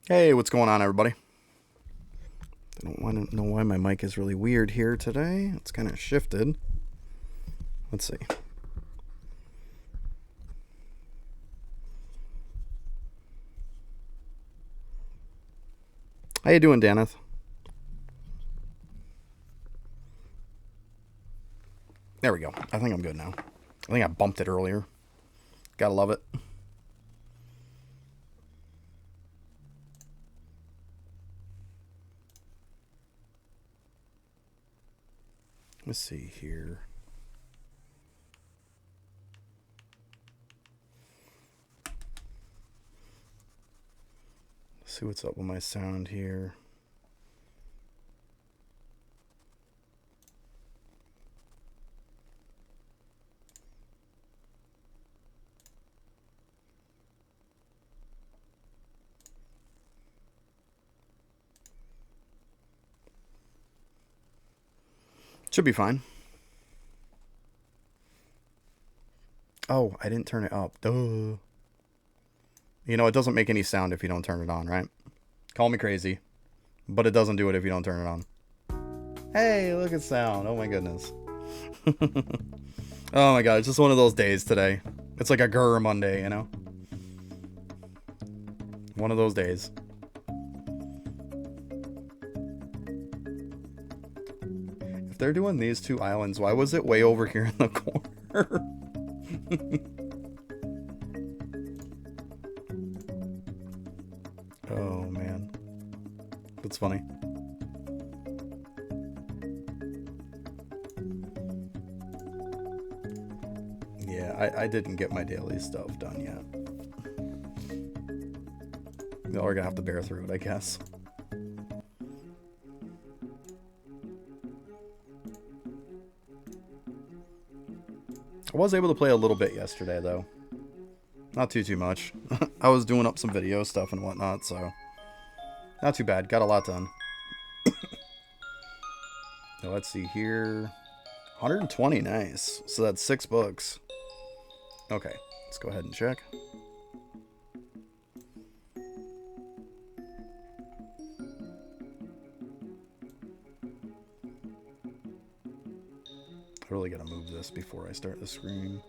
Hey, what's going on, everybody? I don't want to know why my mic is really weird here today. It's kind of shifted. Let's see. How you doing, Daneth? There we go. I think I'm good now. I think I bumped it earlier. Gotta love it. Let's see here. Let's see what's up with my sound here. Should be fine. Oh, I didn't turn it up. Duh. You know, it doesn't make any sound if you don't turn it on, right? Call me crazy, but it doesn't do it if you don't turn it on. Hey, look at sound. Oh my goodness. Oh my god, it's just one of those days today. It's like a Grr Monday, you know? One of those days. If they're doing these two islands, why was it way over here in the corner? Oh man. That's funny. Yeah, I didn't get my daily stuff done yet. Y'all are gonna have to bear through it, I guess. I was able to play a little bit yesterday, though. Not too much. I was doing up some video stuff and whatnot, so... Not too bad. Got a lot done. Now, let's see here. 120, nice. So that's 6 books. Okay, let's go ahead and check. I really gotta move this before I start the screen.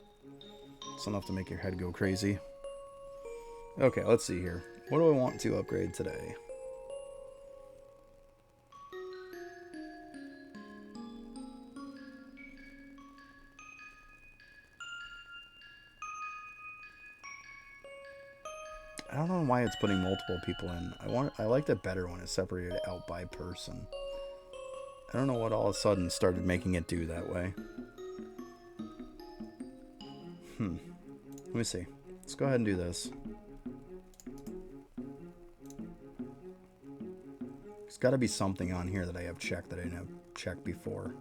It's enough to make your head go crazy. Okay, let's see here. What do I want to upgrade today? I don't know why it's putting multiple people in. I liked it better when it's separated out by person. I don't know what all of a sudden started making it do that way. Let me see. Let's go ahead and do this. There's got to be something on here that I have checked that I didn't have checked before.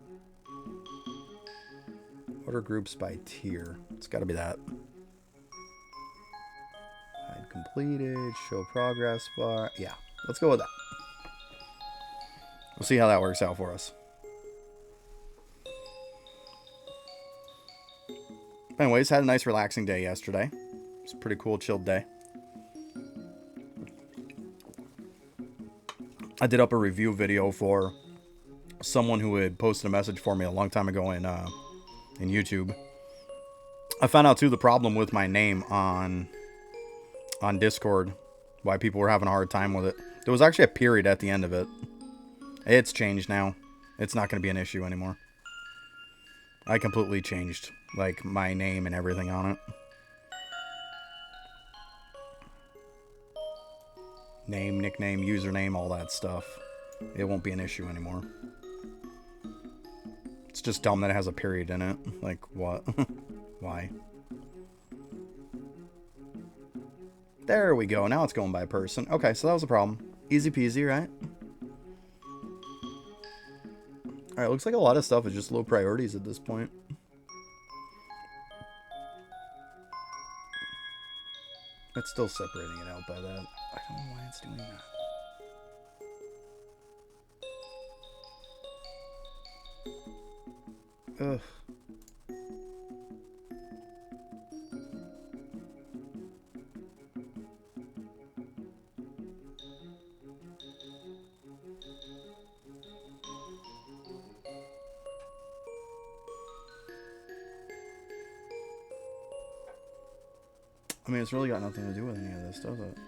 Order groups by tier. It's got to be that. Hide completed. Show progress bar. Yeah, let's go with that. We'll see how that works out for us. Anyways, had a nice relaxing day yesterday. It was a pretty cool, chilled day. I did up a review video for someone who had posted a message for me a long time ago in YouTube. I found out too the problem with my name on Discord, why people were having a hard time with it. There was actually a period at the end of it. It's changed now. It's not going to be an issue anymore. I completely changed like my name and everything on it. Name, nickname, username, all that stuff. It won't be an issue anymore. It's just dumb that it has a period in it. Like, what? Why? There we go. Now it's going by person. Okay, so that was a problem. Easy peasy, right? Alright, looks like a lot of stuff is just low priorities at this point. It's still separating it out by that. I don't know why it's doing that. Ugh. I mean, it's really got nothing to do with any of this, does it?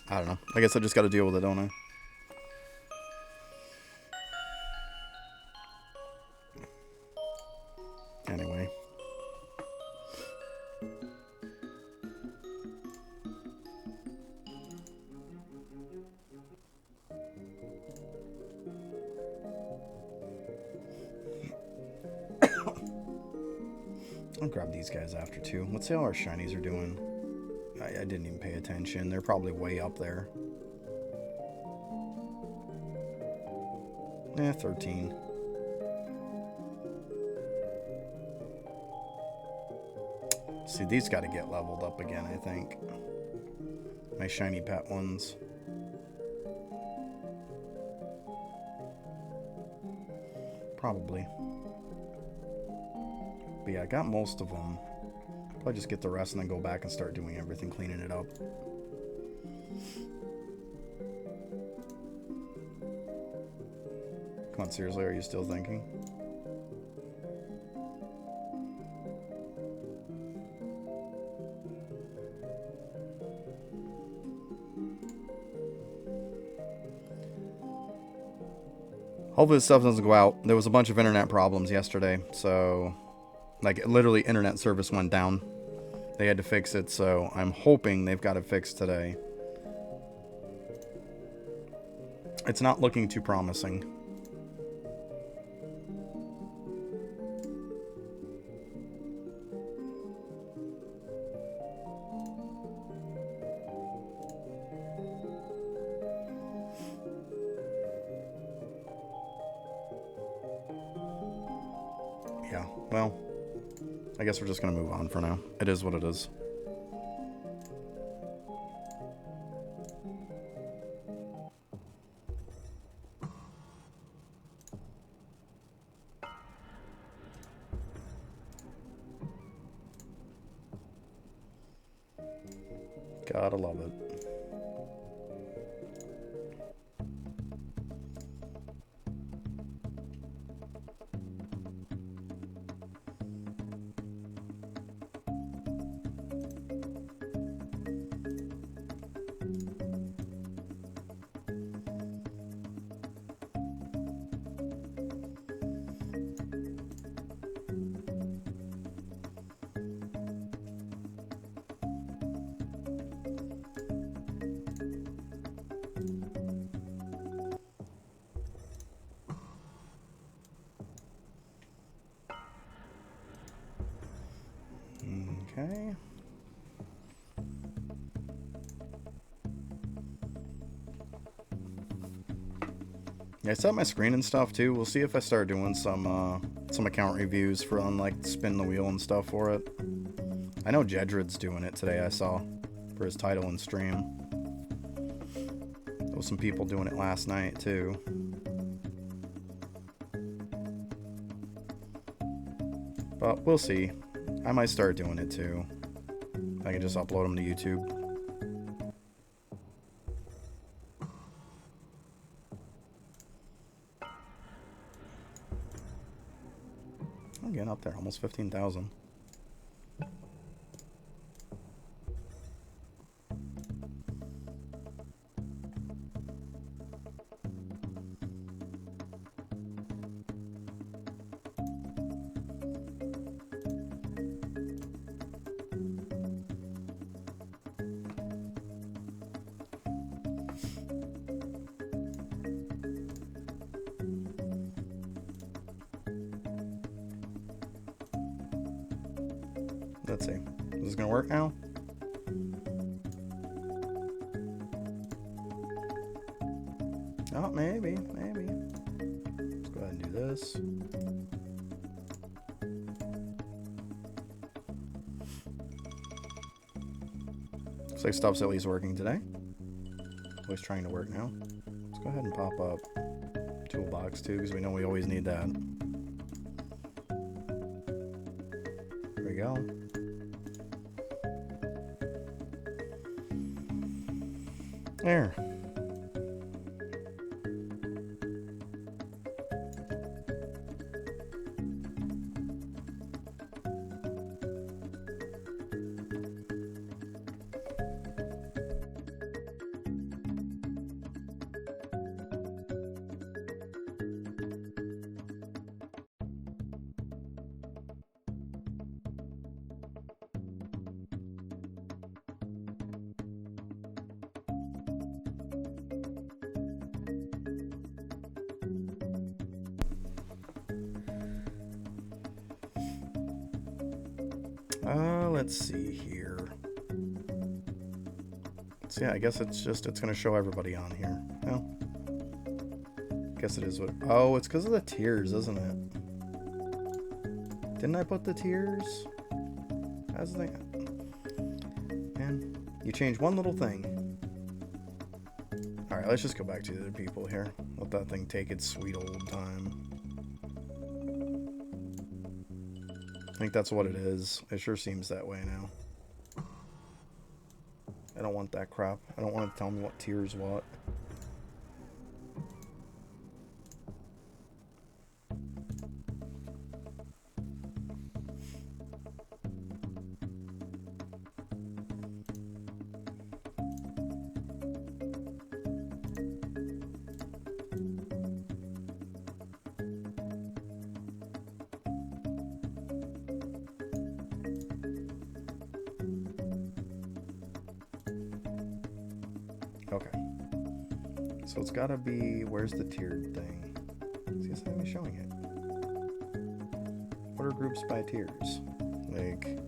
I don't know. I guess I just got to deal with it, don't I? Anyway. I'll grab these guys after too. Let's see how our shinies are doing. I didn't even pay attention. They're probably way up there. 13. See, these got to get leveled up again, I think. My shiny pet ones. Probably. But yeah, I got most of them. Probably just get the rest and then go back and start doing everything, cleaning it up. Come on, seriously, are you still thinking? Hopefully this stuff doesn't go out. There was a bunch of internet problems yesterday, so... like, literally, internet service went down. They had to fix it, so I'm hoping they've got it fixed today. It's not looking too promising. Yeah, well, I guess we're just going to move on for now. It is what it is. Gotta love it. Okay. Yeah, I set my screen and stuff too. We'll see if I start doing some account reviews for on like spin the wheel and stuff for it. I know Jedred's doing it today. I saw for his title and stream. There was some people doing it last night too. But we'll see. I might start doing it too. I can just upload them to YouTube. I'm getting up there, almost 15,000. Let's see. Is this gonna work now? Oh, maybe. Let's go ahead and do this. Looks like stuff's at least working today. Always trying to work now. Let's go ahead and pop up toolbox too, because we know we always need that. There we go. There. Let's see here. So yeah, I guess it's gonna show everybody on here. Well, I guess it is what. Oh, it's because of the tiers, isn't it? Didn't I put the tiers? As they. Man, you change one little thing. All right, let's just go back to the other people here. Let that thing take its sweet old time. I think that's what it is. It sure seems that way now. I don't want that crap. I don't want it to tell me what tier's what. Okay. So it's gotta be, where's the tiered thing? See, it's not even showing it. What are groups by tiers? Like,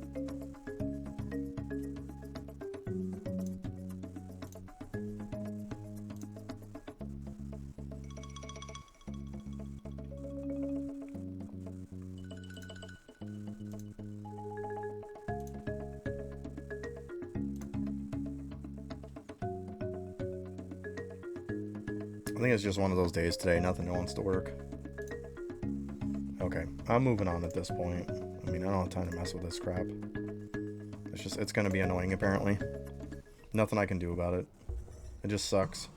I think it's just one of those days today. Nothing wants to work. Okay, I'm moving on at this point. I mean, I don't have time to mess with this crap. It's gonna be annoying apparently. Nothing I can do about it. It just sucks.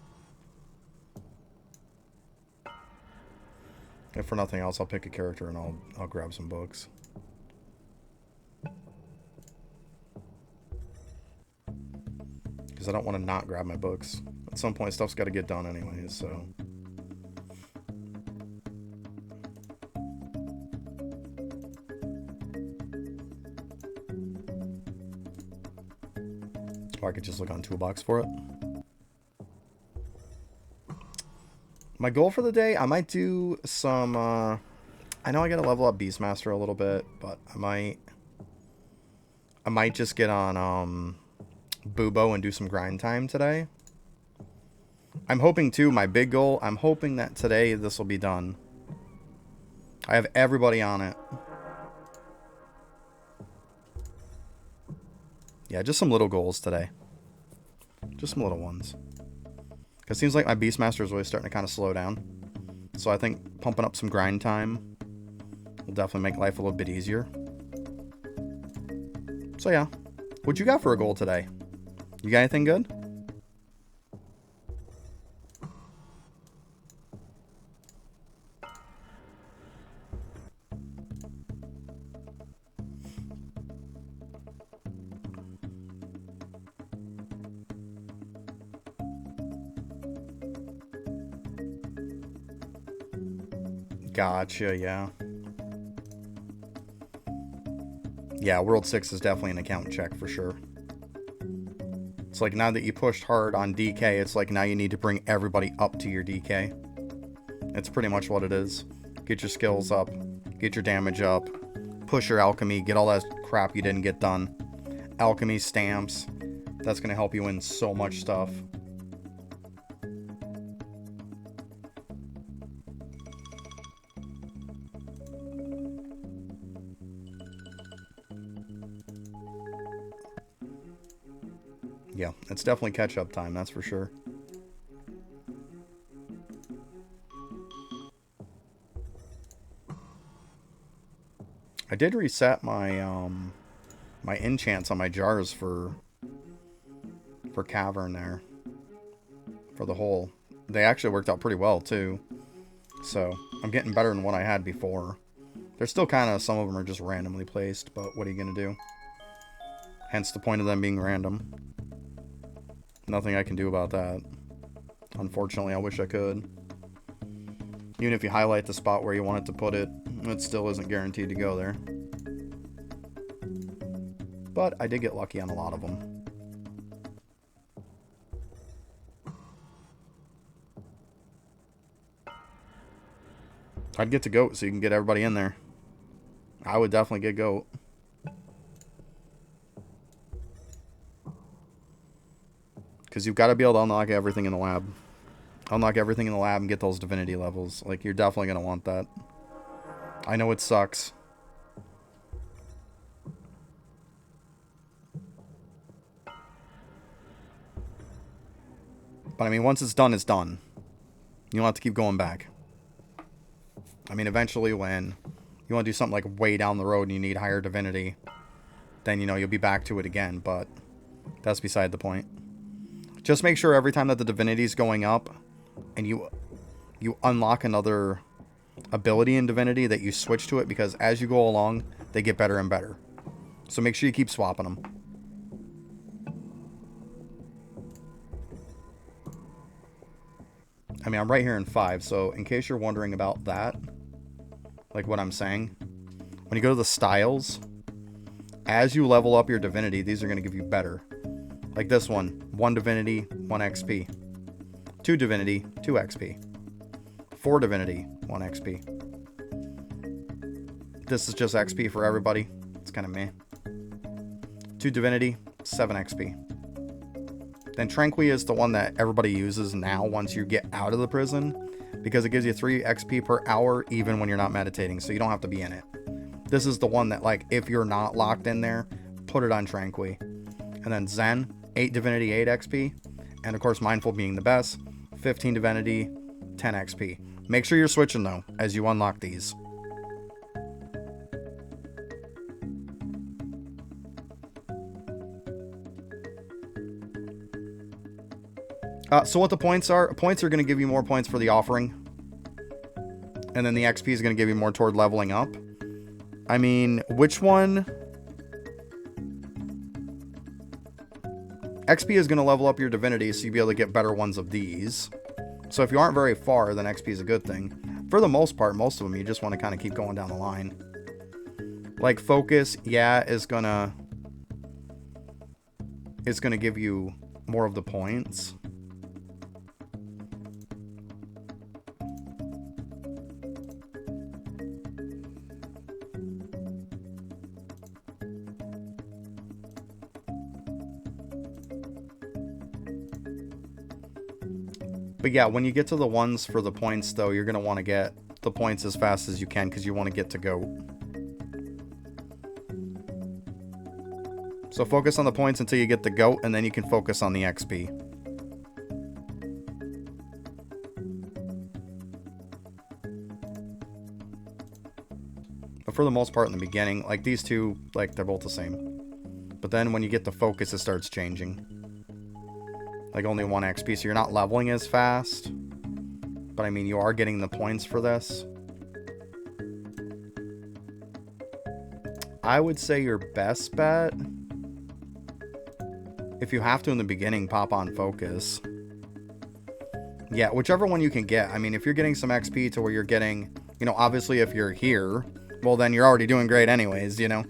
If for nothing else, I'll pick a character and I'll grab some books. Because I don't want to not grab my books. At some point, stuff's got to get done anyways, so. Or I could just look on Toolbox for it. My goal for the day, I might do some, I know I gotta level up Beastmaster a little bit, but I might just get on, Bubo and do some grind time today. I'm hoping too, my big goal, I'm hoping that today this will be done. I have everybody on it. Yeah, just some little goals today. Just some little ones. Because it seems like my Beastmaster is really starting to kind of slow down. So I think pumping up some grind time will definitely make life a little bit easier. So yeah. What'd you got for a goal today? You got anything good? Gotcha, yeah. Yeah, World 6 is definitely an account check for sure. It's like now that you pushed hard on DK, it's like now you need to bring everybody up to your DK. It's pretty much what it is. Get your skills up, get your damage up, push your alchemy, get all that crap you didn't get done. Alchemy, stamps, that's going to help you win so much stuff. Yeah, it's definitely catch-up time, that's for sure. I did reset my my enchants on my jars for Cavern there. For the hole. They actually worked out pretty well too. So, I'm getting better than what I had before. They're still kind of, some of them are just randomly placed, but what are you going to do? Hence the point of them being random. Nothing I can do about that. Unfortunately, I wish I could. Even if you highlight the spot where you want it to put it, it still isn't guaranteed to go there. But I did get lucky on a lot of them. I'd get to goat so you can get everybody in there. I would definitely get goat. because you've got to be able to unlock everything in the lab. Unlock everything in the lab and get those divinity levels. Like, you're definitely going to want that. I know it sucks. But, I mean, once it's done, it's done. You don't have to keep going back. I mean, eventually when you want to do something like way down the road and you need higher divinity, then, you know, you'll be back to it again. But that's beside the point. Just make sure every time that the divinity is going up and you unlock another ability in divinity that you switch to it, because as you go along, they get better and better. So make sure you keep swapping them. I mean, I'm right here in 5, so in case you're wondering about that, like what I'm saying, when you go to the styles, as you level up your divinity, these are going to give you better. Like this one, 1 divinity, 1 XP. 2 divinity, 2 XP. 4 divinity, 1 XP. This is just XP for everybody. It's kind of meh. 2 divinity, 7 XP. Then Tranqui is the one that everybody uses now once you get out of the prison, because it gives you 3 XP per hour even when you're not meditating, so you don't have to be in it. This is the one that, like, if you're not locked in there, put it on Tranqui. And then Zen, 8 divinity, 8 XP. And of course, Mindful being the best, 15 divinity, 10 XP. Make sure you're switching though as you unlock these. So what the points are going to give you more points for the offering. And then the XP is going to give you more toward leveling up. I mean, which one? XP is going to level up your divinity, so you'll be able to get better ones of these. So if you aren't very far, then XP is a good thing. For the most part, most of them, you just want to kind of keep going down the line. Like Focus, yeah, is going to give you more of the points. But yeah, when you get to the ones for the points, though, you're going to want to get the points as fast as you can, because you want to get to GOAT. So focus on the points until you get the GOAT, and then you can focus on the XP. But for the most part in the beginning, like these two, like they're both the same. But then when you get to focus, it starts changing. Like only 1 XP, so you're not leveling as fast. But I mean, you are getting the points for this. I would say your best bet, if you have to in the beginning, pop on Focus. Yeah, whichever one you can get. I mean, if you're getting some XP to where you're getting, you know, obviously if you're here, well then you're already doing great anyways, you know.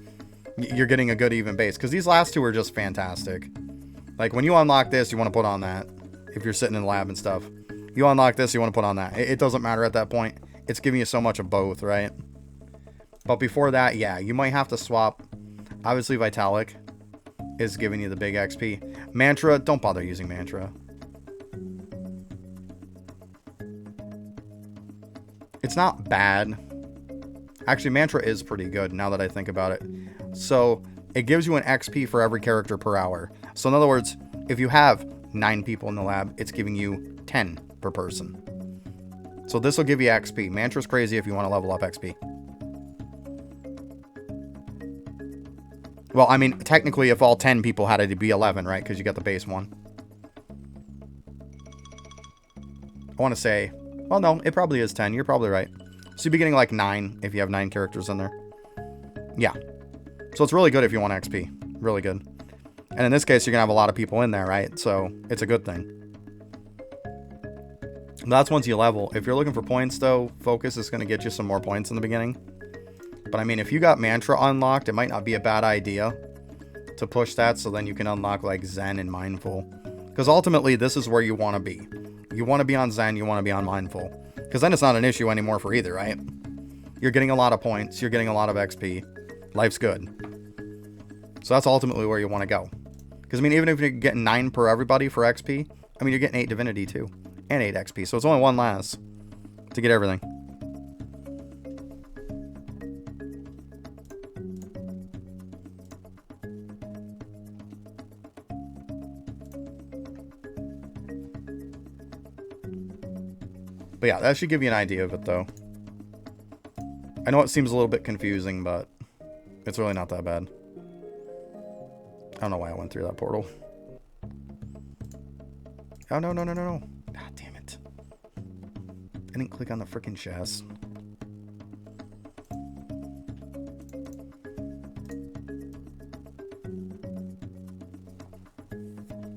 You're getting a good even base, because these last two are just fantastic. Like, when you unlock this, you want to put on that. If you're sitting in the lab and stuff. You unlock this, you want to put on that. It doesn't matter at that point. It's giving you so much of both, right? But before that, yeah, you might have to swap. Obviously, Vitalic is giving you the big XP. Mantra, don't bother using Mantra. It's not bad. Actually, Mantra is pretty good now that I think about it. So, it gives you an XP for every character per hour. So in other words, if you have 9 people in the lab, it's giving you 10 per person. So this will give you XP. Mantra's crazy if you want to level up XP. Well, I mean, technically if all 10 people had it, it'd be 11, right? Because you got the base one. I want to say, well, no, it probably is 10. You're probably right. So you'd be getting like 9 if you have 9 characters in there. Yeah. So it's really good if you want XP. Really good. And in this case, you're going to have a lot of people in there, right? So it's a good thing. That's once you level. If you're looking for points, though, Focus is going to get you some more points in the beginning. But I mean, if you got Mantra unlocked, it might not be a bad idea to push that, so then you can unlock like Zen and Mindful. Because ultimately, this is where you want to be. You want to be on Zen, you want to be on Mindful. Because then it's not an issue anymore for either, right? You're getting a lot of points, you're getting a lot of XP. Life's good. So that's ultimately where you want to go. Because, I mean, even if you're getting 9 per everybody for XP, I mean, you're getting 8 Divinity, too. And 8 XP. So it's only 1 less to get everything. But yeah, that should give you an idea of it, though. I know it seems a little bit confusing, but it's really not that bad. I don't know why I went through that portal. Oh, no, no, no, no, no. God damn it. I didn't click on the freaking chest.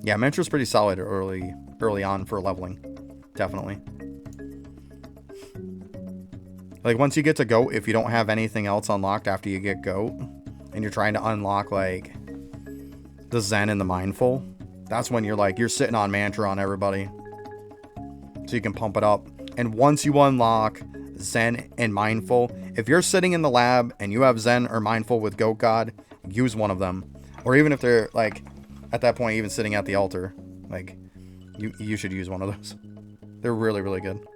Yeah, Mantra's pretty solid early on for leveling. Definitely. Like, once you get to GOAT, if you don't have anything else unlocked after you get GOAT, and you're trying to unlock, like, the Zen and the Mindful, that's when you're, like, you're sitting on Mantra on everybody. So you can pump it up. And once you unlock Zen and Mindful, if you're sitting in the lab and you have Zen or Mindful with GOAT God, use one of them. Or even if they're, like, at that point, even sitting at the altar, like, you should use one of those. They're really, really good.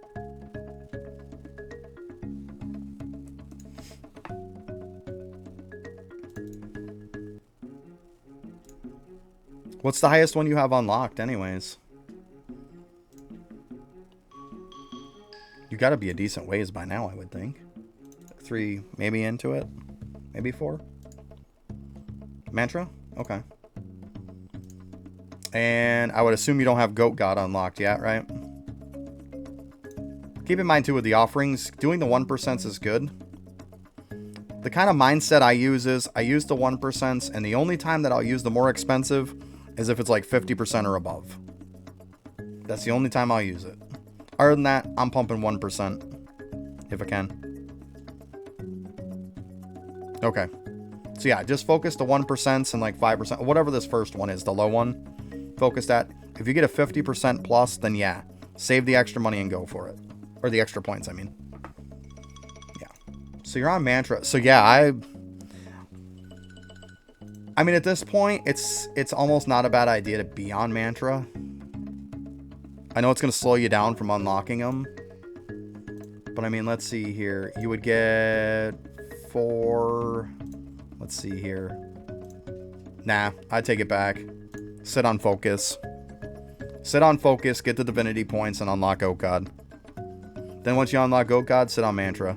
What's the highest one you have unlocked, anyways? You gotta be a decent ways by now, I would think. 3, maybe into it? Maybe 4? Mantra? Okay. And I would assume you don't have GOAT God unlocked yet, right? Keep in mind, too, with the offerings, doing the 1% is good. The kind of mindset I use is, I use the 1%, and the only time that I'll use the more expensive is if it's like 50% or above. That's the only time I'll use it. Other than that, I'm pumping 1% if I can. Okay. So yeah, just focus the 1% and like 5%, whatever this first one is, the low one. Focus that. If you get a 50% plus, then yeah, save the extra money and go for it. Or the extra points, I mean. Yeah. So you're on Mantra. So yeah, I mean, at this point, it's almost not a bad idea to be on Mantra. I know it's going to slow you down from unlocking them. But I mean, let's see here. You would get 4... Let's see here. Nah, I'd take it back. Sit on Focus. Sit on Focus, get the Divinity points, and unlock GOAT God. Then once you unlock GOAT God, sit on Mantra.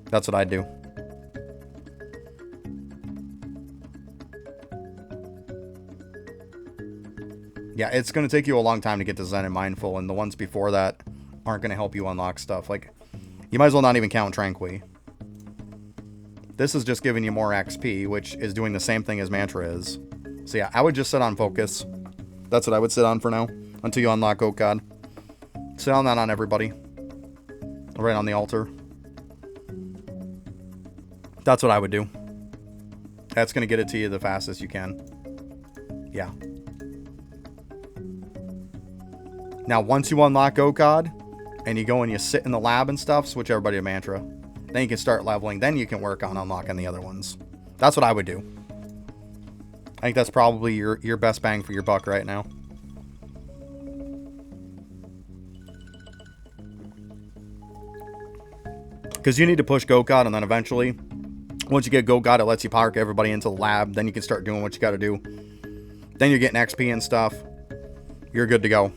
That's what I'd do. Yeah, it's going to take you a long time to get to Zen and Mindful, and the ones before that aren't going to help you unlock stuff. Like, you might as well not even count Tranquil. This is just giving you more XP, which is doing the same thing as Mantra is. So yeah, I would just sit on Focus. That's what I would sit on for now, until you unlock GOAT God. Sit on that on everybody. Right on the altar. That's what I would do. That's going to get it to you the fastest you can. Yeah. Now, once you unlock GOAT God, and you go and you sit in the lab and stuff, switch everybody to Mantra. Then you can start leveling. Then you can work on unlocking the other ones. That's what I would do. I think that's probably your best bang for your buck right now. Because you need to push GOAT God, and then eventually, once you get GOAT God, it lets you park everybody into the lab. Then you can start doing what you got to do. Then you're getting XP and stuff. You're good to go.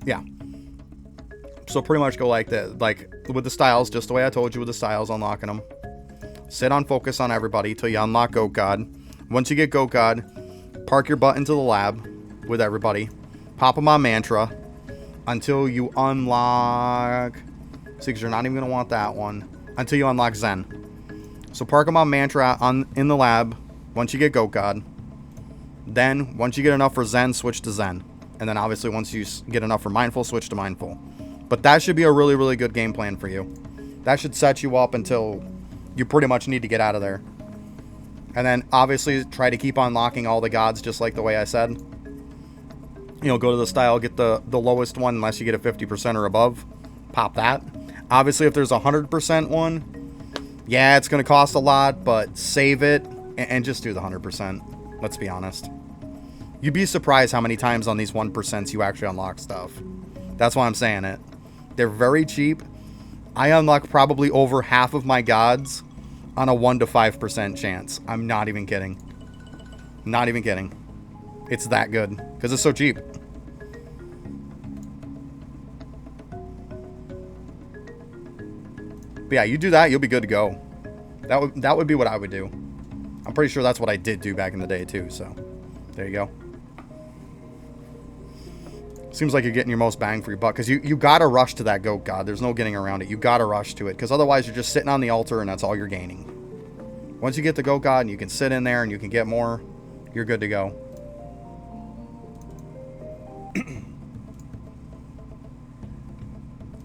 Yeah. So pretty much go like that. Like with the styles, just the way I told you with the styles, unlocking them. Sit on Focus on everybody till you unlock GOAT God. Once you get GOAT God, park your butt into the lab with everybody. Pop them on Mantra until you unlock... See, because you're not even going to want that one. Until you unlock Zen. So park them on Mantra in the lab once you get GOAT God. Then, once you get enough for Zen, switch to Zen. And then obviously once you get enough for Mindful, switch to Mindful. But that should be a really, really good game plan for you. That should set you up until you pretty much need to get out of there. And then obviously try to keep unlocking all the gods just like the way I said. You know, go to the style, get the lowest one unless you get a 50% or above. Pop that. Obviously if there's a 100% one, yeah, it's going to cost a lot, but save it and just do the 100%. Let's be honest. You'd be surprised how many times on these 1% you actually unlock stuff. That's why I'm saying it. They're very cheap. I unlock probably over half of my gods on a 1 to 5% chance. I'm not even kidding. Not even kidding. It's that good. Because it's so cheap. But yeah, you do that, you'll be good to go. That would be what I would do. I'm pretty sure that's what I did do back in the day too, so there you go. Seems like you're getting your most bang for your buck, because you gotta rush to that goat god. There's no getting around it. You gotta rush to it, because otherwise you're just sitting on the altar and that's all you're gaining. Once you get the goat god and you can sit in there and you can get more, you're good to go.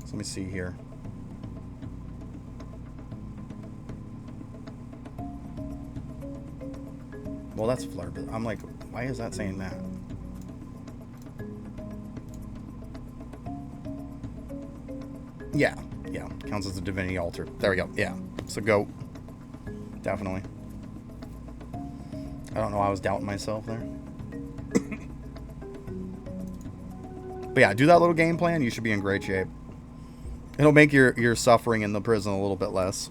So let me see here. Well, that's Flare, but I'm like, why is that saying that? Yeah, yeah. Counts as a divinity altar. There we go. Yeah. So goat. Definitely. I don't know why I was doubting myself there. But yeah, do that little game plan. You should be in great shape. It'll make your suffering in the prison a little bit less.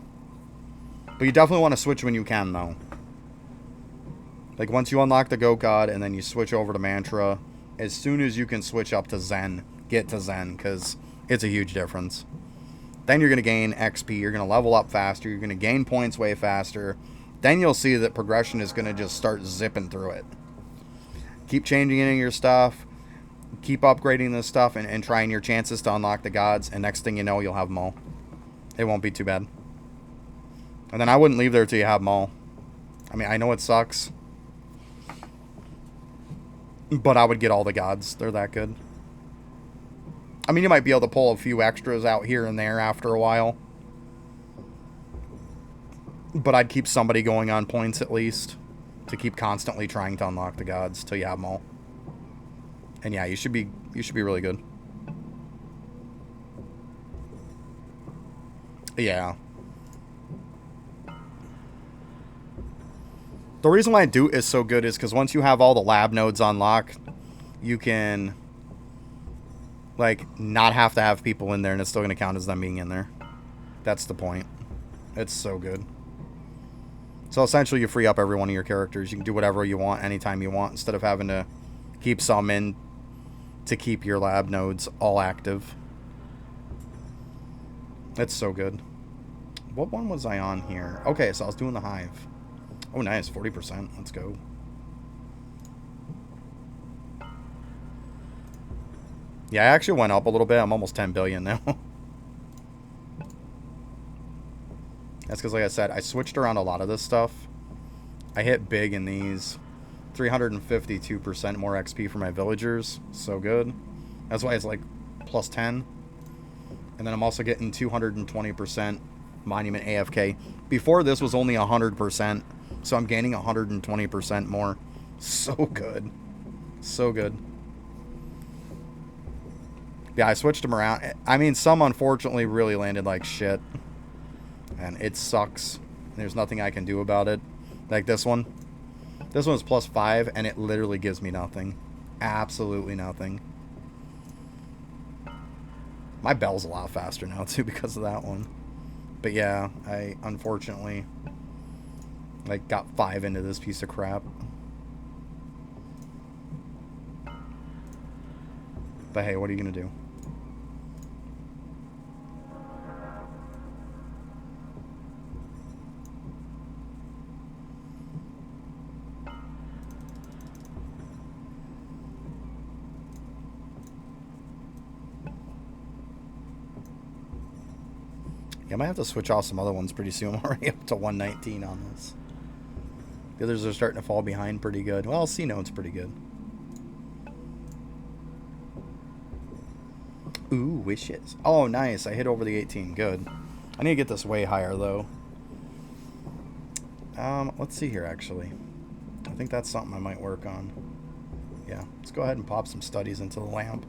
But you definitely want to switch when you can, though. Like, once you unlock the goat god and then you switch over to mantra, as soon as you can switch up to Zen, get to Zen, because it's a huge difference. Then you're going to gain XP, you're going to level up faster, you're going to gain points way faster. Then you'll see that progression is going to just start zipping through it. Keep changing in your stuff, keep upgrading this stuff, and trying your chances to unlock the gods, and next thing you know, you'll have them all. It won't be too bad. And then I wouldn't leave there till you have them all. I mean, I know it sucks, but I would get all the gods. They're that good. I mean, you might be able to pull a few extras out here and there after a while. But I'd keep somebody going on points at least, to keep constantly trying to unlock the gods till you have them all. And yeah, you should be really good. Yeah. The reason why Doot is so good is because once you have all the lab nodes unlocked, you can, like, not have to have people in there, and it's still going to count as them being in there. That's the point. It's so good. So essentially you free up every one of your characters. You can do whatever you want anytime you want, instead of having to keep some in to keep your lab nodes all active. It's so good. What one was I on here? Okay, so I was doing the hive. Oh, nice. 40%. Let's go. Yeah, I actually went up a little bit. I'm almost 10 billion now. That's because, like I said, I switched around a lot of this stuff. I hit big in these. 352% more XP for my villagers. So good. That's why it's like plus 10. And then I'm also getting 220% monument AFK. Before this was only 100%. So I'm gaining 120% more. So good. So good. Yeah, I switched them around. I mean, some unfortunately really landed like shit. And it sucks. There's nothing I can do about it. Like this one. This one's plus 5, and it literally gives me nothing. Absolutely nothing. My bell's a lot faster now, too, because of that one. But yeah, I unfortunately, like, got 5 into this piece of crap. But hey, what are you going to do? Yeah, I might have to switch off some other ones pretty soon. I'm already up to 119 on this. The others are starting to fall behind pretty good. Well, C-Node's pretty good. Ooh, wishes. Oh, nice. I hit over the 18. Good. I need to get this way higher, though. Let's see here, actually. I think that's something I might work on. Yeah, let's go ahead and pop some studies into the lamp.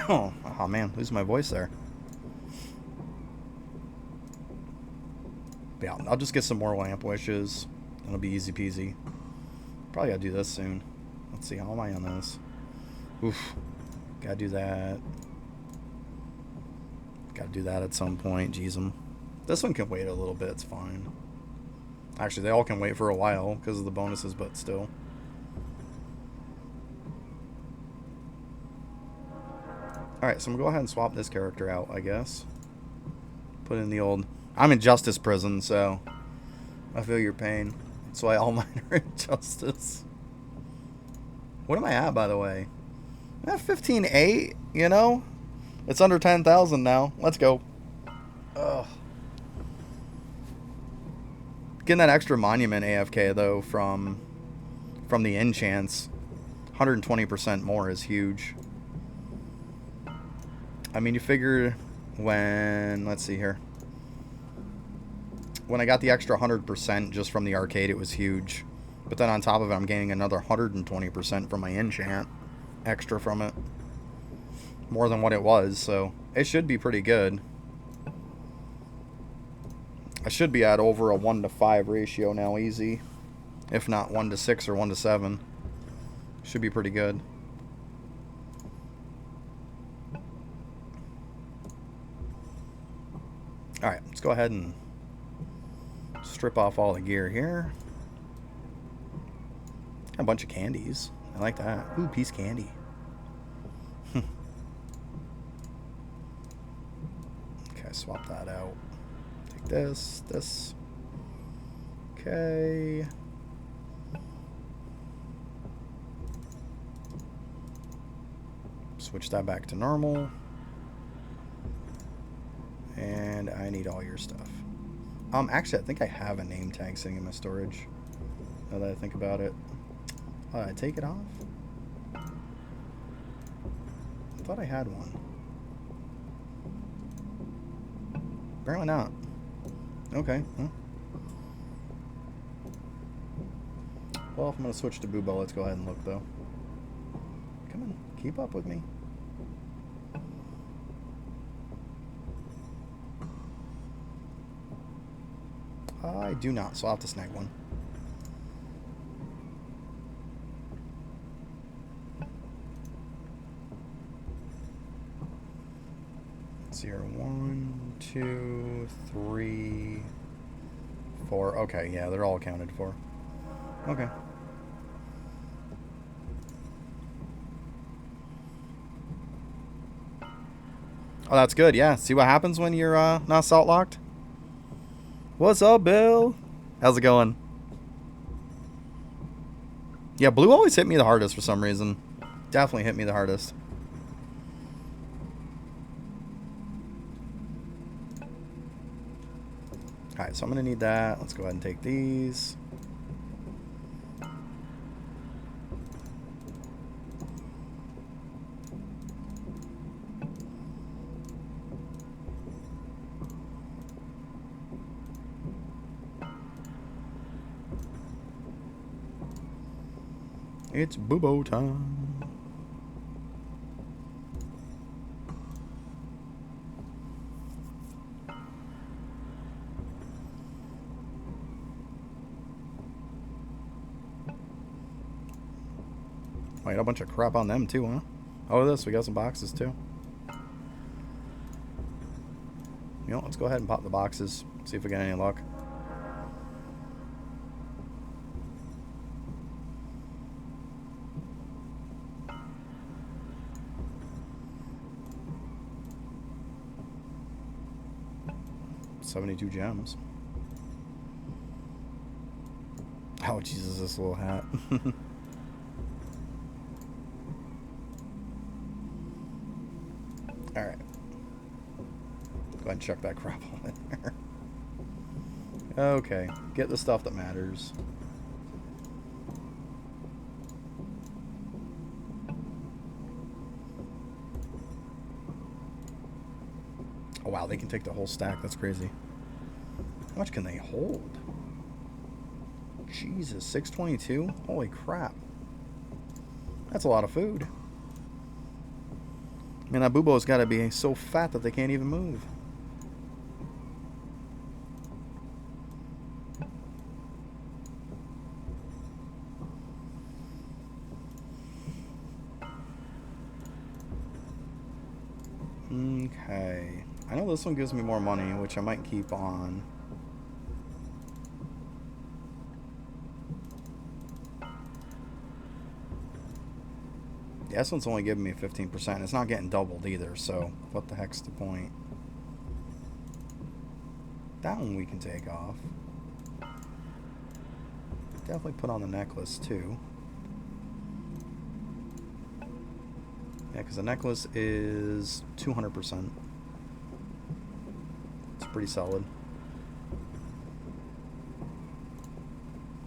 Oh, man. Losing my voice there. Yeah, I'll just get some more lamp wishes. It'll be easy peasy. Probably gotta do this soon. Let's see, how am I on this? Oof. Gotta do that. Gotta do that at some point. Jeez, this one can wait a little bit. It's fine. Actually, they all can wait for a while because of the bonuses, but still. Alright, so I'm going to go ahead and swap this character out, I guess. Put in the old... I'm in Justice Prison, so... I feel your pain. That's why all mine are in Justice. What am I at, by the way? I'm at 15.8, you know? It's under 10,000 now. Let's go. Ugh. Getting that extra monument AFK, though, from the enchants. 120% more is huge. I mean, you figure when... Let's see here. When I got the extra 100% just from the arcade, it was huge. But then on top of it, I'm gaining another 120% from my enchant. Extra from it. More than what it was, so it should be pretty good. I should be at over a 1-to-5 ratio now, easy. If not 1-to-6 or 1-to-7. Should be pretty good. Alright, let's go ahead and strip off all the gear here. A bunch of candies. I like that. Ooh, piece candy. Okay, swap that out. Take this. Okay. Switch that back to normal. And I need all your stuff. Actually, I think I have a name tag sitting in my storage. Now that I think about it. Did I take it off? I thought I had one. Apparently not. Okay. Well, if I'm going to switch to Bubo, let's go ahead and look, though. Come on, keep up with me. I do not, so I'll have to snag one. Let's see here. 1, 2, 3, 4. Okay, yeah, they're all accounted for. Okay. Oh, that's good, yeah. See what happens when you're not salt locked? What's up, Bill? How's it going? Yeah, blue always hit me the hardest for some reason. Definitely hit me the hardest. Alright, so I'm going to need that. Let's go ahead and take these. It's Bubo time. Wait, a bunch of crap on them too, huh? Oh, this, we got some boxes too. You know, let's go ahead and pop the boxes. See if we get any luck. $72 gems. Oh, Jesus, this little hat. Alright. Go ahead and chuck that crap all in there. Okay. Get the stuff that matters. Oh, wow, they can take the whole stack. That's crazy. How much can they hold? Jesus, 622? Holy crap. That's a lot of food. Man, that Bubo's got to be so fat that they can't even move. Okay. I know this one gives me more money, which I might keep on. Yeah, this one's only giving me 15%. It's not getting doubled either, so what the heck's the point? That one we can take off. Definitely put on the necklace, too. Yeah, because the necklace is 200%. It's pretty solid.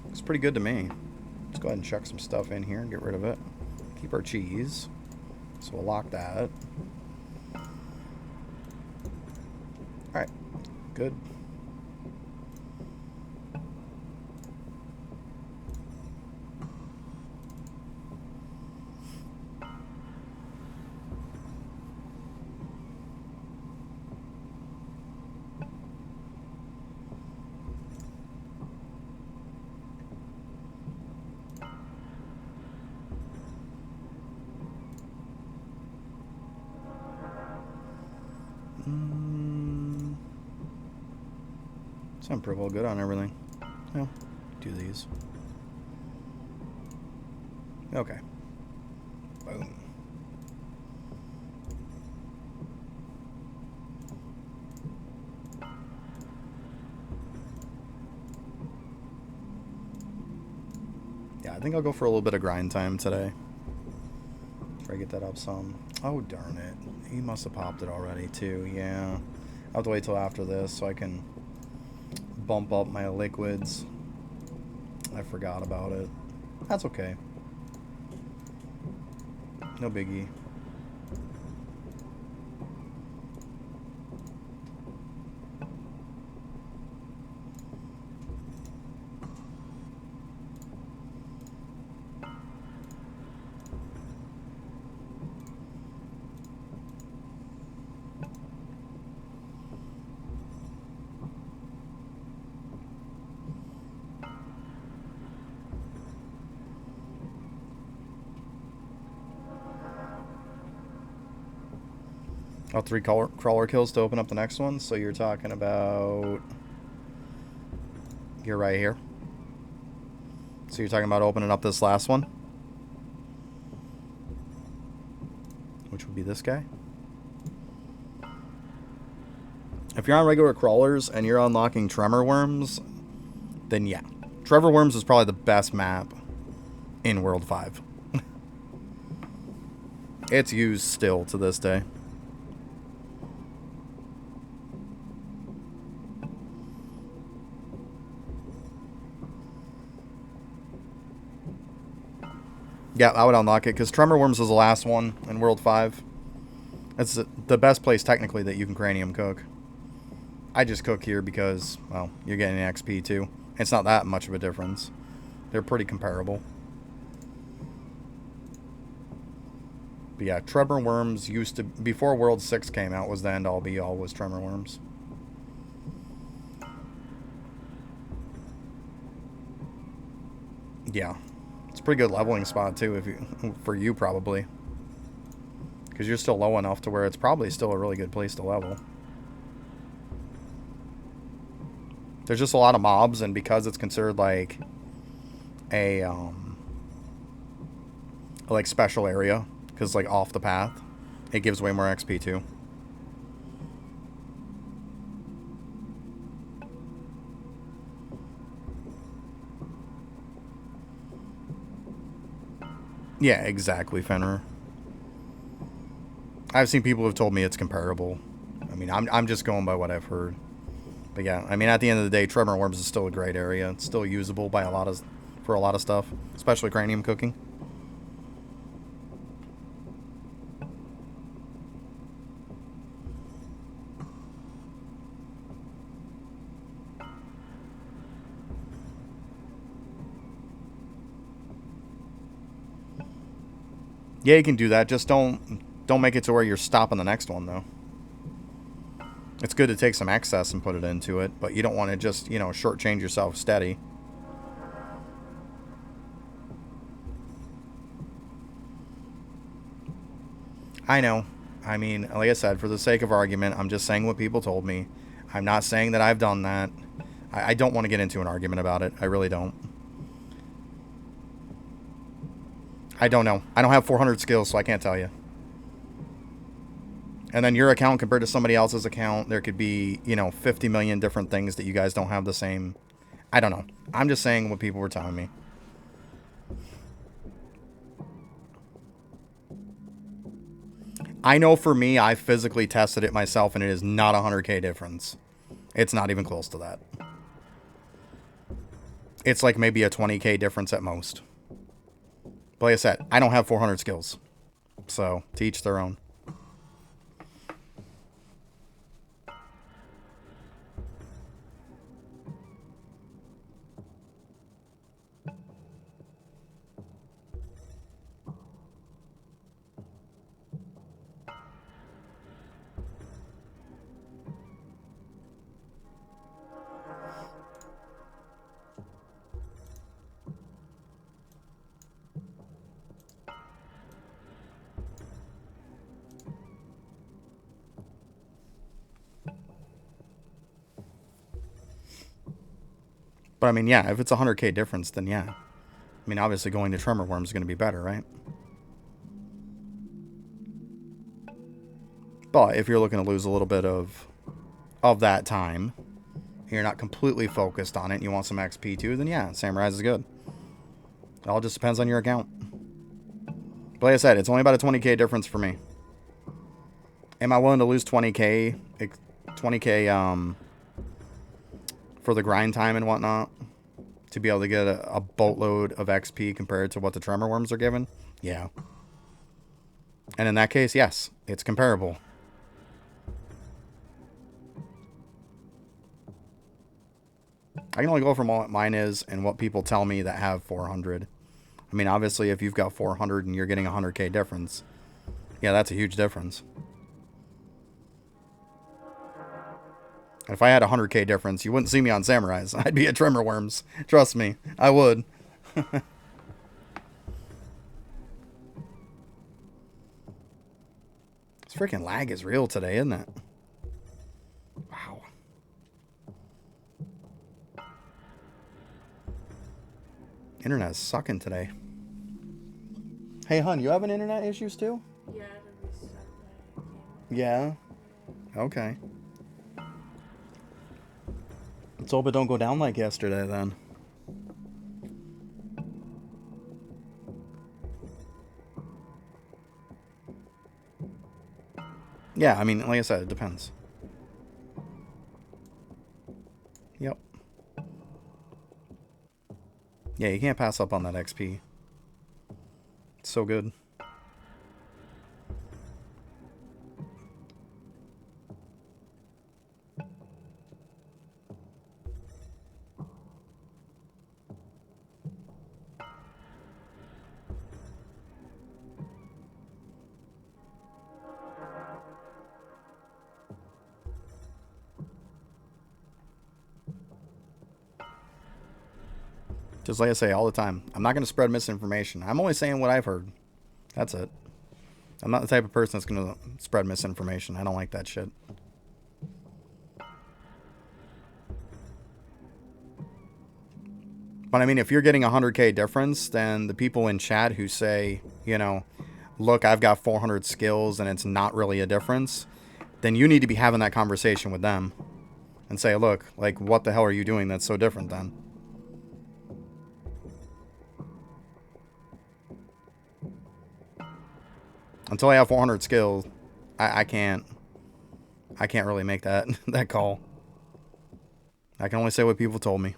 It's pretty good to me. Let's go ahead and chuck some stuff in here and get rid of it. Keep our cheese. So we'll lock that. Alright. Good. So I'm pretty well good on everything. Yeah, do these. Okay. Boom. Yeah, I think I'll go for a little bit of grind time today. Try to get that up some. Oh, darn it. He must have popped it already, too. Yeah. I'll have to wait till after this so I can bump up my liquids. I forgot about it. That's okay. No biggie. Oh, 3 crawler kills to open up the next one. So you're talking about... You're right here. So you're talking about opening up this last one? Which would be this guy. If you're on regular crawlers and you're unlocking Tremor Worms, then yeah. Tremor Worms is probably the best map in World 5. It's used still to this day. Yeah, I would unlock it, because Tremor Worms is the last one in World 5. It's the best place, technically, that you can cranium cook. I just cook here because, well, you're getting an XP, too. It's not that much of a difference. They're pretty comparable. But yeah, Tremor Worms used to... Before World 6 came out, was the end-all, be-all, was Tremor Worms. Yeah. It's a pretty good leveling spot, too, if you, for you, probably. Because you're still low enough to where it's probably still a really good place to level. There's just a lot of mobs, and because it's considered, like, a, like, special area, because, like, off the path, it gives way more XP, too. Yeah, exactly, Fenrir. I've seen people who've told me it's comparable. I mean, I'm just going by what I've heard. But yeah, I mean, at the end of the day, Tremor Worms is still a great area. It's still usable by for a lot of stuff, especially cranium cooking. Yeah, you can do that. Just don't make it to where you're stopping the next one, though. It's good to take some excess and put it into it, but you don't want to just, you know, shortchange yourself steady. I know. I mean, like I said, for the sake of argument, I'm just saying what people told me. I'm not saying that I've done that. I don't want to get into an argument about it. I really don't. I don't know. I don't have 400 skills, so I can't tell you. And then your account compared to somebody else's account, there could be, 50 million different things that you guys don't have the same. I don't know. I'm just saying what people were telling me. I know for me, I physically tested it myself, and it is not a 100k difference. It's not even close to that. It's like maybe a 20k difference at most. But like I said, I don't have 400 skills. So, to each their own. But I mean, yeah, if it's a 100k difference, then yeah. I mean, obviously going to Tremor Worm is going to be better, right? But if you're looking to lose a little bit of that time, you're not completely focused on it, and you want some XP too, then yeah, Samurai's is good. It all just depends on your account. But like I said, it's only about a 20k difference for me. Am I willing to lose 20k for the grind time and whatnot to be able to get a boatload of XP compared to what the Tremor Worms are given? Yeah. And in that case, yes, it's comparable. I can only go from what mine is and what people tell me that have 400. I mean, obviously, if you've got 400 and you're getting a 100k difference, yeah, that's a huge difference. If I had a 100k difference, you wouldn't see me on Samurai's. I'd be at Tremor Worms. Trust me, I would. This freaking lag is real today, isn't it? Wow. Internet's sucking today. Hey, hun, you having internet issues too? Yeah, to restart the game. Yeah. Okay. Let's hope it don't go down like yesterday then. Yeah, I mean, like I said, it depends. Yep. Yeah, you can't pass up on that XP. It's so good. Just like I say all the time, I'm not going to spread misinformation. I'm only saying what I've heard. That's it. I'm not the type of person that's going to spread misinformation. I don't like that shit. But I mean, if you're getting a 100k difference, then the people in chat who say, look, I've got 400 skills and it's not really a difference, then you need to be having that conversation with them and say, look, like, what the hell are you doing that's so different then? Until I have 400 skills, I can't really make that that call. I can only say what people told me.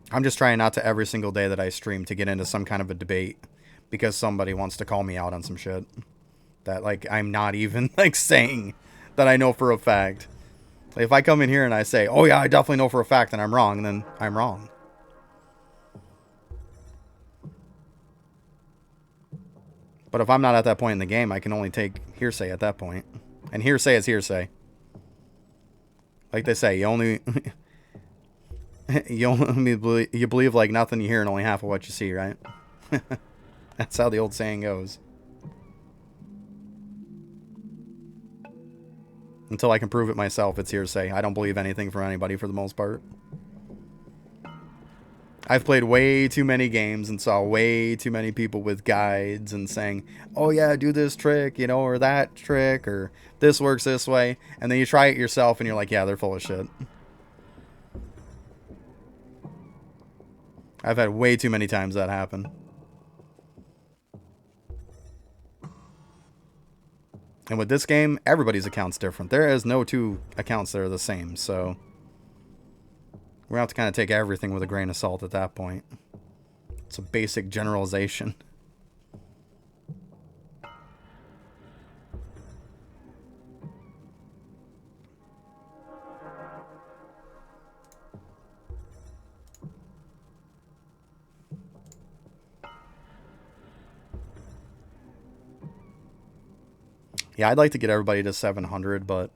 I'm just trying not to every single day that I stream to get into some kind of a debate because somebody wants to call me out on some shit that, like, I'm not even, like, saying that I know for a fact. Like, if I come in here and I say, oh yeah, I definitely know for a fact that I'm wrong, then I'm wrong. But if I'm not at that point in the game, I can only take hearsay at that point. And hearsay is hearsay. Like they say, you only... You believe like nothing you hear and only half of what you see, right? That's how the old saying goes. Until I can prove it myself, it's hearsay. I don't believe anything from anybody for the most part. I've played way too many games and saw way too many people with guides and saying, oh yeah, do this trick, you know, or that trick, or this works this way. And then you try it yourself and you're like, yeah, they're full of shit. I've had way too many times that happen. And with this game, everybody's account's different. There is no two accounts that are the same, so we're going to have to kind of take everything with a grain of salt at that point. It's a basic generalization. Yeah, I'd like to get everybody to 700, but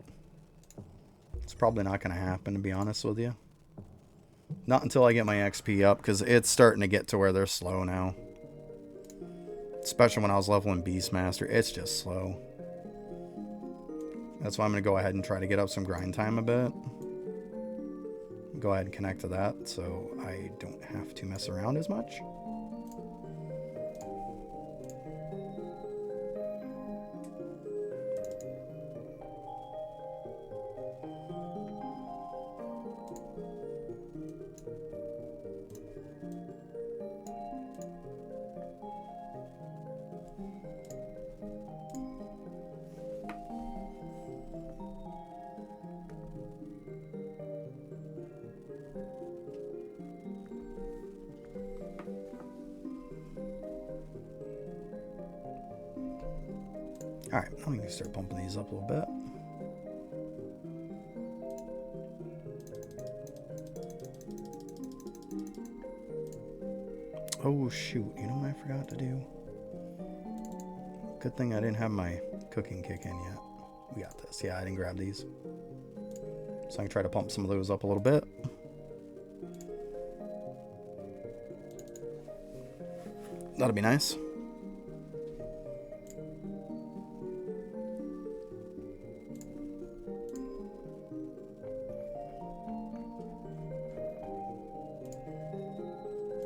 it's probably not going to happen, to be honest with you. Not until I get my XP up, because it's starting to get to where they're slow now. Especially when I was leveling Beastmaster, it's just slow. That's why I'm going to go ahead and try to get up some grind time a bit. Go ahead and connect to that, so I don't have to mess around as much. Alright, now we can start pumping these up a little bit. Oh shoot, you know what I forgot to do? Good thing I didn't have my cooking kick in yet. We got this. Yeah, I didn't grab these. So I can try to pump some of those up a little bit. That'll be nice.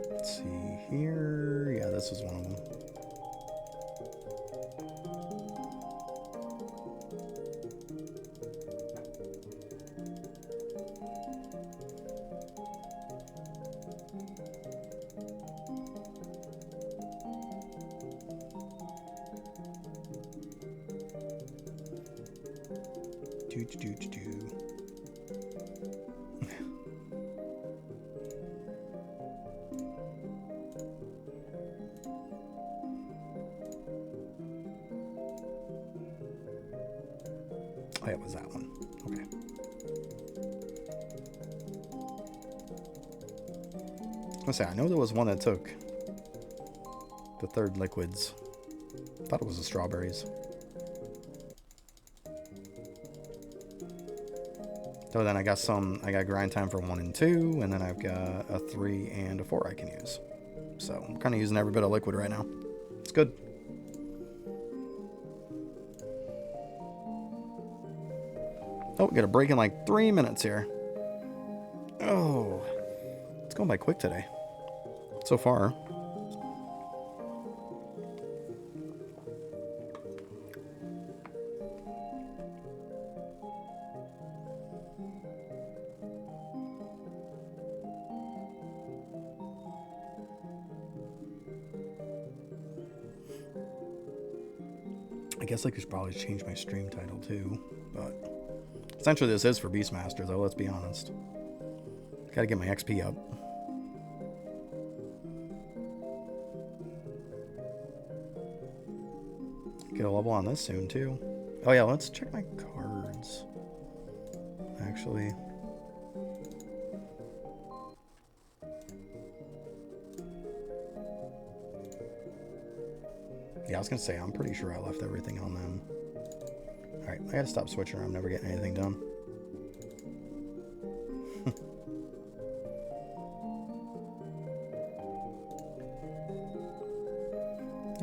Let's see here. Yeah, this was one of them. Oh, yeah, it was that one. Okay. Let's say I know there was one that took the third liquids. I thought it was the strawberries. So then I got grind time for 1 and 2, and then I've got a 3 and a 4 I can use. So I'm kind of using every bit of liquid right now. It's good. Oh, we got a break in like 3 minutes here. Oh, it's going by quick today. So far. I guess I could probably change my stream title too, but essentially this is for Beastmaster though, let's be honest. Gotta get my XP up. Get a level on this soon too. Oh yeah, let's check my cards. Actually. Yeah, I was gonna say, I'm pretty sure I left everything on them. Alright, I gotta stop switching or I'm never getting anything done.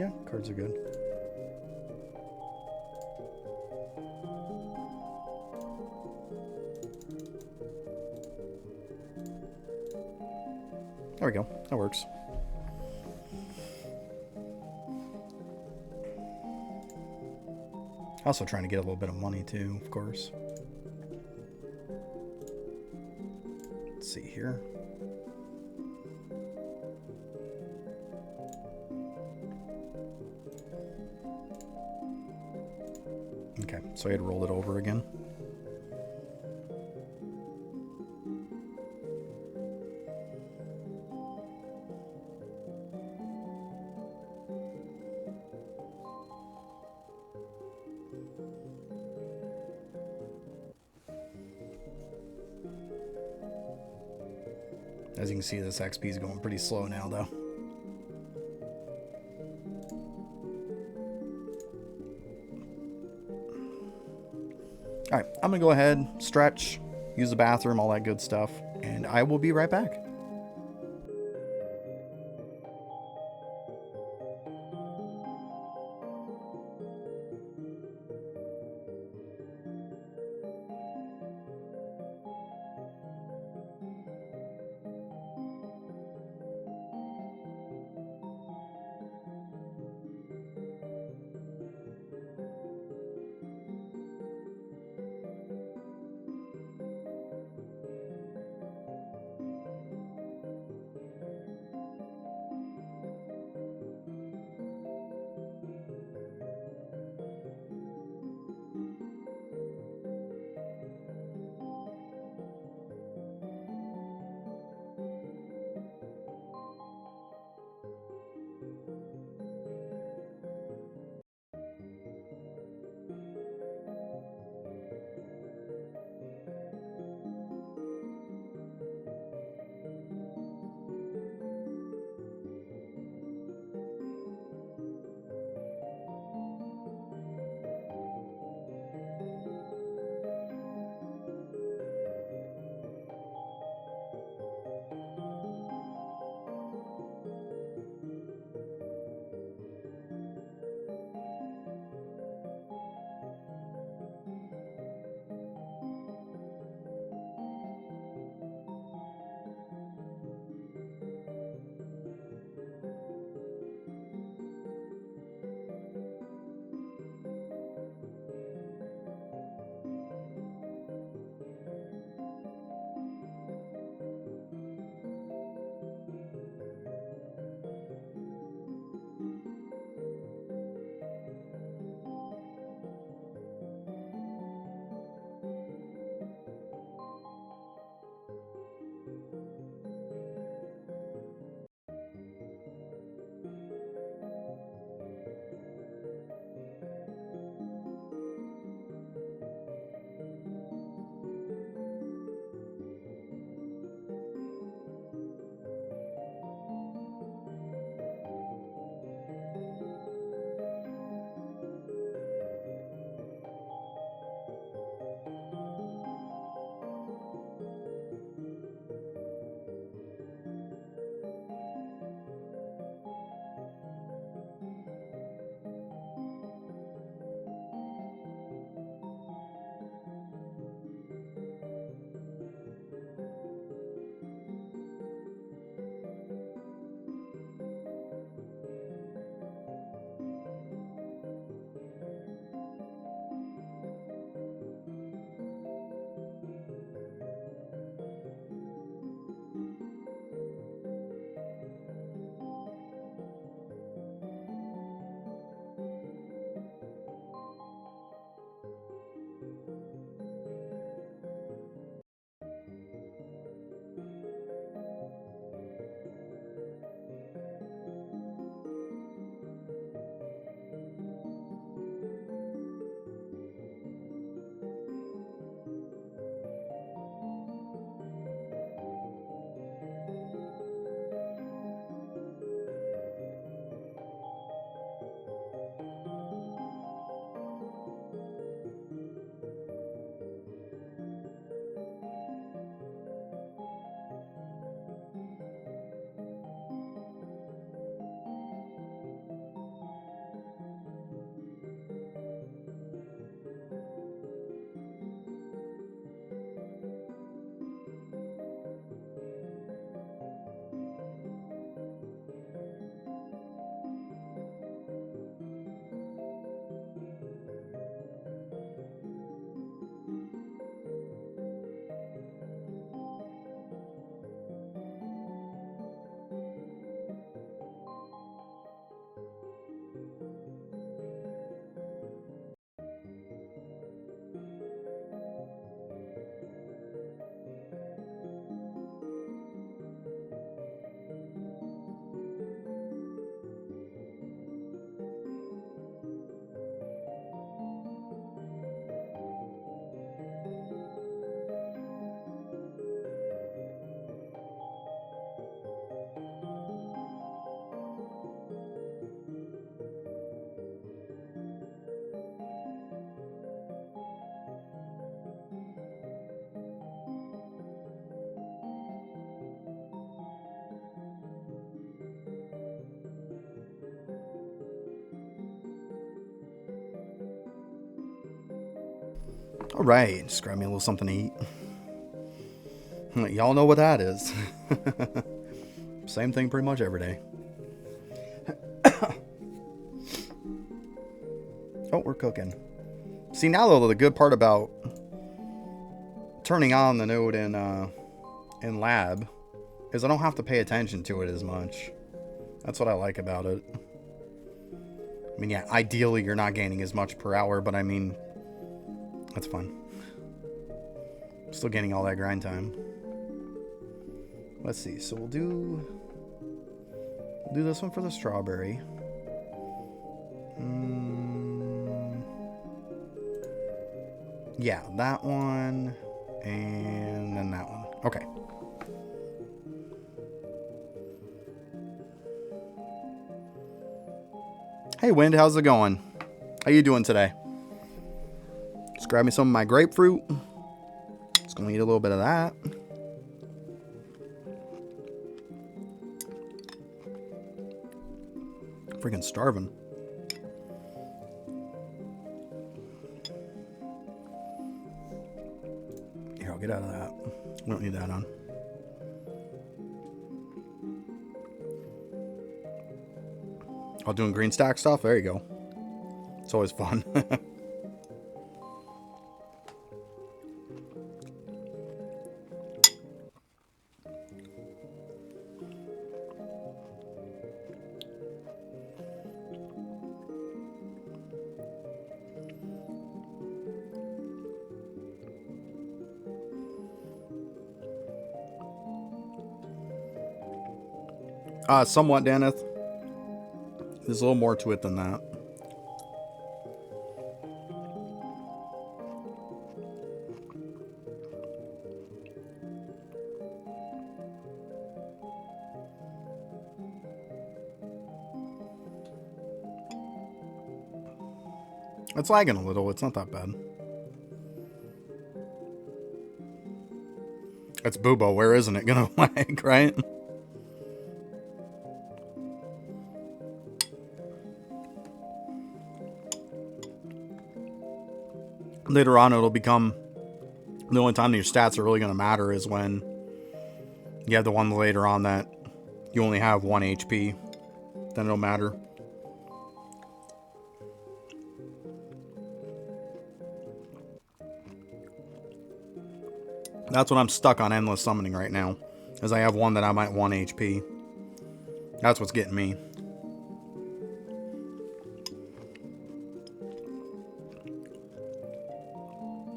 Yeah, cards are good. There we go. That works. Also trying to get a little bit of money too, of course. Let's see here. Okay, so I had rolled it over again. As you can see, this XP is going pretty slow now, though. Alright, I'm going to go ahead, stretch, use the bathroom, all that good stuff, and I will be right back. All right, just grab me a little something to eat. Y'all know what that is. Same thing pretty much every day. Oh, we're cooking. See, now though, the good part about turning on the node in lab is I don't have to pay attention to it as much. That's what I like about it. I mean, yeah, ideally you're not gaining as much per hour, but I mean, that's fun. Still gaining all that grind time. Let's see. So we'll do this one for the strawberry. Yeah, that one, and then that one. Okay. Hey, Wind, how's it going? How you doing today? Just grab me some of my grapefruit. Just gonna eat a little bit of that. Freaking starving. Here, I'll get out of that. We don't need that on. Oh, doing green stack stuff? There you go. It's always fun. Somewhat, Daneth. There's a little more to it than that. It's lagging a little. It's not that bad. It's Bubo. Where isn't it gonna lag, right? Later on, it'll become the only time that your stats are really going to matter is when you have the one later on that you only have 1 HP. Then it'll matter. That's what I'm stuck on endless summoning right now, as I have one that I'm at 1 HP. That's what's getting me.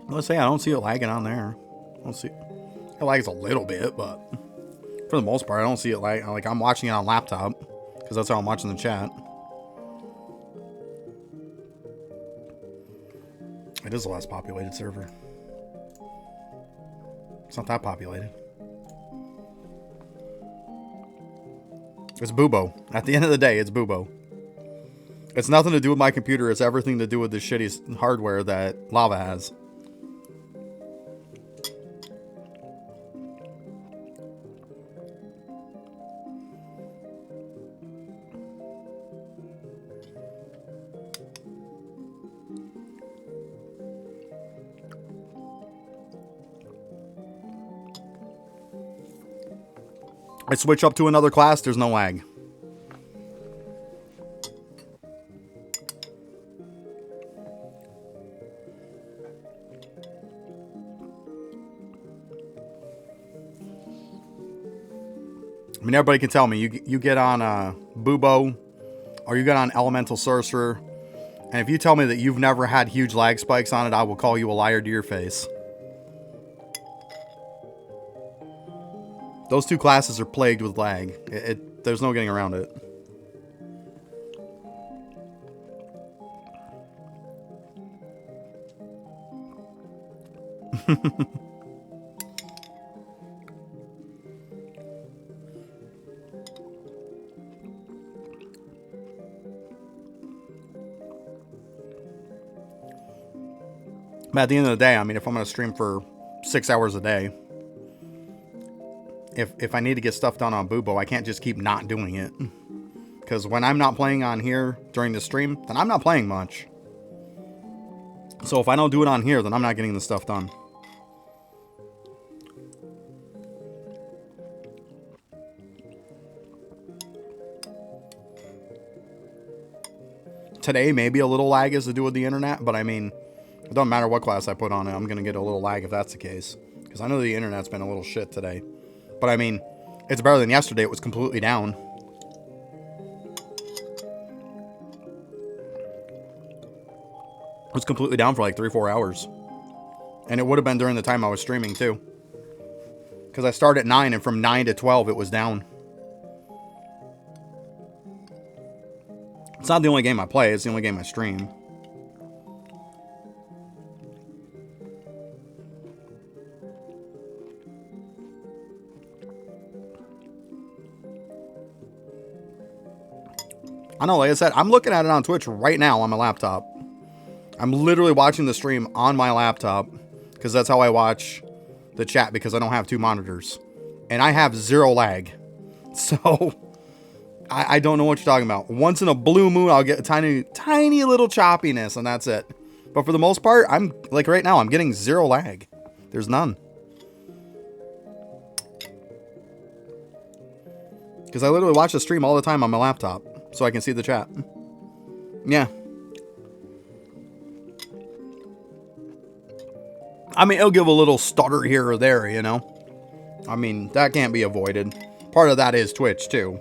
Let's say I don't see it lagging on there. I don't see it lags a little bit, but for the most part, I don't see it lag. Like I'm watching it on laptop because that's how I'm watching the chat. It is the less populated server. It's not that populated. It's Bubo. At the end of the day, it's Bubo. It's nothing to do with my computer. It's everything to do with the shitty hardware that Lava has. I switch up to another class, there's no lag. I mean, everybody can tell me, you get on Bubo, or you get on Elemental Sorcerer, and if you tell me that you've never had huge lag spikes on it, I will call you a liar to your face. Those two classes are plagued with lag. There's no getting around it. But at the end of the day, I mean, if I'm going to stream for 6 hours a day, if I need to get stuff done on Bubo, I can't just keep not doing it. Because when I'm not playing on here during the stream, then I'm not playing much. So if I don't do it on here, then I'm not getting the stuff done. Today, maybe a little lag is to do with the internet, but I mean, it doesn't matter what class I put on it. I'm going to get a little lag if that's the case. Because I know the internet's been a little shit today. But I mean, it's better than yesterday. It was completely down. It was completely down for like 3-4 hours. And it would have been during the time I was streaming too. Because I started at 9 and from 9 to 12 it was down. It's not the only game I play. It's the only game I stream. I know, like I said, I'm looking at it on Twitch right now on my laptop. I'm literally watching the stream on my laptop because that's how I watch the chat because I don't have 2 monitors. And I have 0 lag. So, I don't know what you're talking about. Once in a blue moon, I'll get a tiny little choppiness and that's it. But for the most part, I'm, like right now, I'm getting 0 lag. There's none. Because I literally watch the stream all the time on my laptop. So I can see the chat. Yeah. I mean, it'll give a little stutter here or there, you know. I mean, that can't be avoided. Part of that is Twitch, too.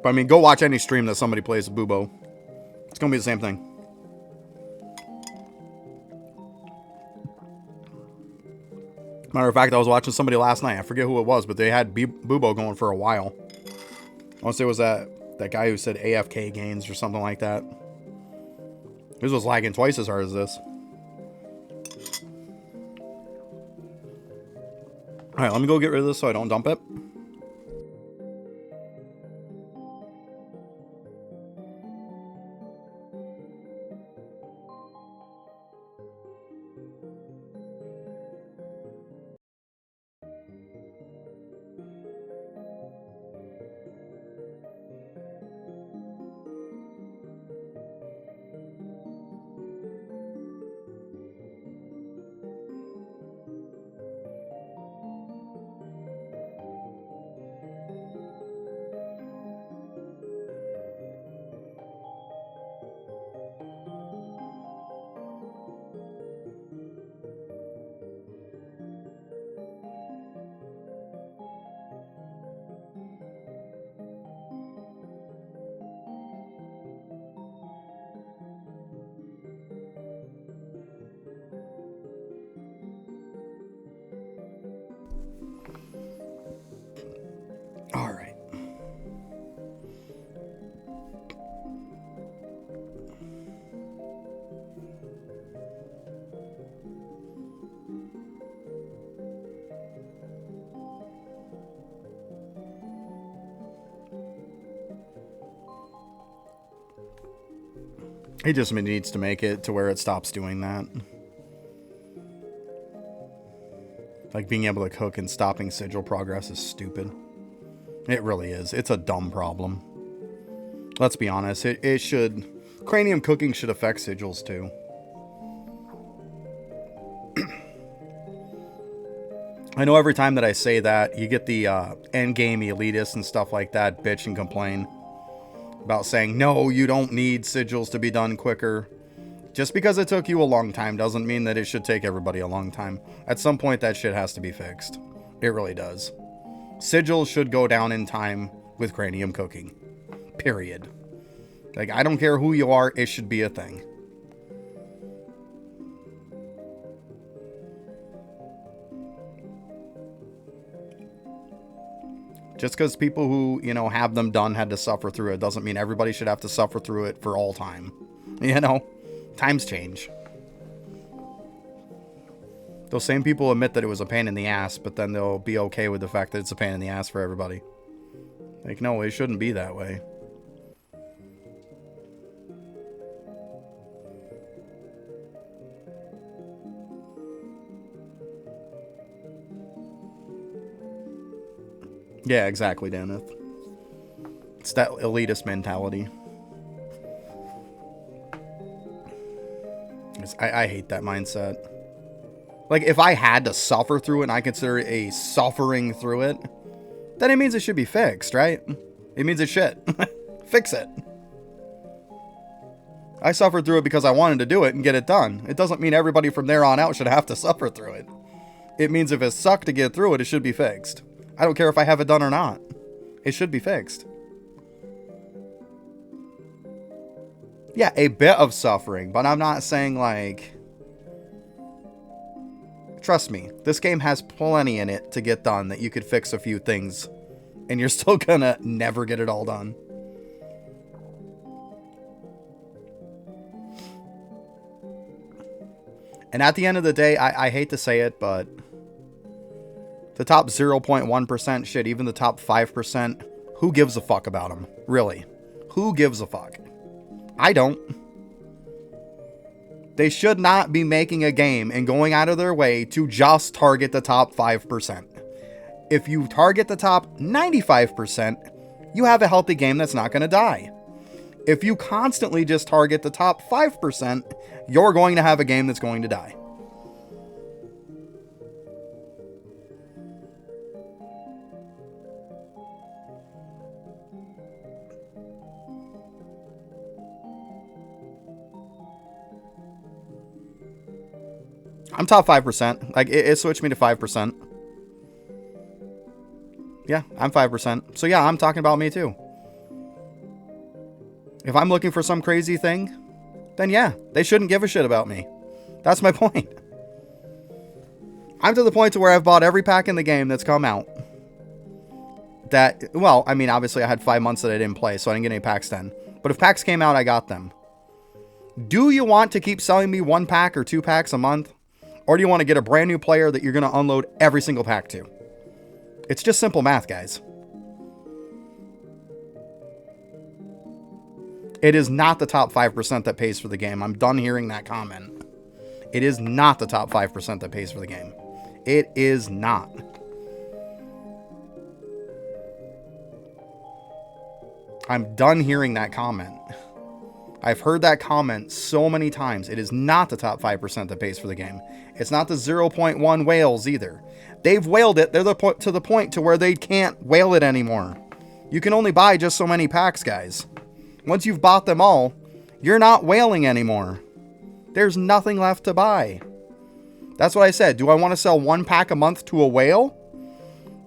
But I mean, go watch any stream that somebody plays Bubo. It's going to be the same thing. Matter of fact, I was watching somebody last night. I forget who it was, but they had Bubo going for a while. I want to say it was that guy who said AFK gains or something like that. His was lagging twice as hard as this. Alright, let me go get rid of this so I don't dump it. Alright. He just needs to make it to where it stops doing that. Like being able to cook and stopping sigil progress is stupid. It really is. It's a dumb problem. Let's be honest. It should... Cranium cooking should affect sigils too. I know every time that I say that, you get the endgame elitists and stuff like that bitch and complain about saying, no, you don't need sigils to be done quicker. Just because it took you a long time doesn't mean that it should take everybody a long time. At some point, that shit has to be fixed. It really does. Sigils should go down in time with cranium cooking. Period. Like, I don't care who you are, it should be a thing. Just because people who, you know, have them done had to suffer through it doesn't mean everybody should have to suffer through it for all time. You know? Times change. Those same people admit that it was a pain in the ass, but then they'll be okay with the fact that it's a pain in the ass for everybody. Like, no, it shouldn't be that way. Yeah, exactly, Daneth. It's that elitist mentality. I hate that mindset. Like, if I had to suffer through it and I consider it a suffering through it, then it means it should be fixed, right? It means it should. Fix it. I suffered through it because I wanted to do it and get it done. It doesn't mean everybody from there on out should have to suffer through it. It means if it sucked to get through it, it should be fixed. I don't care if I have it done or not. It should be fixed. Yeah, a bit of suffering, but I'm not saying like... Trust me, this game has plenty in it to get done that you could fix a few things, and you're still gonna never get it all done. And at the end of the day, I hate to say it, but the top 0.1%, shit, even the top 5%, who gives a fuck about them? Really? Who gives a fuck? I don't. They should not be making a game and going out of their way to just target the top 5%. If you target the top 95%, you have a healthy game that's not going to die. If you constantly just target the top 5%, you're going to have a game that's going to die. I'm top 5%. Like, it switched me to 5%. Yeah, I'm 5%. So yeah, I'm talking about me too. If I'm looking for some crazy thing, then yeah, they shouldn't give a shit about me. That's my point. I'm to the point to where I've bought every pack in the game that's come out. That, well, I mean, obviously I had 5 months that I didn't play, so I didn't get any packs then. But if packs came out, I got them. Do you want to keep selling me 1 pack or 2 packs a month? Or do you want to get a brand new player that you're going to unload every single pack to? It's just simple math, guys. It is not the top 5% that pays for the game. I'm done hearing that comment. It is not the top 5% that pays for the game. It is not. I'm done hearing that comment. I've heard that comment so many times. It is not the top 5% that pays for the game. It's not the 0.1 whales either. They've whaled it. They're to the point to where they can't whale it anymore. You can only buy just so many packs, guys. Once you've bought them all, you're not whaling anymore. There's nothing left to buy. That's what I said. Do I want to sell 1 pack a month to a whale?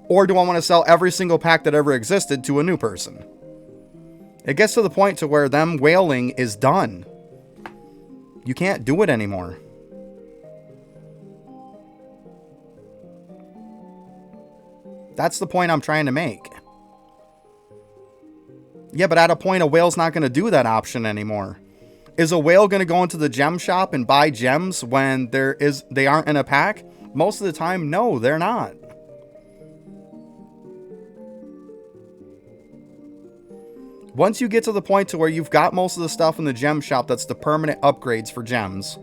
Or do I want to sell every single pack that ever existed to a new person? It gets to the point to where them whaling is done. You can't do it anymore. That's the point I'm trying to make. Yeah, but at a point, a whale's not going to do that option anymore. Is a whale going to go into the gem shop and buy gems when they aren't in a pack? Most of the time, no, they're not. Once you get to the point to where you've got most of the stuff in the gem shop that's the permanent upgrades for gems,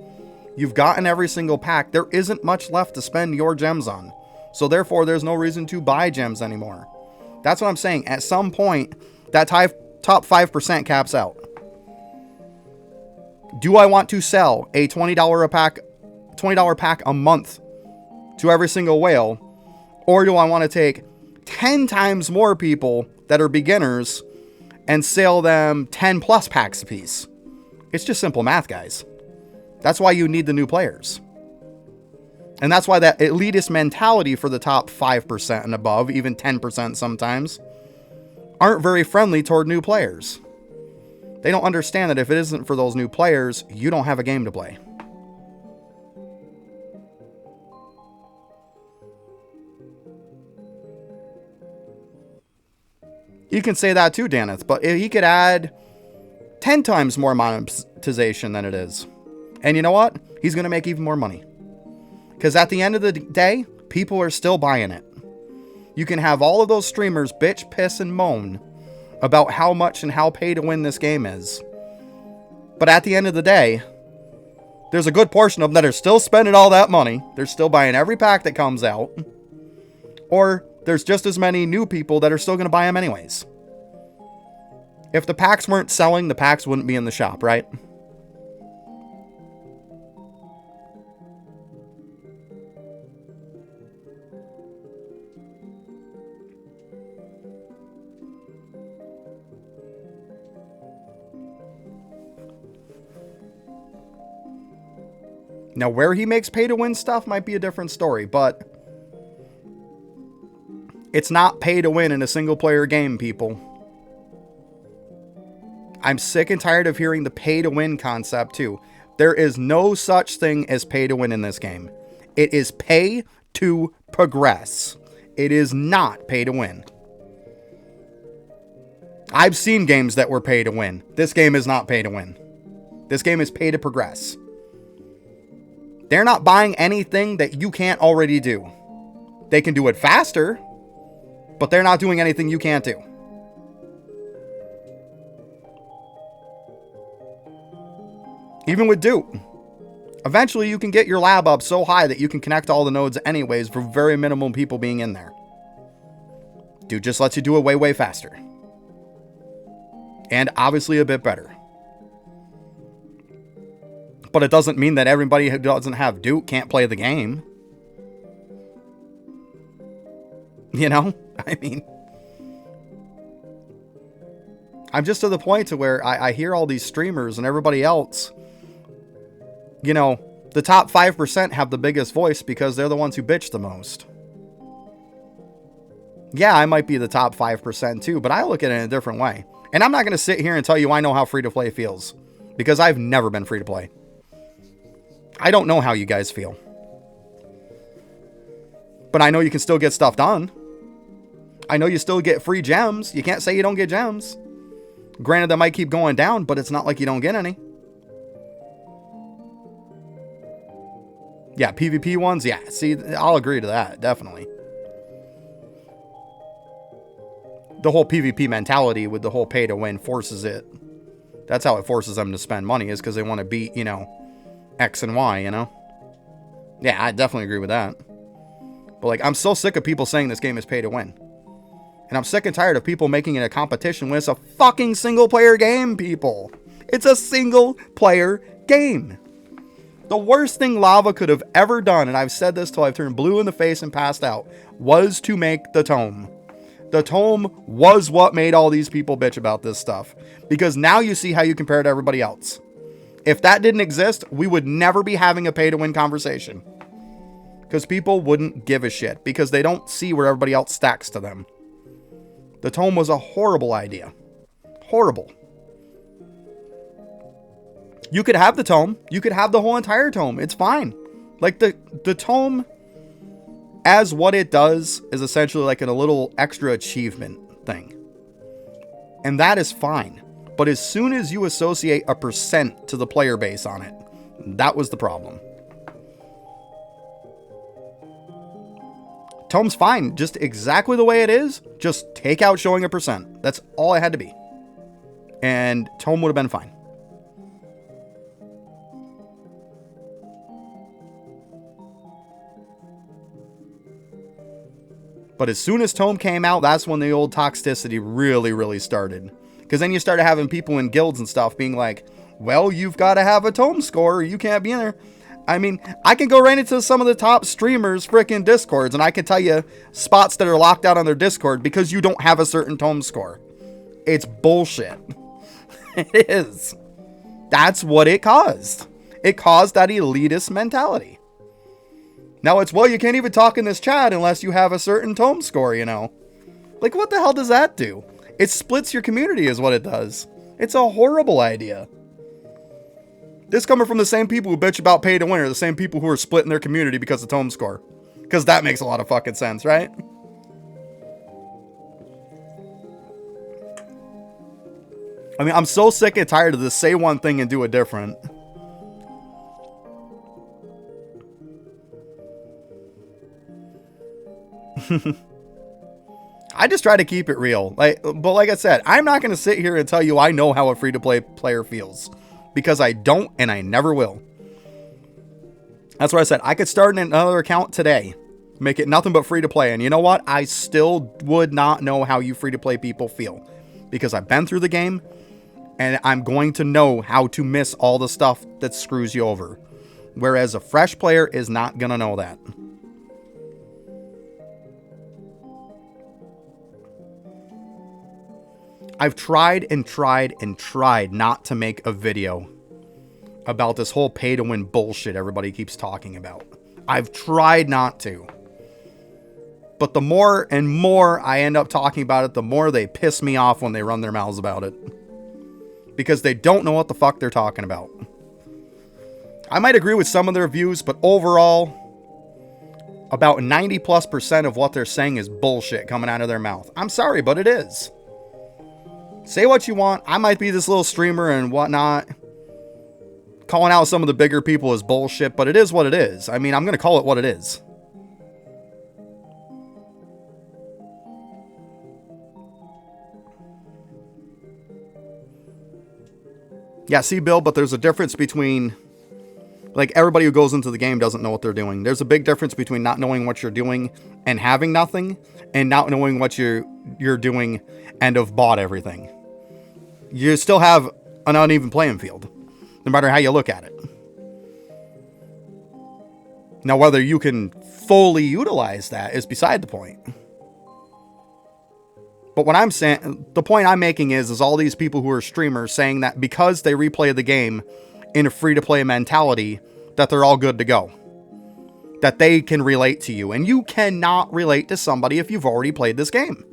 you've gotten every single pack, there isn't much left to spend your gems on. So therefore, there's no reason to buy gems anymore. That's what I'm saying. At some point, that top 5% caps out. Do I want to sell a $20 pack a month to every single whale? Or do I want to take 10 times more people that are beginners and sell them 10 plus packs a piece? It's just simple math, guys. That's why you need the new players. And that's why that elitist mentality for the top 5% and above, even 10% sometimes, aren't very friendly toward new players. They don't understand that if it isn't for those new players, you don't have a game to play. You can say that too, Daneth, but he could add 10 times more monetization than it is. And you know what? He's going to make even more money. Because at the end of the day, people are still buying it. You can have all of those streamers bitch, piss, and moan about how much and how pay to win this game is. But at the end of the day, there's a good portion of them that are still spending all that money. They're still buying every pack that comes out. Or there's just as many new people that are still going to buy them anyways. If the packs weren't selling, the packs wouldn't be in the shop, right? Now, where he makes pay-to-win stuff might be a different story, but it's not pay-to-win in a single-player game, people. I'm sick and tired of hearing the pay-to-win concept, too. There is no such thing as pay-to-win in this game. It is pay to progress. It is not pay-to-win. I've seen games that were pay-to-win. This game is not pay-to-win. This game is pay to progress. They're not buying anything that you can't already do. They can do it faster, but they're not doing anything you can't do. Even with Duke, eventually you can get your lab up so high that you can connect all the nodes anyways for very minimum people being in there. Dude just lets you do it way, way faster. And obviously a bit better. But it doesn't mean that everybody who doesn't have Duke can't play the game. You know? I mean, I'm just to the point to where I hear all these streamers and everybody else, you know, the top 5% have the biggest voice because they're the ones who bitch the most. Yeah, I might be the top 5% too, but I look at it in a different way. And I'm not going to sit here and tell you I know how free-to-play feels, because I've never been free-to-play. I don't know how you guys feel. But I know you can still get stuff done. I know you still get free gems. You can't say you don't get gems. Granted, that might keep going down, but it's not like you don't get any. Yeah, PvP ones, yeah. See, I'll agree to that, definitely. The whole PvP mentality with the whole pay to win forces it. That's how it forces them to spend money, is because they want to beat, you know, X and Y, you know? Yeah, I definitely agree with that. But, like, I'm so sick of people saying this game is pay to win. And I'm sick and tired of people making it a competition when it's a fucking single-player game, people. It's a single-player game. The worst thing Lava could have ever done, and I've said this till I've turned blue in the face and passed out, was to make the tome. The tome was what made all these people bitch about this stuff. Because now you see how you compare to everybody else. If that didn't exist, we would never be having a pay-to-win conversation. Because people wouldn't give a shit. Because they don't see where everybody else stacks to them. The tome was a horrible idea. Horrible. You could have the tome. You could have the whole entire tome. It's fine. Like, the tome, as what it does, is essentially like a little extra achievement thing. And that is fine. But as soon as you associate a percent to the player base on it, that was the problem. Tome's fine, just exactly the way it is. Just take out showing a percent. That's all it had to be. And Tome would have been fine. But as soon as Tome came out, that's when the old toxicity really, really started. Because then you started having people in guilds and stuff being like, well, you've got to have a Tome score or you can't be in there. I mean, I can go right into some of the top streamers' freaking Discords, and I can tell you spots that are locked out on their Discord because you don't have a certain Tome score. It's bullshit. It is. That's what it caused. It caused that elitist mentality. Now it's, well, you can't even talk in this chat unless you have a certain Tome score, you know. Like, what the hell does that do? It splits your community is what it does. It's a horrible idea. This coming from the same people who bitch about pay to win are the same people who are splitting their community because of Tome score. Because that makes a lot of fucking sense, right? I mean, I'm so sick and tired of this say one thing and do it different. I just try to keep it real. But like I said, I'm not going to sit here and tell you I know how a free-to-play player feels. Because I don't, and I never will. That's what I said. I could start another account today. Make it nothing but free to play. And you know what? I still would not know how you free to play people feel. Because I've been through the game. And I'm going to know how to miss all the stuff that screws you over. Whereas a fresh player is not going to know that. I've tried and tried and tried not to make a video about this whole pay-to-win bullshit everybody keeps talking about. I've tried not to. But the more and more I end up talking about it, the more they piss me off when they run their mouths about it. Because they don't know what the fuck they're talking about. I might agree with some of their views, but overall, about 90+% of what they're saying is bullshit coming out of their mouth. I'm sorry, but it is. Say what you want. I might be this little streamer and whatnot, calling out some of the bigger people as bullshit, but it is what it is. I mean, I'm going to call it what it is. Yeah, see, Bill, but there's a difference between, like, everybody who goes into the game doesn't know what they're doing. There's a big difference between not knowing what you're doing and having nothing, and not knowing what you're doing and have bought everything. You still have an uneven playing field, no matter how you look at it. Now, whether you can fully utilize that is beside the point. But what I'm saying, the point I'm making is all these people who are streamers saying that because they replay the game in a free-to-play mentality, that they're all good to go. That they can relate to you. And you cannot relate to somebody if you've already played this game.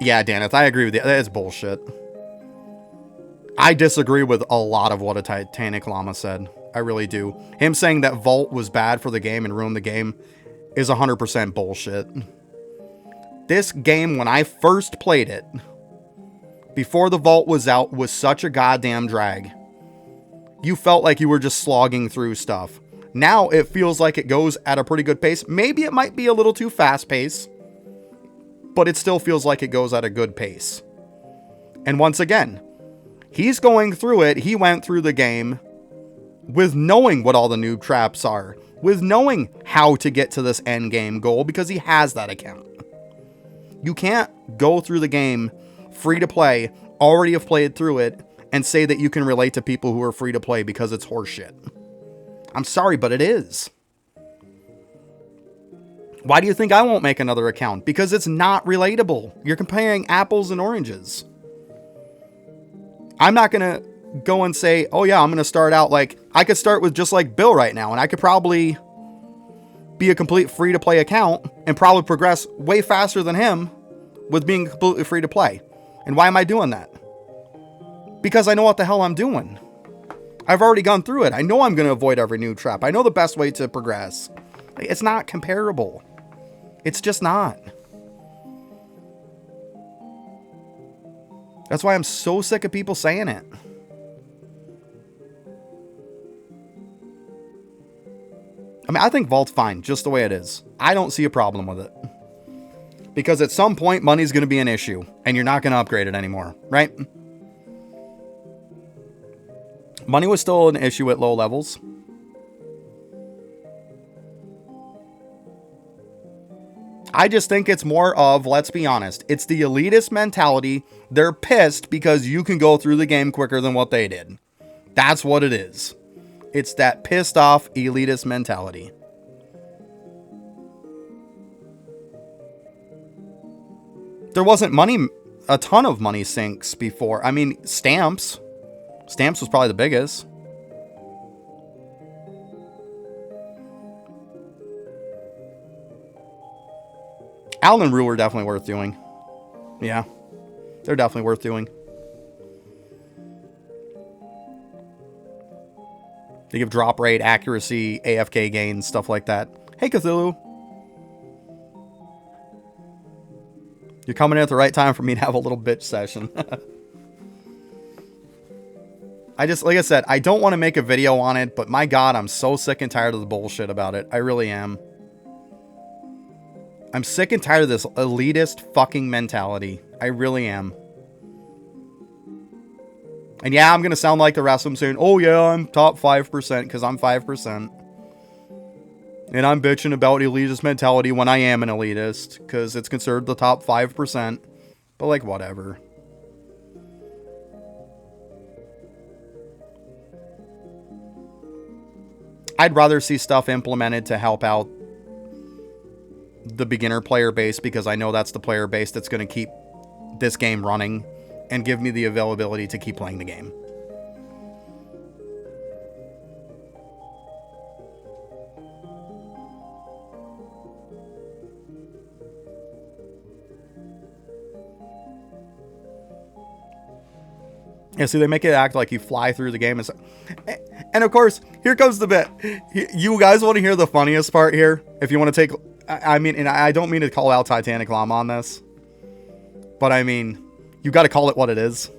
Yeah, Daneth, I agree with you. That is bullshit. I disagree with a lot of what a Titanic Llama said. I really do. Him saying that Vault was bad for the game and ruined the game is 100% bullshit. This game, when I first played it, before the Vault was out, was such a goddamn drag. You felt like you were just slogging through stuff. Now it feels like it goes at a pretty good pace. Maybe it might be a little too fast paced, but it still feels like it goes at a good pace. And once again, he's going through it. He went through the game with knowing what all the noob traps are, with knowing how to get to this end game goal, because he has that account. You can't go through the game free to play, already have played through it, and say that you can relate to people who are free to play because it's horseshit. I'm sorry, but it is. Why do you think I won't make another account? Because it's not relatable. You're comparing apples and oranges. I'm not going to go and say, oh yeah, I'm going to start out like, I could start with just like Bill right now, and I could probably be a complete free to play account and probably progress way faster than him with being completely free to play. And why am I doing that? Because I know what the hell I'm doing. I've already gone through it. I know I'm going to avoid every new trap. I know the best way to progress. It's not comparable. It's just not. That's why I'm so sick of people saying it. I mean, I think Vault's fine just the way it is. I don't see a problem with it. Because at some point, money's going to be an issue. And you're not going to upgrade it anymore, right? Money was still an issue at low levels. I just think it's more of, let's be honest, it's the elitist mentality. They're pissed because you can go through the game quicker than what they did. That's what it is. It's that pissed off elitist mentality. There wasn't a ton of money sinks before. I mean, stamps. Stamps was probably the biggest. Allen and Rue are definitely worth doing. Yeah, they're definitely worth doing. They give drop rate, accuracy, AFK gains, stuff like that. Hey, Cthulhu. You're coming in at the right time for me to have a little bitch session. Like I said, I don't want to make a video on it, but my God, I'm so sick and tired of the bullshit about it. I really am. I'm sick and tired of this elitist fucking mentality. I really am. And yeah, I'm going to sound like the rest of them saying, oh yeah, I'm top 5% because I'm 5%. And I'm bitching about elitist mentality when I am an elitist because it's considered the top 5%. But like, whatever. I'd rather see stuff implemented to help out the beginner player base because I know that's the player base that's going to keep this game running and give me the availability to keep playing the game. Yeah, see, they make it act like you fly through the game. And of course, here comes the bit. You guys want to hear the funniest part here? If you want to take... I mean, and I don't mean to call out Titanic Llama on this. But I mean, you got to call it what it is.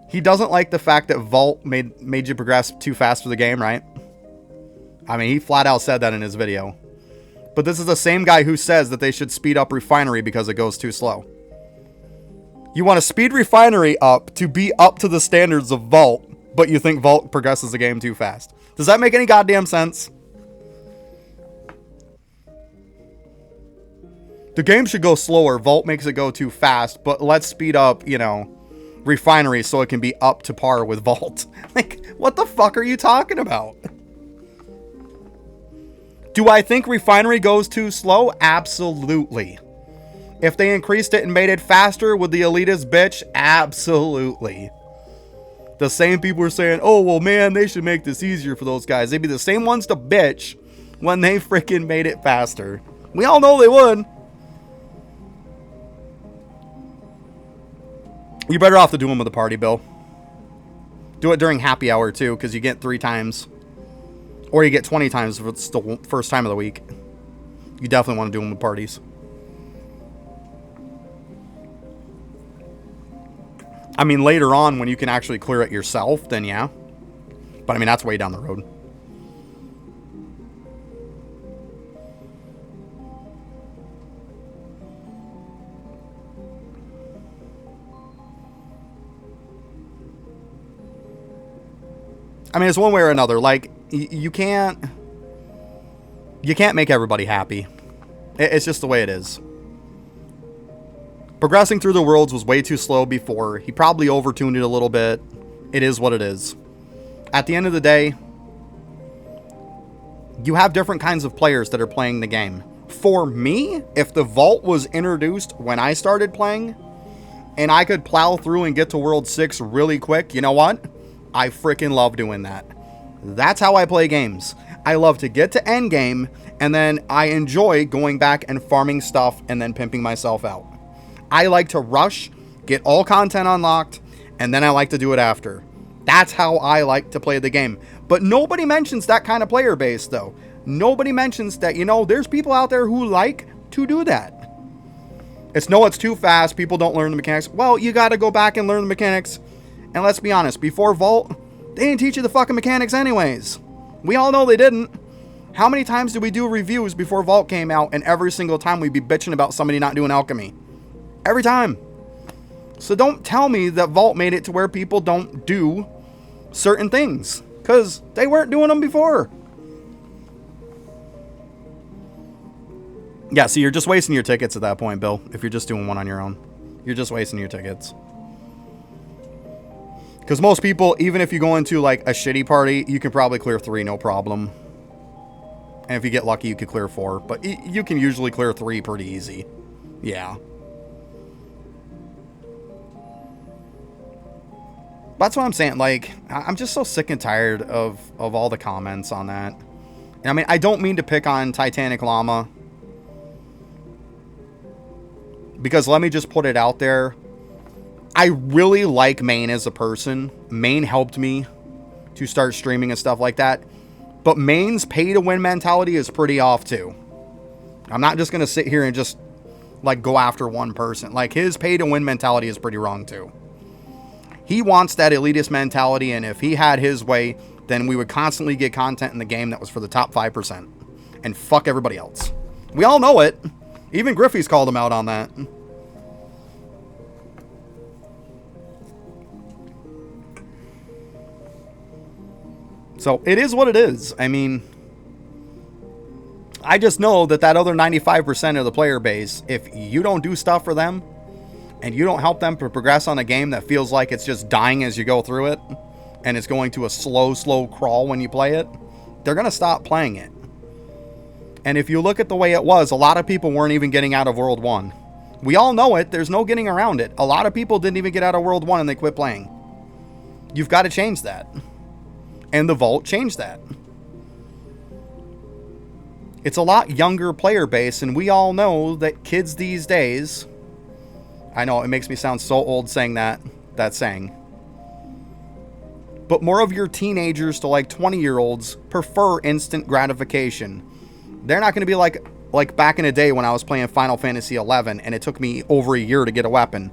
He doesn't like the fact that Vault made you progress too fast through the game, right? I mean, he flat out said that in his video. But this is the same guy who says that they should speed up Refinery because it goes too slow. You want to speed Refinery up to be up to the standards of Vault, but you think Vault progresses the game too fast. Does that make any goddamn sense? The game should go slower. Vault makes it go too fast, but let's speed up, you know, Refinery so it can be up to par with Vault. Like, what the fuck are you talking about? Do I think Refinery goes too slow? Absolutely. If they increased it and made it faster, would the elitist bitch? Absolutely. The same people are saying, oh, well, man, they should make this easier for those guys. They'd be the same ones to bitch when they freaking made it faster. We all know they would. You're better off to do them with a party, Bill. Do it during happy hour, too, because you get 3 times. Or you get 20 times if it's the first time of the week. You definitely want to do them with parties. I mean, later on, when you can actually clear it yourself, then yeah. But I mean, that's way down the road. I mean, it's one way or another. Like, you can't make everybody happy. It's just the way it is. Progressing through the worlds was way too slow before. He probably overtuned it a little bit. It is what it is. At the end of the day, you have different kinds of players that are playing the game. For me, if the Vault was introduced when I started playing, and I could plow through and get to World 6 really quick, you know what? I freaking love doing that. That's how I play games. I love to get to endgame, and then I enjoy going back and farming stuff and then pimping myself out. I like to rush, get all content unlocked, and then I like to do it after. That's how I like to play the game. But nobody mentions that kind of player base, though. Nobody mentions that, you know, there's people out there who like to do that. It's too fast. People don't learn the mechanics. Well, you got to go back and learn the mechanics. And let's be honest, before Vault, they didn't teach you the fucking mechanics anyways. We all know they didn't. How many times did we do reviews before Vault came out, and every single time we'd be bitching about somebody not doing alchemy? Every time. So don't tell me that Vault made it to where people don't do certain things, because they weren't doing them before. Yeah, see, you're just wasting your tickets at that point, Bill, if you're just doing one on your own. You're just wasting your tickets. Because most people, even if you go into like a shitty party, you can probably clear 3, no problem. And if you get lucky, you could clear 4. But you can usually clear 3 pretty easy. Yeah. That's what I'm saying. Like, I'm just so sick and tired of all the comments on that. And I mean, I don't mean to pick on Titanic Llama. Because let me just put it out there. I really like Maine as a person. Maine helped me to start streaming and stuff like that. But Maine's pay-to-win mentality is pretty off, too. I'm not just going to sit here and just, like, go after one person. Like, his pay-to-win mentality is pretty wrong, too. He wants that elitist mentality, and if he had his way, then we would constantly get content in the game that was for the top 5%. And fuck everybody else. We all know it. Even Griffey's called him out on that. So it is what it is. I mean, I just know that other 95% of the player base, if you don't do stuff for them and you don't help them to progress on a game that feels like it's just dying as you go through it and it's going to a slow crawl when you play it, they're going to stop playing it. And if you look at the way it was, a lot of people weren't even getting out of World 1. We all know it. There's no getting around it. A lot of people didn't even get out of World 1 and they quit playing. You've got to change that. And the Vault changed that. It's a lot younger player base, and we all know that kids these days... I know, it makes me sound so old saying that saying. But more of your teenagers to like 20-year-olds prefer instant gratification. They're not going to be like back in the day when I was playing Final Fantasy XI and it took me over a year to get a weapon.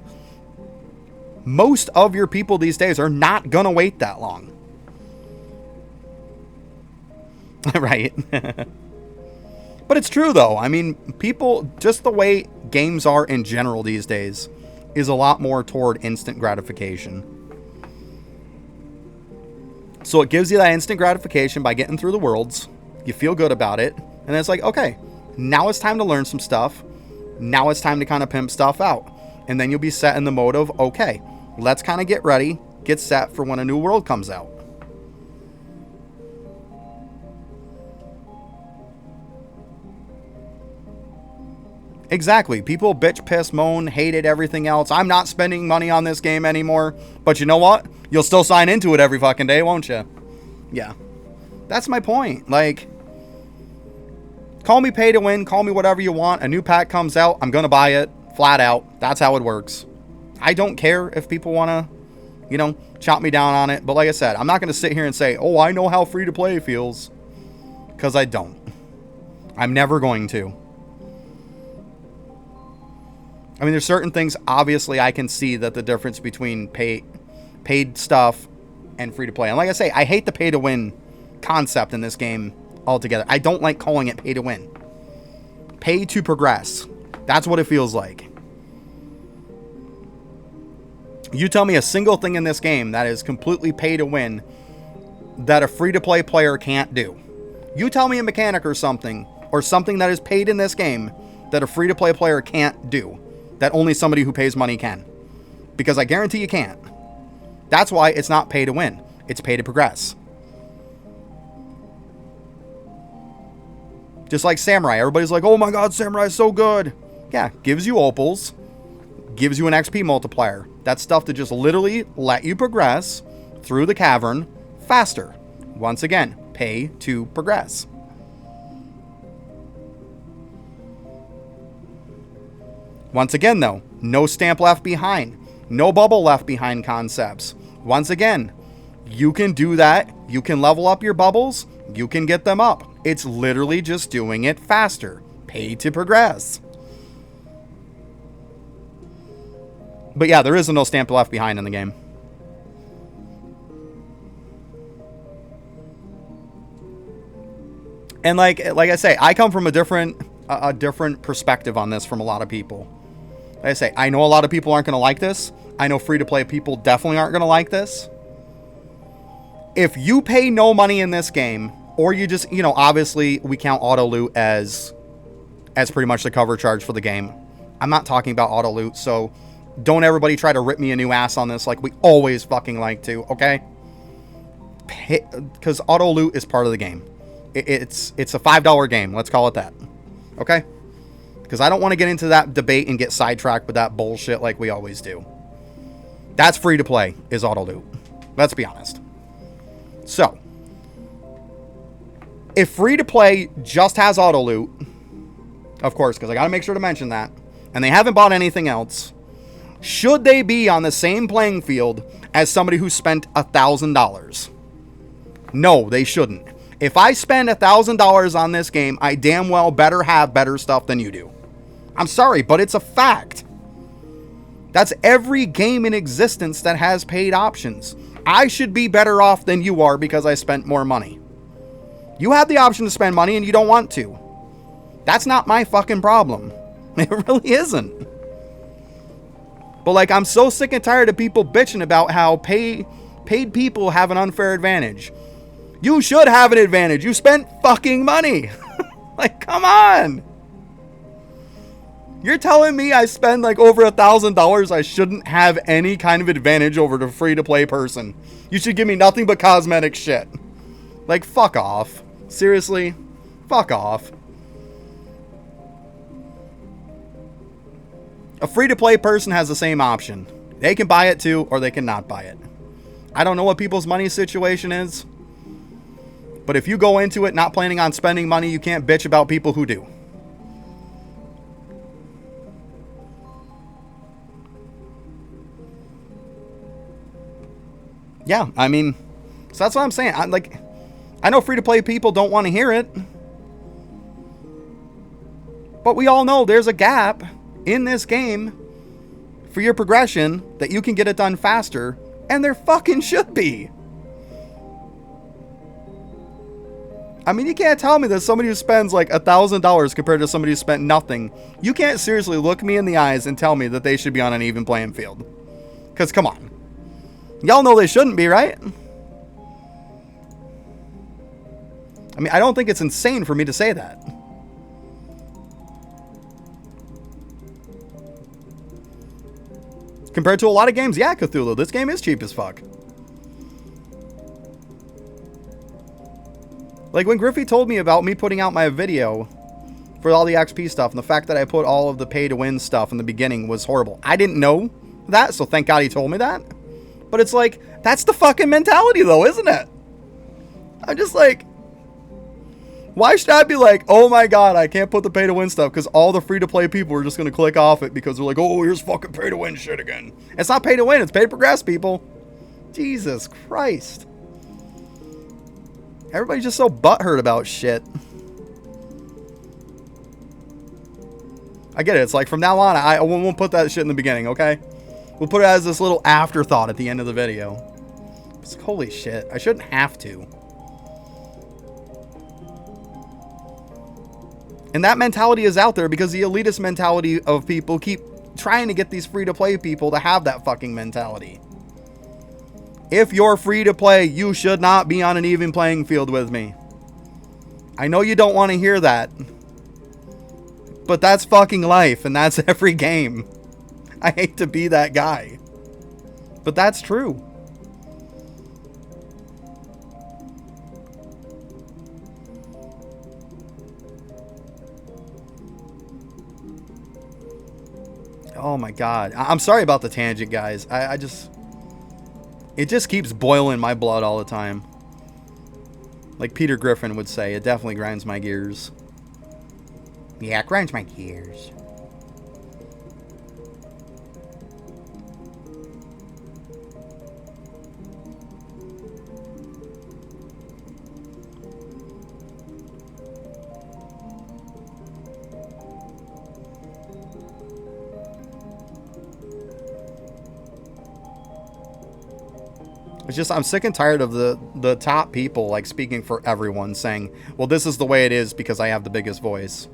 Most of your people these days are not going to wait that long. Right. But it's true, though. I mean, people, just the way games are in general these days, is a lot more toward instant gratification. So it gives you that instant gratification by getting through the worlds. You feel good about it. And then it's like, okay, now it's time to learn some stuff. Now it's time to kind of pimp stuff out. And then you'll be set in the mode of, okay, let's kind of get ready, get set for when a new world comes out. Exactly. People bitch, piss, moan, hated everything else. I'm not spending money on this game anymore. But you know what? You'll still sign into it every fucking day, won't you? Yeah. That's my point. Like, call me pay to win. Call me whatever you want. A new pack comes out. I'm going to buy it. Flat out. That's how it works. I don't care if people want to, you know, chop me down on it. But like I said, I'm not going to sit here and say, oh, I know how free to play feels. Because I don't. I'm never going to. I mean, there's certain things, obviously, I can see that the difference between paid stuff and free to play. And like I say, I hate the pay to win concept in this game altogether. I don't like calling it pay to win. Pay to progress. That's what it feels like. You tell me a single thing in this game that is completely pay to win that a free to play player can't do. You tell me a mechanic or something that is paid in this game that a free to play player can't do. That only somebody who pays money can. Because I guarantee you can't. That's why it's not pay to win. It's pay to progress. Just like Samurai. Everybody's like, oh my god, Samurai is so good. Yeah, gives you opals. Gives you an XP multiplier. That's stuff to just literally let you progress through the cavern faster. Once again, pay to progress. Once again, though, no stamp left behind. No bubble left behind concepts. Once again, you can do that. You can level up your bubbles. You can get them up. It's literally just doing it faster. Pay to progress. But yeah, there is no stamp left behind in the game. And like I say, I come from a different perspective on this from a lot of people. Like I say, I know a lot of people aren't going to like this. I know free-to-play people definitely aren't going to like this. If you pay no money in this game, or you just, you know, obviously we count auto loot as pretty much the cover charge for the game. I'm not talking about auto loot, so don't everybody try to rip me a new ass on this like we always fucking like to, okay? Because auto loot is part of the game. It's a $5 game, let's call it that. Okay? Because I don't want to get into that debate and get sidetracked with that bullshit like we always do. That's free to play, is auto loot. Let's be honest. So, if free to play just has auto loot, of course, because I got to make sure to mention that, and they haven't bought anything else, should they be on the same playing field as somebody who spent $1,000? No, they shouldn't. If I spend $1,000 on this game, I damn well better have better stuff than you do. I'm sorry, but it's a fact. That's every game in existence that has paid options. I should be better off than you are because I spent more money. You have the option to spend money and you don't want to. That's not my fucking problem. It really isn't. But like, I'm so sick and tired of people bitching about how paid people have an unfair advantage. You should have an advantage. You spent fucking money. Like, come on. You're telling me I spend like over $1,000, I shouldn't have any kind of advantage over the free-to-play person. You should give me nothing but cosmetic shit. Like, fuck off. Seriously? Fuck off. A free-to-play person has the same option. They can buy it too, or they can not buy it. I don't know what people's money situation is, but if you go into it not planning on spending money, you can't bitch about people who do. Yeah, I mean, so that's what I'm saying. I know free-to-play people don't want to hear it, but we all know there's a gap in this game for your progression that you can get it done faster, and there fucking should be. I mean, you can't tell me that somebody who spends like $1,000 compared to somebody who spent nothing, you can't seriously look me in the eyes and tell me that they should be on an even playing field. Because come on. Y'all know they shouldn't be, right? I mean, I don't think it's insane for me to say that. Compared to a lot of games, yeah, Cthulhu, this game is cheap as fuck. Like when Griffey told me about me putting out my video for all the XP stuff, and the fact that I put all of the pay to win stuff in the beginning was horrible. I didn't know that, so thank God he told me that. But it's like, that's the fucking mentality though, isn't it? I'm just like, why should I be like, oh my God, I can't put the pay to win stuff because all the free to play people are just going to click off it because they're like, oh, here's fucking pay to win shit again. It's not pay to win, it's pay to progress, people. Jesus Christ. Everybody's just so butthurt about shit. I get it. It's like from now on, I won't put that shit in the beginning, okay? We'll put it as this little afterthought at the end of the video. It's like, holy shit. I shouldn't have to. And that mentality is out there because the elitist mentality of people keep trying to get these free-to-play people to have that fucking mentality. If you're free to play, you should not be on an even playing field with me. I know you don't want to hear that. But that's fucking life, and that's every game. I hate to be that guy. But that's true. Oh my God. I'm sorry about the tangent, guys. It just keeps boiling my blood all the time. Like Peter Griffin would say, it definitely grinds my gears. Yeah, it grinds my gears. It's just, I'm sick and tired of the top people, like, speaking for everyone, saying, well, this is the way it is because I have the biggest voice.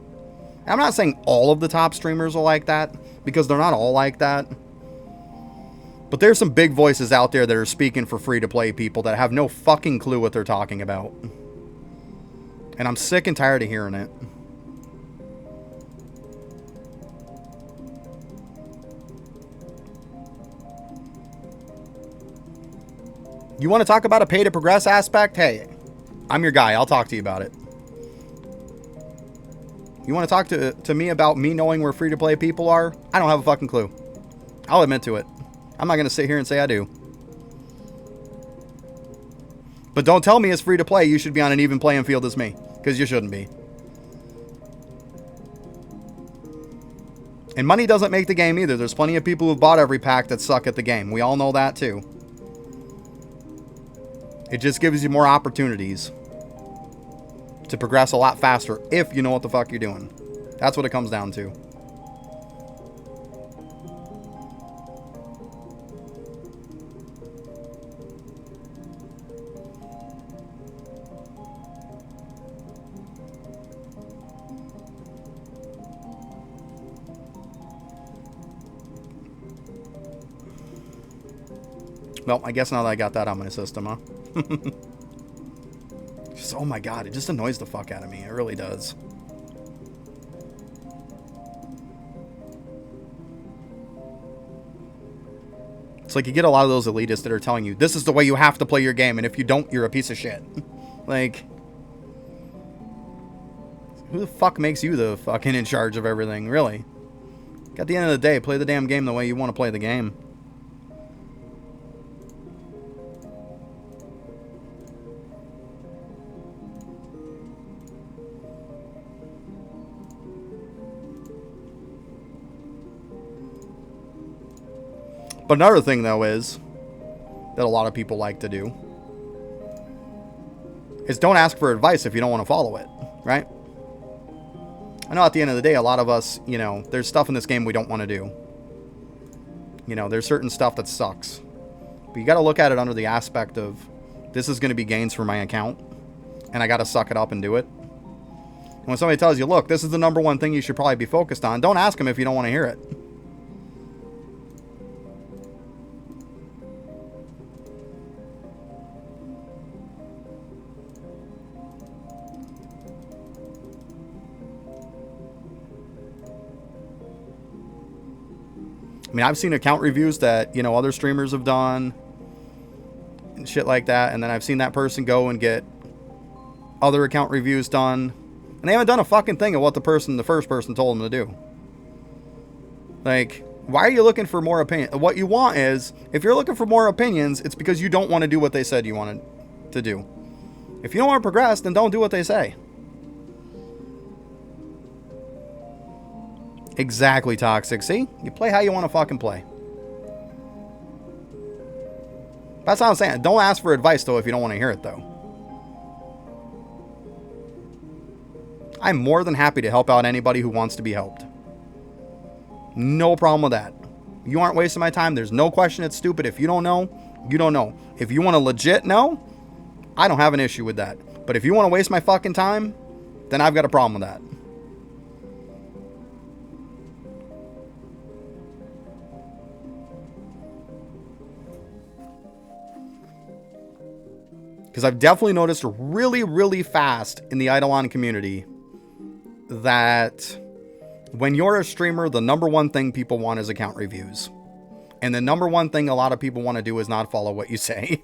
I'm not saying all of the top streamers are like that, because they're not all like that. But there's some big voices out there that are speaking for free-to-play people that have no fucking clue what they're talking about. And I'm sick and tired of hearing it. You want to talk about a pay-to-progress aspect? Hey, I'm your guy. I'll talk to you about it. You want to talk to me about me knowing where free-to-play people are? I don't have a fucking clue. I'll admit to it. I'm not going to sit here and say I do. But don't tell me it's free-to-play. You should be on an even playing field as me. Because you shouldn't be. And money doesn't make the game either. There's plenty of people who've bought every pack that suck at the game. We all know that too. It just gives you more opportunities to progress a lot faster if you know what the fuck you're doing. That's what it comes down to. Well, I guess now that I got that on my system, huh? just, oh my god, it just annoys the fuck out of me. It really does. It's like you get a lot of those elitists that are telling you, this is the way you have to play your game, and if you don't, you're a piece of shit. Like, who the fuck makes you the fucking in charge of everything, really? At the end of the day, play the damn game the way you want to play the game. But another thing, though, is that a lot of people like to do is don't ask for advice if you don't want to follow it, right? I know at the end of the day, a lot of us, you know, there's stuff in this game we don't want to do. You know, there's certain stuff that sucks. But you got to look at it under the aspect of, this is going to be gains for my account, and I got to suck it up and do it. And when somebody tells you, look, this is the number one thing you should probably be focused on, don't ask them if you don't want to hear it. I mean, I've seen account reviews that, you know, other streamers have done and shit like that. And then I've seen that person go and get other account reviews done. And they haven't done a fucking thing of what the first person told them to do. Like, why are you looking for more opinion? What you want is, if you're looking for more opinions, it's because you don't want to do what they said you wanted to do. If you don't want to progress, then don't do what they say. Exactly, Toxic. See? You play how you want to fucking play. That's what I'm saying. Don't ask for advice, though, if you don't want to hear it, though. I'm more than happy to help out anybody who wants to be helped. No problem with that. You aren't wasting my time. There's no question it's stupid. If you don't know, you don't know. If you want to legit know, I don't have an issue with that. But if you want to waste my fucking time, then I've got a problem with that. Because I've definitely noticed really, really fast in the Eidolon community that when you're a streamer, the number one thing people want is account reviews. And the number one thing a lot of people want to do is not follow what you say.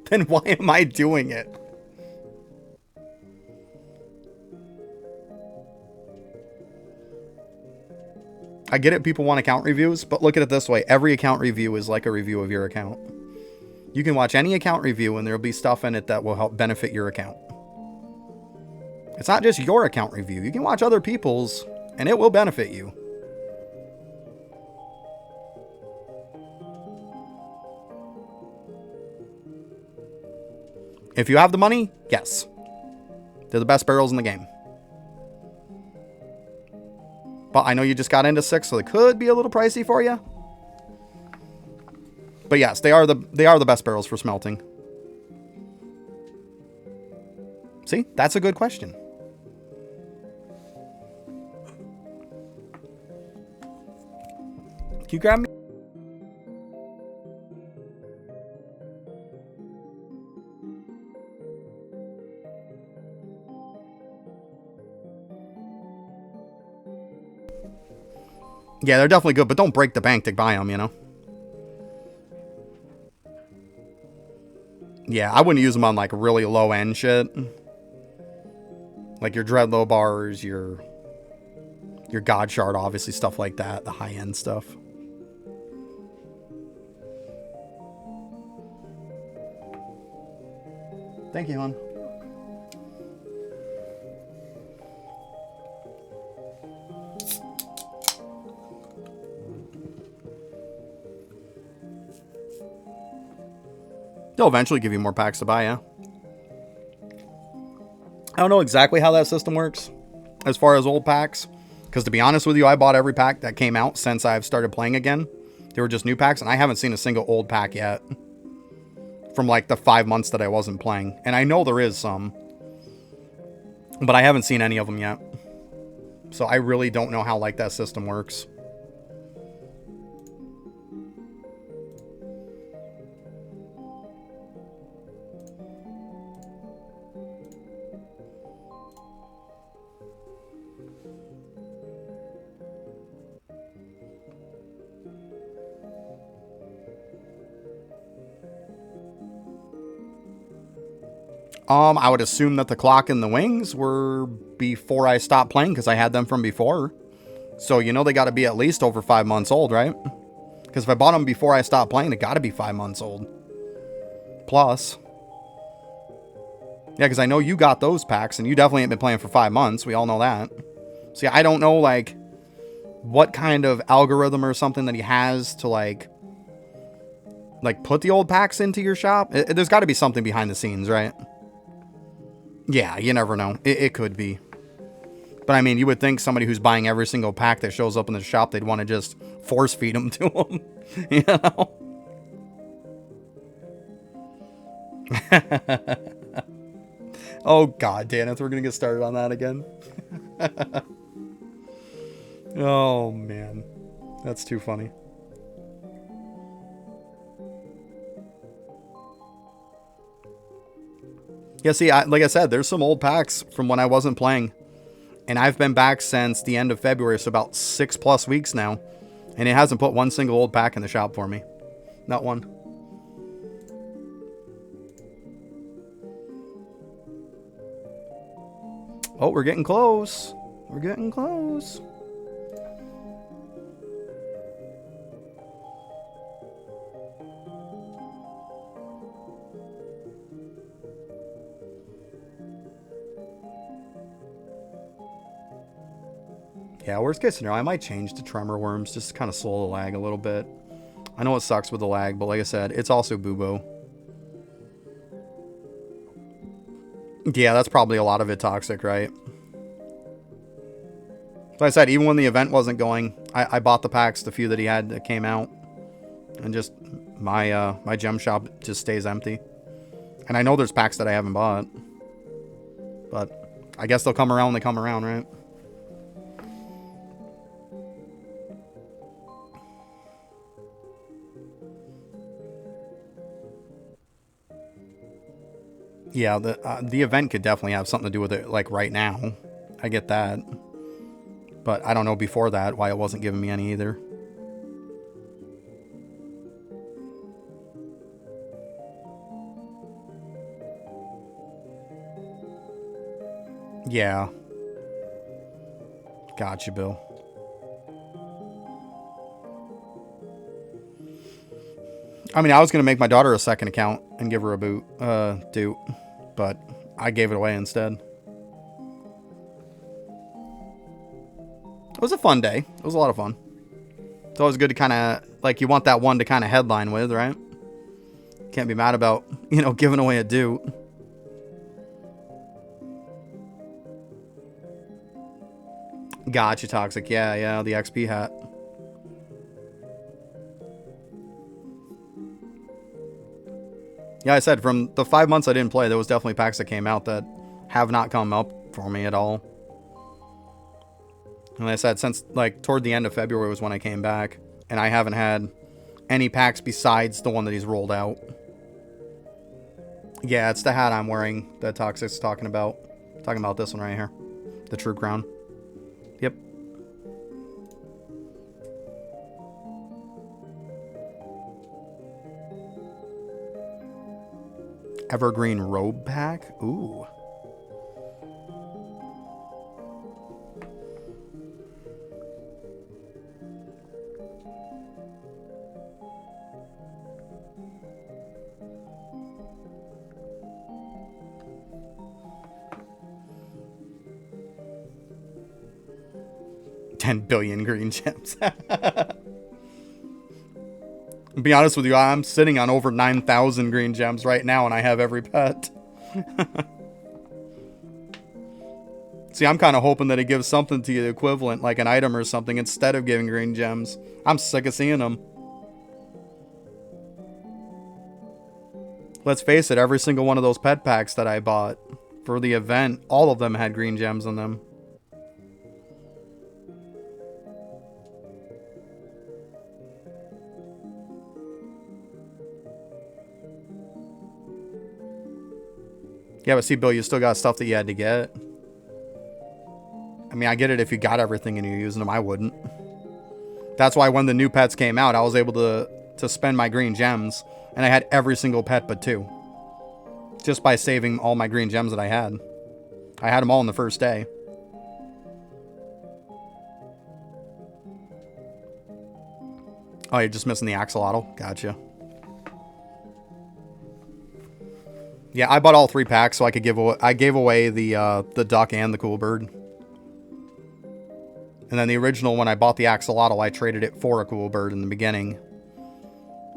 Then why am I doing it? I get it, people want account reviews, but look at it this way. Every account review is like a review of your account. You can watch any account review and there'll be stuff in it that will help benefit your account. It's not just your account review. You can watch other people's and it will benefit you. If you have the money, yes. They're the best barrels in the game. But I know you just got into 6, so they could be a little pricey for you. But yes, they are the best barrels for smelting. See, that's a good question. Can you grab me? Yeah, they're definitely good, but don't break the bank to buy them, you know? Yeah, I wouldn't use them on, like, really low-end shit. Like your Dreadlow bars, your God Shard, obviously, stuff like that. The high-end stuff. Thank you, hon. They'll eventually give you more packs to buy, yeah. I don't know exactly how that system works as far as old packs. Because to be honest with you, I bought every pack that came out since I've started playing again. They were just new packs, and I haven't seen a single old pack yet. From like the 5 months that I wasn't playing. And I know there is some. But I haven't seen any of them yet. So I really don't know how like that system works. I would assume that the clock and the wings were before I stopped playing because I had them from before. So, you know, they got to be at least over 5 months old, right? Because if I bought them before I stopped playing, they got to be 5 months old. Plus. Yeah, because I know you got those packs, and you definitely ain't been playing for 5 months. We all know that. See, I don't know, like, what kind of algorithm or something that he has to, like put the old packs into your shop. There's got to be something behind the scenes, right? Yeah, you never know. It could be. But I mean, you would think somebody who's buying every single pack that shows up in the shop, they'd want to just force feed them to them. You know? Oh, God, Daneth, we're going to get started on that again. Oh, man. That's too funny. Yeah, see, like I said, there's some old packs from when I wasn't playing. And I've been back since the end of February, so about 6+ weeks now. And it hasn't put one single old pack in the shop for me. Not one. Oh, we're getting close. We're getting close. Yeah, worst case scenario, I might change to Tremor Worms just to kind of slow the lag a little bit. I know it sucks with the lag, but like I said, it's also Bubo. Yeah, that's probably a lot of it toxic, right? Like I said, even when the event wasn't going, I bought the packs, the few that he had that came out. And just, my gem shop just stays empty. And I know there's packs that I haven't bought. But I guess they'll come around when they come around, right? Yeah, the event could definitely have something to do with it, like, right now. I get that. But I don't know before that why it wasn't giving me any either. Yeah. Gotcha, Bill. I mean, I was going to make my daughter a second account and give her a boot, dude. But I gave it away instead. It was a fun day. It was a lot of fun. It's always good to kind of, like, you want that one to kind of headline with, right? Can't be mad about, you know, giving away a dude. Gotcha, Toxic. Yeah, the XP hat. Yeah, I said, from the 5 months I didn't play, there was definitely packs that came out that have not come up for me at all. And like I said, since, like, toward the end of February was when I came back. And I haven't had any packs besides the one that he's rolled out. Yeah, it's the hat I'm wearing that Toxic's talking about. Talking about this one right here. The True Crown. Yep. Evergreen Robe Pack? Ooh. $10 billion green gems. Be honest with you, I'm sitting on over 9,000 green gems right now, and I have every pet. See, I'm kind of hoping that it gives something to the equivalent, like an item or something, instead of giving green gems. I'm sick of seeing them. Let's face it, every single one of those pet packs that I bought for the event, all of them had green gems in them. Yeah, but see, Bill, you still got stuff that you had to get. I mean, I get it if you got everything and you're using them. I wouldn't. That's why when the new pets came out, I was able to spend my green gems, and I had every single pet but 2. Just by saving all my green gems that I had. I had them all in the first day. Oh, you're just missing the axolotl? Gotcha. Yeah, I bought all 3 packs so I could give away. I gave away the duck and the cool bird. And then the original, when I bought the axolotl, I traded it for a cool bird in the beginning.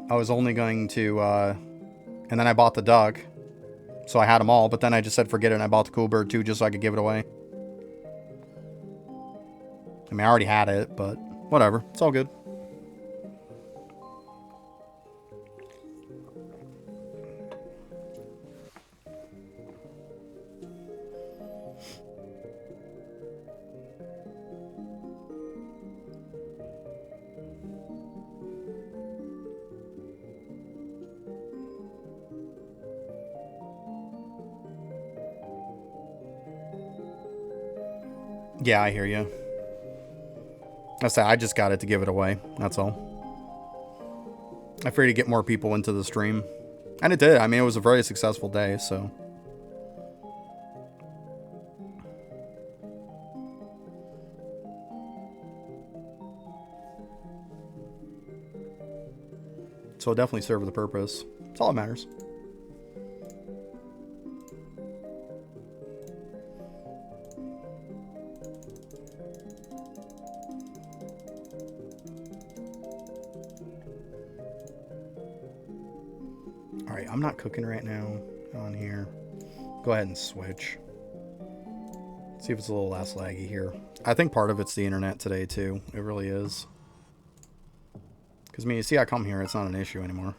I was only going to, and then I bought the duck. So I had them all, but then I just said forget it and I bought the cool bird too just so I could give it away. I mean, I already had it, but whatever. It's all good. Yeah, I hear you. I just got it to give it away. That's all. I figured to get more people into the stream. And it did. I mean, it was a very successful day, so. So it definitely served the purpose. That's all that matters. Alright, I'm not cooking right now on here. Go ahead and switch. See if it's a little less laggy here. I think part of it's the internet today too. It really is. Because, I mean, you see I come here, it's not an issue anymore.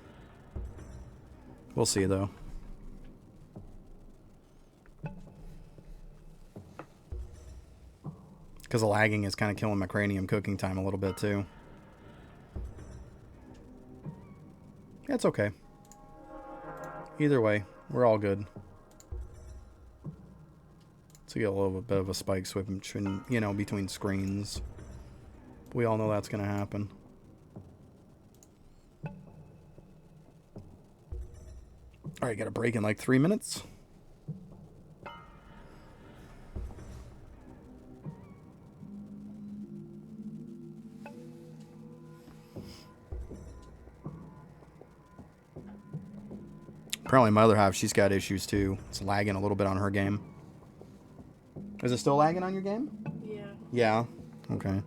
We'll see though. Because the lagging is kind of killing my cranium cooking time a little bit too. Yeah, it's okay. Either way, we're all good. So you get a little bit of a spike switch, you know, between screens. We all know that's going to happen. Alright, got a break in like 3 minutes. Apparently my other half, she's got issues too. It's lagging a little bit on her game. Is it still lagging on your game? Yeah. Yeah. Okay.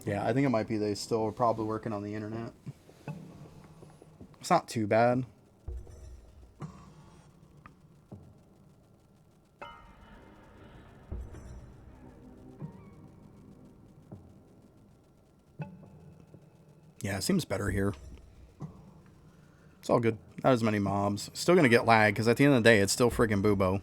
Yeah, I think it might be they still are probably working on the internet. It's not too bad. Yeah, it seems better here. It's all good. Not as many mobs. Still gonna get lag, because at the end of the day, it's still friggin' Bubo.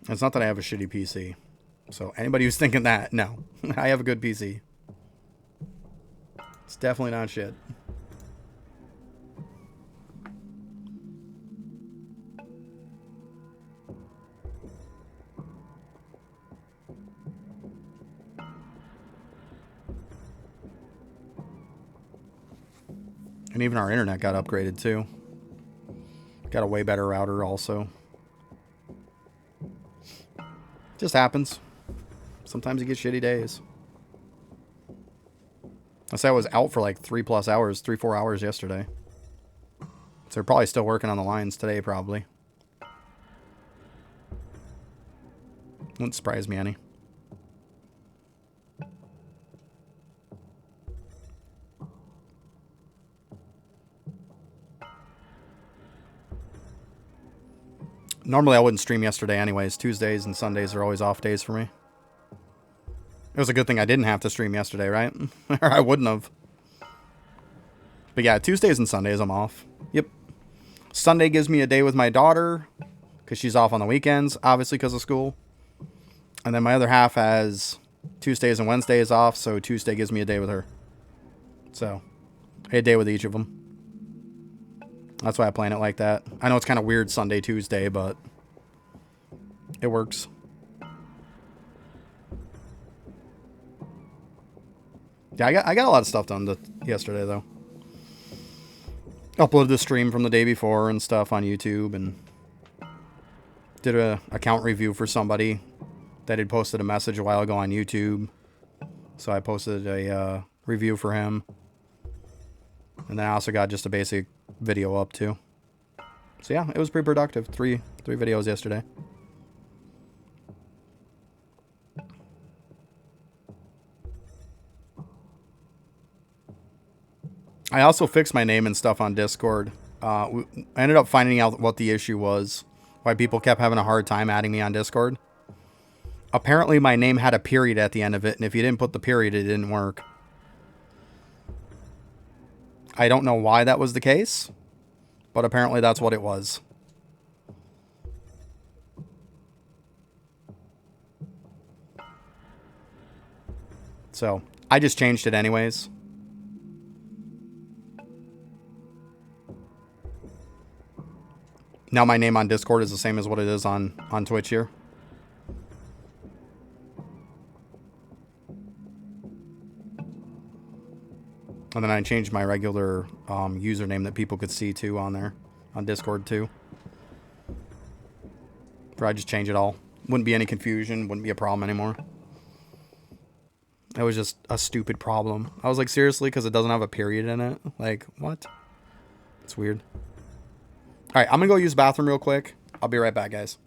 It's not that I have a shitty PC. So anybody who's thinking that, no. I have a good PC. It's definitely not shit. And even our internet got upgraded too. Got a way better router also. Just happens. Sometimes you get shitty days. I say I was out for like 3+ hours, 3-4 hours yesterday. So they're probably still working on the lines today, probably. Wouldn't surprise me any. Normally I wouldn't stream yesterday anyways. Tuesdays and Sundays are always off days for me. It was a good thing I didn't have to stream yesterday, right? Or I wouldn't have. But yeah, Tuesdays and Sundays I'm off. Yep. Sunday gives me a day with my daughter because she's off on the weekends, obviously because of school. And then my other half has Tuesdays and Wednesdays off, so Tuesday gives me a day with her. So, a day with each of them. That's why I plan it like that. I know it's kind of weird Sunday, Tuesday, but it works. Yeah, I got a lot of stuff done yesterday, though. Uploaded the stream from the day before and stuff on YouTube, and did a account review for somebody that had posted a message a while ago on YouTube. So I posted a review for him. And then I also got just a basic video up, too. So yeah, it was pretty productive. Three videos yesterday. I also fixed my name and stuff on Discord. I ended up finding out what the issue was. Why people kept having a hard time adding me on Discord. Apparently my name had a period at the end of it, and if you didn't put the period, it didn't work. I don't know why that was the case, but apparently that's what it was. So, I just changed it anyways. Now my name on Discord is the same as what it is on Twitch here. And then I changed my regular username that people could see too on there. On Discord too. Or I just change it all. Wouldn't be any confusion. Wouldn't be a problem anymore. It was just a stupid problem. I was like, seriously? Because it doesn't have a period in it? Like, what? It's weird. Alright, I'm going to go use the bathroom real quick. I'll be right back, guys.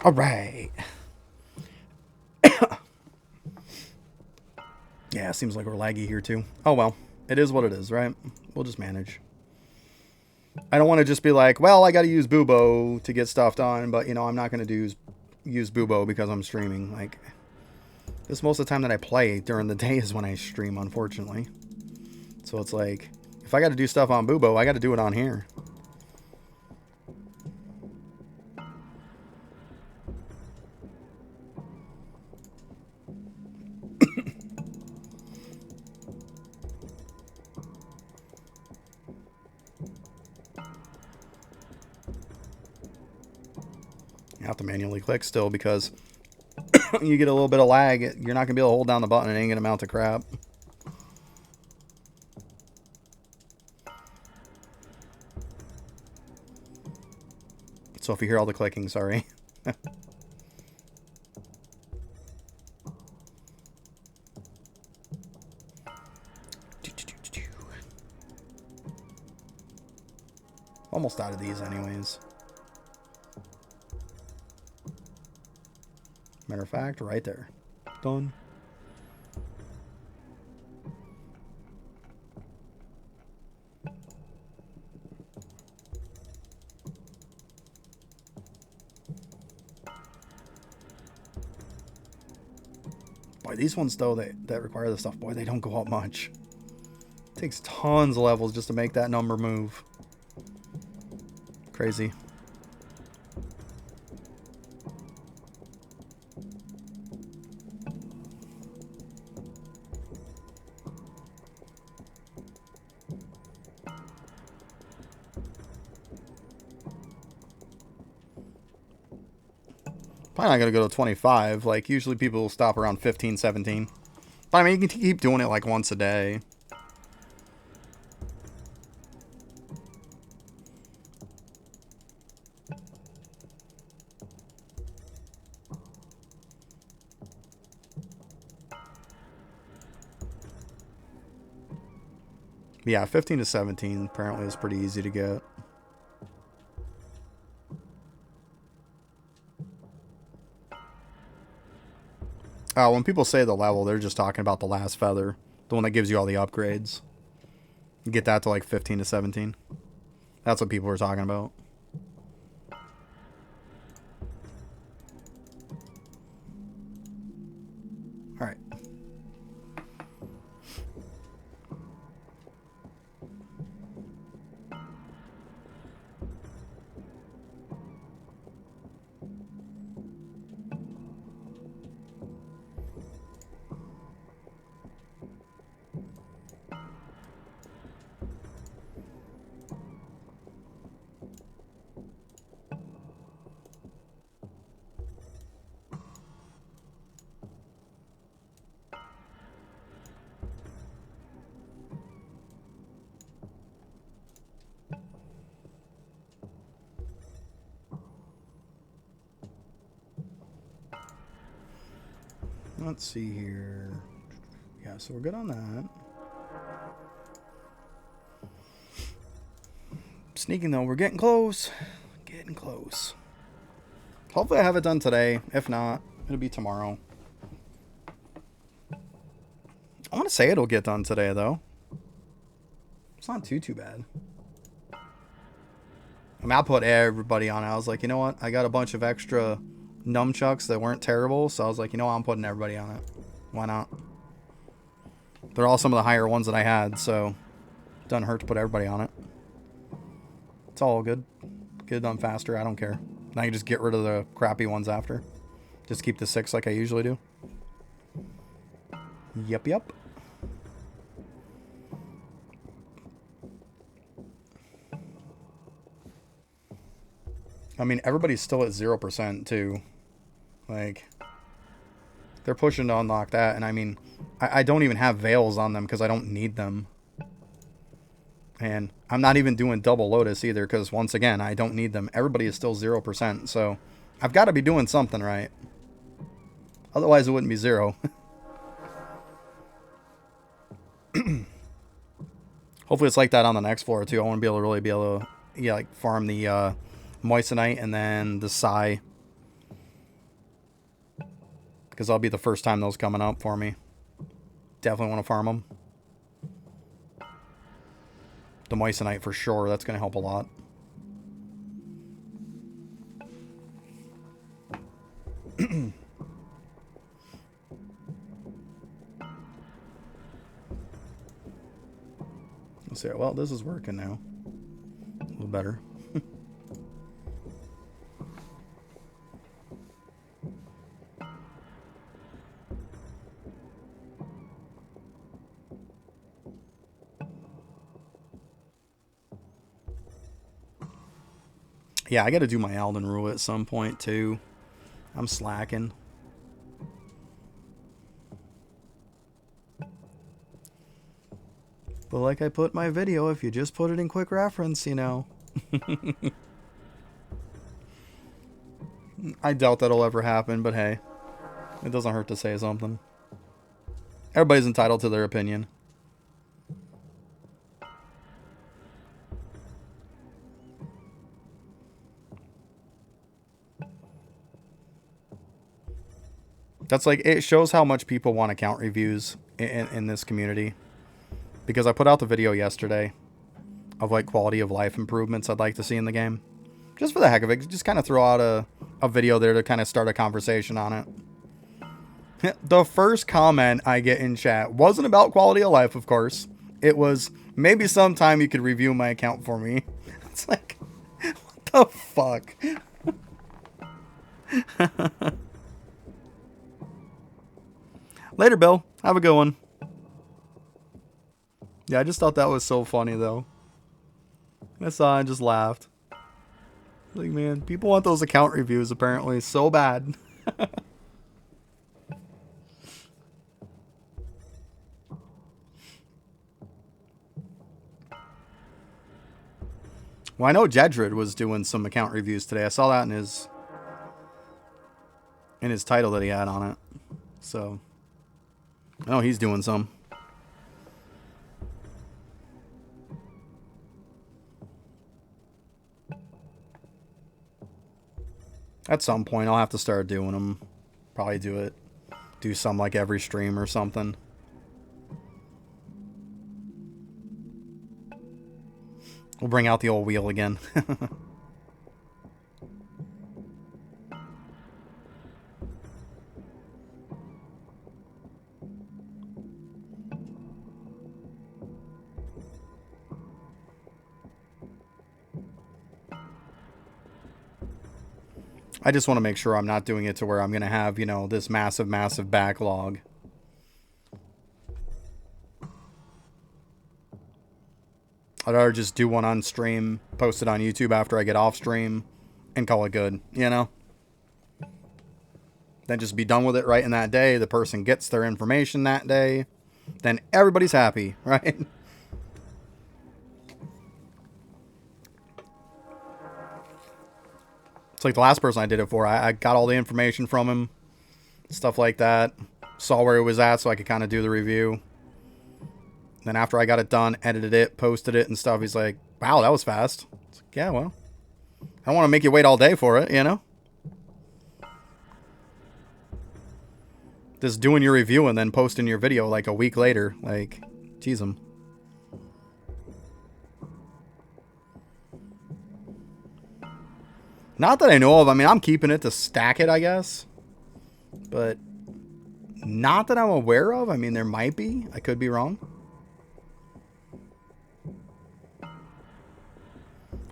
All right. Yeah, seems like we're laggy here too. Oh well, it is what it is, right? We'll just manage. I don't want to just be like, well, I got to use Bubo to get stuff done, but you know, I'm not going to use Bubo because I'm streaming. Like, this most of the time that I play during the day is when I stream, unfortunately. So it's like, if I got to do stuff on Bubo, I got to do it on here. You have to manually click still because you get a little bit of lag. You're not going to be able to hold down the button. It ain't going to mount to crap. So if you hear all the clicking, sorry. Almost out of these anyways. Matter of fact, right there. Done. Boy, these ones though that require this stuff, boy, they don't go up much. It takes tons of levels just to make that number move. Crazy. Probably not going to go to 25. Like, usually people stop around 15, 17. But I mean, you can keep doing it like once a day. Yeah, 15 to 17 apparently is pretty easy to get. When people say the level, they're just talking about the last feather. The one that gives you all the upgrades. You get that to like 15 to 17. That's what people are talking about. Alright. Let's see here. Yeah, so we're good on that. Sneaking though, we're getting close. Getting close. Hopefully I have it done today. If not, it'll be tomorrow. I want to say it'll get done today though. It's not too bad. I mean, I put everybody on it. I was like, you know what? I got a bunch of extra nunchucks that weren't terrible, so I was like, you know what? I'm putting everybody on it. Why not? They're all some of the higher ones that I had, so it doesn't hurt to put everybody on it. It's all good. Get it done faster. I don't care. Now you just get rid of the crappy ones after. Just keep the 6 like I usually do. Yep, yep. I mean, everybody's still at 0% too. Like, they're pushing to unlock that. And I mean, I don't even have veils on them because I don't need them. And I'm not even doing double Lotus either because, once again, I don't need them. Everybody is still 0%. So I've got to be doing something right. Otherwise, it wouldn't be 0. Hopefully it's like that on the next floor too. I want to be able to really be able to, yeah, like farm the Moissanite and then the Psy. Because that'll be the first time those coming up for me. Definitely want to farm them. The Moissanite for sure. That's going to help a lot. Let's see. Well, this is working now. A little better. Yeah, I got to do my Alden Rule at some point too. I'm slacking. But like I put in my video, if you just put it in quick reference, you know. I doubt that'll ever happen, but hey. It doesn't hurt to say something. Everybody's entitled to their opinion. That's like, it shows how much people want account reviews in this community. Because I put out the video yesterday of like quality of life improvements I'd like to see in the game. Just for the heck of it, just kind of throw out a video there to kind of start a conversation on it. The first comment I get in chat wasn't about quality of life, of course. It was, maybe sometime you could review my account for me. It's like, what the fuck? Later, Bill. Have a good one. Yeah, I just thought that was so funny, though. I saw it and just laughed. Like, man, people want those account reviews, apparently, so bad. Well, I know Jedrid was doing some account reviews today. I saw that in his title that he had on it. So, I know he's doing some. At some point, I'll have to start doing them. Probably do some like every stream or something. We'll bring out the old wheel again. I just want to make sure I'm not doing it to where I'm going to have, you know, this massive, massive backlog. I'd rather just do one on stream, post it on YouTube after I get off stream, and call it good, you know? Then just be done with it right in that day. The person gets their information that day. Then everybody's happy, right? It's like the last person I did it for. I got all the information from him. Stuff like that. Saw where he was at so I could kind of do the review. Then after I got it done, edited it, posted it and stuff, he's like, wow, that was fast. It's like, yeah, well, I don't want to make you wait all day for it, you know? Just doing your review and then posting your video like a week later. Like, geez, not that I know of. I mean, I'm keeping it to stack it, I guess. But not that I'm aware of. I mean, there might be. I could be wrong.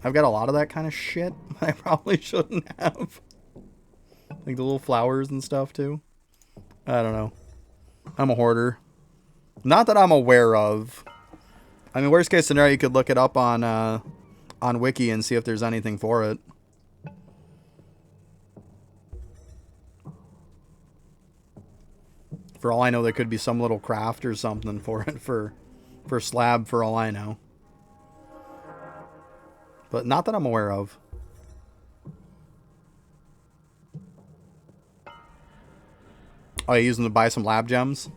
I've got a lot of that kind of shit I probably shouldn't have. Like the little flowers and stuff too. I don't know. I'm a hoarder. Not that I'm aware of. I mean, worst case scenario, you could look it up on Wiki and see if there's anything for it. For all I know, there could be some little craft or something for it for slab, for all I know. But not that I'm aware of. Oh, you using them to buy some lab gems?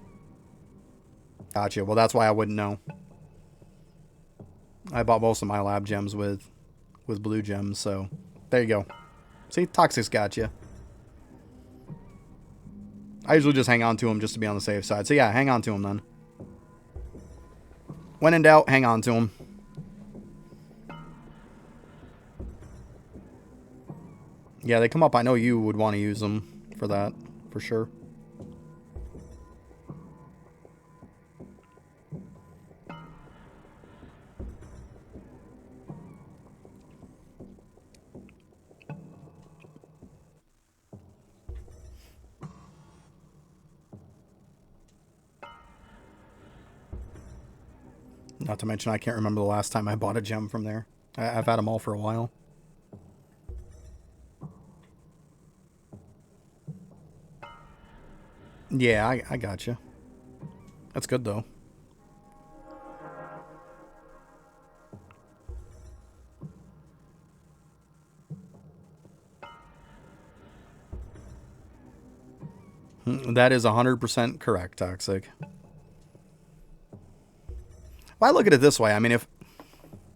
Gotcha. Well, that's why I wouldn't know. I bought most of my lab gems with blue gems, so there you go. See, Toxic's got you. I usually just hang on to them just to be on the safe side. So yeah, hang on to them then. When in doubt, hang on to them. Yeah, they come up. I know you would want to use them for that, for sure. Not to mention, I can't remember the last time I bought a gem from there. I've had them all for a while. Yeah, I got you. That's good, though. That is 100% correct, Toxic. Well, I look at it this way. I mean, if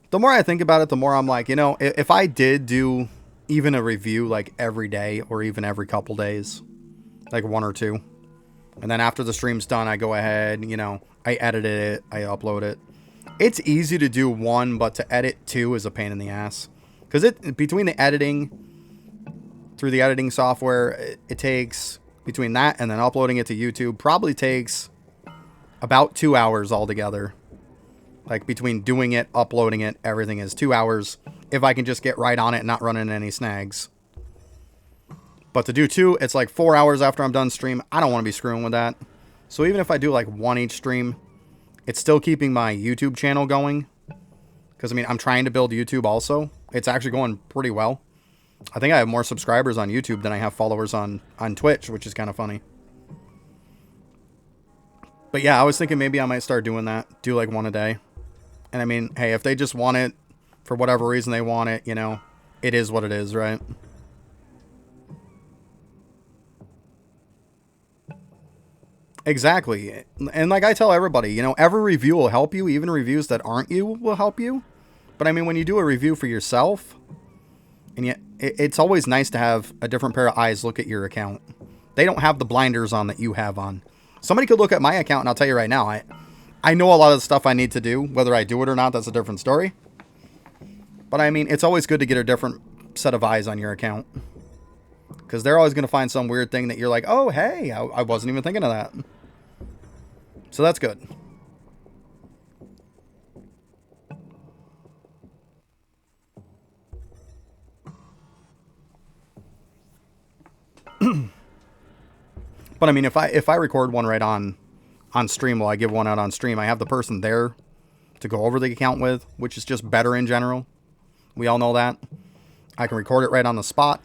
the more I think about it, the more I'm like, you know, if I did do even a review like every day or even every couple days, like one or two, and then after the stream's done, I go ahead, you know, I edit it, I upload it. It's easy to do one, but to edit two is a pain in the ass. Because between the editing, through the editing software, it takes, between that and then uploading it to YouTube, probably takes about 2 hours altogether. Like between doing it, uploading it, everything is 2 hours. If I can just get right on it and not run into any snags. But to do two, it's like 4 hours after I'm done stream. I don't want to be screwing with that. So even if I do like one each stream, it's still keeping my YouTube channel going. Because I mean, I'm trying to build YouTube also. It's actually going pretty well. I think I have more subscribers on YouTube than I have followers on Twitch, which is kind of funny. But yeah, I was thinking maybe I might start doing that. Do like one a day. And I mean, hey, if they just want it, for whatever reason they want it, you know, it is what it is, right? Exactly. And like I tell everybody, you know, every review will help you. Even reviews that aren't you will help you. But I mean, when you do a review for yourself, and yet it's always nice to have a different pair of eyes look at your account. They don't have the blinders on that you have on. Somebody could look at my account, and I'll tell you right now, I know a lot of the stuff I need to do. Whether I do it or not, that's a different story. But I mean, it's always good to get a different set of eyes on your account. Because they're always going to find some weird thing that you're like, oh, hey, I wasn't even thinking of that. So that's good. But I mean, if I record one right on stream while I give one out on stream, I have the person there to go over the account with, which is just better in general. We all know that. I can record it right on the spot.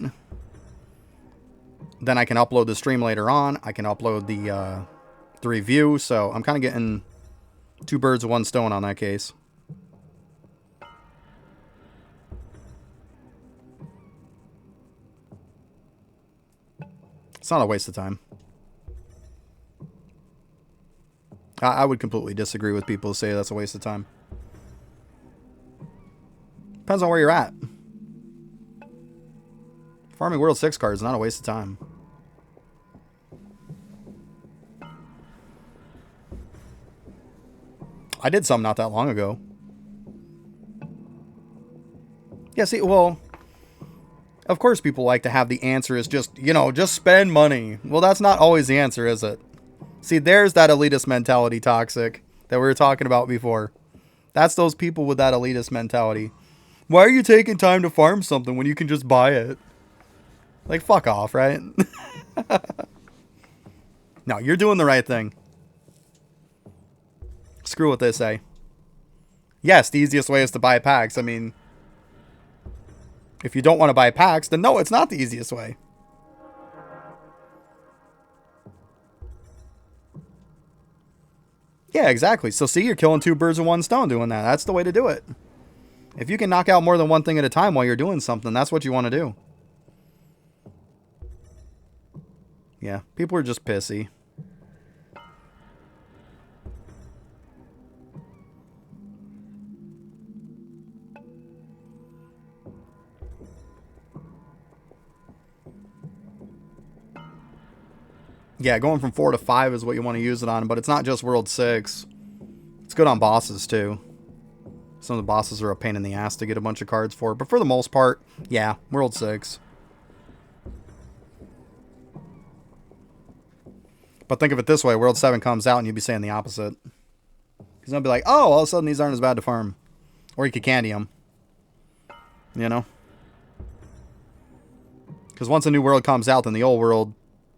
Then I can upload the stream later on. I can upload the review. So I'm kind of getting two birds with one stone on that case. It's not a waste of time. I would completely disagree with people who say that's a waste of time. Depends on where you're at. Farming World 6 cards is not a waste of time. I did some not that long ago. Yeah, see, well, of course people like to have the answer is just, you know, just spend money. Well, that's not always the answer, is it? See, there's that elitist mentality, Toxic, that we were talking about before. That's those people with that elitist mentality. Why are you taking time to farm something when you can just buy it? Like, fuck off, right? No, you're doing the right thing. Screw what they say. Yes, the easiest way is to buy packs. I mean, if you don't want to buy packs, then no, it's not the easiest way. Yeah, exactly. So see, you're killing two birds with one stone doing that. That's the way to do it. If you can knock out more than one thing at a time while you're doing something, that's what you want to do. Yeah, people are just pissy. Yeah, going from 4 to 5 is what you want to use it on, but it's not just World 6. It's good on bosses, too. Some of the bosses are a pain in the ass to get a bunch of cards for, but for the most part, yeah, World 6. But think of it this way, World 7 comes out and you'd be saying the opposite. Because they'll be like, oh, all of a sudden these aren't as bad to farm. Or you could candy them. You know? Because once a new world comes out, then the old world,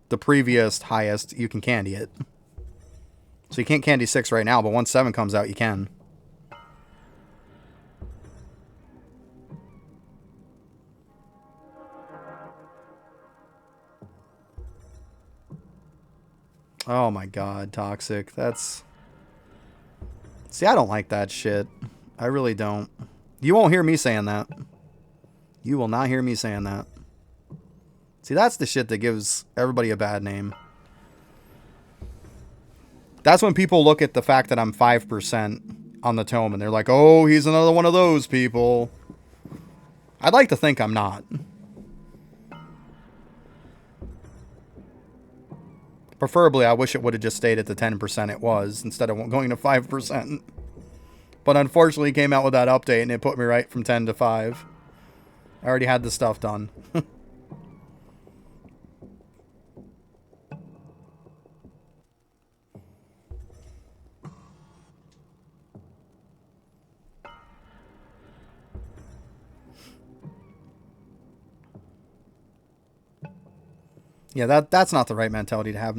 the previous highest, you can candy it. So you can't candy 6 right now, but once 7 comes out, you can. Oh my god, Toxic. That's... See, I don't like that shit. I really don't. You won't hear me saying that. You will not hear me saying that. See, that's the shit that gives everybody a bad name. That's when people look at the fact that I'm 5% on the tome and they're like, oh, he's another one of those people. I'd like to think I'm not. Preferably, I wish it would have just stayed at the 10% it was instead of going to 5%. But unfortunately, it came out with that update and it put me right from 10 to 5. I already had the stuff done. Yeah, that's not the right mentality to have.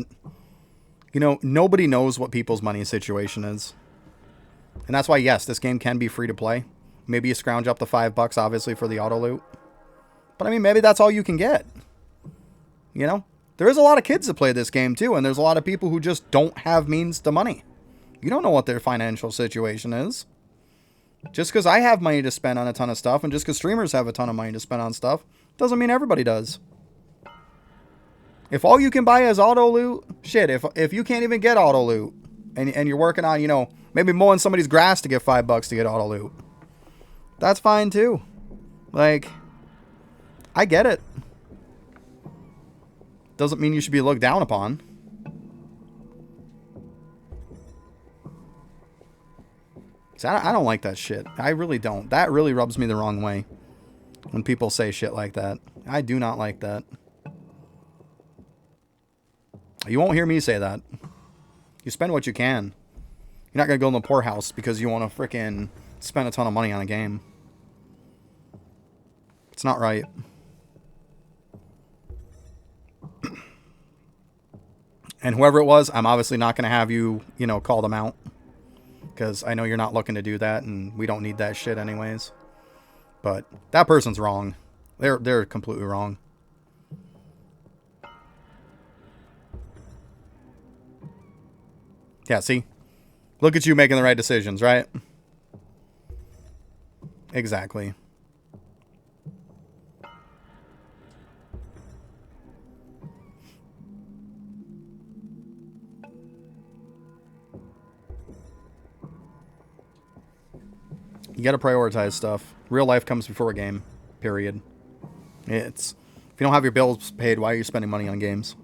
You know, nobody knows what people's money situation is. And that's why, yes, this game can be free to play. Maybe you scrounge up the $5, obviously, for the auto loot. But, I mean, maybe that's all you can get. You know? There is a lot of kids that play this game, too. And there's a lot of people who just don't have means to money. You don't know what their financial situation is. Just because I have money to spend on a ton of stuff, and just because streamers have a ton of money to spend on stuff, doesn't mean everybody does. If all you can buy is auto loot, shit, if you can't even get auto loot, and you're working on, you know, maybe mowing somebody's grass to get $5 to get auto loot, that's fine too. Like, I get it. Doesn't mean you should be looked down upon. See, I don't like that shit. I really don't. That really rubs me the wrong way when people say shit like that. I do not like that. You won't hear me say that. You spend what you can. You're not going to go in the poorhouse because you want to frickin' spend a ton of money on a game. It's not right. And whoever it was, I'm obviously not going to have you, you know, call them out. Because I know you're not looking to do that, and we don't need that shit anyways. But that person's wrong. They're completely wrong. Yeah, see? Look at you making the right decisions, right? Exactly. You gotta prioritize stuff. Real life comes before a game. Period. If you don't have your bills paid, why are you spending money on games?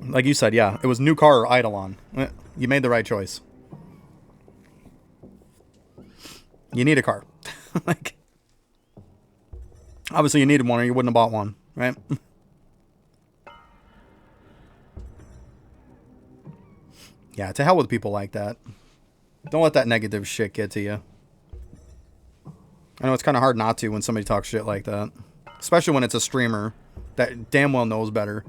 Like you said, yeah, it was new car or Eidolon. You made the right choice. You need a car. Like, obviously you needed one or you wouldn't have bought one, right? Yeah, to hell with people like that. Don't let that negative shit get to you. I know it's kind of hard not to when somebody talks shit like that. Especially when it's a streamer that damn well knows better.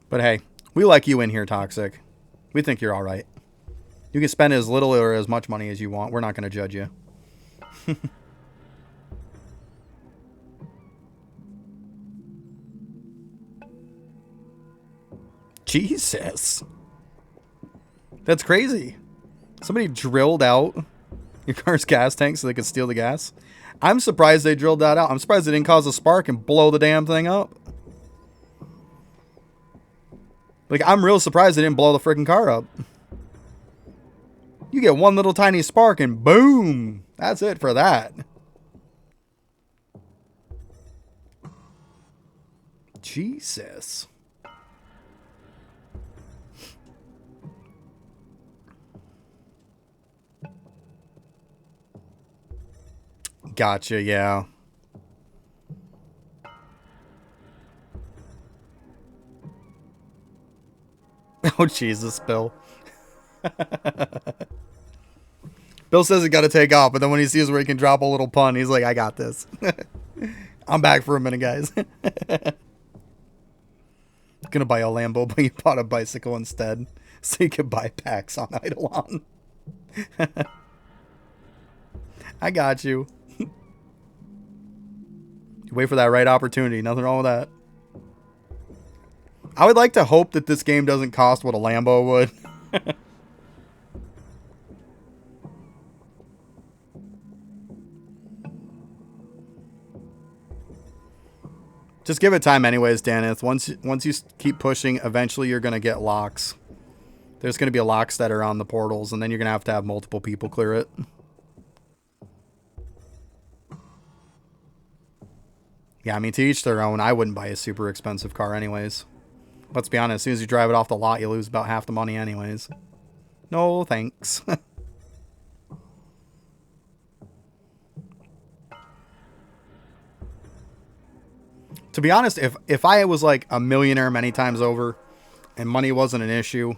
But hey, we like you in here, Toxic. We think you're alright. You can spend as little or as much money as you want. We're not going to judge you. Jesus. That's crazy. Somebody drilled out your car's gas tank so they could steal the gas. I'm surprised they drilled that out. I'm surprised they didn't cause a spark and blow the damn thing up. Like, I'm real surprised they didn't blow the freaking car up. You get one little tiny spark and boom. That's it for that. Jesus. Gotcha, yeah. Oh, Jesus, Bill. Bill says he got to take off, but then when he sees where he can drop a little pun, he's like, I got this. I'm back for a minute, guys. Gonna buy a Lambo, but you bought a bicycle instead, so you could buy packs on Eidolon. I got you. Wait for that right opportunity. Nothing wrong with that. I would like to hope that this game doesn't cost what a Lambo would. Just give it time anyways, Danith. Once you keep pushing, eventually you're going to get locks. There's going to be a lock setter on the portals, and then you're going to have multiple people clear it. Yeah, I mean, to each their own. I wouldn't buy a super expensive car anyways. Let's be honest, as soon as you drive it off the lot, you lose about half the money anyways. No, thanks. To be honest, if I was like a millionaire many times over and money wasn't an issue,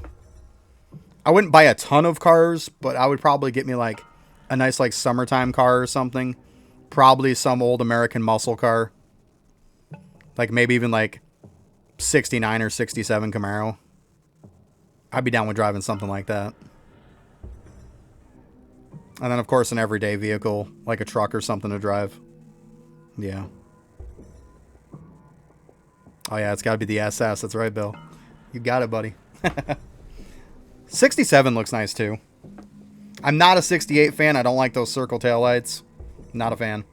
I wouldn't buy a ton of cars, but I would probably get me like a nice like summertime car or something. Probably some old American muscle car. Like maybe even like 69 or 67 Camaro. I'd be down with driving something like that. And then of course an everyday vehicle, like a truck or something to drive. Yeah. Oh yeah, it's got to be the SS. That's right, Bill. You got it, buddy. 67 looks nice too. I'm not a 68 fan. I don't like those circle taillights. Not a fan.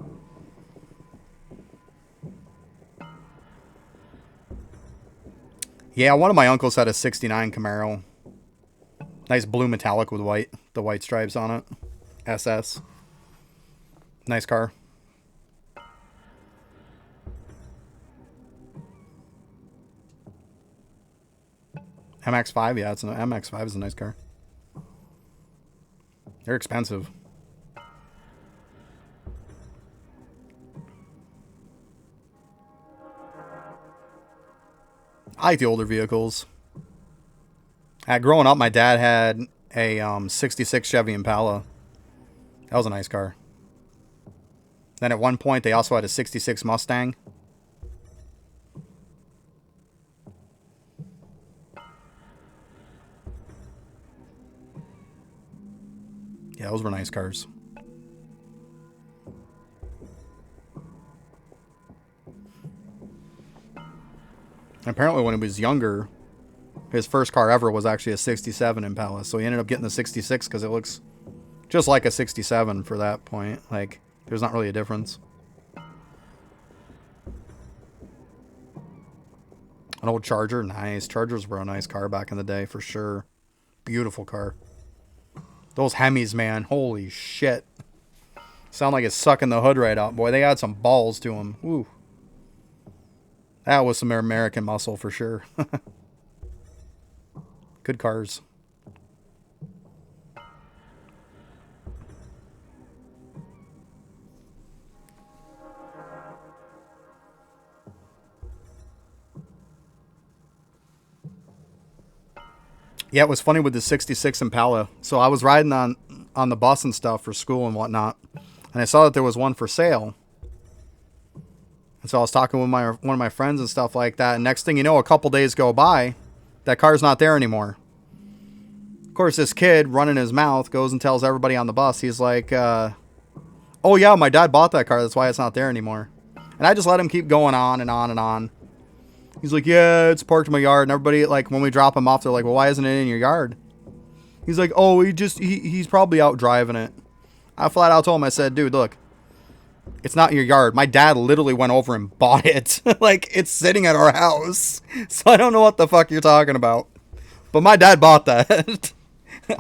Yeah, one of my uncles had a 69 Camaro. Nice blue metallic with the white stripes on it. SS. Nice car. MX-5, yeah, it's an MX-5 is a nice car. They're expensive. I like the older vehicles. Growing up, my dad had a 66 Chevy Impala. That was a nice car. Then at one point, they also had a 66 Mustang. Yeah, those were nice cars. Apparently, when he was younger, his first car ever was actually a 67 Impala. So he ended up getting the 66 because it looks just like a 67 for that point. Like, there's not really a difference. An old Charger, nice. Chargers were a nice car back in the day, for sure. Beautiful car. Those Hemis, man. Holy shit. Sound like it's sucking the hood right out. Boy, they had some balls to them. Woo. That was some American muscle for sure. Good cars. Yeah, it was funny with the 66 Impala. So I was riding on the bus and stuff for school and whatnot, and I saw that there was one for sale. And so I was talking with one of my friends and stuff like that. And next thing you know, a couple days go by, that car's not there anymore. Of course, this kid running his mouth goes and tells everybody on the bus. He's like, "Oh yeah, my dad bought that car. That's why it's not there anymore." And I just let him keep going on and on and on. He's like, "Yeah, it's parked in my yard." And everybody, like, when we drop him off, they're like, "Well, why isn't it in your yard?" He's like, "Oh, he's probably out driving it." I flat out told him, I said, "Dude, look, it's not your yard. My dad literally went over and bought it. Like, it's sitting at our house. So I don't know what the fuck you're talking about. But my dad bought that."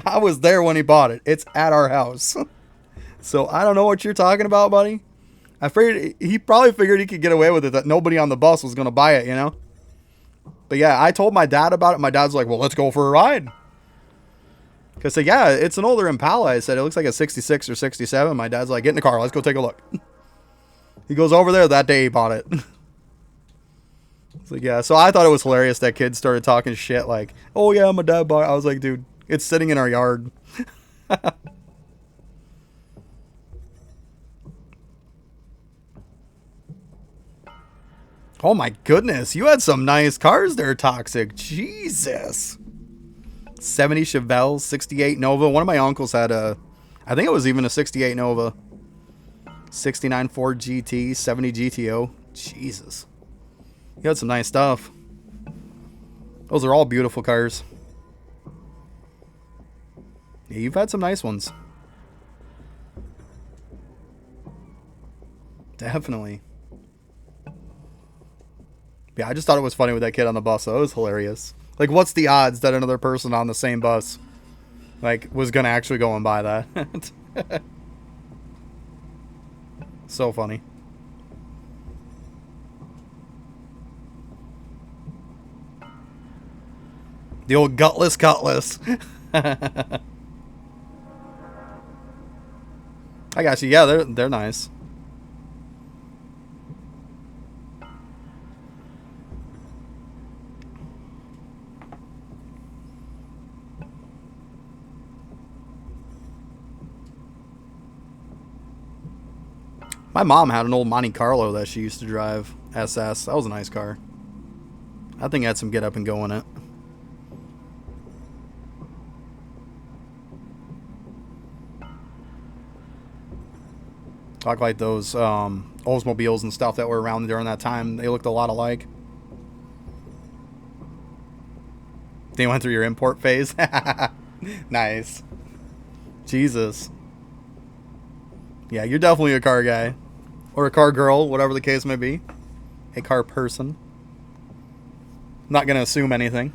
I was there when he bought it. It's at our house. So I don't know what you're talking about, buddy. I figured he probably figured he could get away with it, that nobody on the bus was going to buy it, you know? But yeah, I told my dad about it. My dad's like, "Well, let's go for a ride." Because, yeah, it's an older Impala. I said, "It looks like a 66 or 67. My dad's like, "Get in the car. Let's go take a look." He goes over there. That day he bought it. It's like, yeah. So I thought it was hilarious that kids started talking shit like, "Oh, yeah, my dad bought it." I was like, dude, it's sitting in our yard. Oh, my goodness. You had some nice cars there, Toxic. Jesus. 70 Chevelle, 68 Nova. One of my uncles had I think it was even a 68 Nova. 69 Ford GT, 70 GTO. Jesus. You had some nice stuff. Those are all beautiful cars. Yeah, you've had some nice ones. Definitely. Yeah, I just thought it was funny with that kid on the bus, though. It was hilarious. Like, what's the odds that another person on the same bus, like, was going to actually go and buy that? So funny. The old gutless cutlass. I got you. Yeah, they're nice. My mom had an old Monte Carlo that she used to drive. SS. That was a nice car. I think it had some get up and go in it. Talk like those Oldsmobiles and stuff that were around during that time. They looked a lot alike. They went through your import phase. Nice. Jesus. Yeah, you're definitely a car guy. Or a car girl, whatever the case may be. A car person. Not going to assume anything.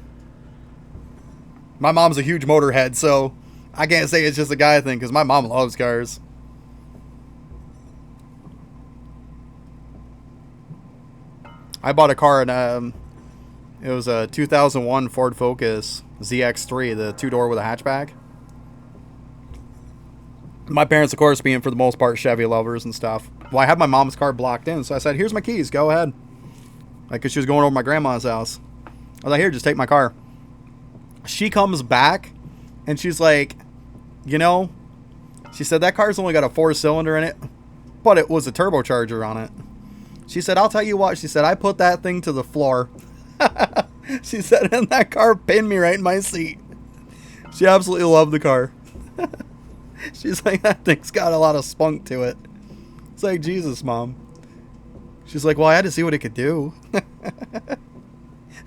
My mom's a huge motorhead, so I can't say it's just a guy thing, because my mom loves cars. I bought a car, and it was a 2001 Ford Focus ZX3, the two-door with a hatchback. My parents, of course, being for the most part Chevy lovers and stuff. Well, I had my mom's car blocked in, so I said, "Here's my keys, go ahead." Like, because she was going over to my grandma's house. I was like, "Here, just take my car." She comes back, and she's like, "You know," she said, "that car's only got a 4-cylinder in it, but it was a turbocharger on it." She said, "I'll tell you what," she said, "I put that thing to the floor." She said, "And that car pinned me right in my seat." She absolutely loved the car. She's like, "That thing's got a lot of spunk to it." It's like, Jesus, Mom. She's like, "Well, I had to see what it could do."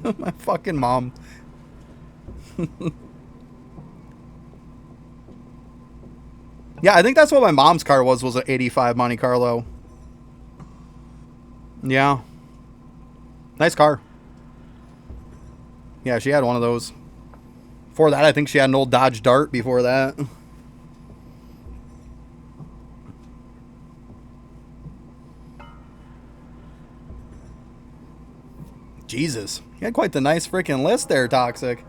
My fucking mom. Yeah, I think that's what my mom's car was an 85 Monte Carlo. Yeah. Nice car. Yeah, she had one of those. Before that, I think she had an old Dodge Dart before that. Jesus. You had quite the nice freaking list there, Toxic.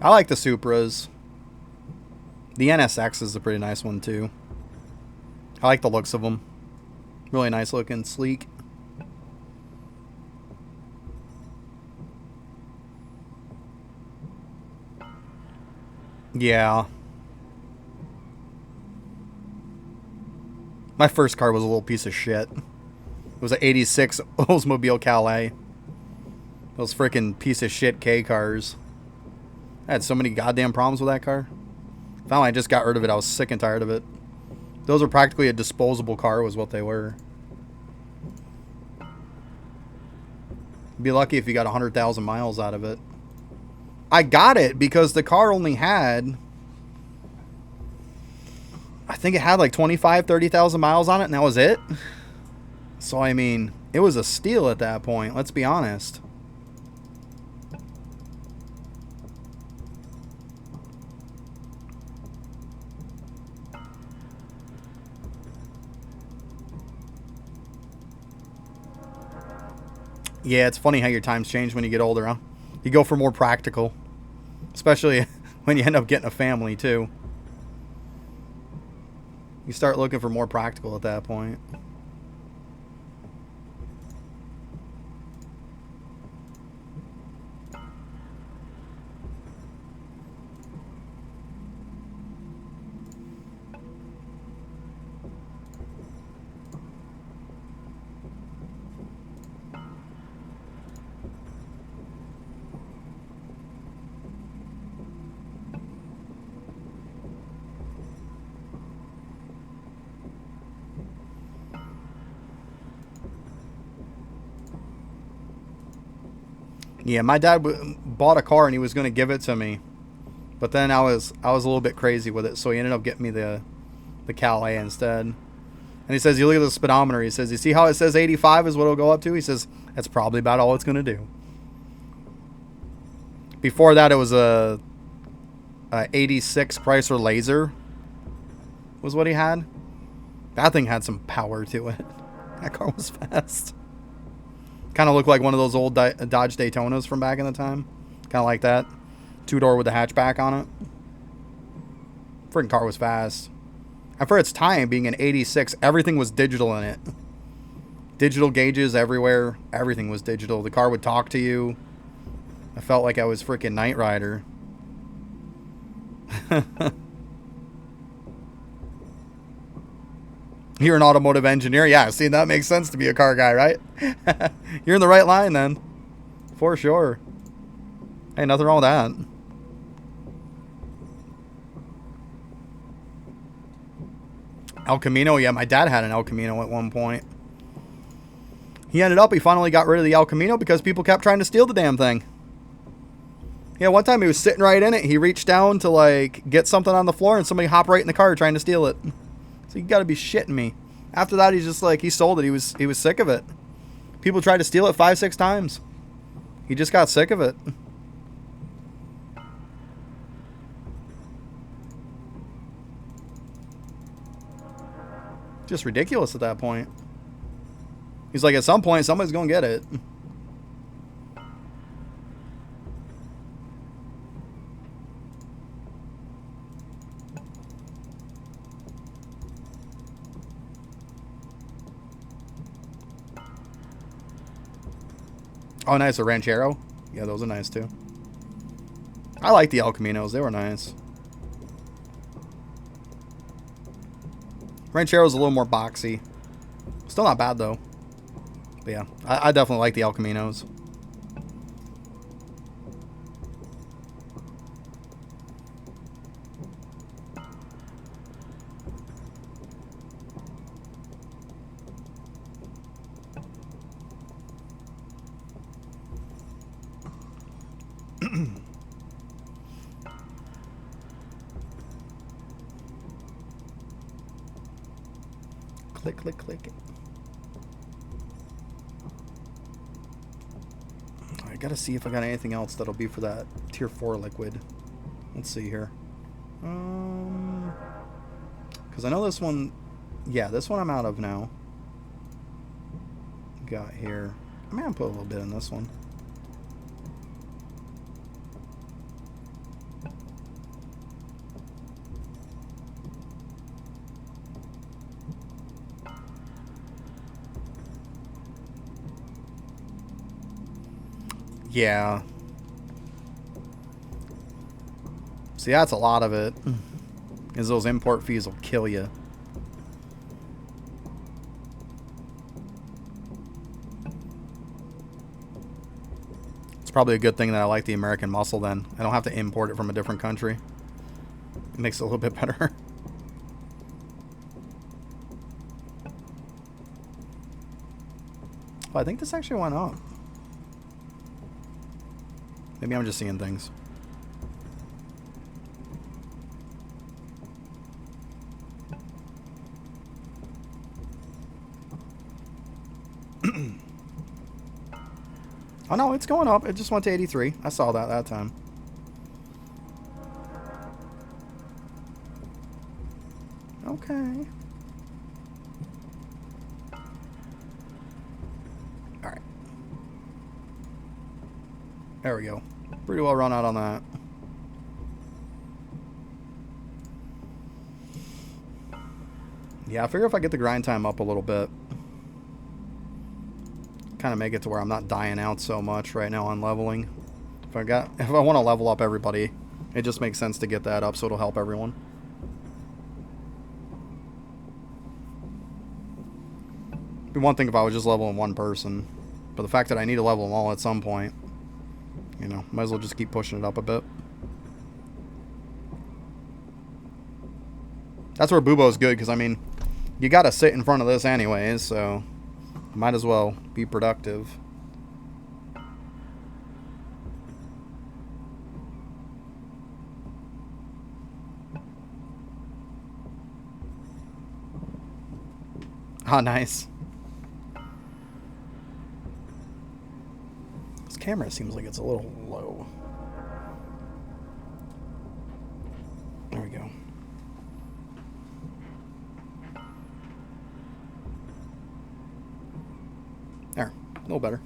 I like the Supras. The NSX is a pretty nice one, too. I like the looks of them. Really nice looking, sleek. Yeah. My first car was a little piece of shit. It was an 86 Oldsmobile Calais. Those freaking piece of shit K cars. I had so many goddamn problems with that car. Finally, I just got rid of it. I was sick and tired of it. Those were practically a disposable car was what they were. Be lucky if you got 100,000 miles out of it. I got it because the car only had... I think it had like 25, 30,000 miles on it, and that was it. So, I mean, it was a steal at that point. Let's be honest. Yeah, it's funny how your times change when you get older, huh? You go for more practical. Especially when you end up getting a family, too. You start looking for more practical at that point. Yeah, my dad bought a car and he was going to give it to me, but then I was a little bit crazy with it, so he ended up getting me the Calais instead. And he says, "You look at the speedometer." He says, "You see how it says 85 is what it'll go up to?" He says, "That's probably about all it's going to do." Before that, it was a 86 Chrysler Laser, was what he had. That thing had some power to it. That car was fast. Kind of looked like one of those old Dodge Daytonas from back in the time. Kind of like that. Two-door with the hatchback on it. Freaking car was fast. And for its time, being an 86, everything was digital in it. Digital gauges everywhere. Everything was digital. The car would talk to you. I felt like I was freaking Knight Rider. You're an automotive engineer. Yeah, see, that makes sense to be a car guy, right? You're in the right line then. For sure. Hey, nothing wrong with that. El Camino. Yeah, my dad had an El Camino at one point. He finally got rid of the El Camino because people kept trying to steal the damn thing. Yeah, one time he was sitting right in it. He reached down to, like, get something on the floor and somebody hopped right in the car trying to steal it. So you gotta be shitting me. After that, he's just like, he sold it. He was sick of it. People tried to steal it 5-6 times. He just got sick of it. Just ridiculous at that point. He's like, at some point, somebody's gonna get it. Oh, nice. A Ranchero? Yeah, those are nice, too. I like the El Caminos. They were nice. Ranchero's a little more boxy. Still not bad, though. But yeah, I definitely like the El Caminos. Click, click, click. I gotta see if I got anything else that'll be for that tier 4 liquid. Let's see here. Because I know this one... Yeah, this one I'm out of now. Got here. I'm gonna put a little bit in this one. Yeah. See, that's a lot of it. Because those import fees will kill you. It's probably a good thing that I like the American muscle then. I don't have to import it from a different country. It makes it a little bit better. Oh, I think this actually went up. Maybe I'm just seeing things. Oh no, it's going up. It just went to 83. I saw that time. Okay. Alright. There we go. Pretty well run out on that. Yeah, I figure if I get the grind time up a little bit, kind of make it to where I'm not dying out so much right now on leveling. If I want to level up everybody, it just makes sense to get that up so it'll help everyone. It'd be one thing if I was just leveling one person, but the fact that I need to level them all at some point, you know, might as well just keep pushing it up a bit. That's where Bubo's good, because I mean, you gotta sit in front of this anyways, so might as well be productive. Ah, nice. This camera seems like it's a little low. There we go. There, a little better.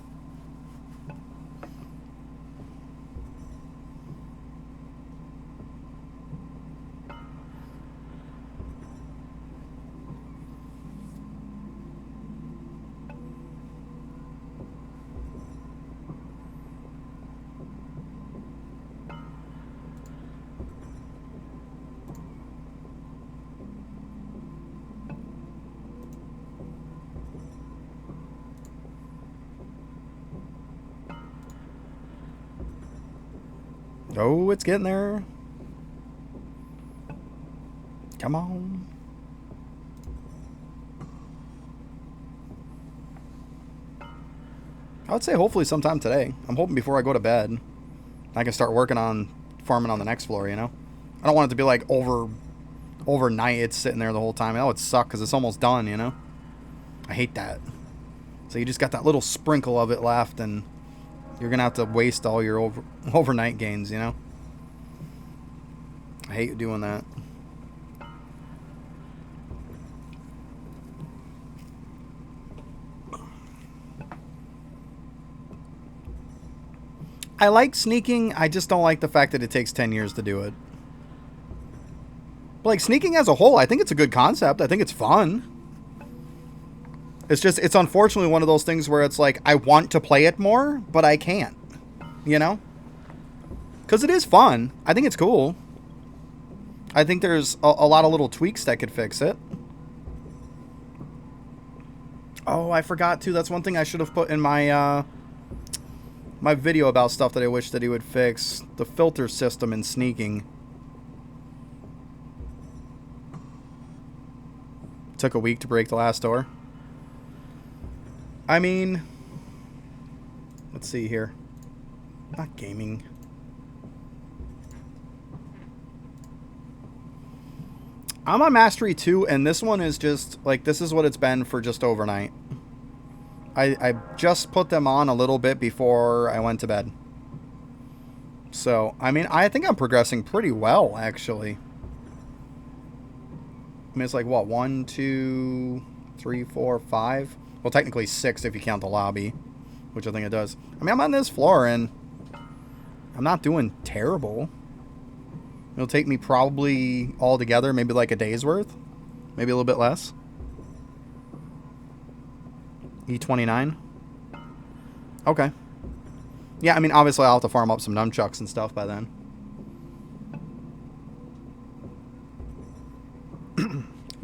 Oh, it's getting there. Come on. I would say hopefully sometime today. I'm hoping before I go to bed, I can start working on farming on the next floor, you know? I don't want it to be like overnight it's sitting there the whole time. That would suck because it's almost done, you know? I hate that. So you just got that little sprinkle of it left and you're going to have to waste all your overnight gains, you know? I hate doing that. I like sneaking. I just don't like the fact that it takes 10 years to do it. But like sneaking as a whole, I think it's a good concept. I think it's fun. It's just, it's unfortunately one of those things where it's like, I want to play it more, but I can't. You know? Because it is fun. I think it's cool. I think there's a lot of little tweaks that could fix it. Oh, I forgot to. That's one thing I should have put in my my video about stuff that I wish that he would fix. The filter system in sneaking. Took a week to break the last door. I mean, let's see here. Not gaming. I'm on Mastery 2, and this one is just, like, this is what it's been for just overnight. I just put them on a little bit before I went to bed. So, I mean, I think I'm progressing pretty well, actually. I mean, it's like, what, 1, 2, 3, 4, 5? Well, technically 6 if you count the lobby, which I think it does. I mean, I'm on this floor, and I'm not doing terrible. It'll take me probably all together, maybe like a day's worth. Maybe a little bit less. E29. Okay. Yeah, I mean, obviously I'll have to farm up some nunchucks and stuff by then.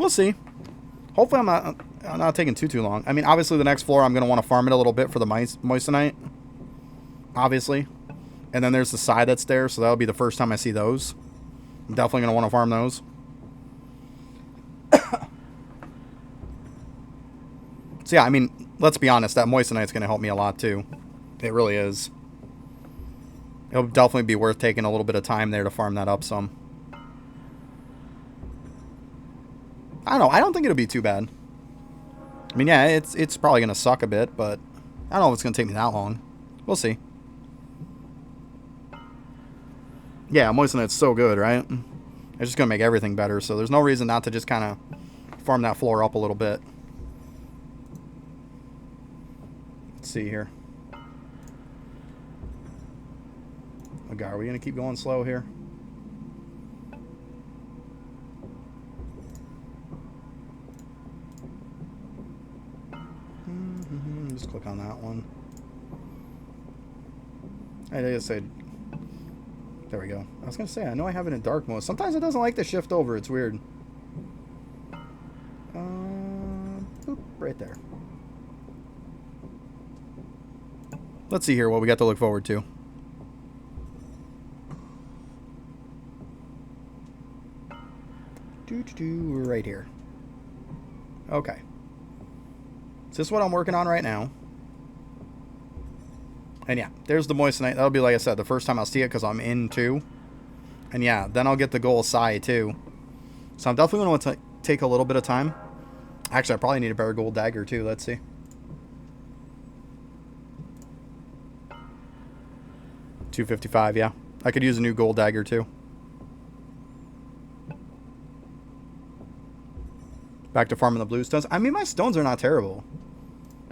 we'll see. Hopefully I'm not taking too long. I mean, obviously the next floor I'm going to want to farm it a little bit for the moissanite. Obviously. And then there's the side that's there, so that'll be the first time I see those. I'm definitely going to want to farm those. So yeah, I mean, let's be honest, that moissanite's going to help me a lot too. It really is. It'll definitely be worth taking a little bit of time there to farm that up some. I don't know. I don't think it'll be too bad. I mean, yeah, it's probably going to suck a bit, but I don't know if it's going to take me that long. We'll see. Yeah, moissanite's so good, right? It's just going to make everything better, so there's no reason not to just kind of farm that floor up a little bit. Let's see here. Oh God, are we going to keep going slow here? Just click on that one. I just said, there we go. I was going to say, I know I have it in dark mode. Sometimes it doesn't like to shift over. It's weird. Boop, right there. Let's see here what we got to look forward to. Right here. Okay. So this is what I'm working on right now. And yeah, there's the moissanite. That'll be, like I said, the first time I'll see it because I'm in 2. And yeah, then I'll get the gold sai too. So I'm definitely going to want to take a little bit of time. Actually, I probably need a better gold dagger too. Let's see. $255, yeah. I could use a new gold dagger too. Back to farming the blue stones. I mean, my stones are not terrible.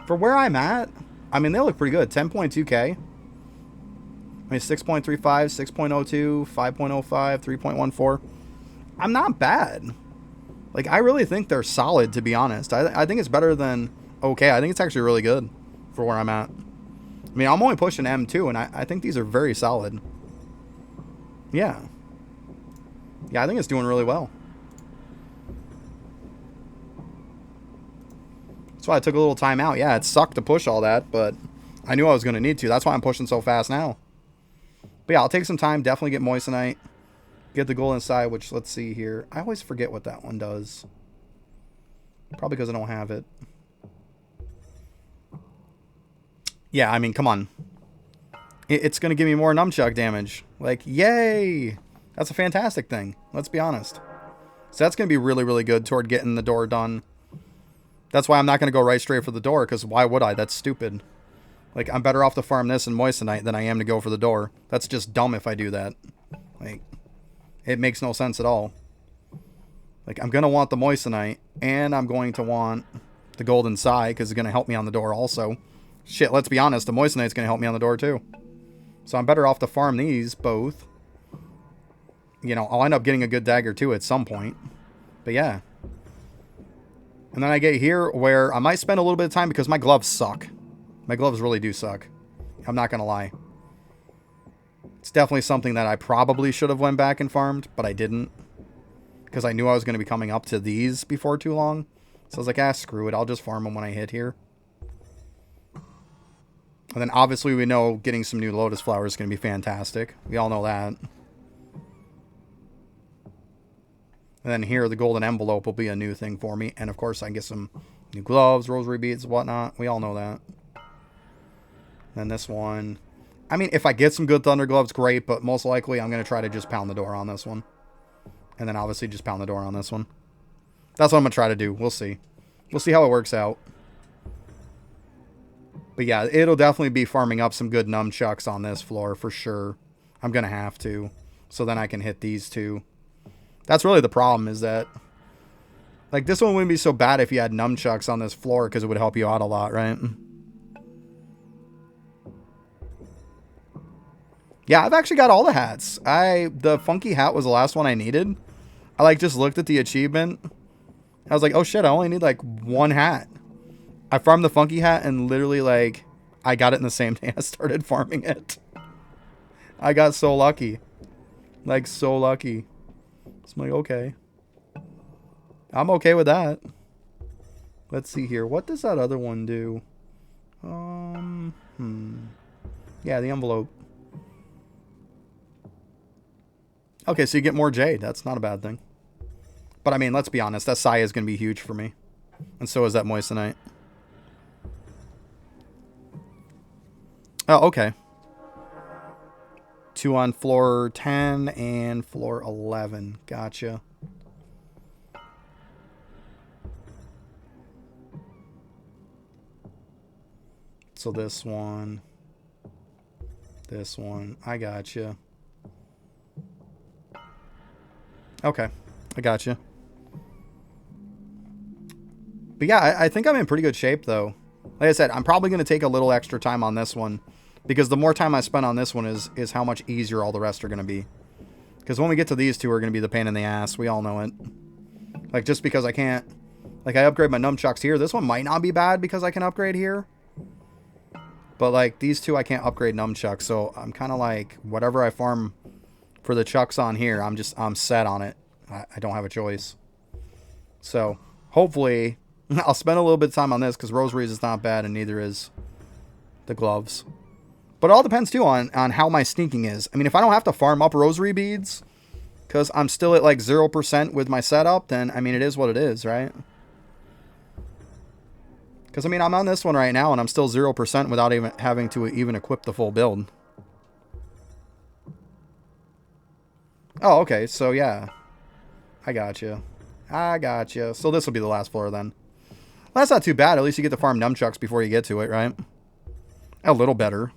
For where I'm at, I mean, they look pretty good. 10.2k. I mean, 6.35, 6.02, 5.05, 3.14. I'm not bad. Like, I really think they're solid, to be honest. I think it's better than okay. I think it's actually really good for where I'm at. I mean, I'm only pushing M2, and I think these are very solid. Yeah. Yeah, I think it's doing really well. That's why I took a little time out. Yeah, it sucked to push all that, but I knew I was going to need to. That's why I'm pushing so fast now. But yeah, I'll take some time. Definitely get moissanite. Get the gold inside, which, let's see here. I always forget what that one does. Probably because I don't have it. Yeah, I mean, come on. It's going to give me more nunchuck damage. Like, yay! That's a fantastic thing. Let's be honest. So that's going to be really, really good toward getting the door done. That's why I'm not going to go right straight for the door, because why would I? That's stupid. Like, I'm better off to farm this and moissanite than I am to go for the door. That's just dumb if I do that. Like, it makes no sense at all. Like, I'm going to want the moissanite, and I'm going to want the golden sai, because it's going to help me on the door also. Shit, let's be honest, the moissanite's going to help me on the door too. So I'm better off to farm these both. You know, I'll end up getting a good dagger too at some point. But yeah. And then I get here where I might spend a little bit of time because my gloves suck. My gloves really do suck. I'm not going to lie. It's definitely something that I probably should have went back and farmed, but I didn't. Because I knew I was going to be coming up to these before too long. So I was like, ah, screw it. I'll just farm them when I hit here. And then obviously we know getting some new lotus flowers is going to be fantastic. We all know that. And then here, the golden envelope will be a new thing for me. And of course, I can get some new gloves, rosary beads, whatnot. We all know that. Then this one. I mean, if I get some good thunder gloves, great. But most likely, I'm going to try to just pound the door on this one. And then obviously just pound the door on this one. That's what I'm going to try to do. We'll see. We'll see how it works out. But yeah, it'll definitely be farming up some good nunchucks on this floor for sure. I'm going to have to. So then I can hit these two. That's really the problem is that, like, this one wouldn't be so bad if you had nunchucks on this floor because it would help you out a lot, right? Yeah, I've actually got all the hats. The funky hat was the last one I needed. I, like, just looked at the achievement. I was like, oh, shit, I only need, like, one hat. I farmed the funky hat and literally, like, I got it in the same day I started farming it. I got so lucky. Like, so lucky. So I'm like, okay. I'm okay with that. Let's see here. What does that other one do? Yeah, the envelope. Okay, so you get more jade. That's not a bad thing. But I mean, let's be honest. That Sai is going to be huge for me. And so is that moissanite. Oh, okay. 2 on floor 10 and floor 11. Gotcha. So this one. This one. I gotcha. Okay. I gotcha. But yeah, I think I'm in pretty good shape, though. Like I said, I'm probably going to take a little extra time on this one. Because the more time I spend on this one is how much easier all the rest are going to be. Because when we get to these two, are going to be the pain in the ass. We all know it. Like, just because I can't... Like, I upgrade my nunchucks here. This one might not be bad because I can upgrade here. But, like, these two I can't upgrade nunchucks. So, I'm kind of like, whatever I farm for the chucks on here, I'm set on it. I don't have a choice. So, hopefully, I'll spend a little bit of time on this because rosaries is not bad and neither is the gloves. But it all depends, too, on how my sneaking is. I mean, if I don't have to farm up rosary beads because I'm still at, like, 0% with my setup, then, I mean, it is what it is, right? Because, I mean, I'm on this one right now, and I'm still 0% without even having to even equip the full build. Oh, okay. So, yeah. I gotcha. I gotcha. So, this will be the last floor, then. Well, that's not too bad. At least you get to farm nunchucks before you get to it, right? A little better.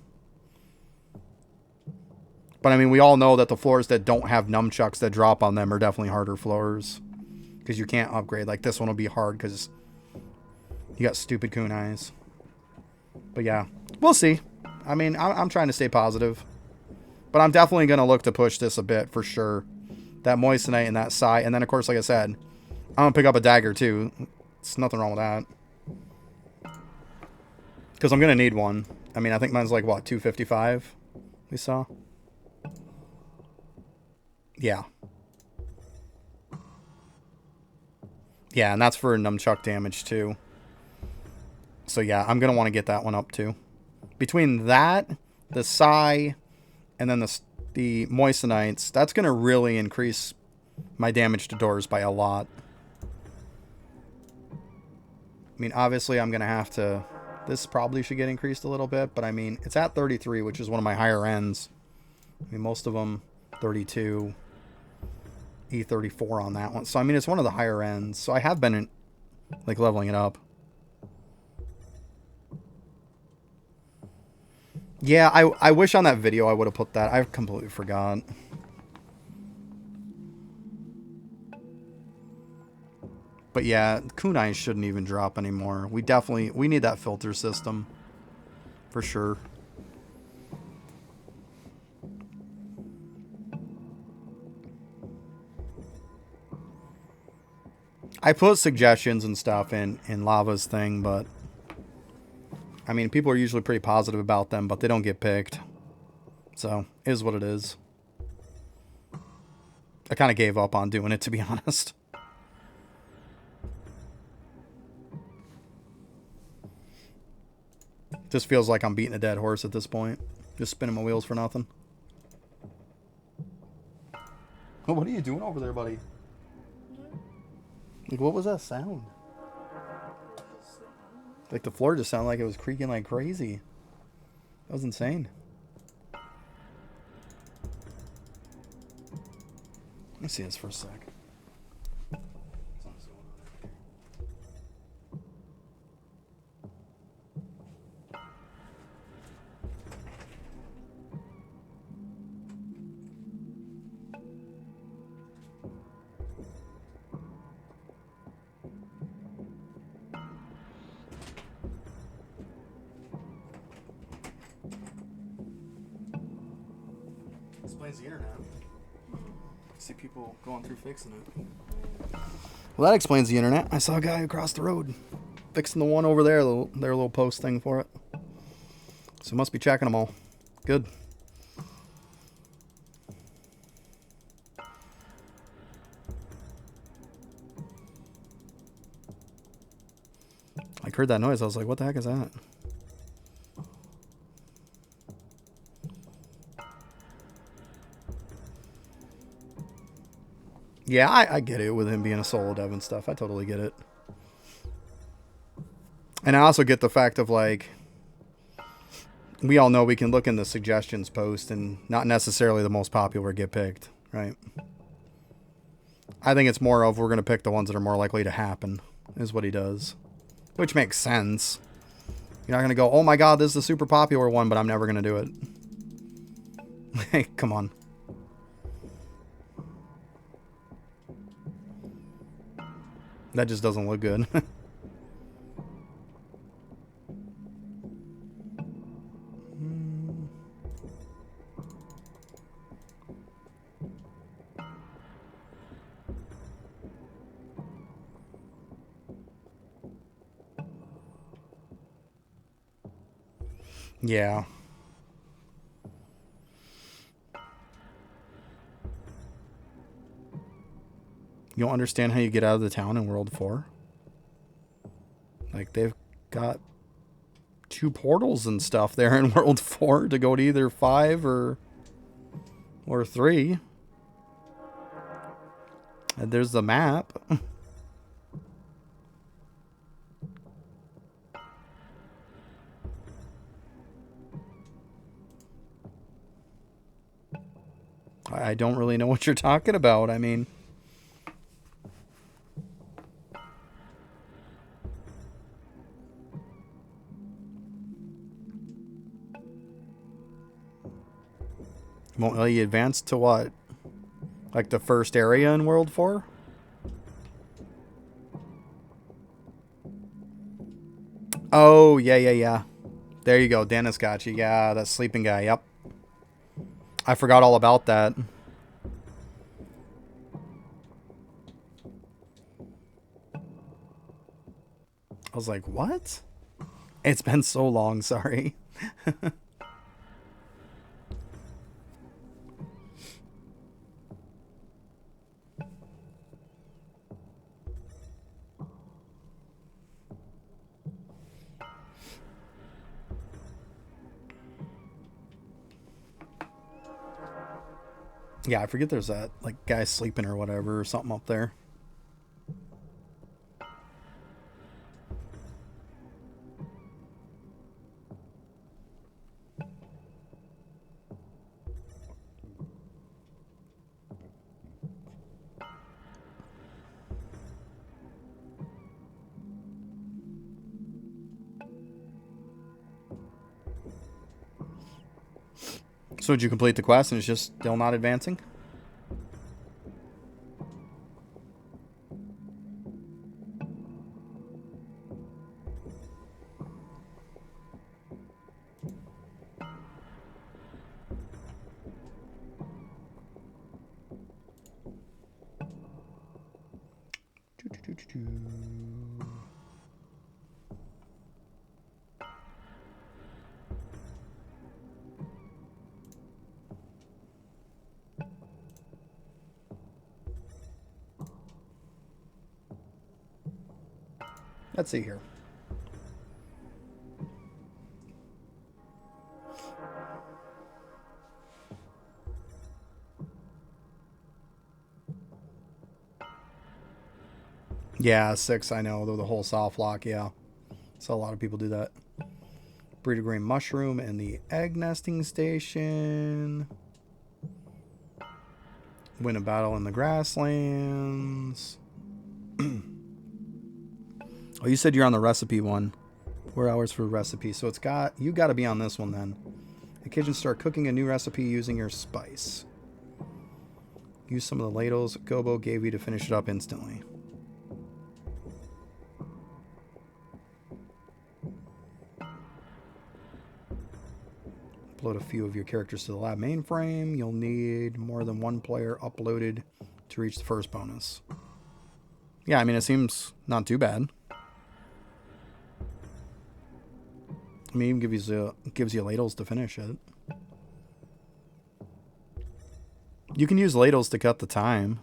But, I mean, we all know that the floors that don't have nunchucks that drop on them are definitely harder floors. Because you can't upgrade. Like, this one will be hard because you got stupid kunais. But, yeah. We'll see. I mean, I'm trying to stay positive. But I'm definitely going to look to push this a bit for sure. That moissanite and that Sai. And then, of course, like I said, I'm going to pick up a dagger, too. There's nothing wrong with that. Because I'm going to need one. I mean, I think mine's like, what, 255? We saw? Yeah. Yeah, and that's for nunchuck damage, too. So, yeah, I'm going to want to get that one up, too. Between that, the Sai, and then the moissanites, that's going to really increase my damage to doors by a lot. I mean, obviously, I'm going to have to... This probably should get increased a little bit, but I mean, it's at 33, which is one of my higher ends. I mean, most of them, 32... E34 on that one. So, I mean, it's one of the higher ends. So, I have been, like, leveling it up. Yeah, I wish on that video I would have put that. I completely forgot. But, yeah, kunai shouldn't even drop anymore. We need that filter system. For sure. I put suggestions and stuff in Lava's thing, but I mean, people are usually pretty positive about them, but they don't get picked. So, it is what it is. I kind of gave up on doing it, to be honest. Just feels like I'm beating a dead horse at this point. Just spinning my wheels for nothing. Oh, what are you doing over there, buddy? Like, what was that sound? Like, the floor just sounded like it was creaking like crazy. That was insane. Let me see this for a sec. Explains the internet. See people going through fixing it. Well, that explains the internet. I saw a guy across the road fixing the one over there, their little post thing for it. So must be checking them all. Good. Like, heard that noise. I was like, what the heck is that? Yeah, I get it with him being a solo dev and stuff. I totally get it. And I also get the fact of, like, we all know we can look in the suggestions post and not necessarily the most popular get picked, right? I think it's more of we're going to pick the ones that are more likely to happen, is what he does. Which makes sense. You're not going to go, oh my god, this is a super popular one, but I'm never going to do it. Hey, come on. That just doesn't look good. Yeah. You don't understand how you get out of the town in World 4? Like, they've got 2 portals and stuff there in World 4 to go to either 5 or 3. And there's the map. I don't really know what you're talking about. I mean... Won't let you advance to what? Like the first area in World 4? Oh, yeah. There you go. Dennis got you. Yeah, that sleeping guy. Yep. I forgot all about that. I was like, what? It's been so long, sorry. Yeah, I forget there's that like guy sleeping or whatever or something up there. So did you complete the quest and it's just still not advancing? Let's see here. Yeah, 6, I know. The whole soft lock, yeah. So a lot of people do that. Breeder green mushroom and the egg nesting station. Win a battle in the grasslands. Oh, you said you're on the recipe one. 4 hours for the recipe. So you got to be on this one then. The kitchen, start cooking a new recipe using your spice. Use some of the ladles Gobo gave you to finish it up instantly. Upload a few of your characters to the lab mainframe. You'll need more than 1 player uploaded to reach the first bonus. Yeah, I mean, it seems not too bad. I mean, even gives you ladles to finish it. You can use ladles to cut the time.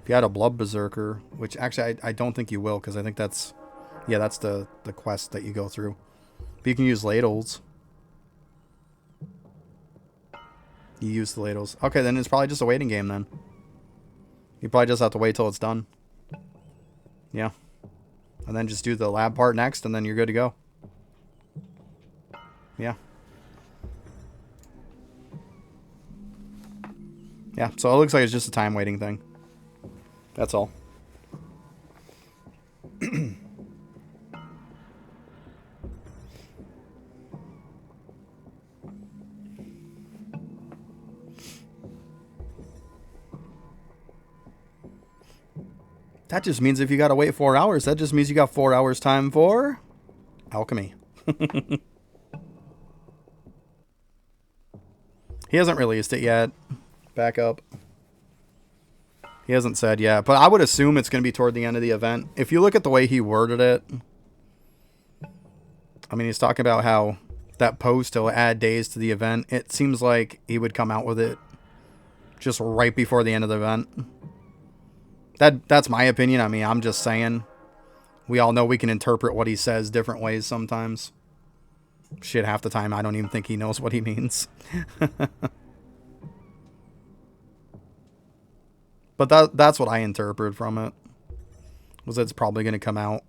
If you had a Blood Berserker, which actually I don't think you will, because I think that's... Yeah, that's the quest that you go through. But you can use ladles. You use the ladles. Okay, then it's probably just a waiting game then. You probably just have to wait till it's done. Yeah. And then just do the lab part next, and then you're good to go. Yeah. Yeah, so it looks like it's just a time waiting thing. That's all. That just means if you gotta wait 4 hours, that just means you got 4 hours time for alchemy. He hasn't released it yet. Back up. He hasn't said yet, but I would assume it's going to be toward the end of the event. If you look at the way he worded it, I mean, he's talking about how that post will add days to the event. It seems like he would come out with it just right before the end of the event. That's my opinion. I mean, I'm just saying. We all know we can interpret what he says different ways sometimes. Shit, half the time I don't even think he knows what he means. But that's what I interpreted from it. Was it's probably going to come out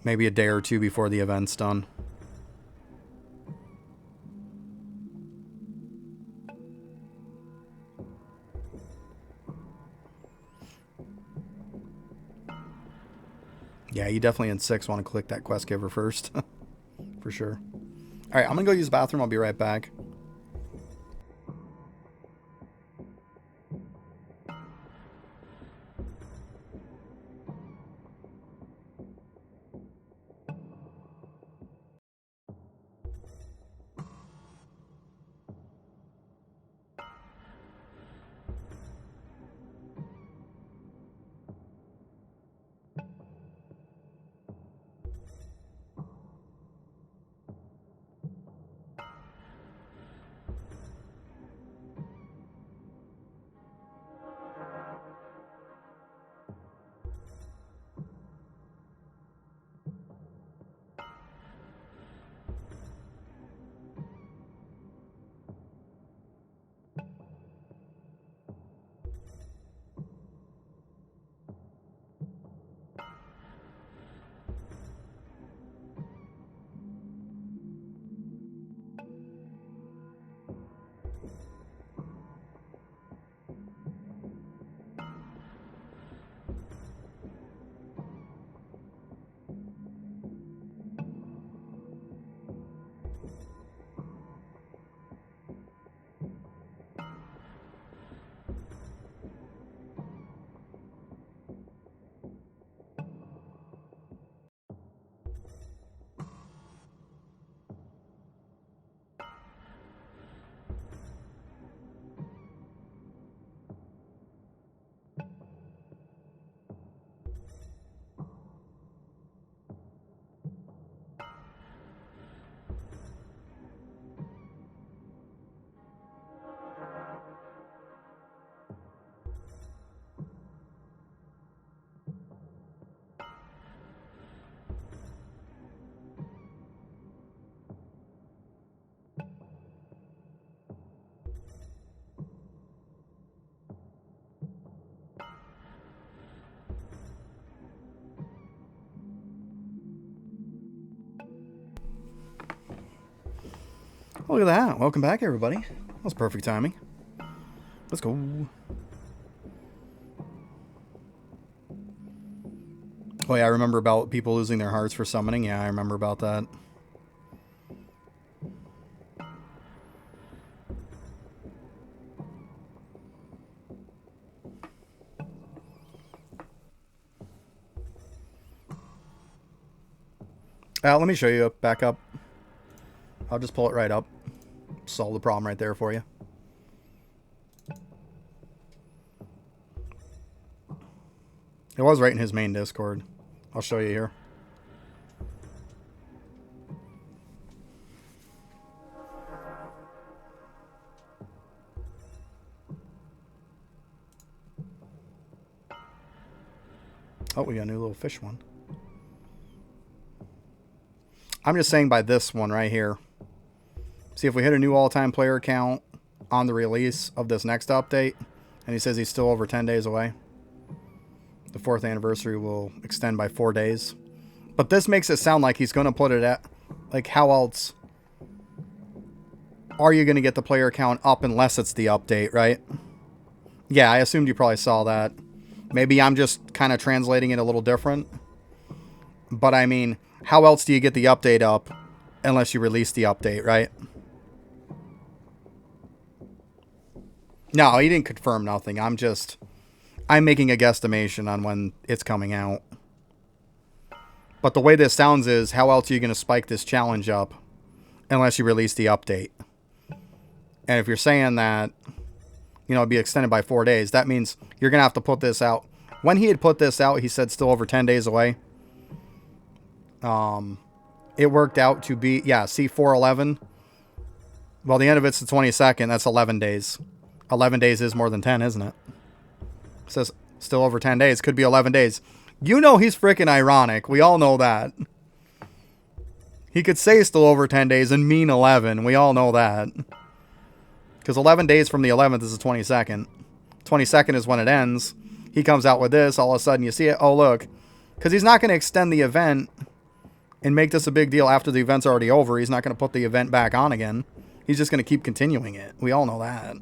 maybe a day or two before the event's done. Yeah, you definitely in 6 want to click that quest giver first. For sure. Alright, I'm going to go use the bathroom. I'll be right back. Look at that. Welcome back, everybody. That was perfect timing. Let's go. Oh, yeah, I remember about people losing their hearts for summoning. Yeah, I remember about that. Let me show you. Back up. I'll just pull it right up. Solve the problem right there for you. It was right in his main Discord. I'll show you here. Oh, we got a new little fish one. I'm just saying by this one right here. See, if we hit a new all-time player count on the release of this next update, and he says he's still over 10 days away, the 4th anniversary will extend by 4 days. But this makes it sound like he's going to put it at, like, how else are you going to get the player count up unless it's the update, right? Yeah, I assumed you probably saw that. Maybe I'm just kind of translating it a little different. But I mean, how else do you get the update up unless you release the update, right? No, he didn't confirm nothing. I'm making a guesstimation on when it's coming out. But the way this sounds is, how else are you going to spike this challenge up unless you release the update? And if you're saying that, you know, it'd be extended by 4 days, that means you're going to have to put this out. When he had put this out, he said still over 10 days away. It worked out to be, yeah, C411. Well, the end of it's the 22nd. That's 11 days. 11 days is more than 10, isn't it? It says still over 10 days. Could be 11 days. You know he's freaking ironic. We all know that. He could say still over 10 days and mean 11. We all know that. Because 11 days from the 11th is the 22nd. 22nd is when it ends. He comes out with this. All of a sudden you see it. Oh, look. Because he's not going to extend the event and make this a big deal after the event's already over. He's not going to put the event back on again. He's just going to keep continuing it. We all know that.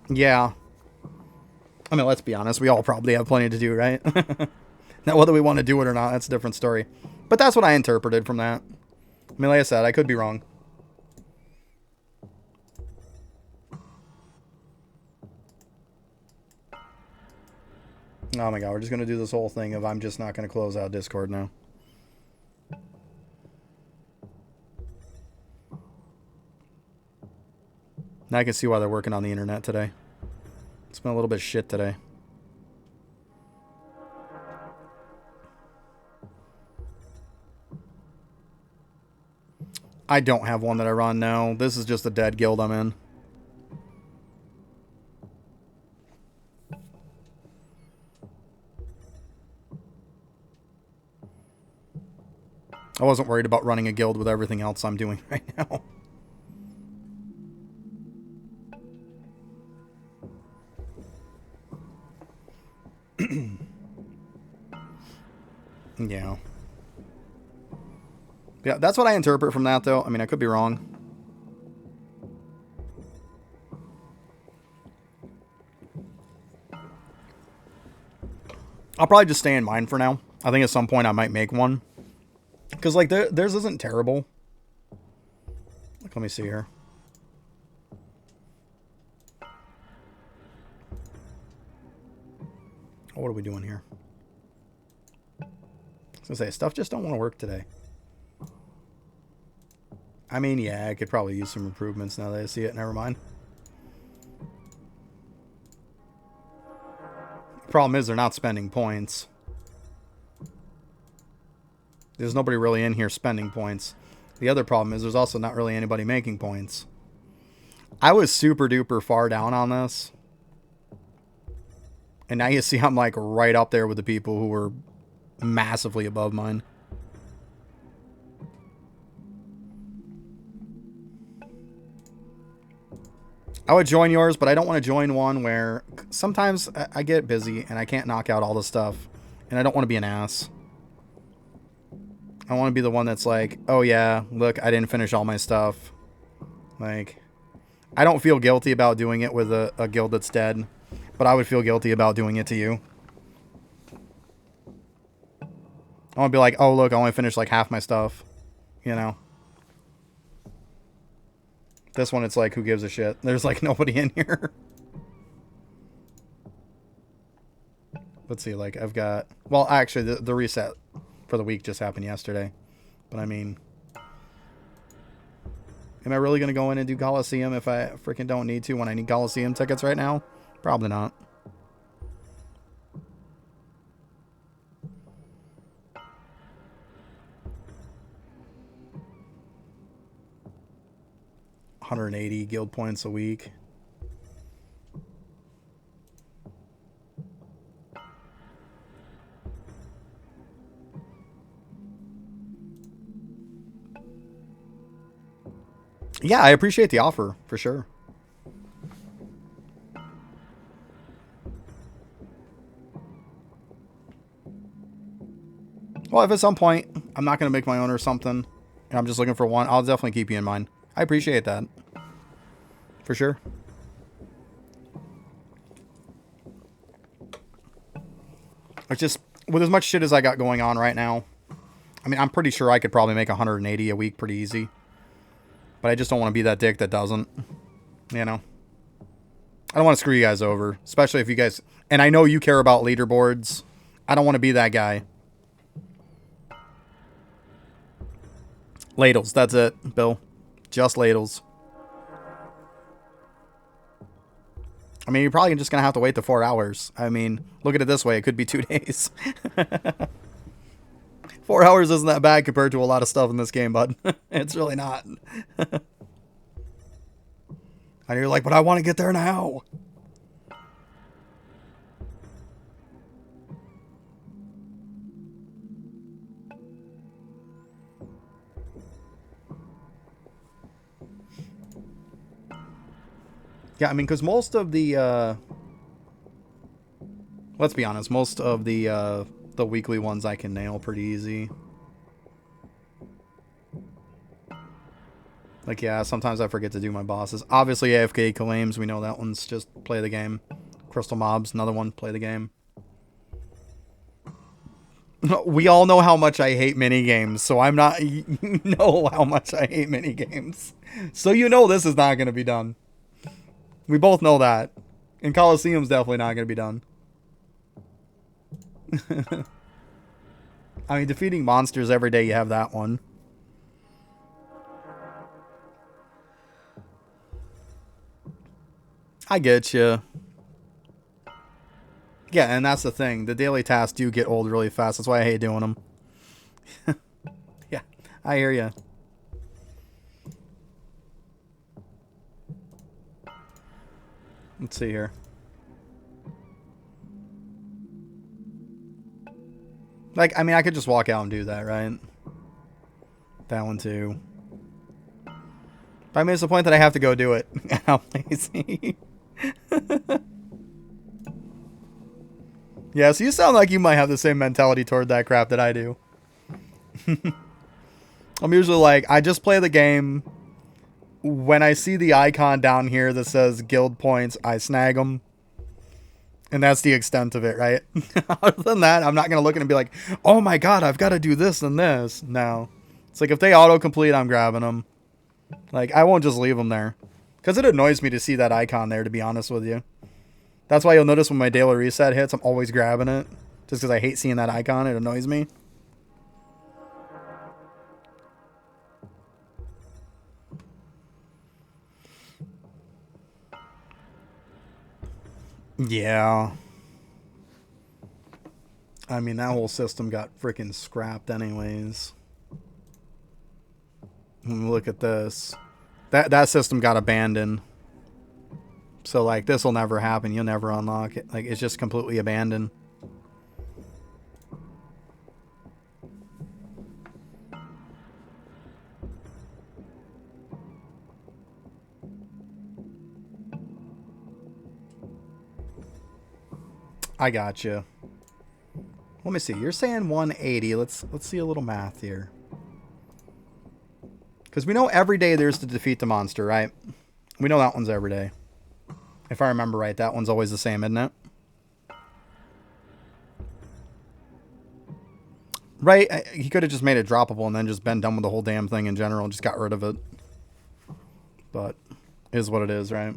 Yeah. I mean, let's be honest. We all probably have plenty to do, right? Now, whether we want to do it or not, that's a different story. But that's what I interpreted from that. I mean, like I said, I could be wrong. Oh my god, we're just going to do this whole thing of I'm just not going to close out Discord now. Now I can see why they're working on the internet today. It's been a little bit shit today. I don't have one that I run now. This is just a dead guild I'm in. I wasn't worried about running a guild with everything else I'm doing right now. Yeah. Yeah, that's what I interpret from that, though. I mean, I could be wrong. I'll probably just stay in mine for now. I think at some point I might make one. Because, like, theirs isn't terrible. Like, let me see here. What are we doing here? I was going to say, stuff just don't want to work today. I mean, yeah, I could probably use some improvements now that I see it. Never mind. Problem is, they're not spending points. There's nobody really in here spending points. The other problem is there's also not really anybody making points. I was super duper far down on this. And now you see I'm like right up there with the people who were massively above mine. I would join yours, but I don't want to join one where sometimes I get busy and I can't knock out all the stuff. And I don't want to be an ass. I want to be the one that's like, oh yeah, look, I didn't finish all my stuff. Like, I don't feel guilty about doing it with a guild that's dead. But I would feel guilty about doing it to you. I want to be like, oh look, I only finished like half my stuff. You know? This one, it's like, who gives a shit? There's like nobody in here. Let's see, like, I've got... Well, actually, the reset for the week just happened yesterday. But I mean... Am I really going to go in and do Coliseum if I freaking don't need to when I need Coliseum tickets right now? Probably not. $180 guild points a week. Yeah, I appreciate the offer, for sure. Well, if at some point I'm not going to make my own or something, and I'm just looking for one, I'll definitely keep you in mind. I appreciate that. For sure. It's just, with as much shit as I got going on right now, I mean, I'm pretty sure I could probably make 180 a week pretty easy. But I just don't want to be that dick that doesn't. You know? I don't want to screw you guys over. Especially if you guys... And I know you care about leaderboards. I don't want to be that guy. Ladles, that's it, Bill. Just ladles. I mean, you're probably just going to have to wait the 4 hours. I mean, look at it this way. It could be 2 days. 4 hours isn't that bad compared to a lot of stuff in this game, bud. It's really not. And you're like, but I want to get there now. Yeah, I mean, because most of the... let's be honest, most of the weekly ones I can nail pretty easy. Like, yeah, sometimes I forget to do my bosses. Obviously, AFK claims, we know that one's just play the game. Crystal Mobs, another one, play the game. We all know how much I hate minigames, so I'm not... You know how much I hate minigames. So you know this is not going to be done. We both know that. And Coliseum's definitely not going to be done. I mean, defeating monsters every day, you have that one. I get you. Yeah, and that's the thing. The daily tasks do get old really fast. That's why I hate doing them. Yeah, I hear you. Let's see here. Like, I mean, I could just walk out and do that, right? That one too. But I mean, it's the point that I have to go do it. I'm lazy. Yeah, so you sound like you might have the same mentality toward that crap that I do. I'm usually like, I just play the game. When I see the icon down here that says guild points, I snag them. And that's the extent of it, right? Other than that, I'm not going to look at it and be like, oh my god, I've got to do this and this. No. It's like, if they auto-complete, I'm grabbing them. Like, I won't just leave them there. Because it annoys me to see that icon there, to be honest with you. That's why you'll notice when my daily reset hits, I'm always grabbing it. Just because I hate seeing that icon. It annoys me. Yeah. I mean, that whole system got freaking scrapped anyways. Look at this. That system got abandoned. So, like, this will never happen. You'll never unlock it. Like, it's just completely abandoned. I gotcha. Let me see. You're saying 180. Let's see a little math here. Because we know every day there's to defeat the monster, right? We know that one's every day. If I remember right, that one's always the same, isn't it? Right? He could have just made it droppable and then just been done with the whole damn thing in general and just got rid of it. But it is what it is, right?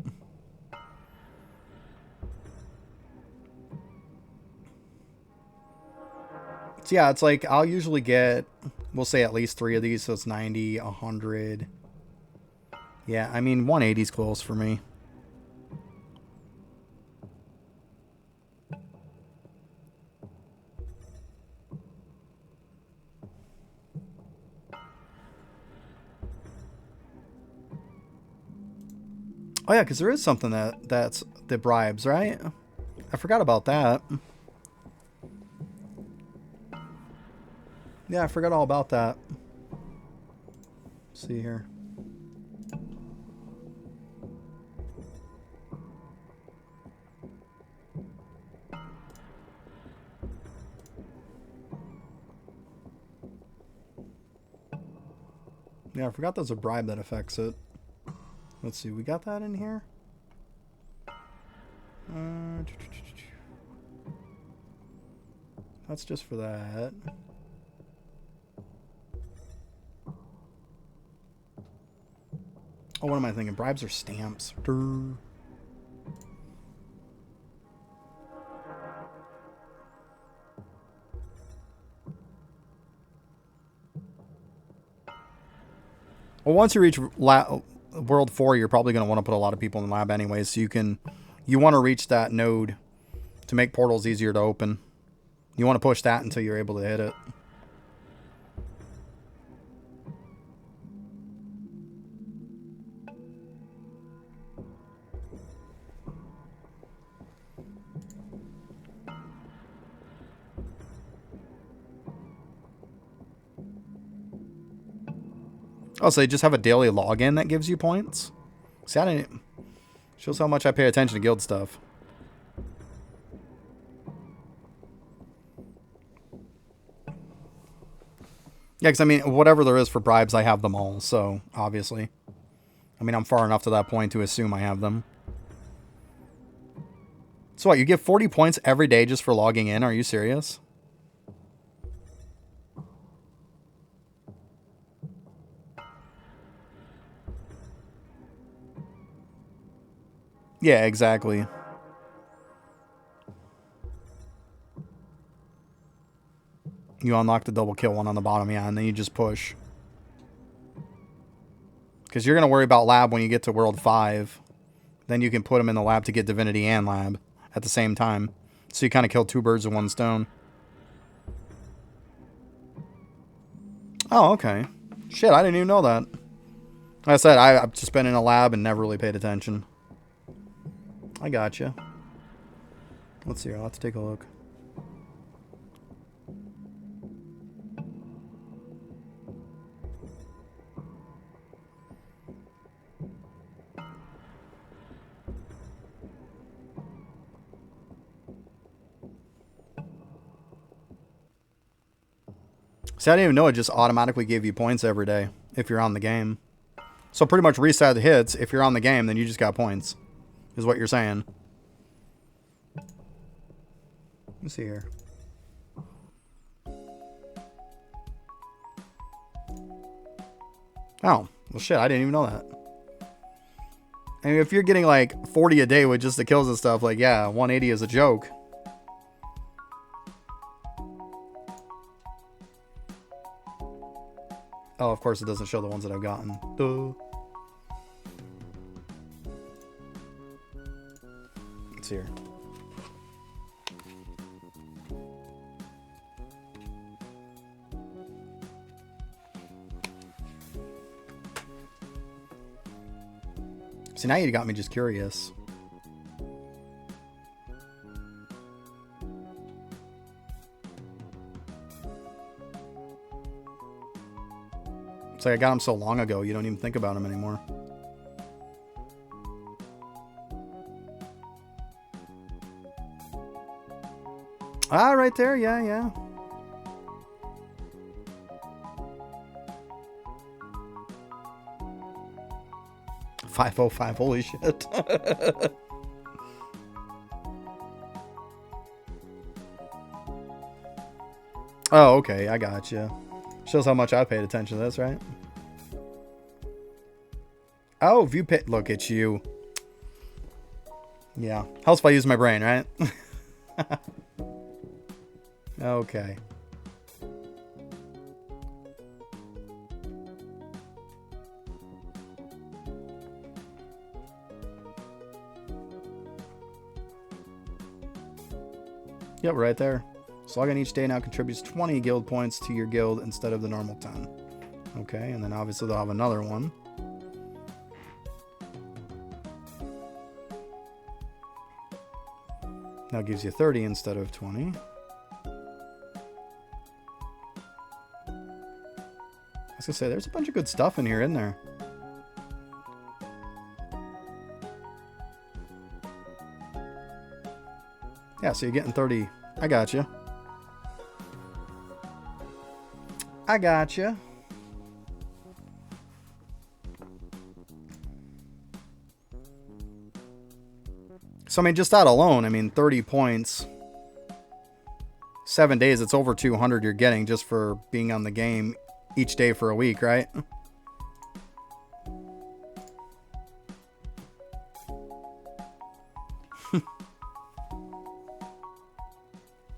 So yeah, it's like I'll usually get, we'll say at least 3 of these, so it's 90, 100. Yeah, I mean 180 is close for me. Oh yeah, because there is something that's the bribes, right? I forgot about that. Yeah, I forgot all about that. Let's see here. Yeah, I forgot there's a bribe that affects it. Let's see, we got that in here? That's just for that. Oh, what am I thinking? Bribes or stamps? Durr. Well, once you reach World 4, you're probably going to want to put a lot of people in the lab anyways, so you want to reach that node to make portals easier to open. You want to push that until you're able to hit it. Oh, so they just have a daily login that gives you points? See, I didn't... Shows how much I pay attention to guild stuff. Yeah, because, I mean, whatever there is for bribes, I have them all, so, obviously. I mean, I'm far enough to that point to assume I have them. So what, you get 40 points every day just for logging in? Are you serious? Yeah, exactly. You unlock the double kill one on the bottom, yeah, and then you just push. Because you're going to worry about lab when you get to World 5. Then you can put them in the lab to get Divinity and lab at the same time. So you kind of kill two birds with one stone. Oh, okay. Shit, I didn't even know that. Like I said, I've just been in a lab and never really paid attention. I gotcha. Let's see here. I'll have to take a look. See, I didn't even know it just automatically gave you points every day if you're on the game. So pretty much reset hits. If you're on the game, then you just got points. Is what you're saying. Let's see here. Oh, well shit, I didn't even know that. I mean, if you're getting like 40 a day with just the kills and stuff, like, yeah, 180 is a joke. Oh, of course it doesn't show the ones that I've gotten. Duh. Let's see here. See, now you got me just curious. It's like I got them so long ago, you don't even think about them anymore. Ah, right there, yeah, yeah. $5.05, holy shit. Oh, okay, I gotcha. Shows how much I paid attention to this, right? Oh, view pit. Look at you. Yeah. Helps if I use my brain, right? Okay. Yep, right there. Slogging each day now contributes 20 guild points to your guild instead of the normal 10. Okay, and then obviously they'll have another one. Now gives you 30 instead of 20. I was gonna say, there's a bunch of good stuff in here, isn't there? Yeah, so you're getting 30. I gotcha. I gotcha. So, I mean, just that alone, I mean, 30 points, 7 days, it's over 200 you're getting just for being on the game each day for a week, right?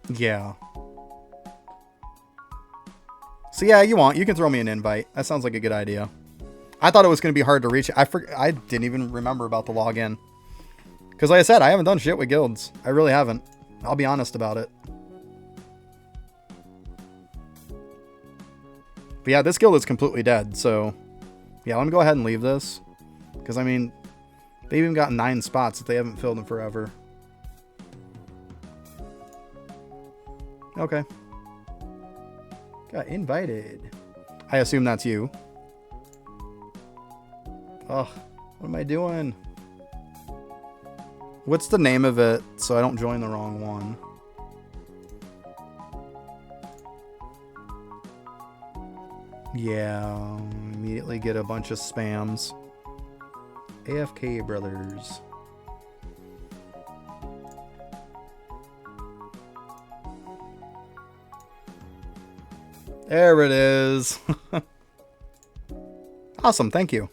Yeah. So yeah, you can throw me an invite. That sounds like a good idea. I thought it was going to be hard to reach. I didn't even remember about the login. Because like I said, I haven't done shit with guilds. I really haven't. I'll be honest about it. But yeah, this guild is completely dead. So yeah, let me go ahead and leave this. Because I mean, they've even got 9 spots that they haven't filled in forever. Okay. Got invited. I assume that's you. Ugh, what am I doing? What's the name of it so I don't join the wrong one? Yeah, immediately get a bunch of spams. AFK Brothers. There it is. Awesome, thank you.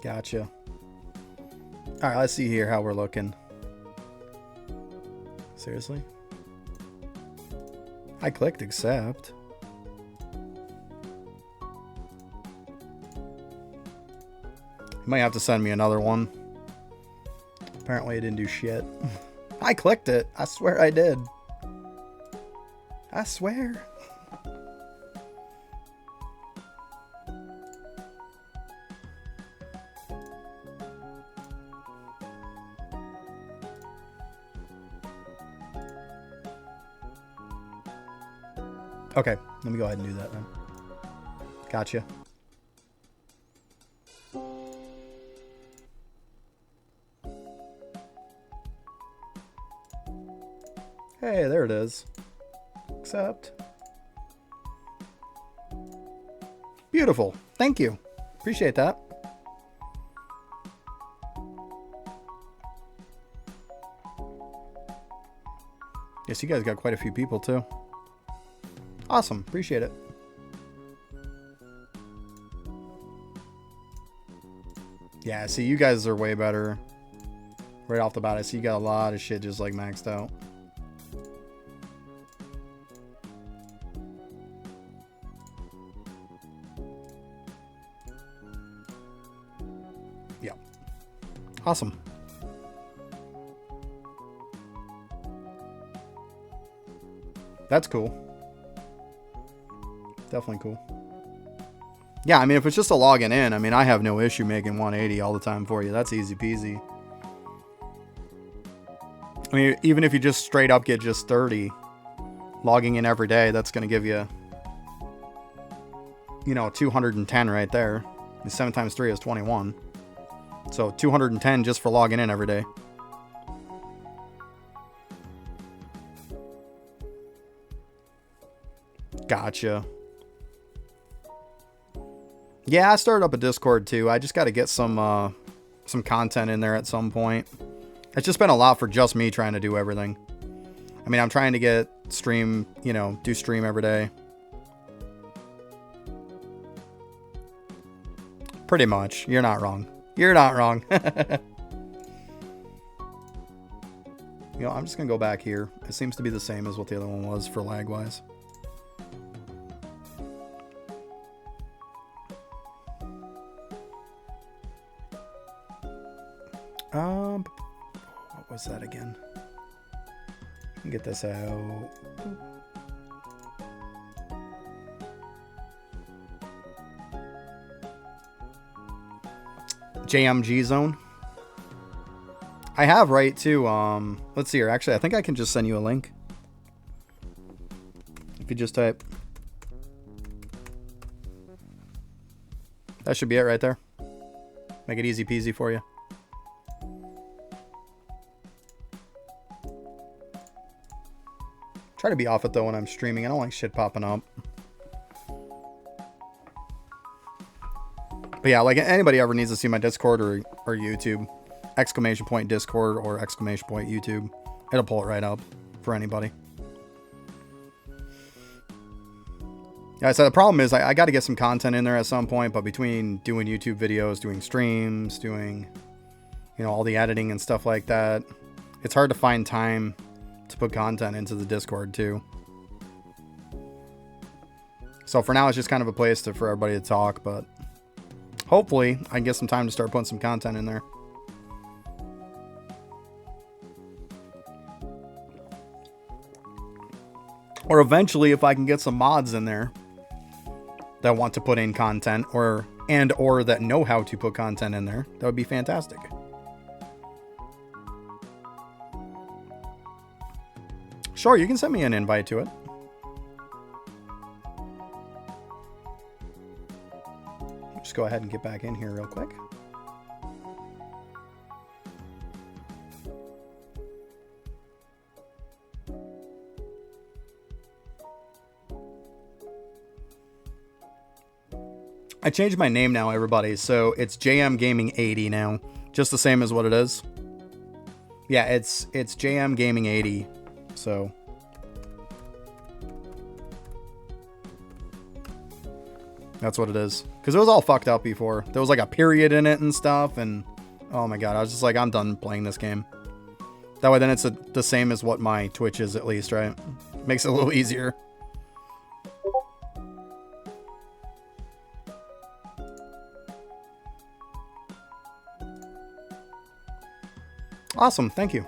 Gotcha. Alright, let's see here how we're looking. Seriously? I clicked accept. You might have to send me another one. Apparently I didn't do shit. I clicked it. I swear I did. I swear. Okay, let me go ahead and do that then. Gotcha. Hey, there it is. Accept. Beautiful. Thank you. Appreciate that. Yes, you guys got quite a few people too. Awesome. Appreciate it. Yeah, see, you guys are way better. Right off the bat, I see you got a lot of shit just like maxed out. Yeah. Awesome. That's cool. Definitely cool. Yeah, I mean, if it's just a login in, I mean, I have no issue making 180 all the time for you. That's easy peasy. I mean, even if you just straight up get just 30, logging in every day, that's going to give you, you know, 210 right there. 7 times 3 is 21. So 210 just for logging in every day. Gotcha. Yeah, I started up a Discord too. I just got to get some content in there at some point. It's just been a lot for just me trying to do everything. I mean, I'm trying to get stream, you know, do stream every day. Pretty much. You're not wrong. You're not wrong. You know, I'm just going to go back here. It seems to be the same as what the other one was for lag-wise. What was that again? Get this out. JMG zone. I have right too. Let's see here. Actually, I think I can just send you a link. If you just type. That should be it right there. Make it easy peasy for you. Try to be off it though when I'm streaming. I don't like shit popping up. But yeah, like anybody ever needs to see my Discord or YouTube, !Discord or !YouTube. It'll pull it right up for anybody. Yeah, so the problem is I got to get some content in there at some point, but between doing YouTube videos, doing streams, doing, you know, all the editing and stuff like that, it's hard to find time to put content into the Discord too. So for now, it's just kind of a place for everybody to talk, but hopefully I can get some time to start putting some content in there. Or eventually, if I can get some mods in there that want to put in content or that know how to put content in there, that would be fantastic. Sure, you can send me an invite to it. Just go ahead and get back in here real quick. I changed my name now, everybody, so it's JM Gaming 80 now, just the same as what it is. Yeah, it's JM Gaming 80, so that's what it is. Because it was all fucked up before. There was like a period in it and stuff, and oh my god, I was just like, I'm done playing this game. That way then it's the same as what my Twitch is at least, right? Makes it a little easier. Awesome, thank you.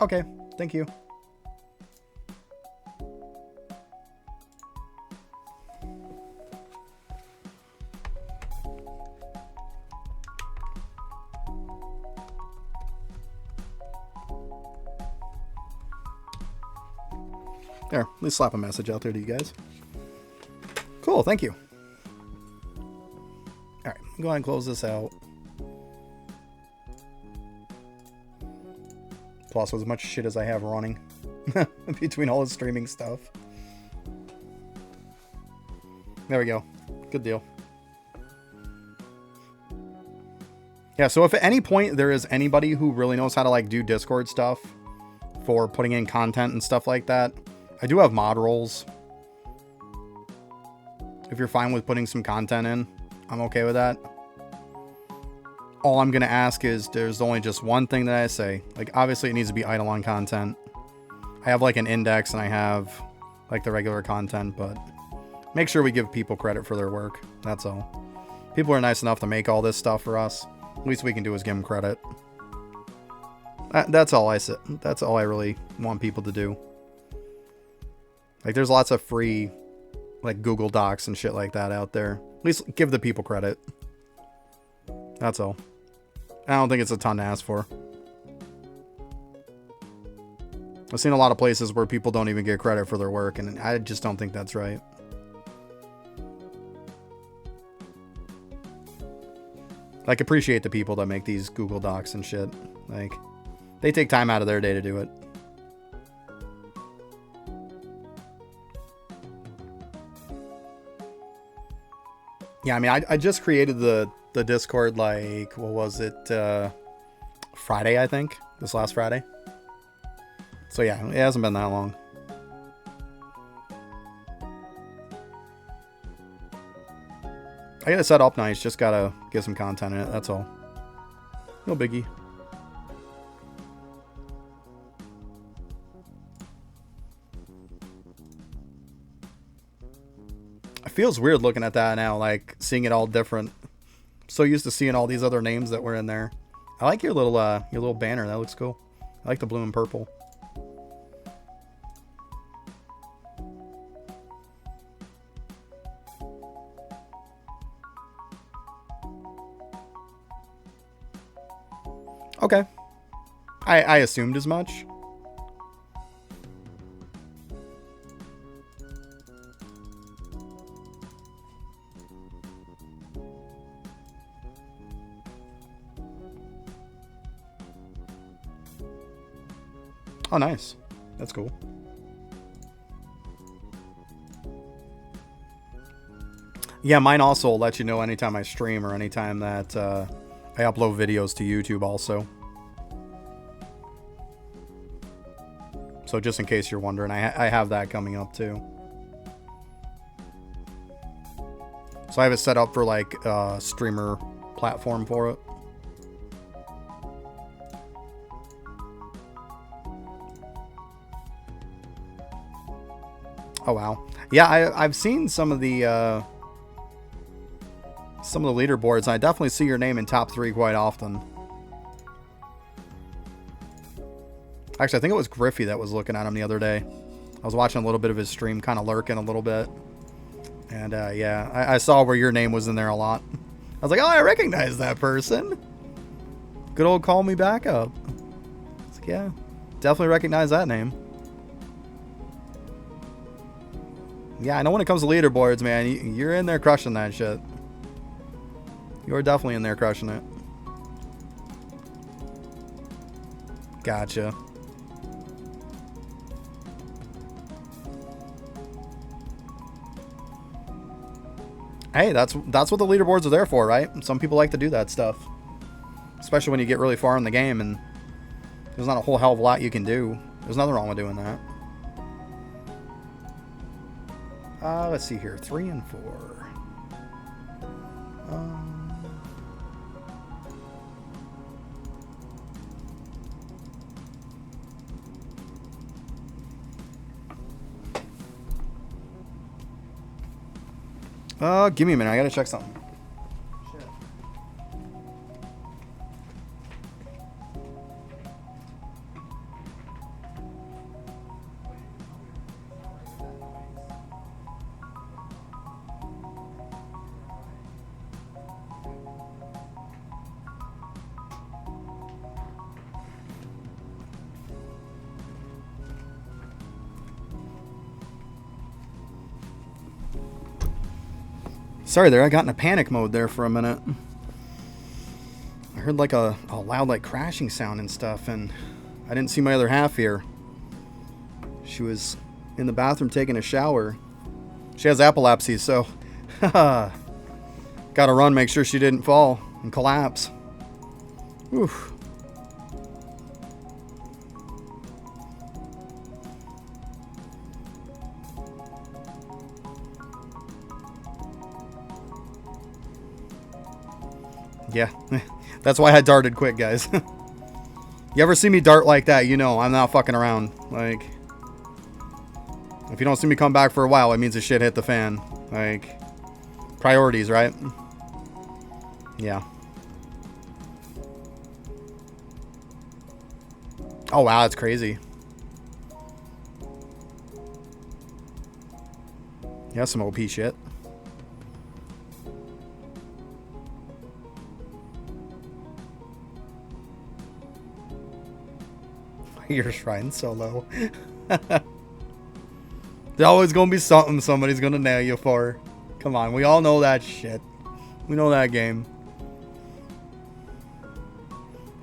Okay, thank you. There, at least slap a message out there to you guys. Cool, thank you. Alright, go ahead and close this out. Plus, with as much shit as I have running between all the streaming stuff. There we go. Good deal. Yeah, so if at any point there is anybody who really knows how to like do Discord stuff for putting in content and stuff like that, I do have mod roles. If you're fine with putting some content in, I'm okay with that. All I'm going to ask is there's only just one thing that I say. Like, obviously it needs to be Eidolon content. I have like an index and I have like the regular content, but make sure we give people credit for their work. That's all. People are nice enough to make all this stuff for us. Least we can do is give them credit. That's all I said. That's all I really want people to do. Like, there's lots of free, like, Google Docs and shit like that out there. At least give the people credit. That's all. I don't think it's a ton to ask for. I've seen a lot of places where people don't even get credit for their work, and I just don't think that's right. Like, appreciate the people that make these Google Docs and shit. Like, they take time out of their day to do it. Yeah, I mean, I just created the Discord, like, what was it? Friday, I think. This last Friday. So yeah, it hasn't been that long. I got it set up nice, just gotta get some content in it, that's all. No biggie. It feels weird looking at that now, like seeing it all different. So used to seeing all these other names that were in there. I like your little banner, that looks cool. I like the blue and purple. Okay. I assumed as much. Oh, nice. That's cool. Yeah, mine also will let you know anytime I stream or anytime that I upload videos to YouTube also. So just in case you're wondering, I have that coming up too. So I have it set up for like a streamer platform for it. Oh wow. Yeah, I've seen some of the leaderboards, and I definitely see your name in top 3 quite often. Actually, I think it was Griffey that was looking at him the other day. I was watching a little bit of his stream, kind of lurking a little bit. And yeah, I saw where your name was in there a lot. I was like, oh, I recognize that person. Good old Call Me Back Up. It's like, yeah, definitely recognize that name. Yeah, I know when it comes to leaderboards, man, you're in there crushing that shit. You're definitely in there crushing it. Gotcha. Hey, that's what the leaderboards are there for, right? Some people like to do that stuff. Especially when you get really far in the game and there's not a whole hell of a lot you can do. There's nothing wrong with doing that. Let's see here. 3 and 4. Give me a minute. I gotta check something. Shit. Sorry there, I got in a panic mode there for a minute. I heard like a loud like crashing sound and stuff, and I didn't see my other half here. She was in the bathroom taking a shower. She has epilepsy, so gotta run, make sure she didn't fall and collapse. Oof. Yeah, that's why I darted quick, guys. You ever see me dart like that, you know I'm not fucking around. Like, if you don't see me come back for a while, it means the shit hit the fan. Like, priorities, right? Yeah. Oh, wow, that's crazy. Yeah, some OP shit. Your shrine so low. There's always gonna be something somebody's gonna nail you for. Come on, we all know that shit. We know that game.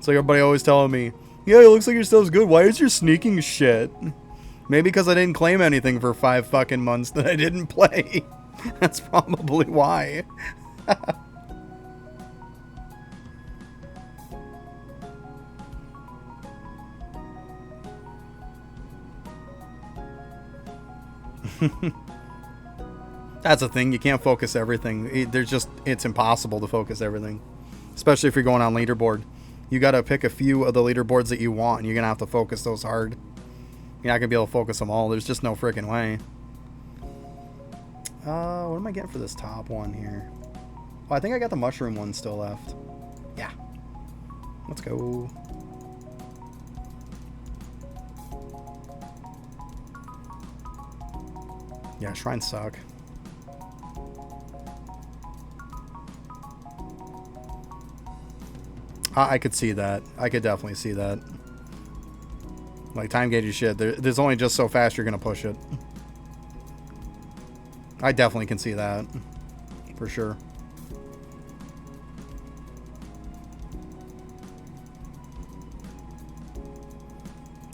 So everybody always telling me, yeah, it looks like your stuff's good. Why is your sneaking shit? Maybe because I didn't claim anything for 5 fucking months that I didn't play. That's probably why. That's the thing, you can't focus everything. It's impossible to focus everything, especially if you're going on leaderboard. You gotta pick a few of the leaderboards that you want, and you're gonna have to focus those hard. You're not gonna be able to focus them all. There's just no freaking way. What am I getting for this top one here? Oh, I think I got the mushroom one still left. Yeah, let's go. Yeah, shrines suck. I could see that. I could definitely see that. Like, time gated shit, there's only just so fast you're going to push it. I definitely can see that. For sure.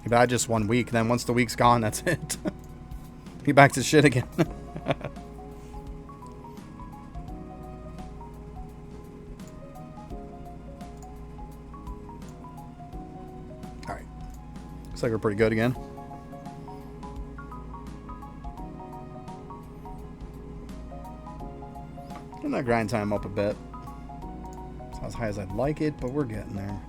But just 1 week. Then once the week's gone, that's it. Be back to shit again. Alright. Looks like we're pretty good again. Getting that grind time up a bit. It's not as high as I'd like it, but we're getting there.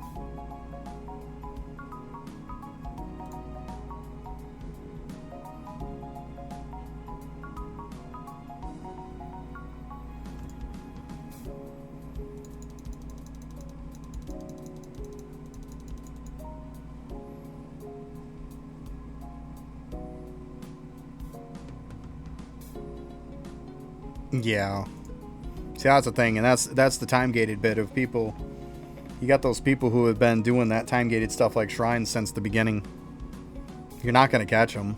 Yeah. See, that's the thing, and that's the time-gated bit of people. You got those people who have been doing that time-gated stuff like shrines since the beginning. You're not going to catch them.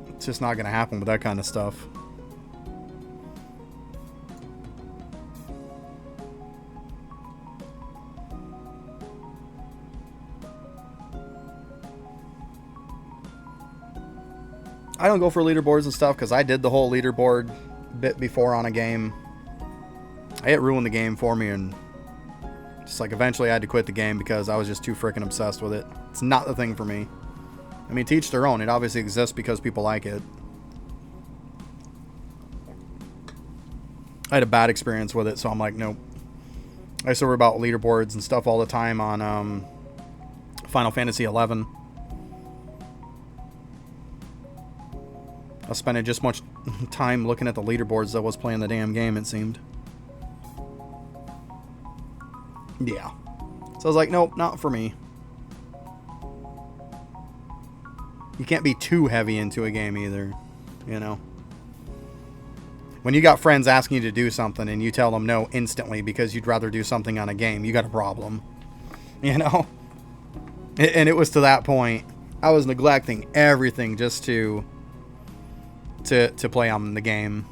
It's just not going to happen with that kind of stuff. I don't go for leaderboards and stuff because I did the whole leaderboard bit before on a game. It ruined the game for me, and just like eventually I had to quit the game because I was just too freaking obsessed with it. It's not the thing for me. I mean, to each their own. It obviously exists because people like it. I had a bad experience with it, so I'm like, nope. I used to worry about leaderboards and stuff all the time on Final Fantasy 11. I was spending just much time looking at the leaderboards as I was playing the damn game, it seemed. Yeah. So I was like, nope, not for me. You can't be too heavy into a game either, you know. When you got friends asking you to do something and you tell them no instantly because you'd rather do something on a game, you got a problem, you know. And it was to that point, I was neglecting everything just to play on the game.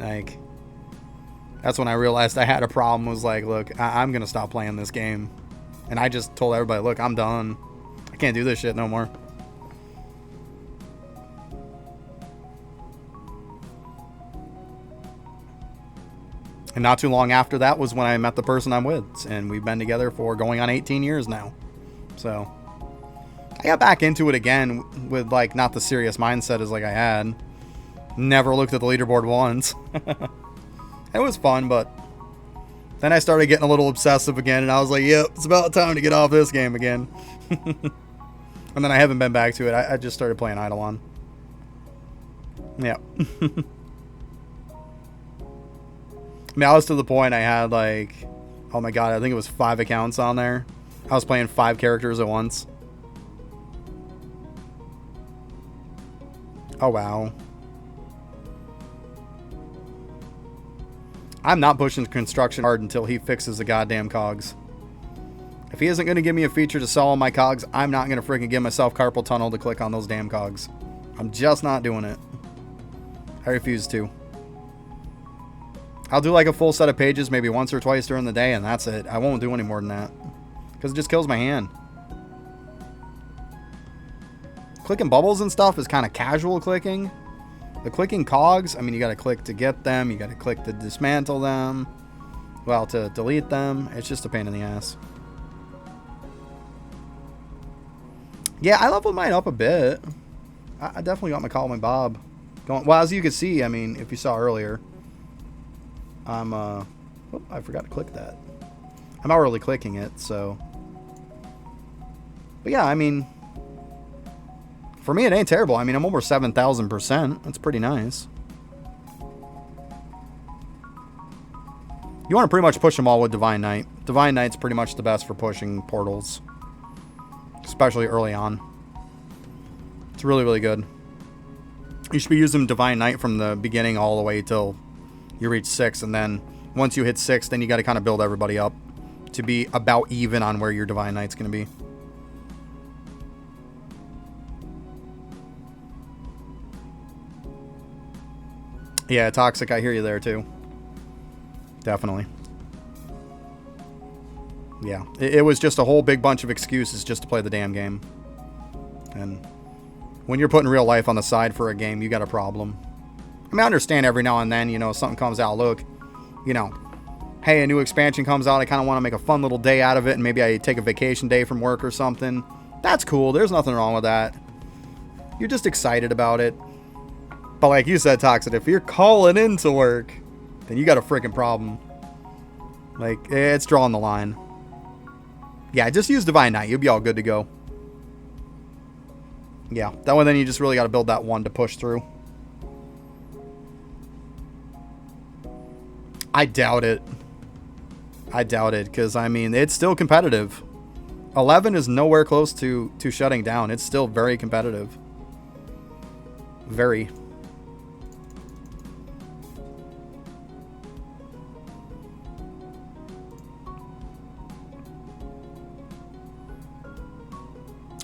Like, that's when I realized I had a problem. Was like, look, I'm gonna stop playing this game. And I just told everybody, look, I'm done. I can't do this shit no more. And not too long after that was when I met the person I'm with, and we've been together for going on 18 years now. So I got back into it again with, like, not the serious mindset as like I had. Never looked at the leaderboard once. It was fun, but then I started getting a little obsessive again, and I was like, yep, it's about time to get off this game again. And then I haven't been back to it. I just started playing Eidolon. Yeah. I mean, I was to the point I had, like, oh my god, I think it was 5 accounts on there. I was playing 5 characters at once. Oh, wow. I'm not pushing construction hard until he fixes the goddamn cogs. If he isn't going to give me a feature to sell all my cogs, I'm not going to freaking give myself carpal tunnel to click on those damn cogs. I'm just not doing it. I refuse to. I'll do like a full set of pages maybe once or twice during the day, and that's it. I won't do any more than that. Because it just kills my hand. Clicking bubbles and stuff is kind of casual clicking. The clicking cogs, I mean, you got to click to get them. You got to click to dismantle them. Well, to delete them. It's just a pain in the ass. Yeah, I leveled mine up a bit. I definitely got my Call Me Bob going. Well, as you can see, I mean, if you saw earlier, I'm, oh, I forgot to click that. I'm not really clicking it, so. But yeah, I mean, for me, it ain't terrible. I mean, I'm over 7,000%. That's pretty nice. You want to pretty much push them all with Divine Knight. Divine Knight's pretty much the best for pushing portals. Especially early on. It's really, really good. You should be using Divine Knight from the beginning all the way till You reach 6, and then once you hit 6, then you got to kind of build everybody up to be about even on where your Divine Knight's going to be. Yeah, Toxic, I hear you there too. Definitely. Yeah, it was just a whole big bunch of excuses just to play the damn game. And when you're putting real life on the side for a game, you got a problem. I mean, I understand every now and then, you know, something comes out, look, you know, hey, a new expansion comes out, I kind of want to make a fun little day out of it, and maybe I take a vacation day from work or something. That's cool. There's nothing wrong with that. You're just excited about it. But like you said, Toxic, if you're calling into work, then you got a freaking problem. Like, it's drawing the line. Yeah, just use Divine Knight. You'll be all good to go. Yeah, that one, then you just really got to build that one to push through. I doubt it. I doubt it, because, I mean, it's still competitive. 11 is nowhere close to shutting down. It's still very competitive. Very.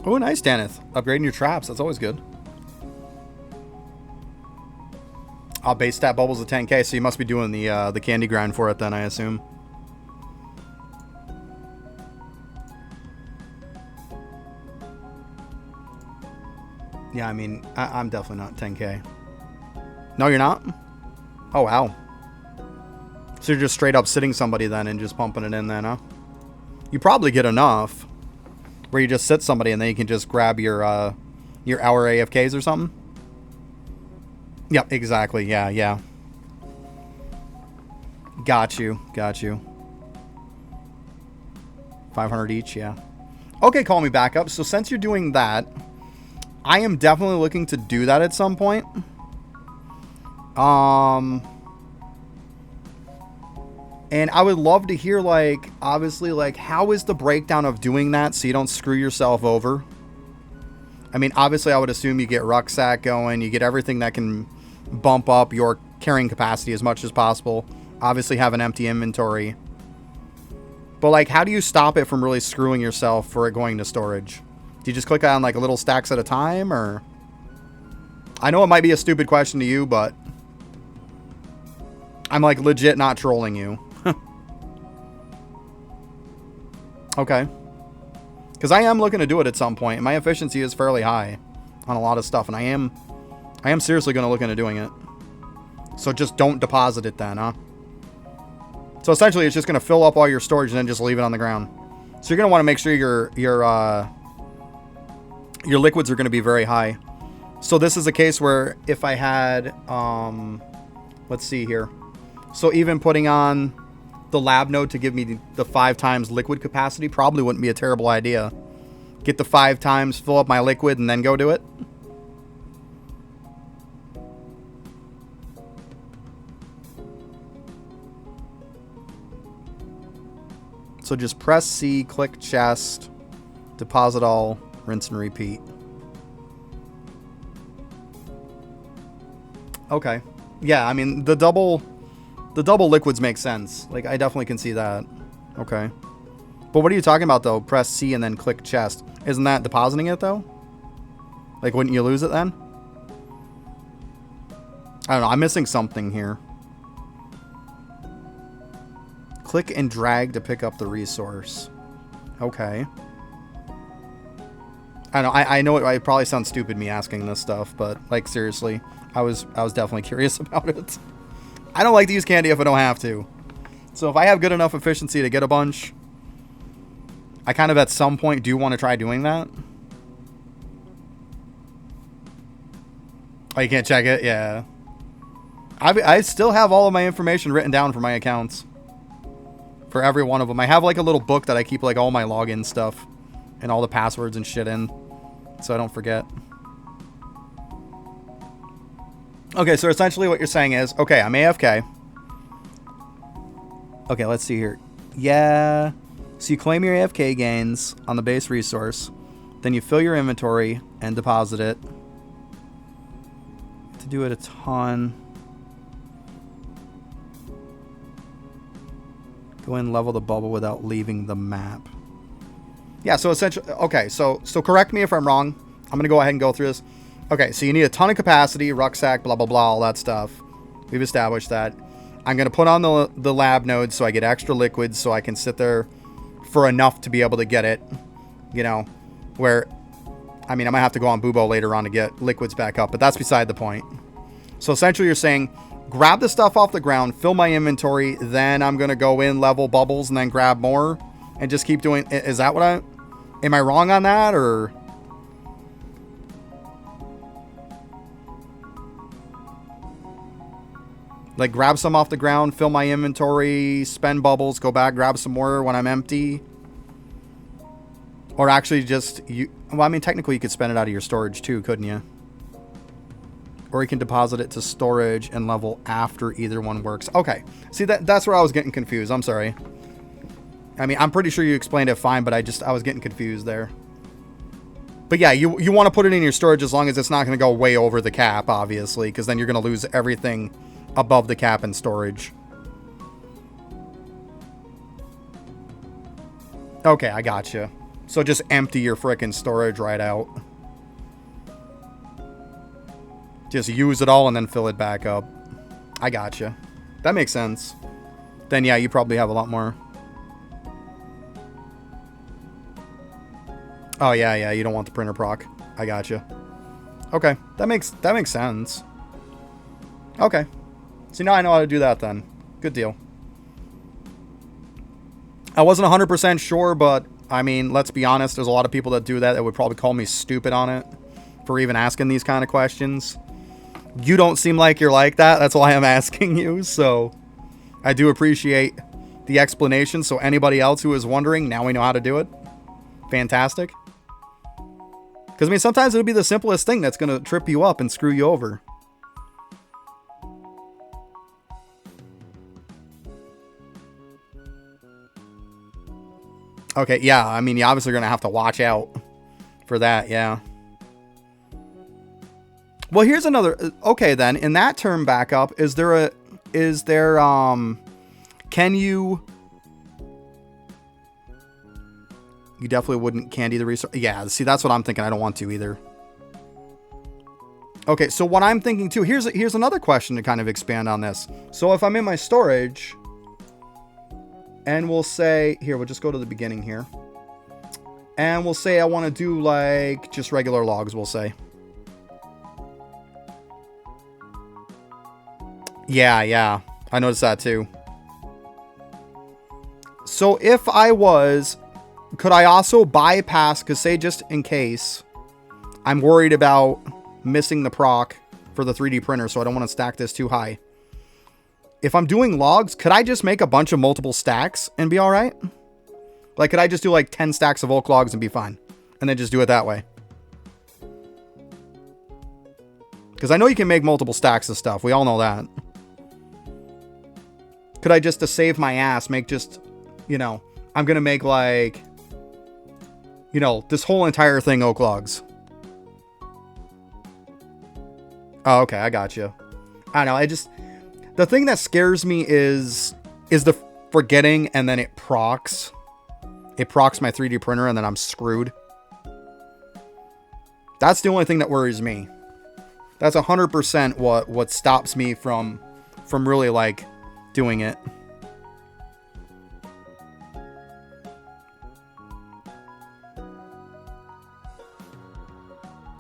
Oh, nice, Daneth. Upgrading your traps. That's always good. Base stat bubbles at 10k, so you must be doing the candy grind for it then, I assume. Yeah, I mean, I'm definitely not 10k. No, you're not? Oh, wow. So you're just straight up sitting somebody then and just pumping it in then, huh? You probably get enough where you just sit somebody and then you can just grab your hour AFKs or something. Yep, exactly. Yeah, yeah. Got you. Got you. 500 each, yeah. Okay, call me back up. So since you're doing that, I am definitely looking to do that at some point. And I would love to hear, like, obviously, like, how is the breakdown of doing that so you don't screw yourself over? I mean, obviously, I would assume you get rucksack going. You get everything that can bump up your carrying capacity as much as possible. Obviously, have an empty inventory. But, like, how do you stop it from really screwing yourself for it going to storage? Do you just click on, like, a little stacks at a time, or? I know it might be a stupid question to you, but I'm, like, legit not trolling you. Okay. Because I am looking to do it at some point. My efficiency is fairly high on a lot of stuff, and I am seriously going to look into doing it. So just don't deposit it then, huh? So essentially, it's just going to fill up all your storage and then just leave it on the ground. So you're going to want to make sure your liquids are going to be very high. So this is a case where if I had, let's see here. So even putting on the lab node to give me the 5 times liquid capacity probably wouldn't be a terrible idea. Get the 5 times, fill up my liquid, and then go do it. So just press C, click chest, deposit all, rinse and repeat. Okay. Yeah, I mean, the double liquids make sense. Like, I definitely can see that. Okay. But what are you talking about, though? Press C and then click chest. Isn't that depositing it, though? Like, wouldn't you lose it then? I don't know. I'm missing something here. Click and drag to pick up the resource. Okay. I don't know. I know it probably sounds stupid me asking this stuff, but, like, seriously, I was definitely curious about it. I don't like to use candy if I don't have to. So if I have good enough efficiency to get a bunch, I kind of at some point do want to try doing that. Oh, you can't check it? Yeah. I still have all of my information written down for my accounts. For every one of them. I have like a little book that I keep like all my login stuff and all the passwords and shit in, so I don't forget. Okay, so essentially what you're saying is, okay, I'm AFK. Okay, let's see here. Yeah. So you claim your AFK gains on the base resource. Then you fill your inventory and deposit it. To do it a ton. Go in, level the bubble without leaving the map. Yeah, so essentially, okay, so correct me if I'm wrong. I'm going to go ahead and go through this. Okay, so you need a ton of capacity, rucksack, blah, blah, blah, all that stuff. We've established that. I'm going to put on the lab node so I get extra liquids so I can sit there for enough to be able to get it, you know, where, I mean, I might have to go on Bubo later on to get liquids back up, but that's beside the point. So essentially you're saying, grab the stuff off the ground, fill my inventory, then I'm going to go in, level bubbles, and then grab more, and just keep doing, is that what am I wrong on that, or? Like, grab some off the ground, fill my inventory, spend bubbles, go back, grab some more when I'm empty. Or actually just, well, I mean, technically you could spend it out of your storage too, couldn't you? Or you can deposit it to storage and level after either one works. Okay, see, that's where I was getting confused. I'm sorry. I mean, I'm pretty sure you explained it fine, but I was getting confused there. But yeah, you want to put it in your storage as long as it's not going to go way over the cap, obviously, because then you're going to lose everything above the cap in storage. Okay, I gotcha. So just empty your frickin' storage right out. Just use it all and then fill it back up. I gotcha. That makes sense. Then yeah, you probably have a lot more. Oh yeah, you don't want the printer proc. I gotcha. Okay, that makes sense. Okay. See, now I know how to do that then. Good deal. I wasn't 100% sure, but I mean, let's be honest, there's a lot of people that do that would probably call me stupid on it for even asking these kind of questions. You don't seem like you're like that. That's why I'm asking you. So I do appreciate the explanation. So anybody else who is wondering, now we know how to do it. Fantastic. Because, I mean, sometimes it'll be the simplest thing that's going to trip you up and screw you over. Okay, yeah, I mean, you're obviously going to have to watch out for that, yeah. Well, here's another, okay then, in that term backup, can you definitely wouldn't candy the resource, yeah, see, that's what I'm thinking, I don't want to either. Okay, so what I'm thinking too, here's another question to kind of expand on this. So if I'm in my storage, and we'll say, here, we'll just go to the beginning here. And we'll say I want to do like just regular logs, we'll say. Yeah, I noticed that too. So if I was, could I also bypass, because say just in case, I'm worried about missing the proc for the 3D printer, so I don't want to stack this too high. If I'm doing logs, could I just make a bunch of multiple stacks and be all right? Like, could I just do like 10 stacks of oak logs and be fine? And then just do it that way? Because I know you can make multiple stacks of stuff. We all know that. Could I just, to save my ass, make just, you know, I'm going to make like, you know, this whole entire thing oak logs. Oh, okay, I got you. I don't know, the thing that scares me is the forgetting and then it procs. It procs my 3D printer and then I'm screwed. That's the only thing that worries me. That's 100% what stops me from really like doing it.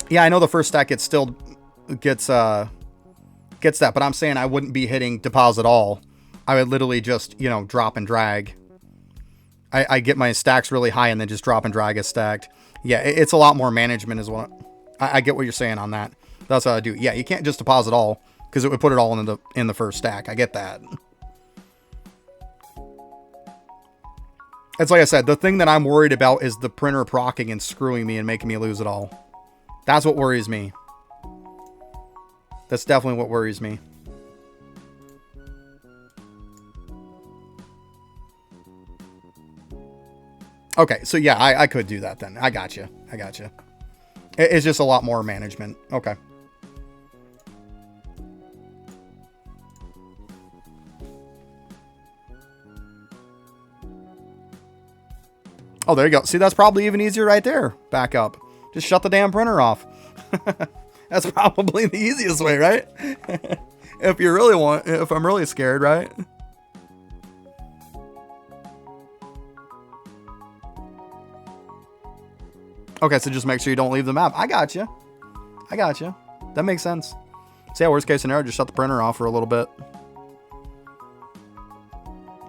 Yeah, I know the first stack gets that, but I'm saying I wouldn't be hitting deposit all. I would literally just, you know, drop and drag. I get my stacks really high and then just drop and drag it stacked. Yeah, it's a lot more management is what I get what you're saying on that. That's what I do. Yeah, you can't just deposit all because it would put it all in the first stack. I get that. It's like I said, the thing that I'm worried about is the printer procking and screwing me and making me lose it all. That's what worries me. That's definitely what worries me. Okay, so yeah, I could do that then. I got you. It's just a lot more management. Okay. Oh, there you go. See, that's probably even easier right there. Back up. Just shut the damn printer off. That's probably the easiest way, right? If I'm really scared, right? Okay, so just make sure you don't leave the map. I got you. That makes sense. So yeah, worst case scenario, just shut the printer off for a little bit.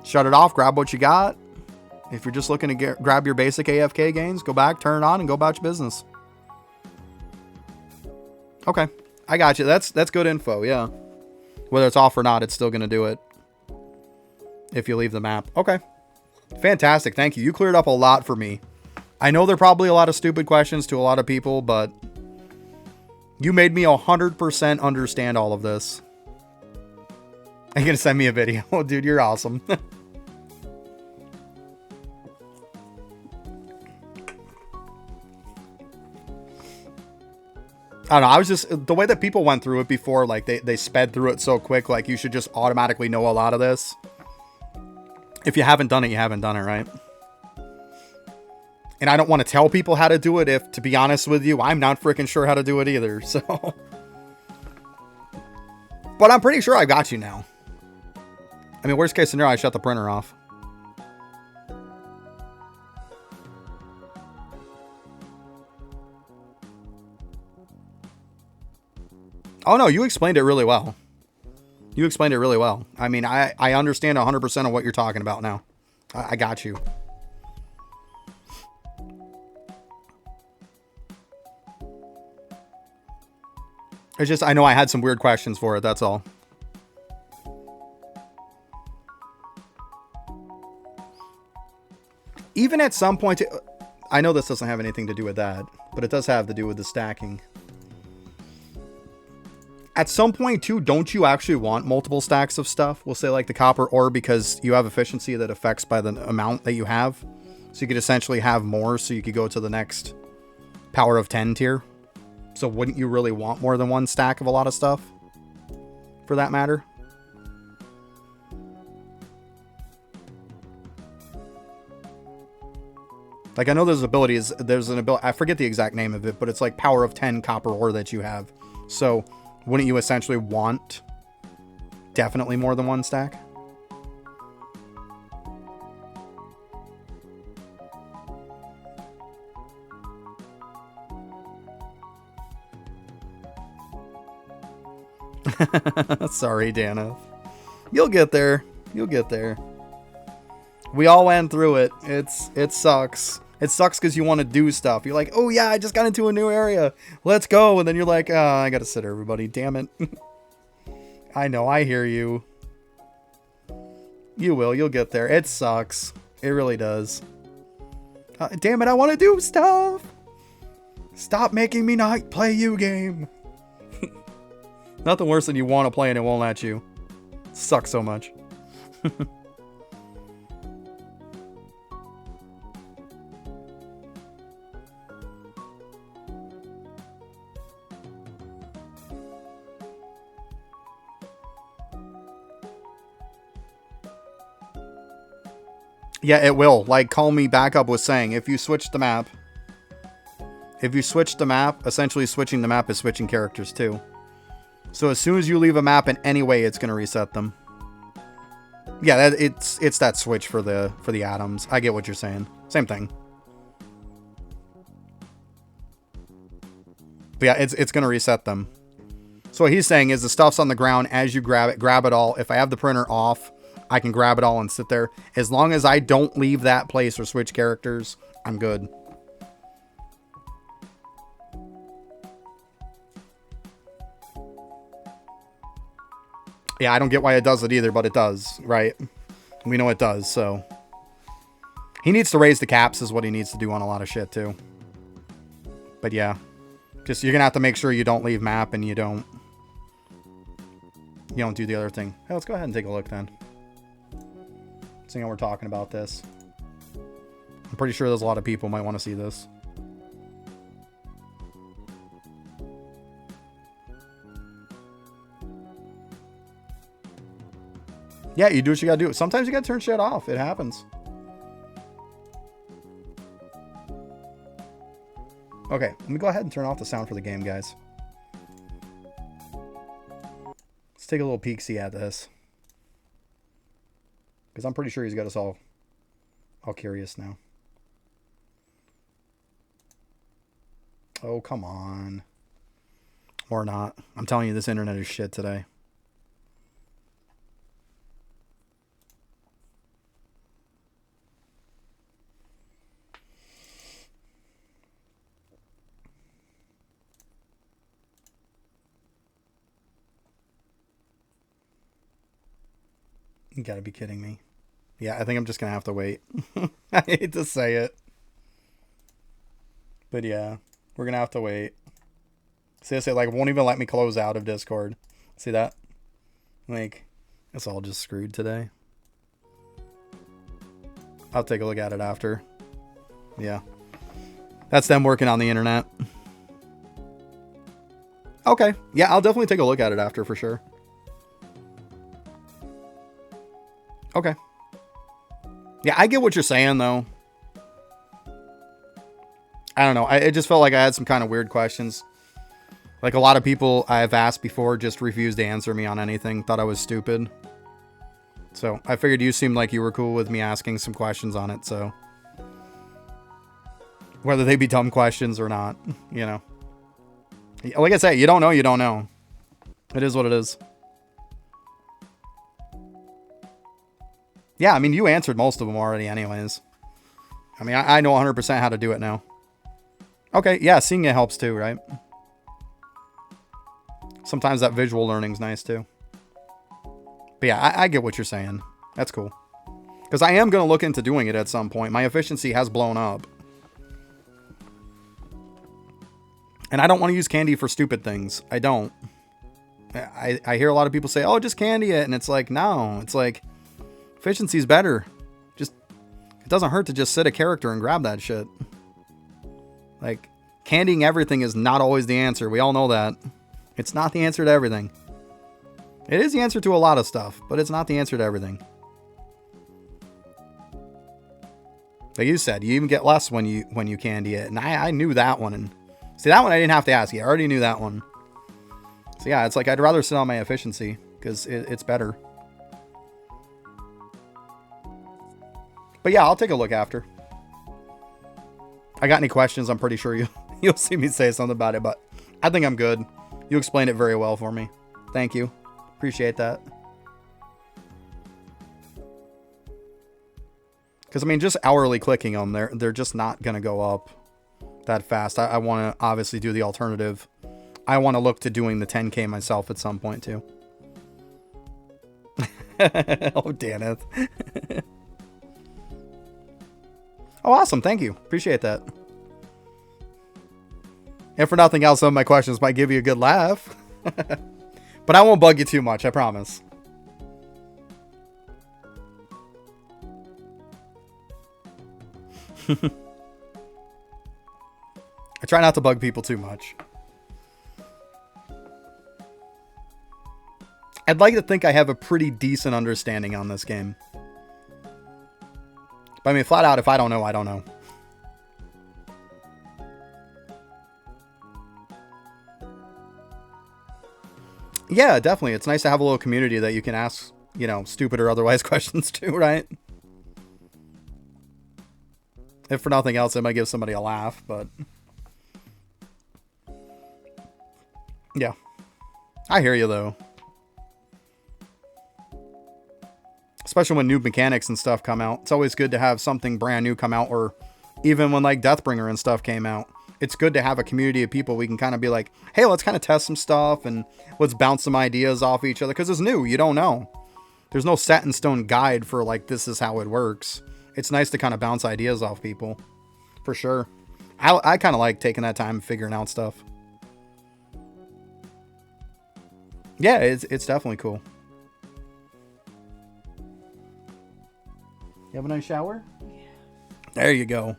Shut it off, grab what you got. If you're just looking to grab your basic AFK gains, go back, turn it on, and go about your business. Okay, I got you. That's good info, yeah. Whether it's off or not, it's still going to do it if you leave the map. Okay, fantastic. Thank you. You cleared up a lot for me. I know there are probably a lot of stupid questions to a lot of people, but you made me 100% understand all of this. Are you going to send me a video? Oh, dude, you're awesome. I don't know. I was just, the way that people went through it before, like they sped through it so quick, like you should just automatically know a lot of this. If you haven't done it, you haven't done it, right? And I don't want to tell people how to do it if, to be honest with you, I'm not freaking sure how to do it either, so. But I'm pretty sure I got you now. I mean, worst case scenario, I shut the printer off. Oh, no, you explained it really well. You explained it really well. I mean, I understand 100% of what you're talking about now. I got you. It's just, I know I had some weird questions for it, that's all. Even at some point, I know this doesn't have anything to do with that, but it does have to do with the stacking. At some point, too, don't you actually want multiple stacks of stuff? We'll say like the copper ore, because you have efficiency that affects by the amount that you have. So you could essentially have more, so you could go to the next power of 10 tier. So wouldn't you really want more than one stack of a lot of stuff? For that matter? Like, I know there's abilities, there's an ability, I forget the exact name of it, but it's like power of 10 copper ore that you have. So wouldn't you essentially want definitely more than one stack? Sorry, Dana. You'll get there. You'll get there. We all went through it. It sucks. It sucks because you want to do stuff. You're like, oh yeah, I just got into a new area. Let's go. And then you're like, I gotta sit everybody. Damn it. I know. I hear you. You will. You'll get there. It sucks. It really does. Damn it. I want to do stuff. Stop making me not play you game. Nothing worse than you want to play and it won't let you. Sucks so much. Yeah, it will. Like Call Me Backup was saying, if you switch the map, essentially switching the map is switching characters too. So as soon as you leave a map in any way, it's going to reset them. Yeah, it's that switch for the atoms. I get what you're saying. Same thing. But yeah, it's going to reset them. So what he's saying is the stuff's on the ground as you grab it all. If I have the printer off, I can grab it all and sit there. As long as I don't leave that place or switch characters, I'm good. Yeah, I don't get why it does it either, but it does, right? We know it does, so. He needs to raise the caps is what he needs to do on a lot of shit, too. But yeah. Just, you're gonna have to make sure you don't leave map and you don't do the other thing. Hey, let's go ahead and take a look then. Seeing how we're talking about this. I'm pretty sure there's a lot of people might want to see this. Yeah, you do what you gotta do. Sometimes you gotta turn shit off. It happens. Okay, let me go ahead and turn off the sound for the game, guys. Let's take a little peek-see at this. Because I'm pretty sure he's got us all curious now. Oh, come on. Or not. I'm telling you, this internet is shit today. You gotta be kidding me. Yeah, I think I'm just gonna have to wait. I hate to say it. But yeah, we're gonna have to wait. See, it like won't even let me close out of Discord. See that? Like, it's all just screwed today. I'll take a look at it after. Yeah. That's them working on the internet. Okay. Yeah, I'll definitely take a look at it after for sure. Okay. Yeah, I get what you're saying, though. I don't know. It just felt like I had some kind of weird questions. Like, a lot of people I've asked before just refused to answer me on anything. Thought I was stupid. So, I figured you seemed like you were cool with me asking some questions on it, so. Whether they be dumb questions or not, you know. Like I say, you don't know, you don't know. It is what it is. Yeah, I mean, you answered most of them already anyways. I mean, I know 100% how to do it now. Okay, yeah, seeing it helps too, right? Sometimes that visual learning's nice too. But yeah, I get what you're saying. That's cool. Because I am going to look into doing it at some point. My efficiency has blown up. And I don't want to use candy for stupid things. I don't. I hear a lot of people say, oh, just candy it. And it's like, no. It's like, efficiency's better. Just, it doesn't hurt to just sit a character and grab that shit. Like, candying everything is not always the answer. We all know that. It's not the answer to everything. It is the answer to a lot of stuff, but it's not the answer to everything. Like you said, you even get less when you candy it. And I knew that one. And see, that one I didn't have to ask you. I already knew that one. So yeah, it's like I'd rather sit on my efficiency because it's better. But yeah, I'll take a look after. I got any questions, I'm pretty sure you'll see me say something about it, but I think I'm good. You explained it very well for me. Thank you. Appreciate that. Because, I mean, just hourly clicking them, they're just not going to go up that fast. I want to obviously do the alternative. I want to look to doing the 10K myself at some point, too. Oh, damn it. Oh, awesome. Thank you. Appreciate that. And for nothing else, some of my questions might give you a good laugh. But I won't bug you too much, I promise. I try not to bug people too much. I'd like to think I have a pretty decent understanding on this game. But I mean, flat out, if I don't know, I don't know. Yeah, definitely. It's nice to have a little community that you can ask, you know, stupid or otherwise questions to, right? If for nothing else, it might give somebody a laugh, but... yeah. I hear you, though. Especially when new mechanics and stuff come out. It's always good to have something brand new come out, or even when, like, Deathbringer and stuff came out. It's good to have a community of people we can kind of be like, hey, let's kind of test some stuff and let's bounce some ideas off each other, because it's new. You don't know. There's no set in stone guide for, like, this is how it works. It's nice to kind of bounce ideas off people. For sure. I kind of like taking that time and figuring out stuff. Yeah, it's definitely cool. You have a nice shower? Yeah. There you go.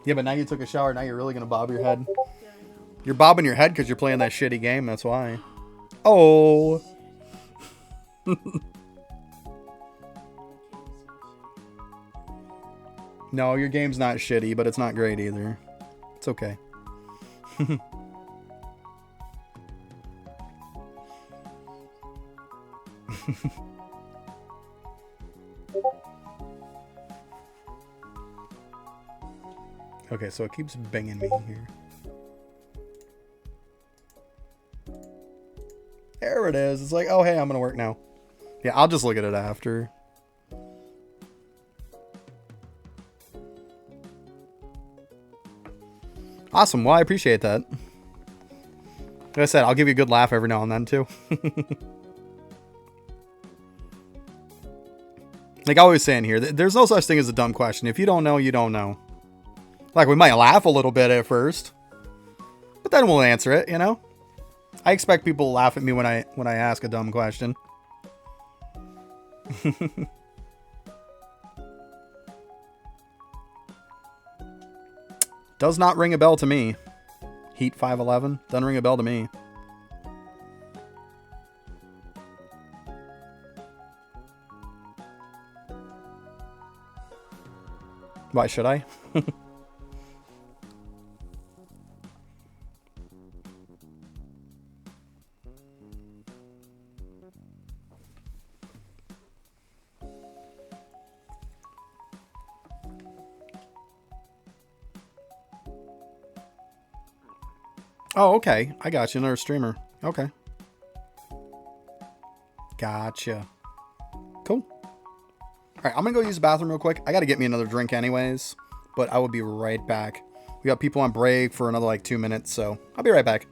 Yeah, but now you took a shower. Now you're really going to bob your head. Yeah, I know. You're bobbing your head because you're playing that shitty game. That's why. Oh. No, your game's not shitty, but it's not great either. It's okay. Okay, so it keeps banging me here. There it is. It's like, oh, hey, I'm going to work now. Yeah, I'll just look at it after. Awesome. Well, I appreciate that. Like I said, I'll give you a good laugh every now and then, too. Like I always say in here, there's no such thing as a dumb question. If you don't know, you don't know. Like, we might laugh a little bit at first, but then we'll answer it, you know? I expect people to laugh at me when I ask a dumb question. Does not ring a bell to me. Heat 511 doesn't ring a bell to me. Why should I? Oh, okay. I got you. Another streamer. Okay. Gotcha. Cool. All right, I'm going to go use the bathroom real quick. I got to get me another drink anyways, but I will be right back. We got people on break for another like 2 minutes, so I'll be right back.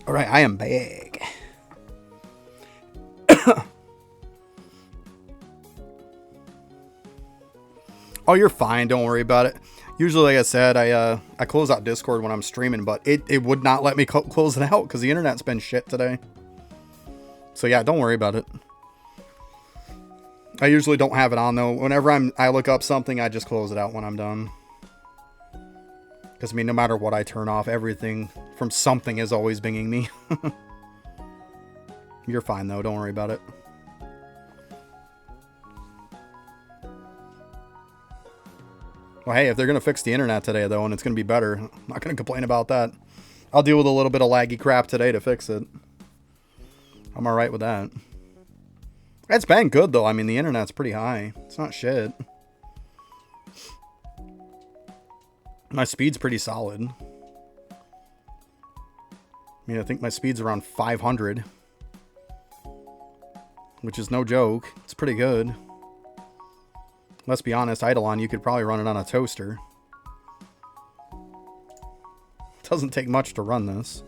All right, I am big. Oh, you're fine. Don't worry about it. Usually, like I said, I close out Discord when I'm streaming, but it would not let me close it out because the internet's been shit today. So yeah, don't worry about it. I usually don't have it on though. Whenever I look up something, I just close it out when I'm done. Because I mean, no matter what I turn off, everything from something is always binging me. You're fine though. Don't worry about it. Well, hey, if they're going to fix the internet today, though, and it's going to be better, I'm not going to complain about that. I'll deal with a little bit of laggy crap today to fix it. I'm all right with that. It's been good, though. I mean, the internet's pretty high. It's not shit. My speed's pretty solid. I mean, I think my speed's around 500. Which is no joke. It's pretty good. Let's be honest, Eidolon, you could probably run it on a toaster. Doesn't take much to run this.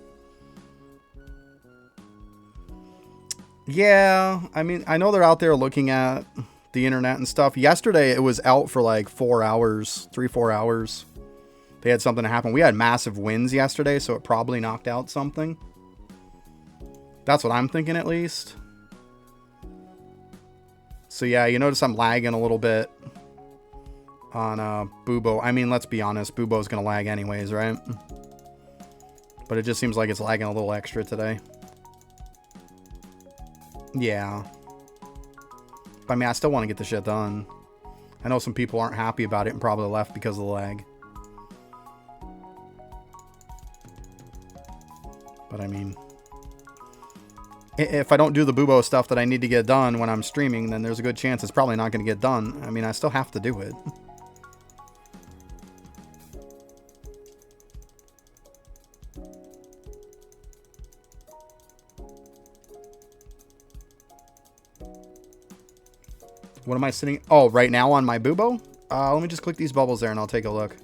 Yeah, I mean, I know they're out there looking at the internet and stuff. Yesterday, it was out for like 4 hours, 3-4 hours. They had something happen. We had massive winds yesterday, so it probably knocked out something. That's what I'm thinking, at least. So yeah, you notice I'm lagging a little bit on Bubo. I mean, let's be honest, Bubo's gonna lag anyways, right? But it just seems like it's lagging a little extra today. Yeah. But I mean, I still want to get the shit done. I know some people aren't happy about it and probably left because of the lag. But I mean, if I don't do the Bubo stuff that I need to get done when I'm streaming, then there's a good chance it's probably not going to get done. I mean, I still have to do it. What am I sitting? Oh, right now on my Bubo? Let me just click these bubbles there and I'll take a look.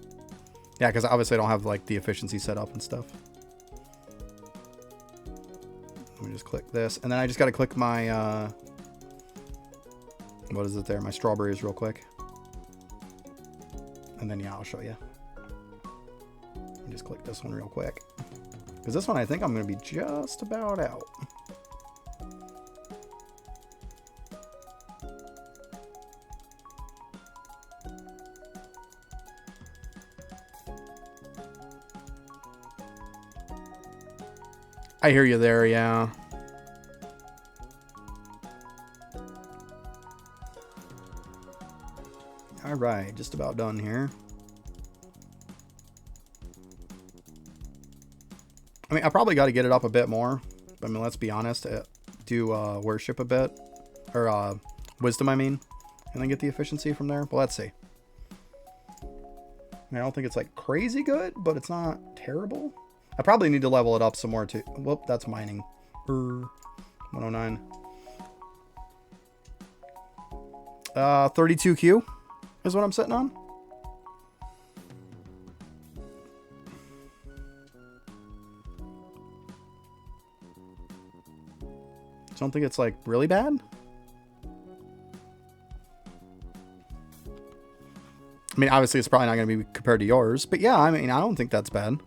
Yeah, because obviously I don't have like the efficiency set up and stuff. Let me just click this. And then I just got to click my, what is it there? My strawberries real quick. And then, yeah, I'll show you. Let me just click this one real quick. Because this one I think I'm going to be just about out. I hear you there, yeah. All right, just about done here. I mean, I probably got to get it up a bit more. I mean, let's be honest. Do worship a bit. Or wisdom, I mean. And then get the efficiency from there. But let's see. I mean, I don't think it's like crazy good, but it's not terrible. I probably need to level it up some more too. Whoop, that's mining. 109. 32Q is what I'm sitting on. I don't think it's like really bad. I mean, obviously it's probably not going to be compared to yours, but yeah, I mean, I don't think that's bad.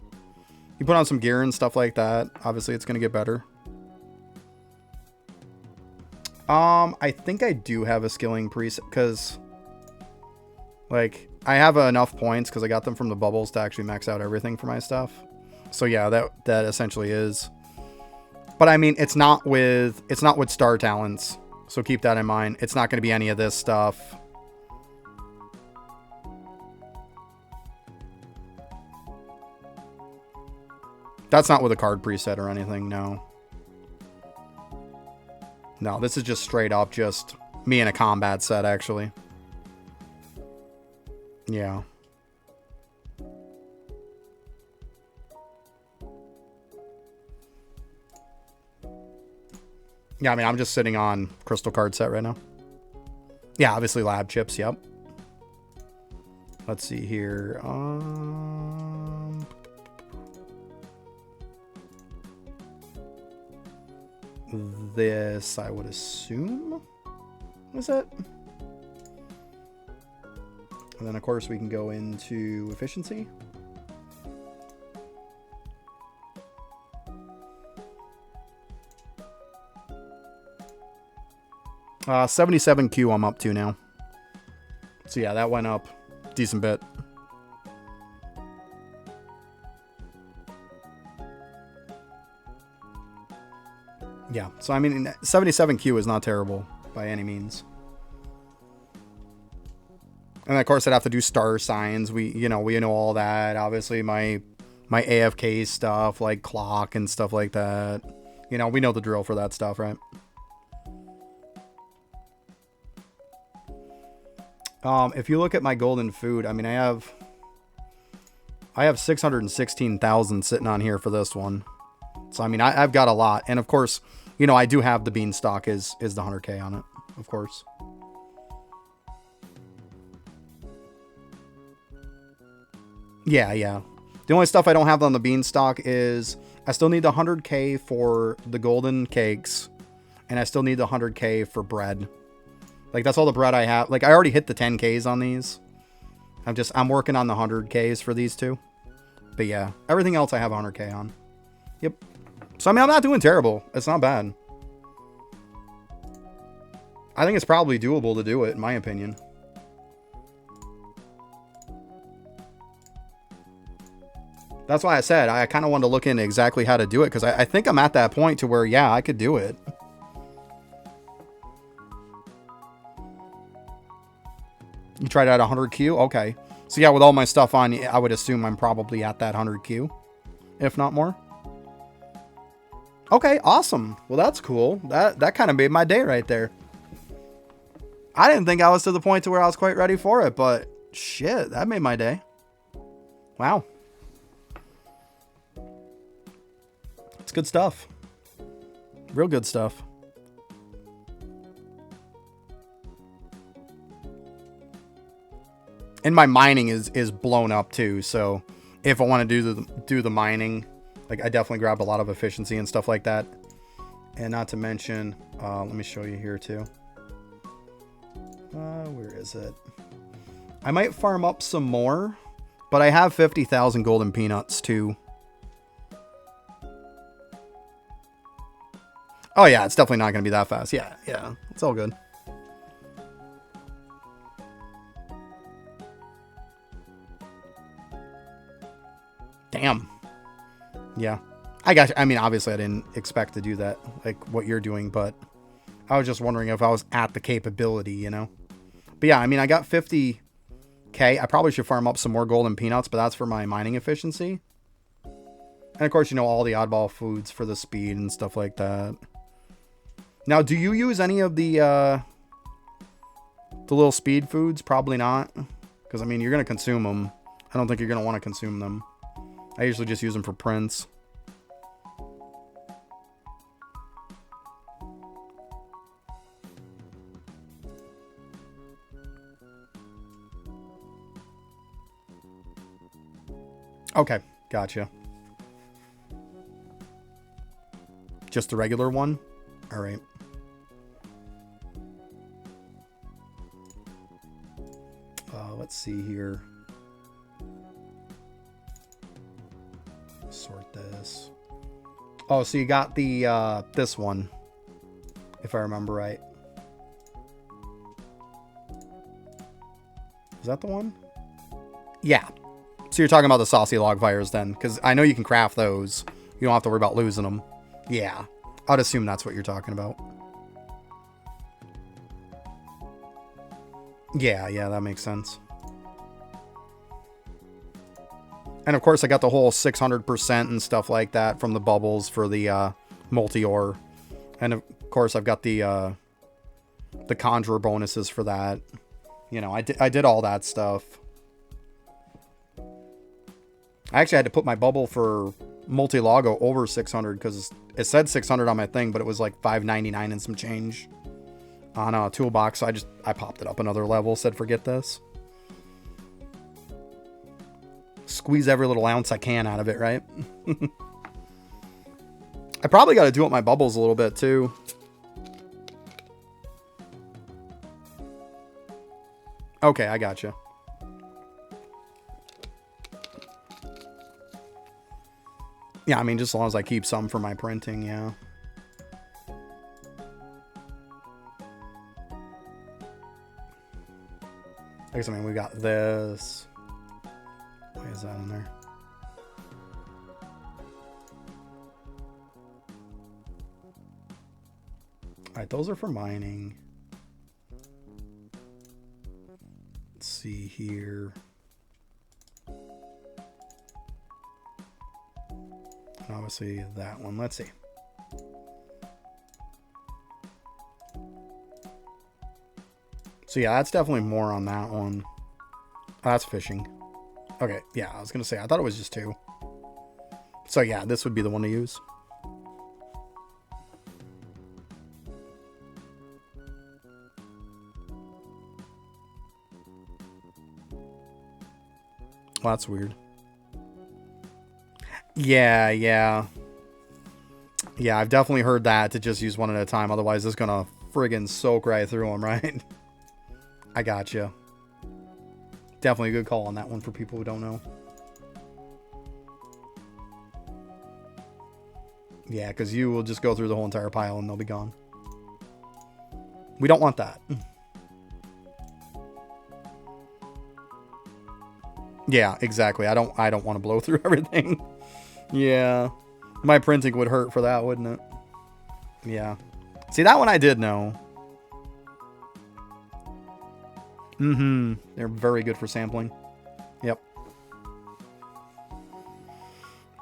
You put on some gear and stuff like that. Obviously, it's going to get better. I think I do have a skilling preset because, like, I have enough points because I got them from the bubbles to actually max out everything for my stuff. So yeah, that essentially is. But I mean, it's not with star talents. So keep that in mind. It's not going to be any of this stuff. That's not with a card preset or anything, no. No, this is just straight up just me in a combat set, actually. Yeah. Yeah, I mean, I'm just sitting on crystal card set right now. Yeah, obviously lab chips, yep. Let's see here. this, I would assume. Is it? And then, of course, we can go into efficiency. 77Q I'm up to now. So yeah, that went up a decent bit. Yeah, so I mean, 77Q is not terrible by any means. And of course, I'd have to do star signs. We know all that. Obviously, my AFK stuff, like clock and stuff like that. We know the drill for that stuff, right? If you look at my golden food, I mean, I have 616,000 sitting on here for this one. So I mean, I've got a lot, and of course, I do have the beanstalk is the 100K on it, of course. Yeah. The only stuff I don't have on the beanstalk is I still need the 100K for the golden cakes, and I still need the 100K for bread. Like, that's all the bread I have. Like, I already hit the 10Ks on these. I'm working on the 100Ks for these two. But yeah, everything else I have 100K on. Yep. So I mean, I'm not doing terrible. It's not bad. I think it's probably doable to do it, in my opinion. That's why I said I kind of wanted to look into exactly how to do it, because I think I'm at that point to where, yeah, I could do it. You tried out 100Q? Okay. So yeah, with all my stuff on, I would assume I'm probably at that 100Q, if not more. Okay, awesome. Well, that's cool. That kind of made my day right there. I didn't think I was to the point to where I was quite ready for it, but shit, that made my day. Wow. It's good stuff. Real good stuff. And my mining is blown up too, so if I want to do the mining, like, I definitely grab a lot of efficiency and stuff like that. And not to mention, let me show you here too. Where is it? I might farm up some more, but I have 50,000 golden peanuts too. Oh yeah, it's definitely not going to be that fast. Yeah, it's all good. Damn. Yeah. I got you. I mean, obviously I didn't expect to do that, like what you're doing, but I was just wondering if I was at the capability, But yeah, I mean, I got 50K. I probably should farm up some more golden peanuts, but that's for my mining efficiency. And of course, all the oddball foods for the speed and stuff like that. Now, do you use any of the little speed foods? Probably not. Because, I mean, you're going to consume them. I don't think you're going to want to consume them. I usually just use them for prints. Okay, gotcha. Just the regular one? All right. Let's see here. Sort this. Oh, so you got the this one, if I remember right. Is that the one? Yeah. So you're talking about the saucy log fires then, because I know you can craft those. You don't have to worry about losing them. Yeah, I'd assume that's what you're talking about. Yeah, that makes sense. And of course, I got the whole 600% and stuff like that from the bubbles for the multi-ore. And of course, I've got the conjurer bonuses for that. I did all that stuff. I actually had to put my bubble for multi-logo over 600 because it said 600 on my thing, but it was like 599 and some change on a toolbox. So I popped it up another level, said forget this. Squeeze every little ounce I can out of it, right? I probably got to do up my bubbles a little bit too. Okay, I gotcha. Yeah, I mean, just as long as I keep some for my printing, yeah. I guess, I mean, we got this. Why is that in there? Alright, those are for mining. Let's see here. Obviously, that one. Let's see. So yeah, that's definitely more on that one. Oh, that's fishing. Okay, yeah, I was gonna say, I thought it was just 2. So yeah, this would be the one to use. Well, that's weird. Yeah, yeah. Yeah, I've definitely heard that, to just use one at a time. Otherwise, it's gonna friggin' soak right through them, right? I gotcha. Definitely a good call on that one for people who don't know. Yeah, because you will just go through the whole entire pile and they'll be gone. We don't want that. Yeah, exactly. I don't want to blow through everything. Yeah. My printing would hurt for that, wouldn't it? Yeah. See, that one I did know. Mm-hmm. They're very good for sampling. Yep.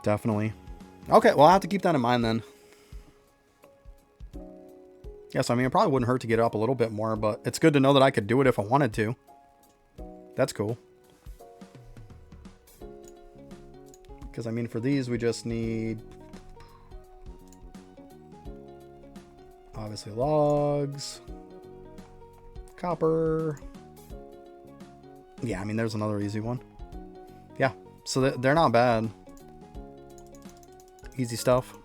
Definitely. Okay, well, I'll have to keep that in mind then. Yes, I mean, it probably wouldn't hurt to get it up a little bit more, but it's good to know that I could do it if I wanted to. That's cool. Because, I mean, for these, we just need... obviously, logs. Copper. Yeah, I mean, there's another easy one. Yeah, so they're not bad. Easy stuff.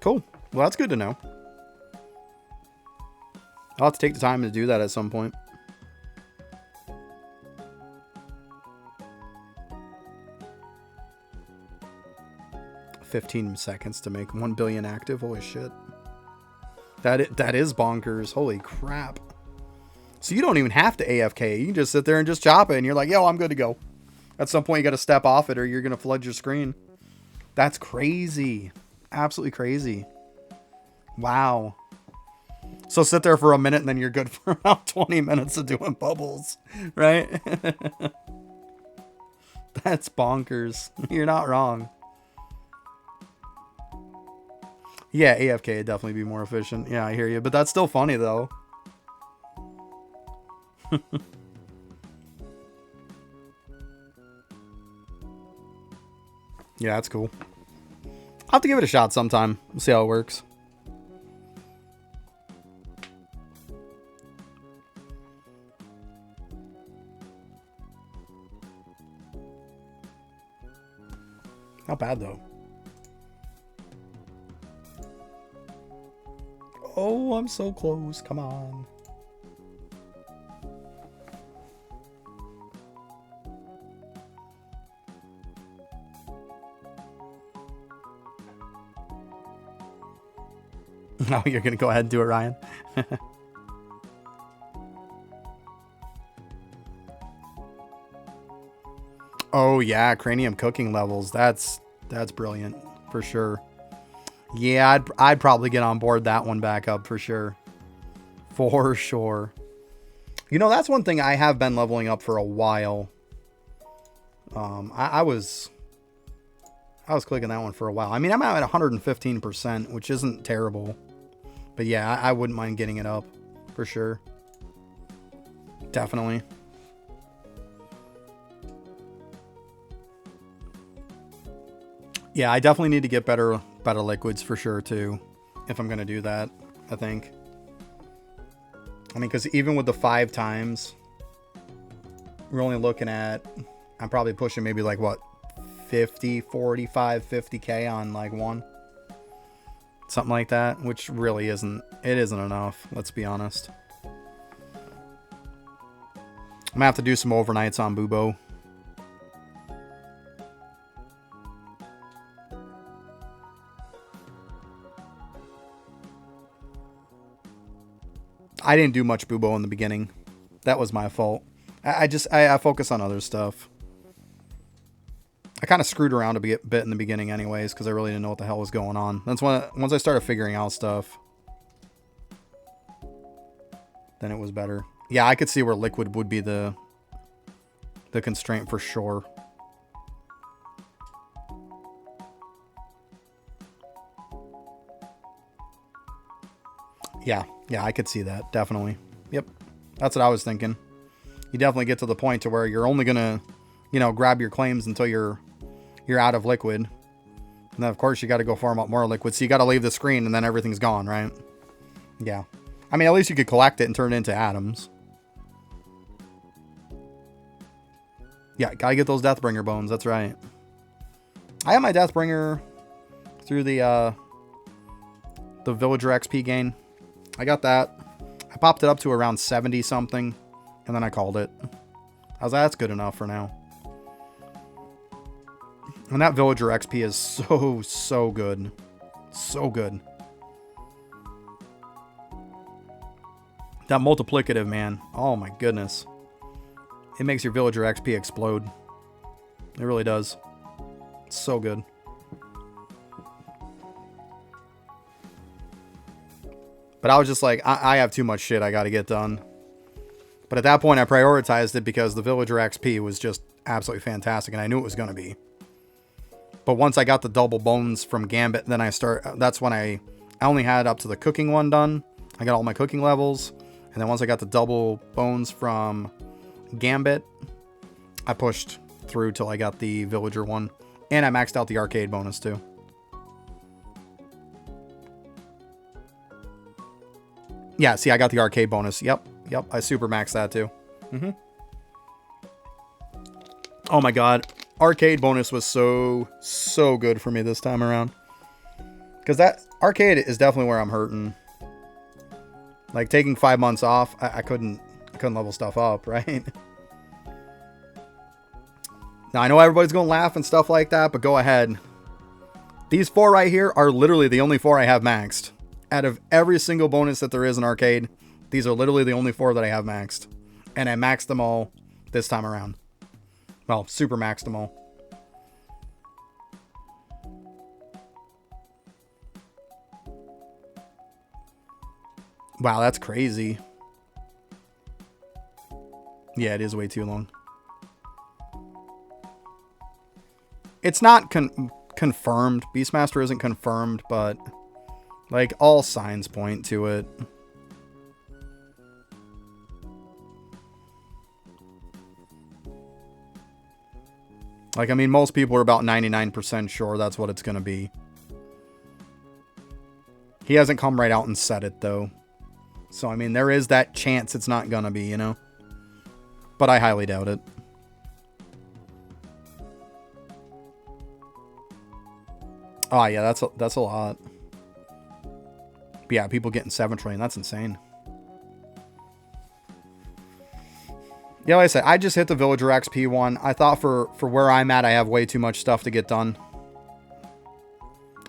Cool. Well, that's good to know. I'll have to take the time to do that at some point. $15 seconds to make 1 billion active. Holy shit. That is bonkers. Holy crap. So you don't even have to AFK. You can just sit there and just chop it and you're like, yo, I'm good to go. At some point you got to step off it or you're going to flood your screen. That's crazy. Absolutely crazy. Wow. So sit there for a minute and then you're good for about 20 minutes of doing bubbles, right? That's bonkers. You're not wrong. Yeah, AFK would definitely be more efficient. Yeah, I hear you. But that's still funny, though. Yeah, that's cool. I'll have to give it a shot sometime. We'll see how it works. Not bad, though. Oh, I'm so close. Come on. Oh, you're going to go ahead and do it, Ryan? Oh, yeah. Cranium cooking levels. That's brilliant for sure. Yeah, I'd probably get on board that one back up for sure. For sure. You know, that's one thing I have been leveling up for a while. I was clicking that one for a while. I mean, I'm at 115%, which isn't terrible. But yeah, I wouldn't mind getting it up for sure. Definitely. Yeah, I definitely need to get better liquids for sure too, if I'm gonna do that. I think. I mean, because even with the 5 times, we're only looking at, I'm probably pushing maybe like what, 50, 45, 50K on like one. Something like that, which really isn't enough, let's be honest. I'm gonna have to do some overnights on Bubo. I didn't do much Bubo in the beginning. That was my fault. I focus on other stuff. I kind of screwed around a bit in the beginning anyways, because I really didn't know what the hell was going on. That's when, once I started figuring out stuff, then it was better. Yeah, I could see where liquid would be the constraint for sure. Yeah, I could see that, definitely. Yep, that's what I was thinking. You definitely get to the point to where you're only gonna, you know, grab your claims until you're out of liquid. And then, of course, you got to go farm up more liquid. So you got to leave the screen and then everything's gone, right? Yeah. I mean, at least you could collect it and turn it into atoms. Yeah, got to get those Deathbringer bones. That's right. I have my Deathbringer through the Villager XP gain. I got that. I popped it up to around 70 something. And then I called it. I was like, that's good enough for now. And that Villager XP is so good. So good. That multiplicative, man. Oh my goodness. It makes your Villager XP explode. It really does. It's so good. But I was just like, I have too much shit I got to get done. But at that point, I prioritized it because the Villager XP was just absolutely fantastic, and I knew it was going to be. But once I got the double bones from Gambit, then that's when I only had up to the cooking one done. I got all my cooking levels. And then once I got the double bones from Gambit, I pushed through till I got the Villager one. And I maxed out the arcade bonus too. Yeah, see, I got the arcade bonus. Yep, I super maxed that too. Oh my god. Arcade bonus was so good for me this time around. Because that arcade is definitely where I'm hurting. Like, taking 5 months off, I couldn't level stuff up, right? Now, I know everybody's going to laugh and stuff like that, but go ahead. These 4 right here are literally the only 4 I have maxed. Out of every single bonus that there is in arcade, these are literally the only 4 that I have maxed. And I maxed them all this time around. Well, super maxed them all. Wow, that's crazy. Yeah, it is way too long. It's not confirmed. Beastmaster isn't confirmed, but like all signs point to it. Like, I mean, most people are about 99% sure that's what it's going to be. He hasn't come right out and said it, though. So, I mean, there is that chance it's not going to be, you know? But I highly doubt it. Oh, yeah, that's a lot. But yeah, people getting 7 trillion. That's insane. Yeah, like I said, I just hit the Villager XP one. I thought for where I'm at, I have way too much stuff to get done.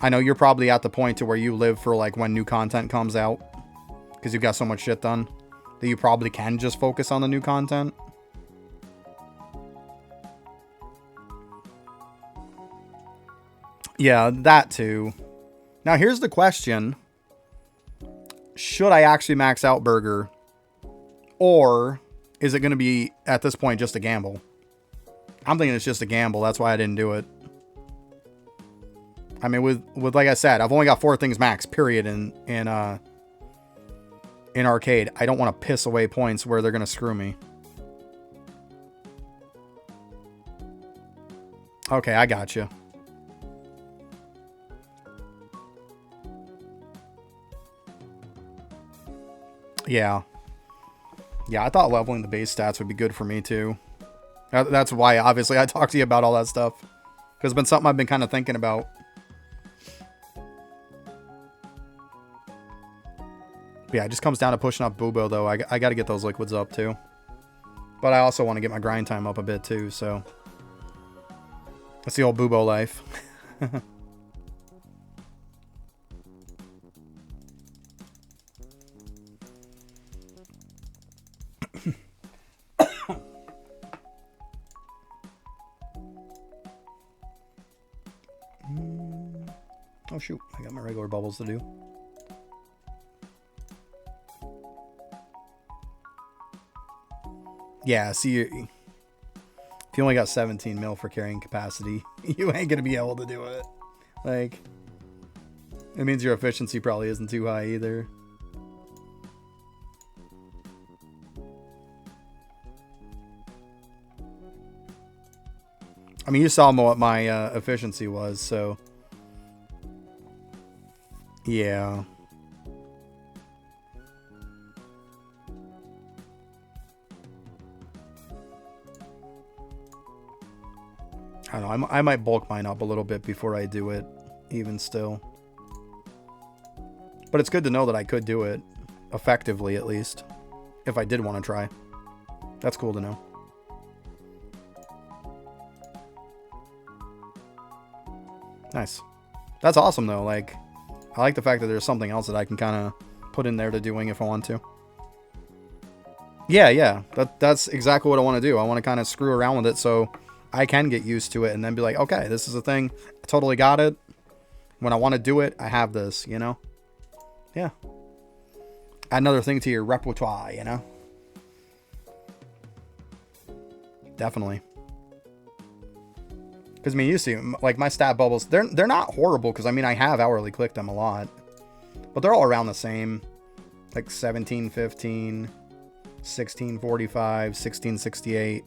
I know you're probably at the point to where you live for like when new content comes out. Because you've got so much shit done. That you probably can just focus on the new content. Yeah, that too. Now here's the question. Should I actually max out Burger? Or is it going to be, at this point, just a gamble? I'm thinking it's just a gamble. That's why I didn't do it. I mean, with like I said, I've only got 4 things max, period, in arcade. I don't want to piss away points where they're going to screw me. Okay, I got you. Yeah. Yeah, I thought leveling the base stats would be good for me, too. That's why, obviously, I talk to you about all that stuff. Because it's been something I've been kind of thinking about. But yeah, it just comes down to pushing up Bubo, though. I got to get those liquids up, too. But I also want to get my grind time up a bit, too, so... That's the old Bubo life. Oh, shoot. I got my regular bubbles to do. Yeah, see, if you only got 17 mil for carrying capacity, you ain't going to be able to do it. Like, it means your efficiency probably isn't too high either. I mean, you saw what my efficiency was, so... Yeah. I don't know. I might bulk mine up a little bit before I do it, even still. But it's good to know that I could do it, effectively at least, if I did want to try. That's cool to know. Nice. That's awesome, though. Like, I like the fact that there's something else that I can kind of put in there to doing if I want to. Yeah. That's exactly what I want to do. I want to kind of screw around with it so I can get used to it and then be like, okay, this is a thing. I totally got it. When I want to do it, I have this, you know? Yeah. Add another thing to your repertoire, you know? Definitely. Because, I mean, you see, like, my stat bubbles, they're not horrible, because, I mean, I have hourly clicked them a lot. But they're all around the same. Like, 1715, 1645, 1668.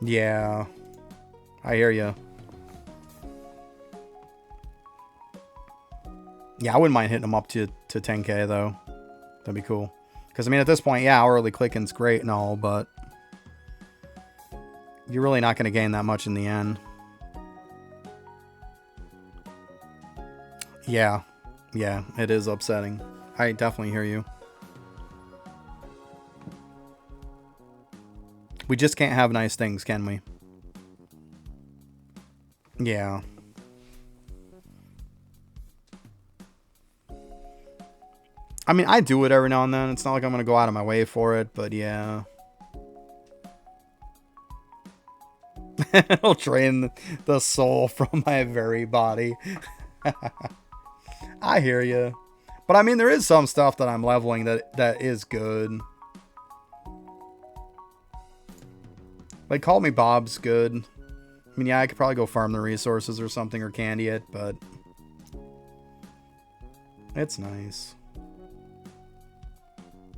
Yeah. I hear you. Yeah, I wouldn't mind hitting them up to 10k, though. That'd be cool. Because, I mean, at this point, yeah, hourly clicking's great and all, but... You're really not going to gain that much in the end. Yeah, it is upsetting. I definitely hear you. We just can't have nice things, can we? Yeah. I mean, I do it every now and then. It's not like I'm going to go out of my way for it, but yeah. It'll drain the soul from my very body. I hear you. But I mean, there is some stuff that I'm leveling that is good. Like, Call Me Bob's good. I mean, yeah, I could probably go farm the resources or something or candy it, but... It's nice.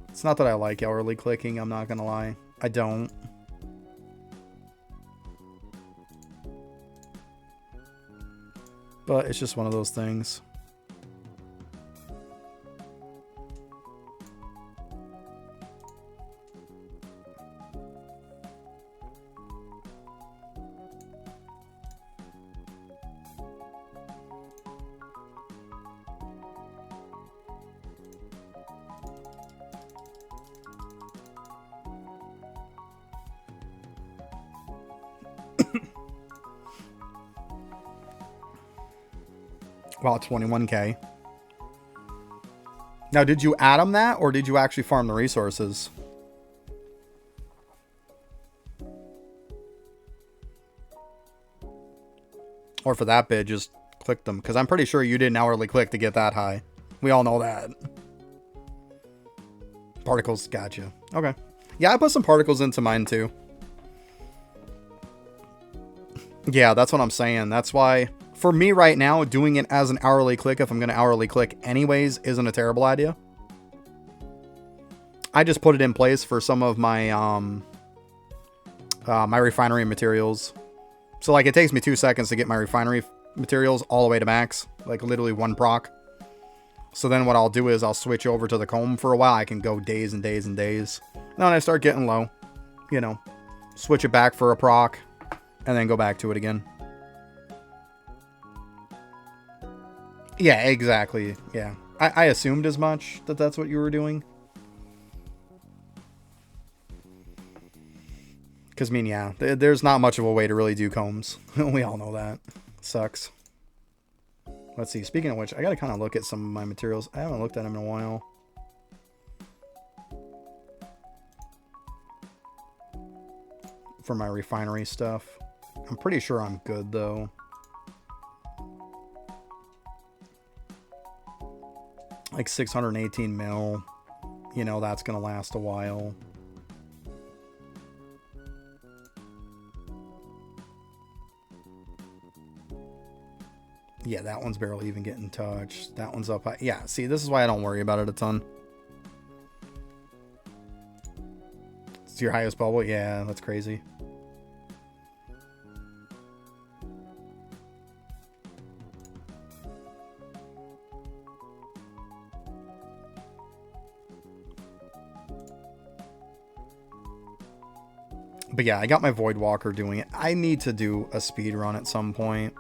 It's not that I like hourly clicking, I'm not gonna lie. I don't. But it's just one of those things. Wow, 21k. Now, did you add them that, or did you actually farm the resources? Or for that bit, just click them. Because I'm pretty sure you didn't hourly click to get that high. We all know that. Particles, gotcha. Okay. Yeah, I put some particles into mine too. Yeah, that's what I'm saying. That's why... For me right now, doing it as an hourly click, if I'm going to hourly click anyways, isn't a terrible idea. I just put it in place for some of my my refinery materials. So, like, it takes me 2 seconds to get my refinery materials all the way to max. Like, literally one proc. So then what I'll do is I'll switch over to the comb for a while. I can go days and days and days. And when I start getting low, you know, switch it back for a proc and then go back to it again. Yeah, exactly. Yeah. I assumed as much that that's what you were doing. Because, I mean, yeah, there's not much of a way to really do combs. We all know that. Sucks. Let's see. Speaking of which, I got to kind of look at some of my materials. I haven't looked at them in a while. For my refinery stuff. I'm pretty sure I'm good, though. Like 618 mil. You know, that's going to last a while. Yeah, that one's barely even getting touched. That one's up high. Yeah, see, this is why I don't worry about it a ton. It's your highest bubble? Yeah, that's crazy. But yeah, I got my Void Walker doing it. I need to do a speed run at some point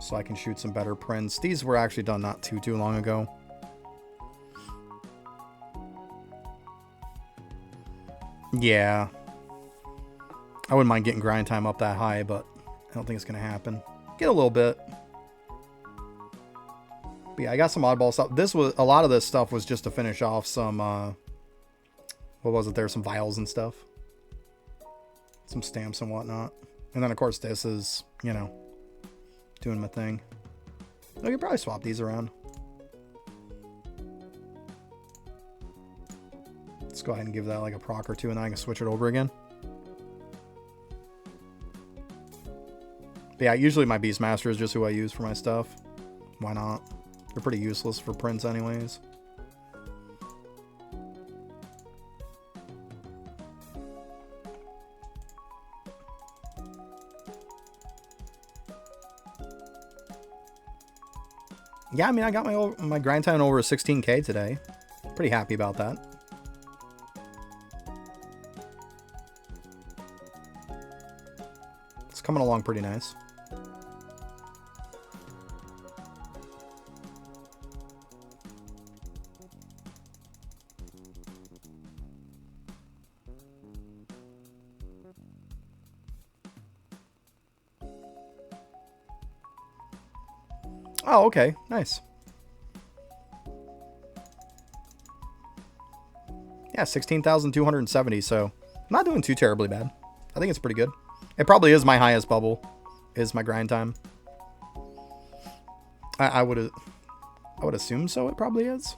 so I can shoot some better prints. These were actually done not too long ago. Yeah. I wouldn't mind getting grind time up that high, but I don't think it's going to happen. Get a little bit. But yeah, I got some oddball stuff. A lot of this stuff was just to finish off some, what was it there? Some vials and stuff. Some stamps and whatnot. And then, of course, this is, you know, doing my thing. I could probably swap these around. Let's go ahead and give that like a proc or two, and then I can switch it over again. But yeah, usually my Beastmaster is just who I use for my stuff. Why not? They're pretty useless for prints anyways. Yeah, I mean, I got my grind time over 16k today. Pretty happy about that. It's coming along pretty nice. Oh, okay. Nice. Yeah, 16,270, so I'm not doing too terribly bad. I think it's pretty good. It probably is my highest bubble, is my grind time. I would assume so, it probably is.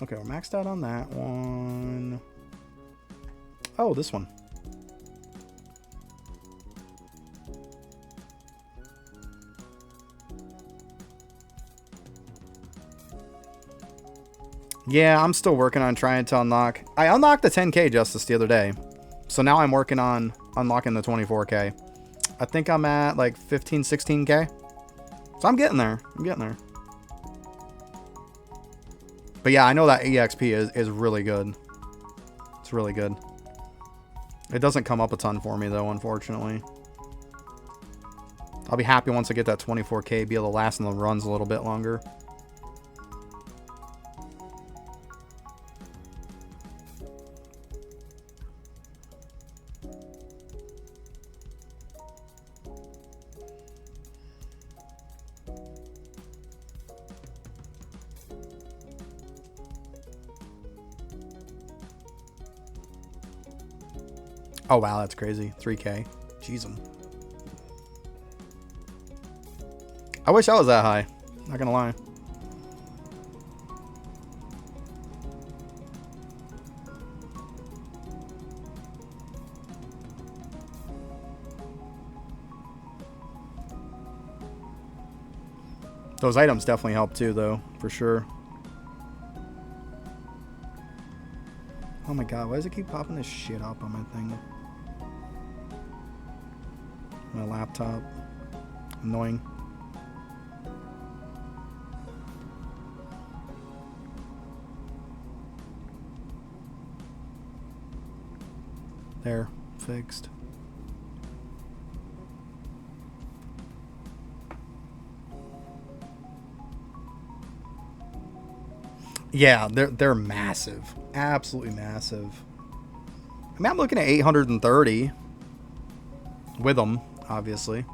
Okay, we're maxed out on that one. Oh, this one. Yeah, I'm still working on trying to unlock. I unlocked the 10k Justice the other day. So now I'm working on unlocking the 24k. I think I'm at like 15, 16k. So I'm getting there. I'm getting there. But yeah, I know that EXP is really good. It's really good. It doesn't come up a ton for me, though, unfortunately. I'll be happy once I get that 24k, be able to last in the runs a little bit longer. Oh, wow, that's crazy. 3k. Jeez. I wish I was that high. Not gonna lie. Those items definitely help too, though, for sure. Oh my god, why does it keep popping this shit up on my thing? My laptop. Annoying. There, fixed. Yeah, they're massive. Absolutely massive. I mean, I'm looking at 830 with them, obviously.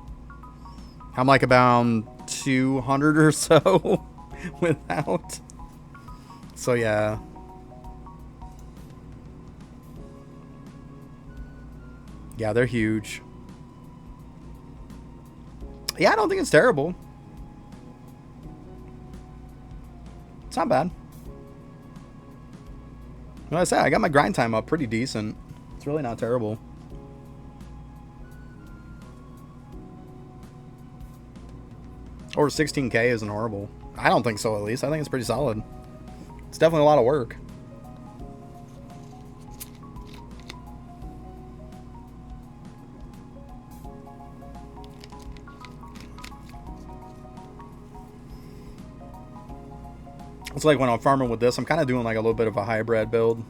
I'm like about 200 or so without. So yeah. Yeah, they're huge. Yeah, I don't think it's terrible. It's not bad. Like I said, I got my grind time up pretty decent. It's really not terrible. Over 16K isn't horrible. I don't think so, at least. I think it's pretty solid. It's definitely a lot of work. It's like when I'm farming with this, I'm kind of doing like a little bit of a hybrid build.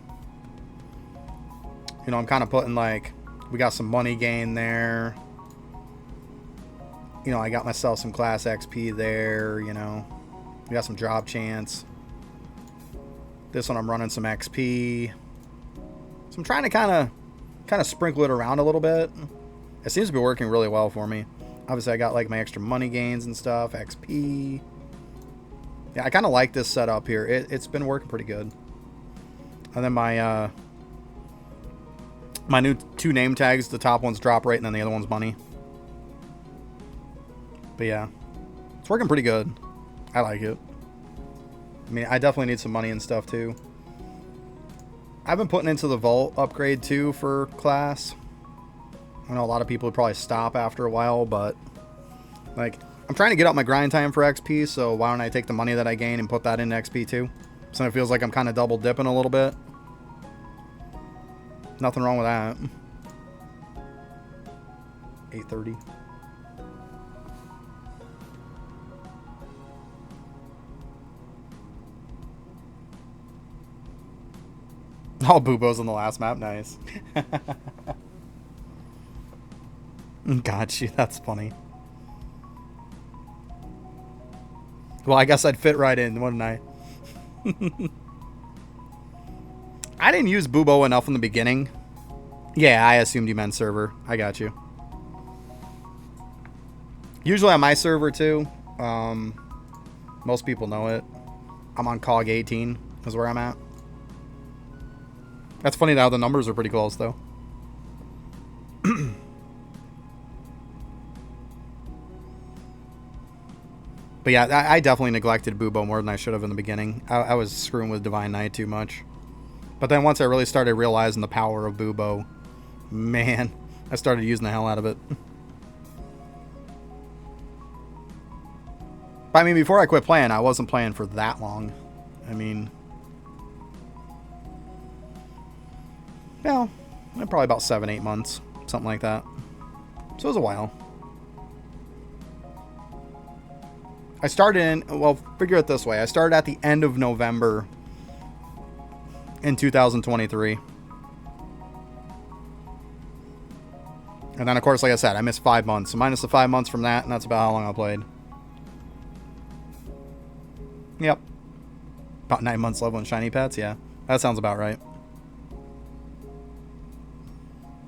You know, I'm kind of putting like, we got some money gain there. You know, I got myself some class XP there, you know. We got some drop chance. This one I'm running some XP. So I'm trying to kind of sprinkle it around a little bit. It seems to be working really well for me. Obviously, I got like my extra money gains and stuff, XP. Yeah, I kind of like this setup here. It's been working pretty good. And then my my new 2 name tags, the top one's drop rate and then the other one's money. But yeah, it's working pretty good. I like it. I mean, I definitely need some money and stuff too. I've been putting into the vault upgrade too for class. I know a lot of people would probably stop after a while, but like, I'm trying to get up my grind time for XP, so why don't I take the money that I gain and put that into XP too? So it feels like I'm kind of double dipping a little bit. Nothing wrong with that. 830. Oh, Bubo's on the last map. Nice. Got you. That's funny. Well, I guess I'd fit right in, wouldn't I? I didn't use Bubo enough in the beginning. Yeah, I assumed you meant server. I got you. Usually on my server, too. Most people know it. I'm on COG 18 is where I'm at. That's funny how the numbers are pretty close, though. But yeah, I definitely neglected Bubo more than I should have in the beginning. I was screwing with Divine Knight too much. But then once I really started realizing the power of Bubo, man, I started using the hell out of it. But I mean, before I quit playing, I wasn't playing for that long. I mean, well, probably about 7-8 months, something like that. So it was a while. I started in, well, figure it this way. I started at the end of November in 2023. And then, of course, like I said, I missed 5 months. So minus the 5 months from that, and that's about how long I played. Yep. About 9 months leveling shiny pets, yeah. That sounds about right.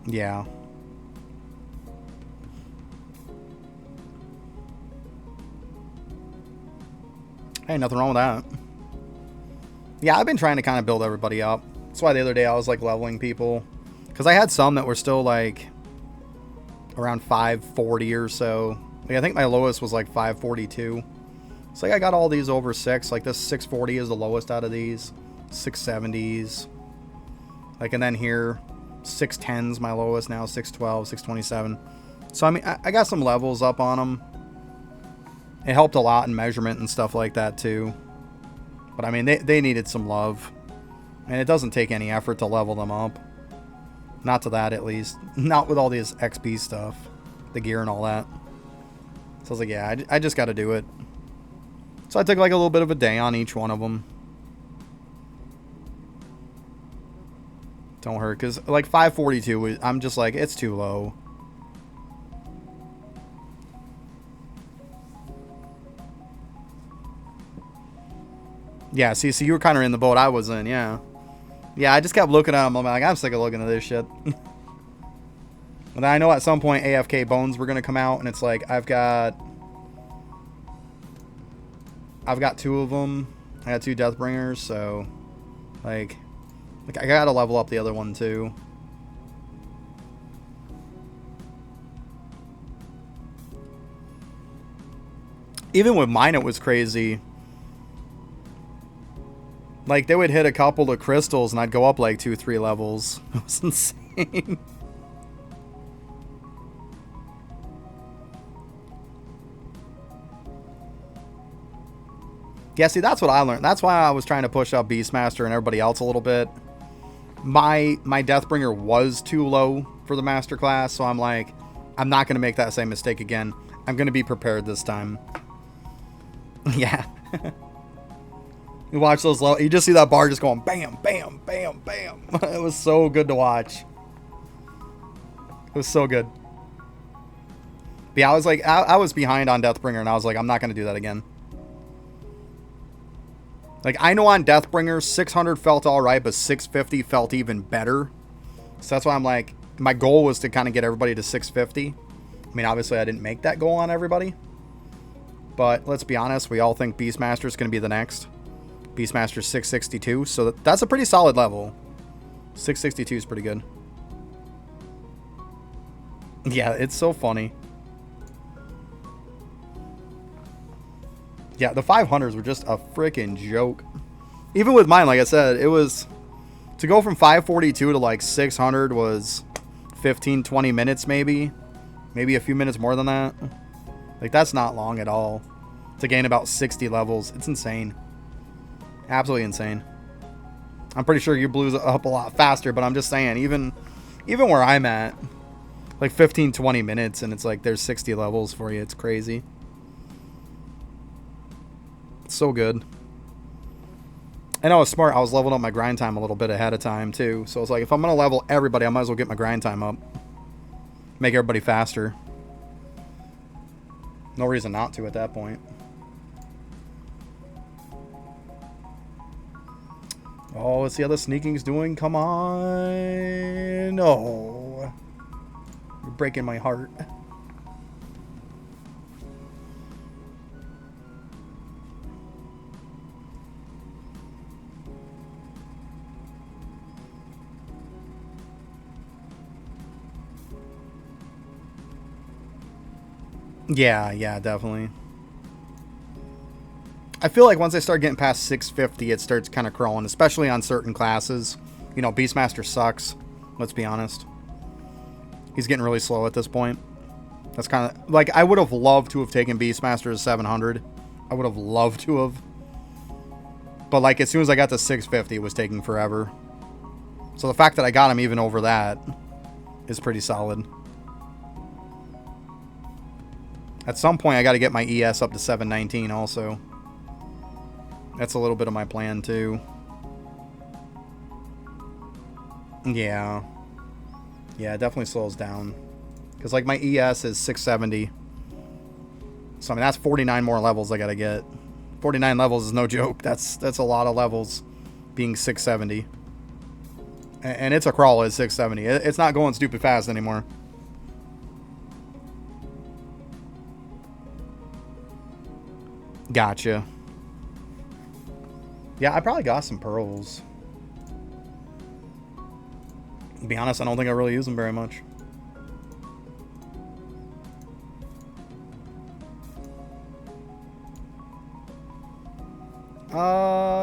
Yeah. Hey, nothing wrong with that. Yeah, I've been trying to kind of build everybody up. That's why the other day I was like leveling people. Because I had some that were still like around 540 or so. Like, I think my lowest was like 542. So like I got all these over 6. Like this 640 is the lowest out of these. 670s. Like, and then here 610's my lowest now. 612, 627. So I mean, I got some levels up on them. It helped a lot in measurement and stuff like that too. But I mean, they needed some love. And it doesn't take any effort to level them up. Not to that, at least. Not with all this XP stuff. The gear and all that. So I was like, yeah, I just got to do it. So I took like a little bit of a day on each one of them. Don't hurt, because like 542, I'm just like, it's too low. Yeah, see, so you were kind of in the boat I was in, yeah. Yeah, I just kept looking at them. I'm like, I'm sick of looking at this shit. And I know at some point AFK bones were going to come out, and it's like, I've got 2 of them. I got 2 Deathbringers, so like I got to level up the other one too. Even with mine, it was crazy. Like, they would hit a couple of crystals, and I'd go up like 2-3 levels. It was insane. Yeah, see, that's what I learned. That's why I was trying to push up Beastmaster and everybody else a little bit. My Deathbringer was too low for the Master class, so I'm like, I'm not going to make that same mistake again. I'm going to be prepared this time. Yeah. You watch those levels, you just see that bar just going bam, bam, bam, bam. It was so good to watch. It was so good. But yeah, I was like, I was behind on Deathbringer, and I was like, I'm not going to do that again. Like, I know on Deathbringer, 600 felt alright, but 650 felt even better. So that's why I'm like, my goal was to kind of get everybody to 650. I mean, obviously I didn't make that goal on everybody. But let's be honest, we all think Beastmaster is going to be the next. Beastmaster 662, so that's a pretty solid level. 662 is pretty good. Yeah, it's so funny. Yeah, the 500s were just a freaking joke. Even with mine, like I said, it was... To go from 542 to like 600 was 15, 20 minutes maybe. Maybe a few minutes more than that. Like, that's not long at all. To gain about 60 levels. It's insane. Absolutely insane. I'm pretty sure you blew up a lot faster, but I'm just saying, even where I'm at, like 15, 20 minutes, and it's like there's 60 levels for you. It's crazy. It's so good. And I was smart. I was leveling up my grind time a little bit ahead of time, too. So it's like, if I'm going to level everybody, I might as well get my grind time up. Make everybody faster. No reason not to at that point. Oh, let's see how the sneaking's doing. Come on. No. You're breaking my heart. Yeah, definitely. I feel like once I start getting past 650, it starts kind of crawling, especially on certain classes. You know, Beastmaster sucks. Let's be honest. He's getting really slow at this point. That's kind of... Like, I would have loved to have taken Beastmaster to 700. I would have loved to have. But, like, as soon as I got to 650, it was taking forever. So the fact that I got him even over that is pretty solid. At some point, I got to get my ES up to 719 also. That's a little bit of my plan, too. Yeah. Yeah, it definitely slows down. Because, like, my ES is 670. So, I mean, that's 49 more levels I got to get. 49 levels is no joke. That's a lot of levels being 670. And it's a crawl at 670. It's not going stupid fast anymore. Gotcha. Yeah, I probably got some pearls. To be honest, I don't think I really use them very much.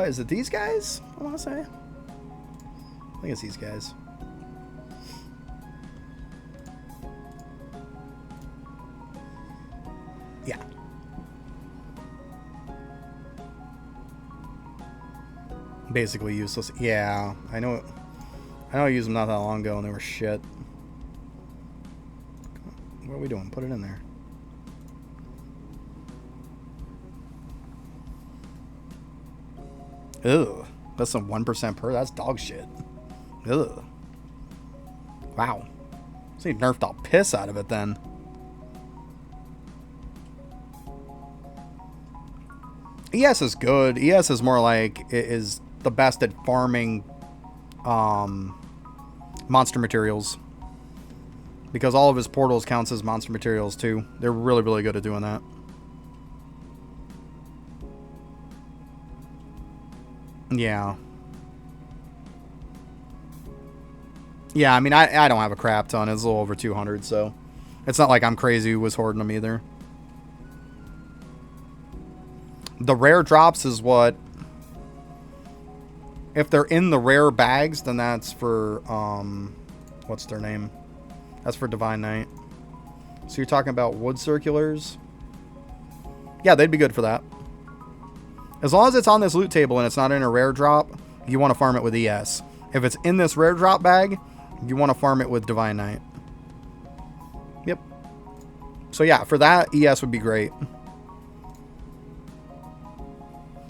Is it these guys? I want to say. I think it's these guys. Yeah. But basically useless. Yeah, I know. I used them not that long ago and they were shit. What are we doing? Put it in there. Ugh. That's some 1% per. That's dog shit. Ugh. Wow. So he nerfed all piss out of it then. ES is good. ES is more like it is the best at farming monster materials. Because all of his portals counts as monster materials too. They're really, really good at doing that. Yeah. Yeah, I mean, I don't have a crap ton. It's a little over 200, so it's not like I'm crazy who was hoarding them either. The rare drops is what... If they're in the rare bags, then that's for, what's their name? That's for Divine Knight. So you're talking about wood circulars? Yeah, they'd be good for that. As long as it's on this loot table and it's not in a rare drop, you want to farm it with ES. If it's in this rare drop bag, you want to farm it with Divine Knight. Yep. So yeah, for that, ES would be great.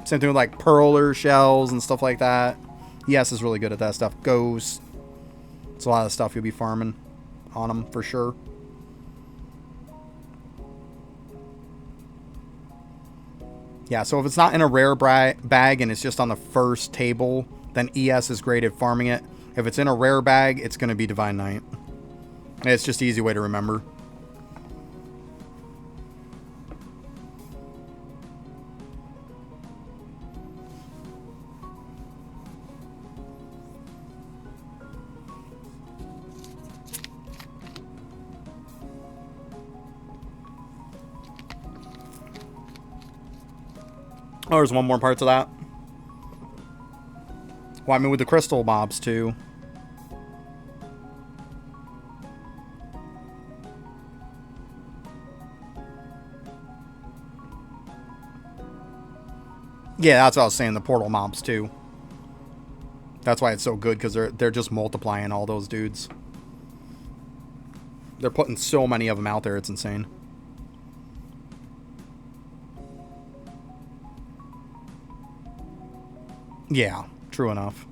Same thing with like pearler shells and stuff like that. ES is really good at that stuff. Ghost. It's a lot of stuff you'll be farming on them for sure. Yeah, so if it's not in a rare bag and it's just on the first table, then ES is great at farming it. If it's in a rare bag, it's going to be Divine Knight. It's just an easy way to remember. Oh, there's one more part to that. Well, I mean, with the crystal mobs, too. Yeah, that's what I was saying, the portal mobs, too. That's why it's so good, because they're just multiplying all those dudes. They're putting so many of them out there, it's insane. Yeah, true enough.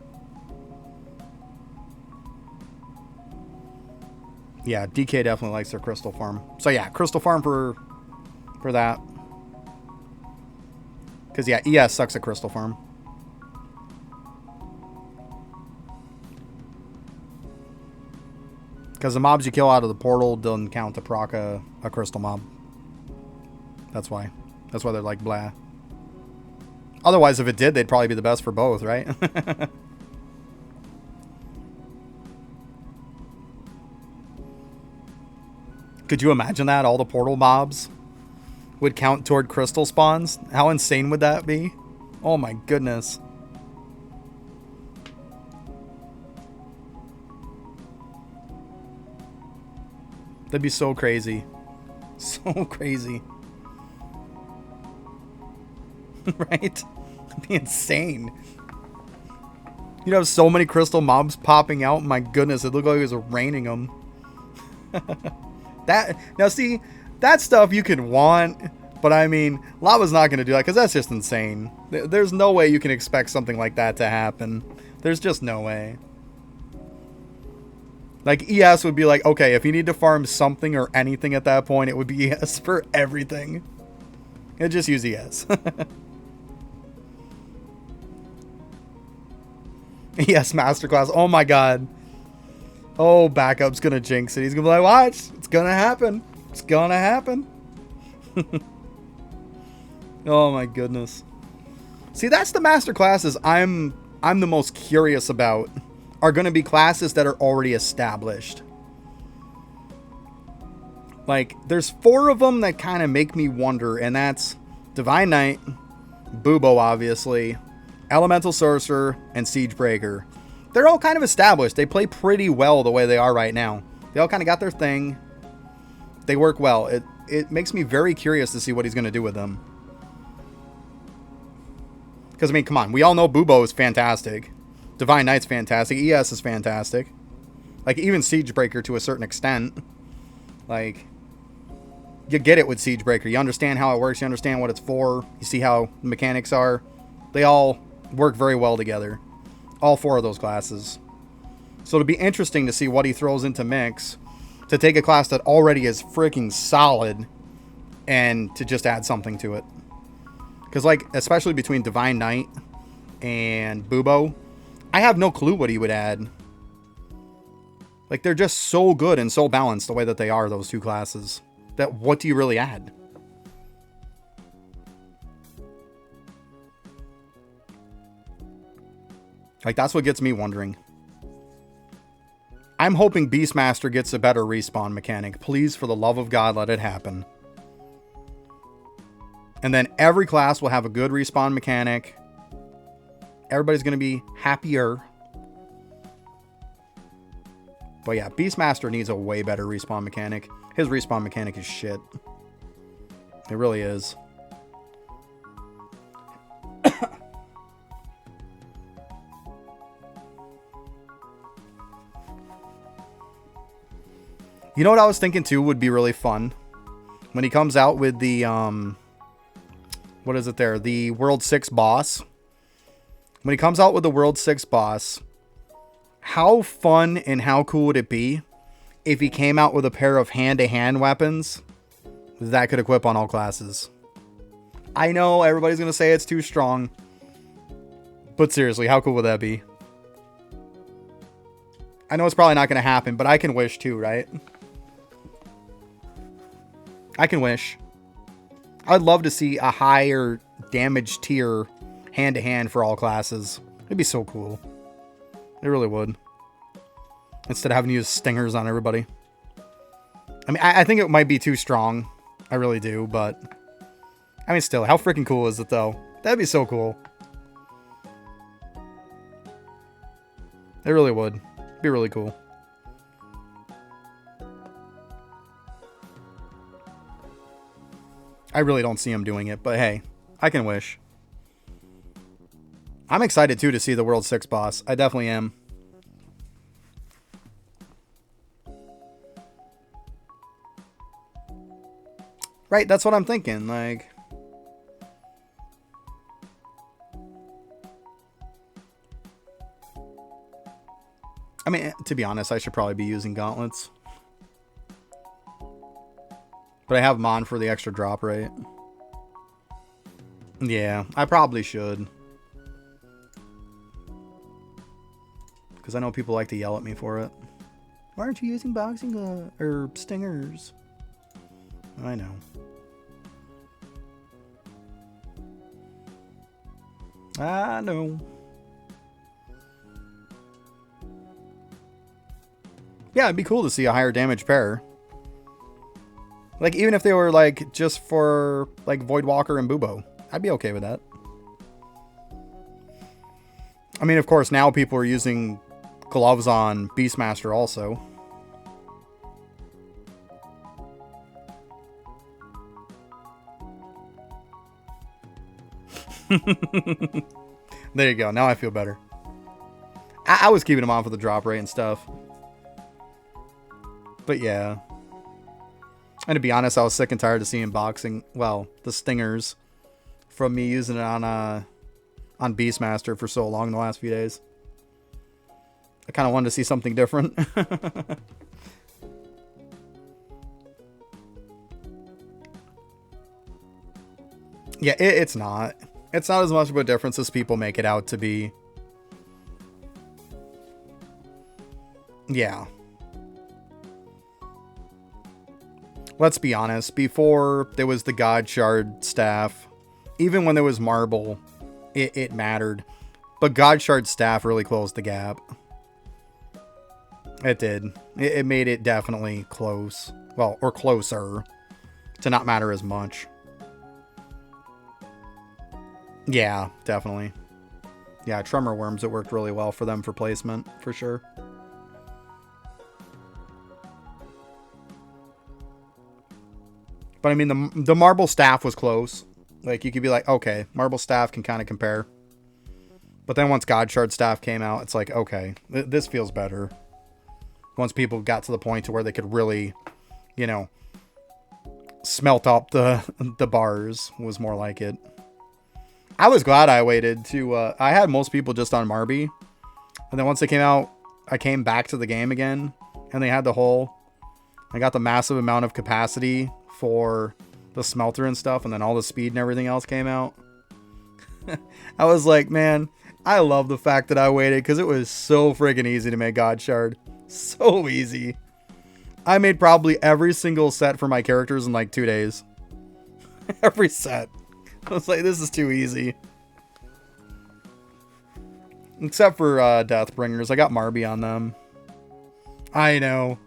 Yeah, DK definitely likes their crystal farm. So yeah, crystal farm for that. Because yeah, ES sucks at crystal farm. Because the mobs you kill out of the portal doesn't count to proc a crystal mob. That's why. That's why they're like blah. Otherwise, if it did, they'd probably be the best for both, right? Could you imagine that? All the portal mobs would count toward crystal spawns? How insane would that be? Oh my goodness. That'd be so crazy. So crazy. Right? That'd be insane. You'd have so many crystal mobs popping out. My goodness, it looked like it was raining them. Now see, that stuff you can want, but I mean, Lava's not going to do that because that's just insane. There's no way you can expect something like that to happen. There's just no way. Like, ES would be like, okay, if you need to farm something or anything at that point, it would be ES for everything. And just use ES. ES Masterclass. Oh my god. Oh, Backup's gonna jinx it. He's gonna be like, watch. It's gonna happen. It's gonna happen. Oh my goodness. See, that's the master classes I'm the most curious about. Are going to be classes that are already established. Like, there's 4 of them that kind of make me wonder, and that's Divine Knight, Bubo, obviously, Elemental Sorcerer, and Siege Breaker. They're all kind of established. They play pretty well the way they are right now. They all kind of got their thing. They work well. It makes me very curious to see what he's going to do with them. Because, I mean, come on. We all know Bubo is fantastic. Divine Knight's fantastic. ES is fantastic. Like, even Siegebreaker to a certain extent. Like, you get it with Siegebreaker. You understand how it works. You understand what it's for. You see how the mechanics are. They all work very well together. All 4 of those classes. So it'll be interesting to see what he throws into mix to take a class that already is freaking solid and to just add something to it. Because, like, especially between Divine Knight and Bubo, I have no clue what he would add. Like, they're just so good and so balanced the way that they are, those 2 classes. That what do you really add? Like, that's what gets me wondering. I'm hoping Beastmaster gets a better respawn mechanic. Please, for the love of God, let it happen. And then every class will have a good respawn mechanic. Everybody's going to be happier. But yeah, Beastmaster needs a way better respawn mechanic. His respawn mechanic is shit. It really is. You know what I was thinking too would be really fun? When he comes out with the, what is it there? The World 6 boss. When he comes out with the World 6 boss, how fun and how cool would it be if he came out with a pair of hand-to-hand weapons that could equip on all classes? I know everybody's going to say it's too strong. But seriously, how cool would that be? I know it's probably not going to happen, but I can wish too, right? I can wish. I'd love to see a higher damage tier hand-to-hand for all classes. It'd be so cool. It really would. Instead of having to use stingers on everybody. I mean, I think it might be too strong. I really do, but... I mean, still, how freaking cool is it, though? That'd be so cool. It really would. It'd be really cool. I really don't see him doing it, but hey, I can wish. I'm excited, too, to see the World 6 boss. I definitely am. Right, that's what I'm thinking, like... I mean, to be honest, I should probably be using gauntlets. But I have them on for the extra drop rate. Yeah, I probably should. Because I know people like to yell at me for it. Why aren't you using boxing or stingers? I know. I know. Yeah, it'd be cool to see a higher damage pair. Like, even if they were, like, just for, like, Voidwalker and Bubo. I'd be okay with that. I mean, of course, now people are using gloves on Beastmaster also. There you go. Now I feel better. I was keeping them on for the drop rate and stuff. But yeah. And to be honest, I was sick and tired of seeing boxing, well, the stingers from me using it on Beastmaster for so long the last few days. I kind of wanted to see something different. Yeah, it's not. It's not as much of a difference as people make it out to be. Yeah. Let's be honest, before there was the God Shard staff, even when there was Marble, it mattered. But God Shard staff really closed the gap. It did. It made it definitely close. Well, or closer. To not matter as much. Yeah, definitely. Yeah, Tremor Worms, it worked really well for them for placement, for sure. But I mean, the Marble staff was close. Like, you could be like, okay, Marble staff can kind of compare. But then once God Shard staff came out, it's like, okay, this feels better. Once people got to the point to where they could really, you know, smelt up the bars, was more like it. I was glad I waited to, I had most people just on Marby. And then once they came out, I came back to the game again. And they had the whole, I got the massive amount of capacity for the smelter and stuff. And then all the speed and everything else came out. I was like, man, I love the fact that I waited because it was so freaking easy to make God Shard. So easy. I made probably every single set for my characters in like 2 days. Every set. I was like, this is too easy. Except for Deathbringers. I got Marby on them. I know.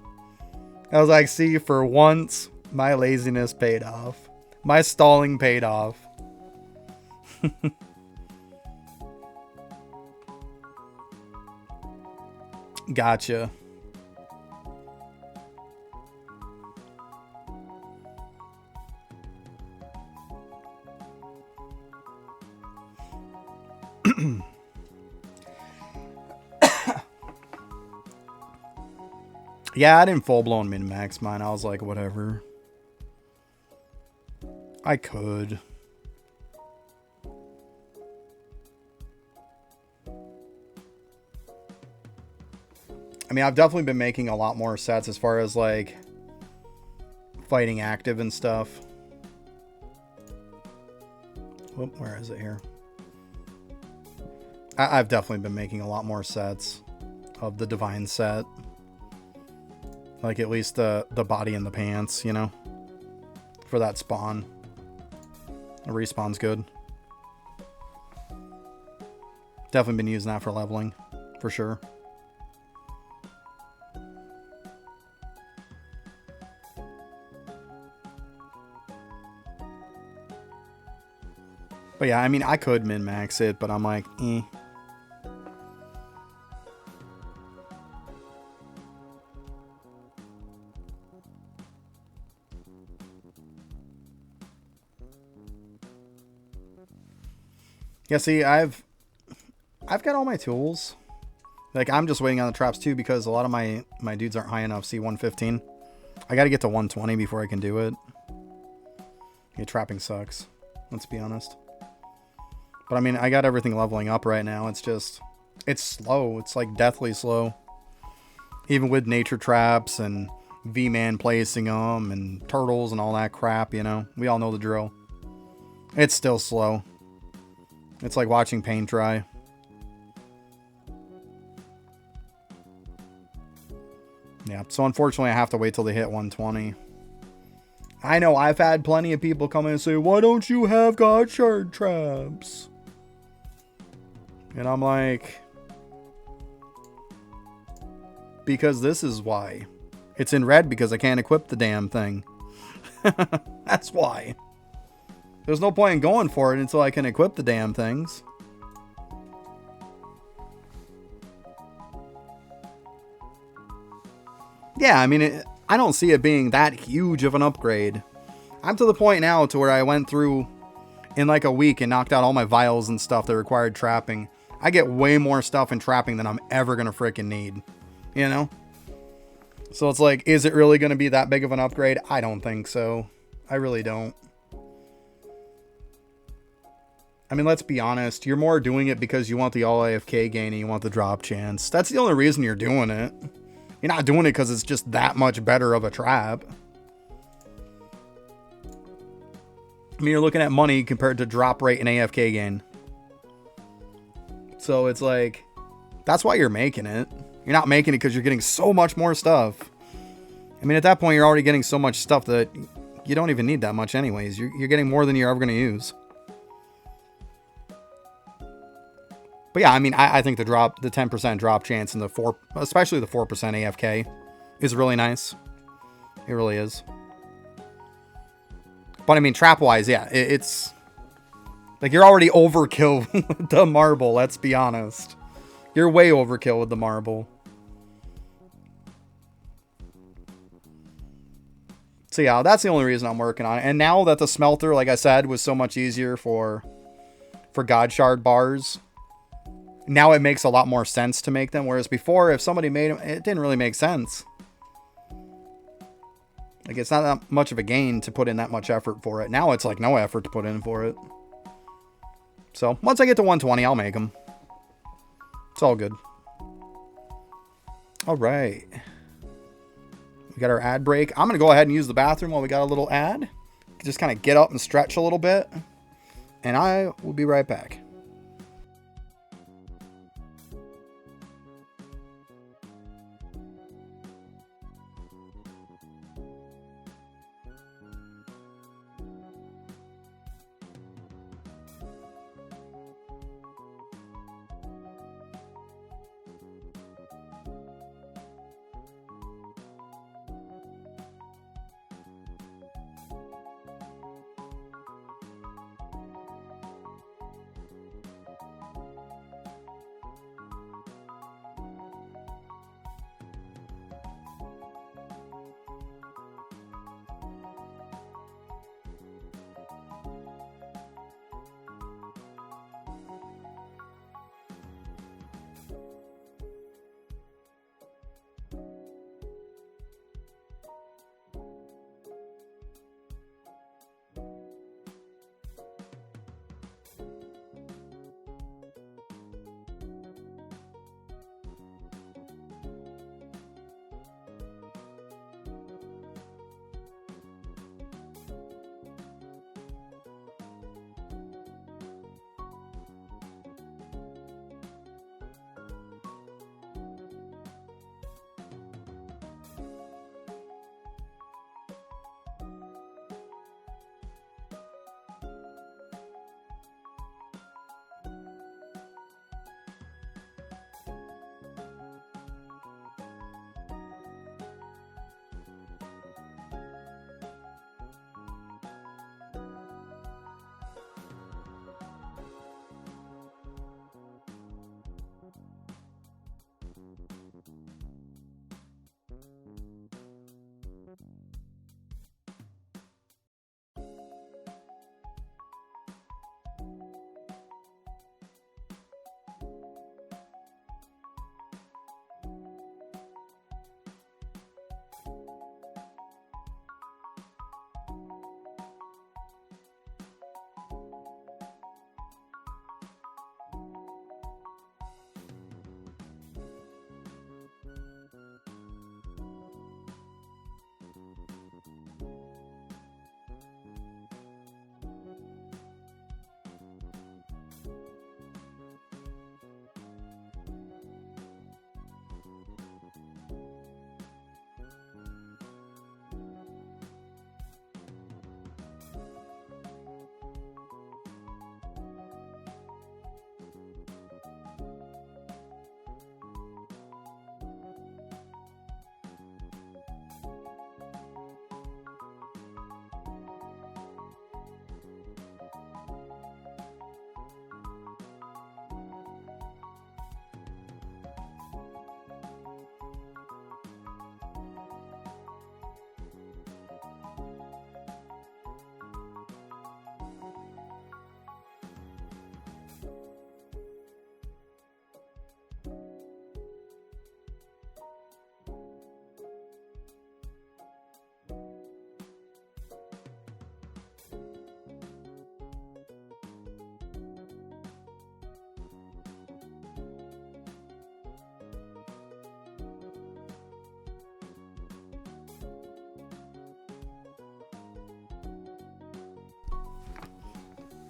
I was like, see, for once, my laziness paid off. My stalling paid off. Gotcha. Yeah, I didn't full-blown min-max mine. I was like, whatever. I could. I mean, I've definitely been making a lot more sets as far as, like, fighting active and stuff. Whoop, where is it here? I've definitely been making a lot more sets of the Divine set. Like, at least the body and the pants, you know? For that spawn. The respawn's good. Definitely been using that for leveling. For sure. But yeah, I mean, I could min-max it, but I'm like, eh. Yeah, see, I've got all my tools. Like, I'm just waiting on the traps too because a lot of my dudes aren't high enough. See, 115. I got to get to 120 before I can do it. Yeah, trapping sucks. Let's be honest. But I mean, I got everything leveling up right now. It's just, it's slow. It's like deathly slow. Even with nature traps and V-Man placing them and turtles and all that crap, you know. We all know the drill. It's still slow. It's like watching paint dry. Yeah, so unfortunately I have to wait till they hit 120. I know, I've had plenty of people come in and say, why don't you have God Shard traps? And I'm like, because this is why. It's in red because I can't equip the damn thing. That's why. There's no point in going for it until I can equip the damn things. Yeah, I mean, I don't see it being that huge of an upgrade. I'm to the point now to where I went through in like a week and knocked out all my vials and stuff that required trapping. I get way more stuff in trapping than I'm ever going to freaking need. You know? So it's like, is it really going to be that big of an upgrade? I don't think so. I really don't. I mean, let's be honest. You're more doing it because you want the all AFK gain and you want the drop chance. That's the only reason you're doing it. You're not doing it because it's just that much better of a trap. I mean, you're looking at money compared to drop rate and AFK gain. So it's like, that's why you're making it. You're not making it because you're getting so much more stuff. I mean, at that point, you're already getting so much stuff that you don't even need that much anyways. You're getting more than you're ever going to use. But yeah, I mean, I think the 10% drop chance and especially the 4% AFK is really nice. It really is. But I mean, trap-wise, yeah, it's like you're already overkill with the marble, let's be honest. You're way overkill with the marble. So yeah, that's the only reason I'm working on it. And now that the smelter, like I said, was so much easier for God Shard bars, now it makes a lot more sense to make them. Whereas before, if somebody made them, it didn't really make sense. Like, it's not that much of a gain to put in that much effort for it. Now it's like no effort to put in for it. So once I get to 120, I'll make them. It's all good. All right. We got our ad break. I'm going to go ahead and use the bathroom while we got a little ad. Just kind of get up and stretch a little bit. And I will be right back.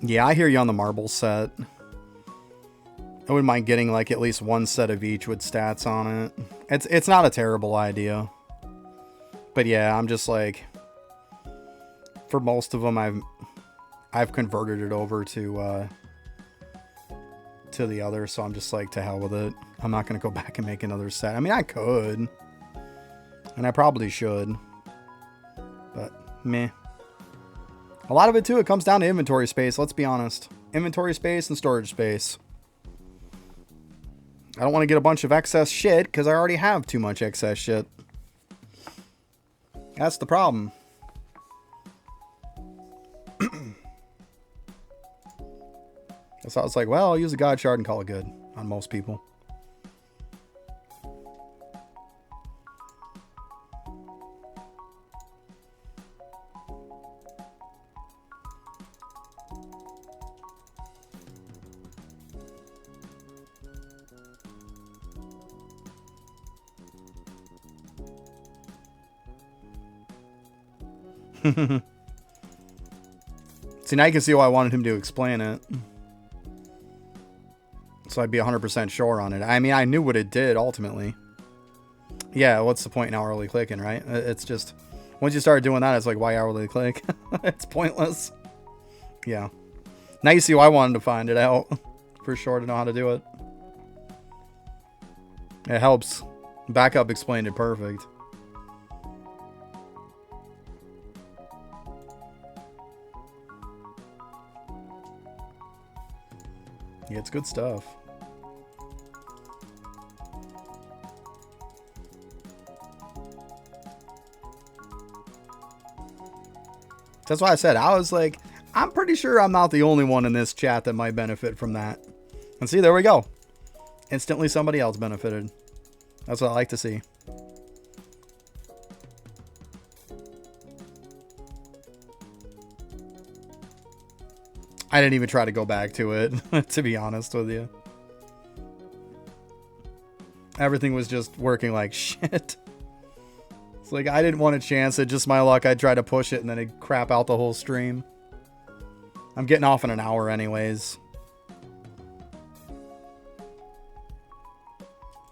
Yeah, I hear you on the marble set. I wouldn't mind getting like at least one set of each with stats on it. It's not a terrible idea. But yeah, I'm just like, for most of them I've converted it over to the other, so I'm just like, to hell with it. I'm not going to go back and make another set. I mean, I could. And I probably should. But meh. A lot of it, too, it comes down to inventory space, let's be honest. Inventory space and storage space. I don't want to get a bunch of excess shit, because I already have too much excess shit. That's the problem. So I was like, well, I'll use a God Shard and call it good. on most people. See, now you can see why I wanted him to explain it. So I'd be 100% sure on it. I mean, I knew what it did ultimately. Yeah, what's the point in hourly clicking, right? It's just, once you start doing that, it's like, why hourly click? It's pointless. Yeah. Now you see why I wanted to find it out. For sure, to know how to do it. It helps. Backup explained it perfect. Yeah, it's good stuff. That's why I said, I was like, I'm pretty sure I'm not the only one in this chat that might benefit from that. And see, there we go. Instantly somebody else benefited. That's what I like to see. I didn't even try to go back to it, to be honest with you. Everything was just working like shit. It's like, I didn't want to chance it. Just my luck. I tried to push it and then it'd crap out the whole stream. I'm getting off in an hour anyways.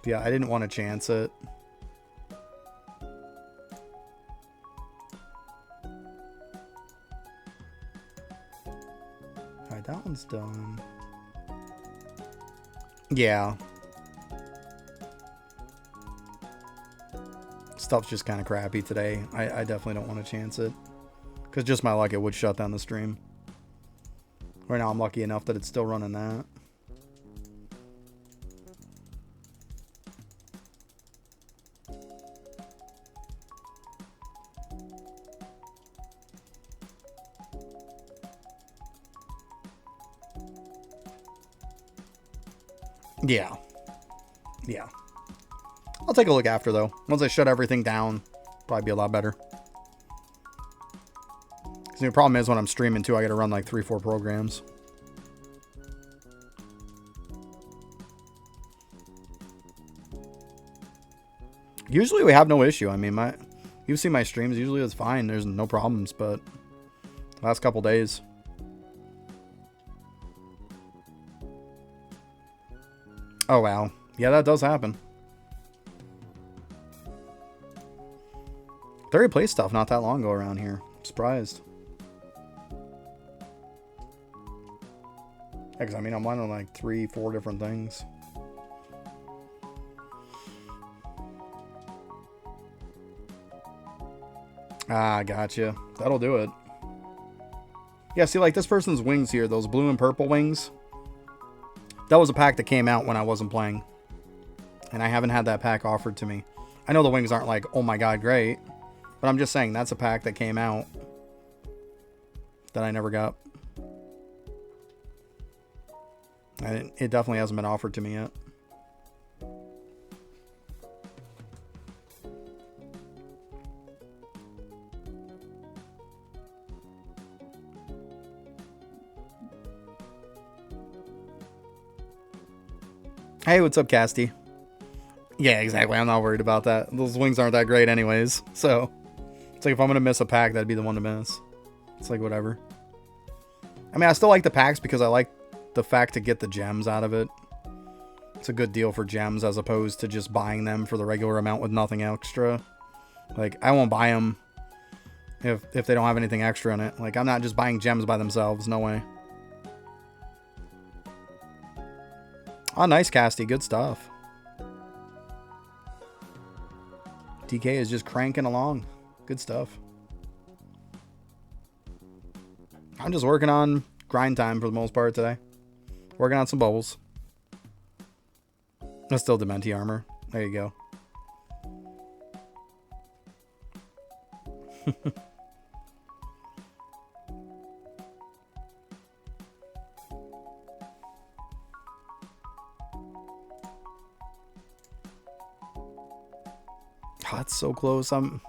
Yeah, I didn't want to chance it. Alright, that one's done. Yeah. Stuff's just kind of crappy today. I definitely don't want to chance it. Because just my luck, it would shut down the stream. Right now, I'm lucky enough that it's still running that. Yeah. Yeah. I'll take a look after, though. Once I shut everything down, probably be a lot better. Because the problem is when I'm streaming, too, I got to run like 3-4 programs. Usually we have no issue. I mean, you see my streams. Usually it's fine. There's no problems, but last couple days. Oh, wow. Yeah, that does happen. They replaced stuff not that long ago around here. I'm surprised. Yeah, because I mean, I'm running like 3-4 different things. Ah, gotcha. That'll do it. Yeah, see, like this person's wings here, those blue and purple wings. That was a pack that came out when I wasn't playing. And I haven't had that pack offered to me. I know the wings aren't like, oh my god, great. But I'm just saying, that's a pack that came out that I never got. And it definitely hasn't been offered to me yet. Hey, what's up, Casty? Yeah, exactly. I'm not worried about that. Those wings aren't that great anyways. So, it's like if I'm going to miss a pack, that'd be the one to miss. It's like whatever. I mean, I still like the packs because I like the fact to get the gems out of it. It's a good deal for gems as opposed to just buying them for the regular amount with nothing extra. Like, I won't buy them if they don't have anything extra in it. Like, I'm not just buying gems by themselves. No way. Oh, nice, Casty. Good stuff. DK is just cranking along. Good stuff. I'm just working on grind time for the most part today. Working on some bubbles. That's still Dementi armor. There you go. God, it's so close. I'm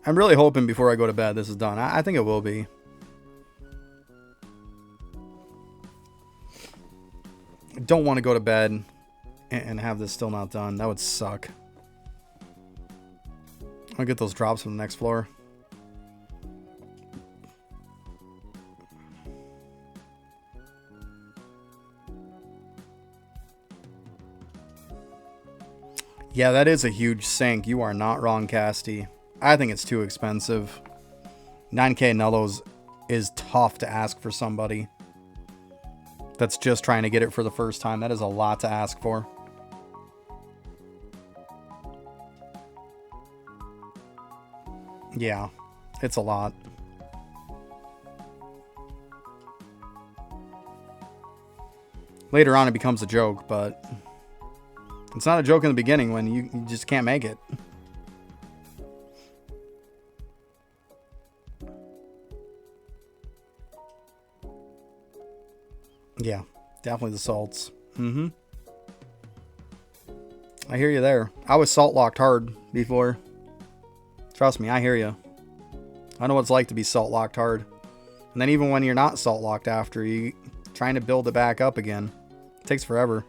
really hoping before I go to bed this is done. I think it will be. I don't want to go to bed and have this still not done. That would suck. I'll get those drops from the next floor. Yeah, that is a huge sink. You are not wrong, Casty. I think it's too expensive. 9K Nellos is tough to ask for somebody that's just trying to get it for the first time. That is a lot to ask for. Yeah, it's a lot. Later on, it becomes a joke, but it's not a joke in the beginning when you just can't make it. Yeah, definitely the salts. Mm-hmm. I hear you there. I was salt locked hard before. Trust me, I hear you. I know what it's like to be salt locked hard. And then even when you're not salt locked after, you trying to build it back up again. It takes forever.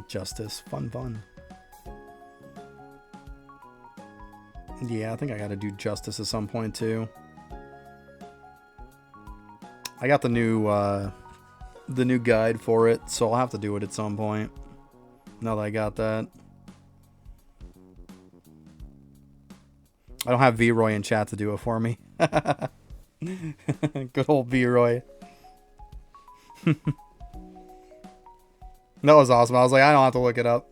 Justice. Fun. Yeah, I think I gotta do Justice at some point too. I got the new guide for it, so I'll have to do it at some point. Now that I got that. I don't have V-Roy in chat to do it for me. Good old V-Roy. That was awesome. I was like, I don't have to look it up.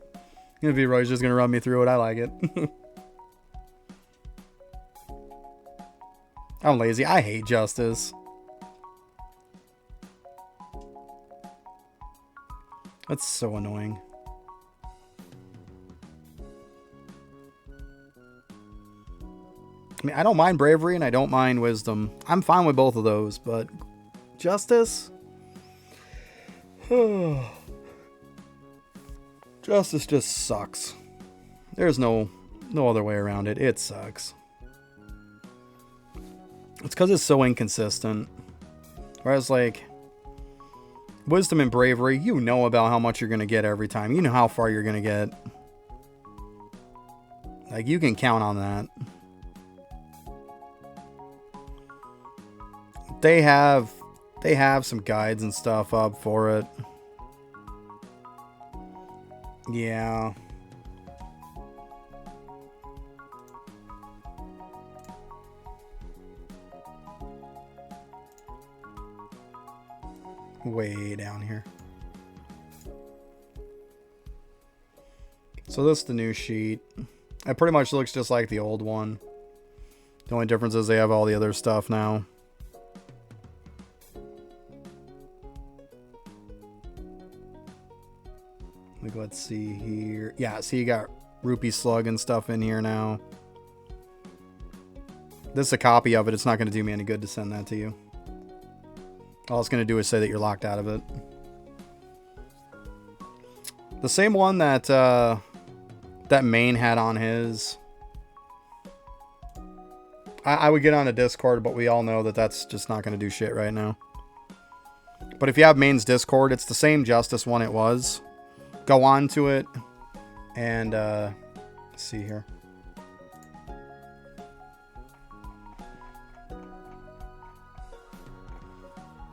V-Roy's just going to run me through it. I like it. I'm lazy. I hate Justice. That's so annoying. I mean, I don't mind Bravery and I don't mind Wisdom. I'm fine with both of those, but Justice? Justice just sucks. There's no other way around it. It sucks. It's because it's so inconsistent. Whereas, like, Wisdom and Bravery, you know about how much you're going to get every time. You know how far you're going to get. Like, you can count on that. They have some guides and stuff up for it. Yeah. Way down here. So this is the new sheet. It pretty much looks just like the old one. The only difference is they have all the other stuff now. Like, let's see here. Yeah, see, you got Rupee Slug and stuff in here now. This is a copy of it. It's not going to do me any good to send that to you. All it's going to do is say that you're locked out of it. The same one that that Main had on his. I would get on a Discord, but we all know that that's just not going to do shit right now. But if you have Main's Discord, it's the same Justice one it was. Go on to it and let's see here.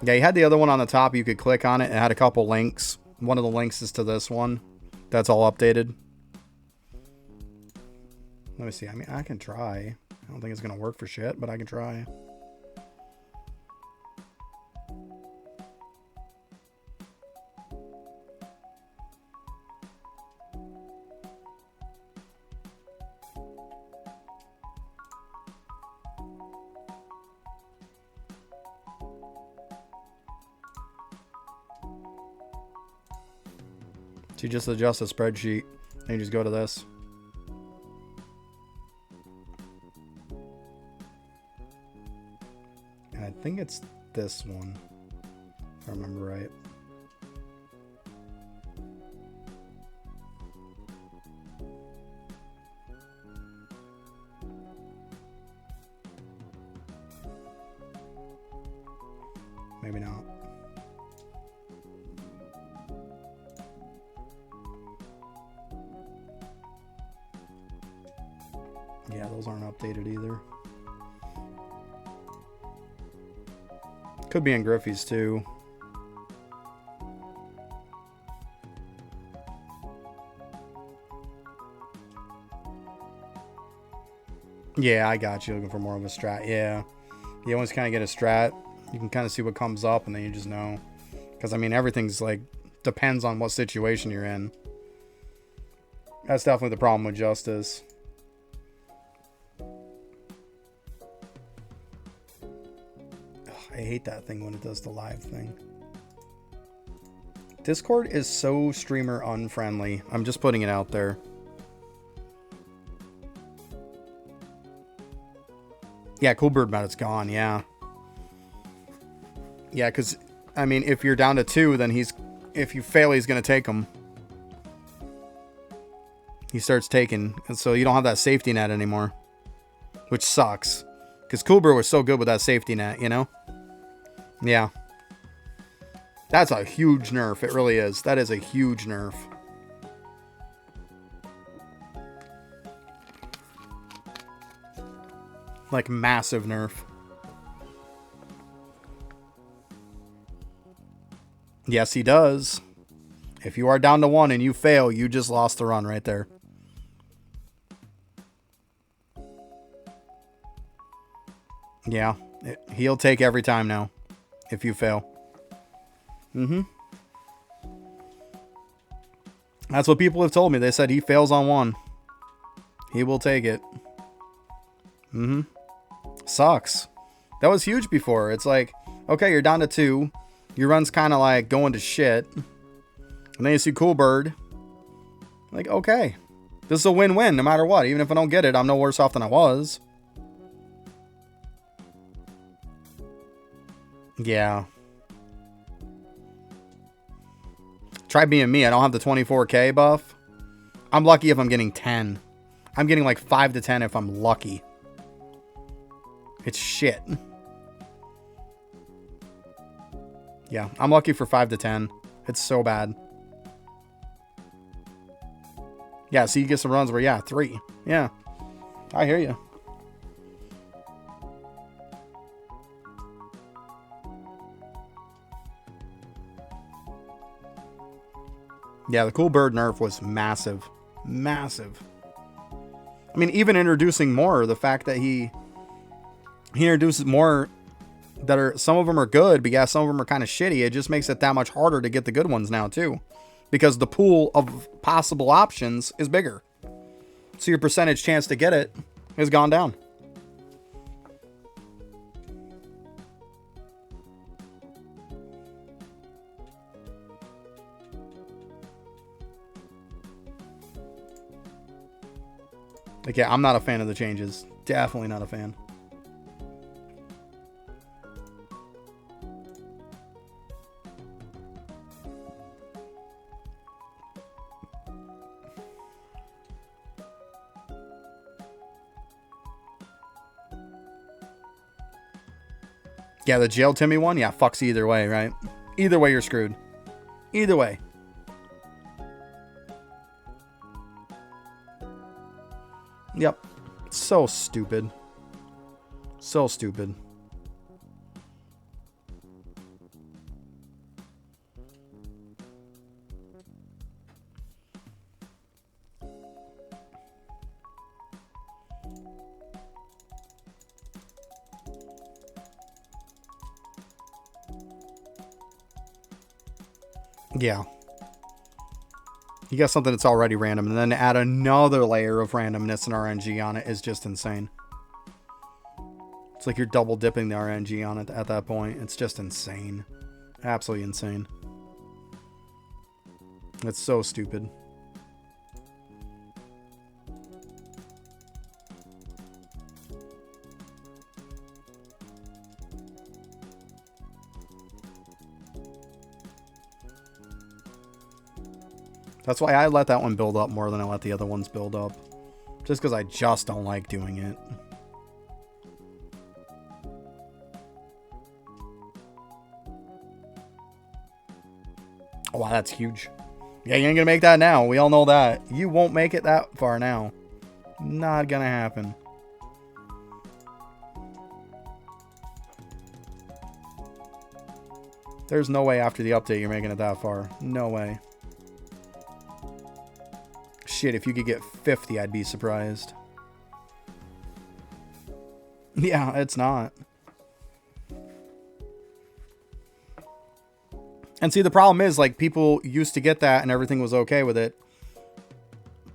Yeah, you had the other one on the top. You could click on it. It had a couple links. One of the links is to this one. That's all updated. Let me see. I mean, I can try. I don't think it's going to work for shit, but I can try. To just adjust the spreadsheet. And you just go to this. And I think it's this one, if I remember right. Maybe not. Yeah, those aren't updated either. Could be in Griffey's too. Yeah, I got you. Looking for more of a strat. Yeah. You always kind of get a strat. You can kind of see what comes up and then you just know. Because, I mean, everything's like, depends on what situation you're in. That's definitely the problem with Justice. I hate that thing when it does the live thing. Discord is so streamer unfriendly. I'm just putting it out there. Yeah, Cool Bird Med's gone, yeah. Yeah, because, I mean, if you're down to 2, then if you fail, he's going to take them. He starts taking, and so you don't have that safety net anymore. Which sucks. Because Cool Bird was so good with that safety net, you know? Yeah. That's a huge nerf. It really is. That is a huge nerf. Like, massive nerf. Yes, he does. If you are down to 1 and you fail, you just lost the run right there. Yeah. He'll take every time now. If you fail. That's what people have told me. They said he fails on 1. He will take it. Sucks. That was huge before. It's like, okay, you're down to 2. Your run's kind of like going to shit. And then you see Cool Bird. Like, okay. This is a win-win no matter what. Even if I don't get it, I'm no worse off than I was. Yeah. Try being me. I don't have the 24k buff. I'm lucky if I'm getting 10. I'm getting like 5 to 10 if I'm lucky. It's shit. Yeah, I'm lucky for 5 to 10. It's so bad. Yeah, so you get some runs where, yeah, 3. Yeah, I hear you. Yeah, the Cool Bird nerf was massive. Massive. I mean, even introducing more, the fact that he introduces more that are, some of them are good, but yeah, some of them are kind of shitty. It just makes it that much harder to get the good ones now, too. Because the pool of possible options is bigger. So your percentage chance to get it has gone down. Like, yeah, I'm not a fan of the changes. Definitely not a fan. Yeah, the jail Timmy one, yeah, fucks either way, right? Either way, you're screwed. Either way. Yep. So stupid. So stupid. Yeah. You got something that's already random, and then to add another layer of randomness and RNG on it is just insane. It's like you're double dipping the RNG on it at that point. It's just insane. Absolutely insane. It's so stupid. That's why I let that one build up more than I let the other ones build up. Just because I just don't like doing it. Oh, wow, that's huge. Yeah, you ain't gonna make that now. We all know that. You won't make it that far now. Not gonna happen. There's no way after the update you're making it that far. No way. Shit, if you could get 50, I'd be surprised. Yeah, it's not. And see, the problem is, like, people used to get that and everything was okay with it.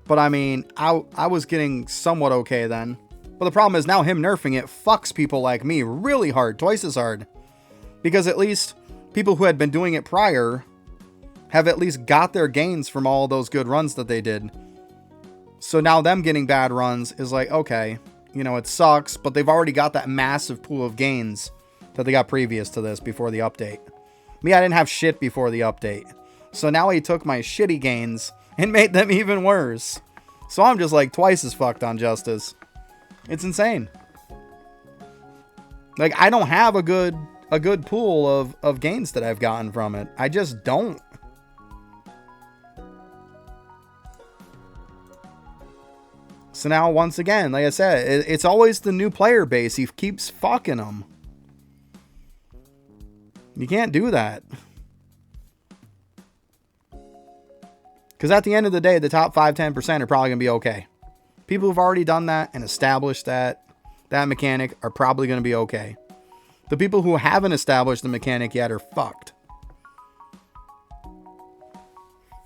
But, I mean, I was getting somewhat okay then. But the problem is now him nerfing it fucks people like me really hard, twice as hard. Because at least people who had been doing it prior have at least got their gains from all those good runs that they did. So now them getting bad runs is like, okay, you know, it sucks, but they've already got that massive pool of gains that they got previous to this before the update. Me, I didn't have shit before the update. So now he took my shitty gains and made them even worse. So I'm just like twice as fucked on Justice. It's insane. Like, I don't have a good pool of gains that I've gotten from it. I just don't. So now, once again, like I said, it's always the new player base. He keeps fucking them. You can't do that. Because at the end of the day, the top 5-10% are probably going to be okay. People who've already done that and established that mechanic are probably going to be okay. The people who haven't established the mechanic yet are fucked.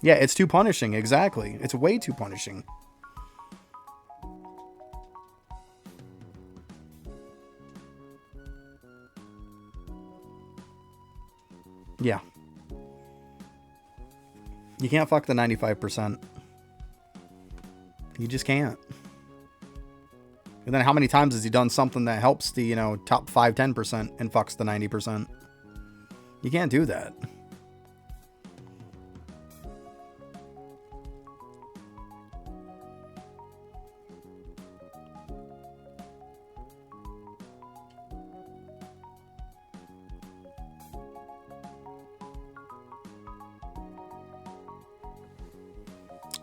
Yeah, it's too punishing. Exactly. It's way too punishing. Yeah. You can't fuck the 95%. You just can't. And then how many times has he done something that helps the, you know, top 5-10% and fucks the 90%? You can't do that.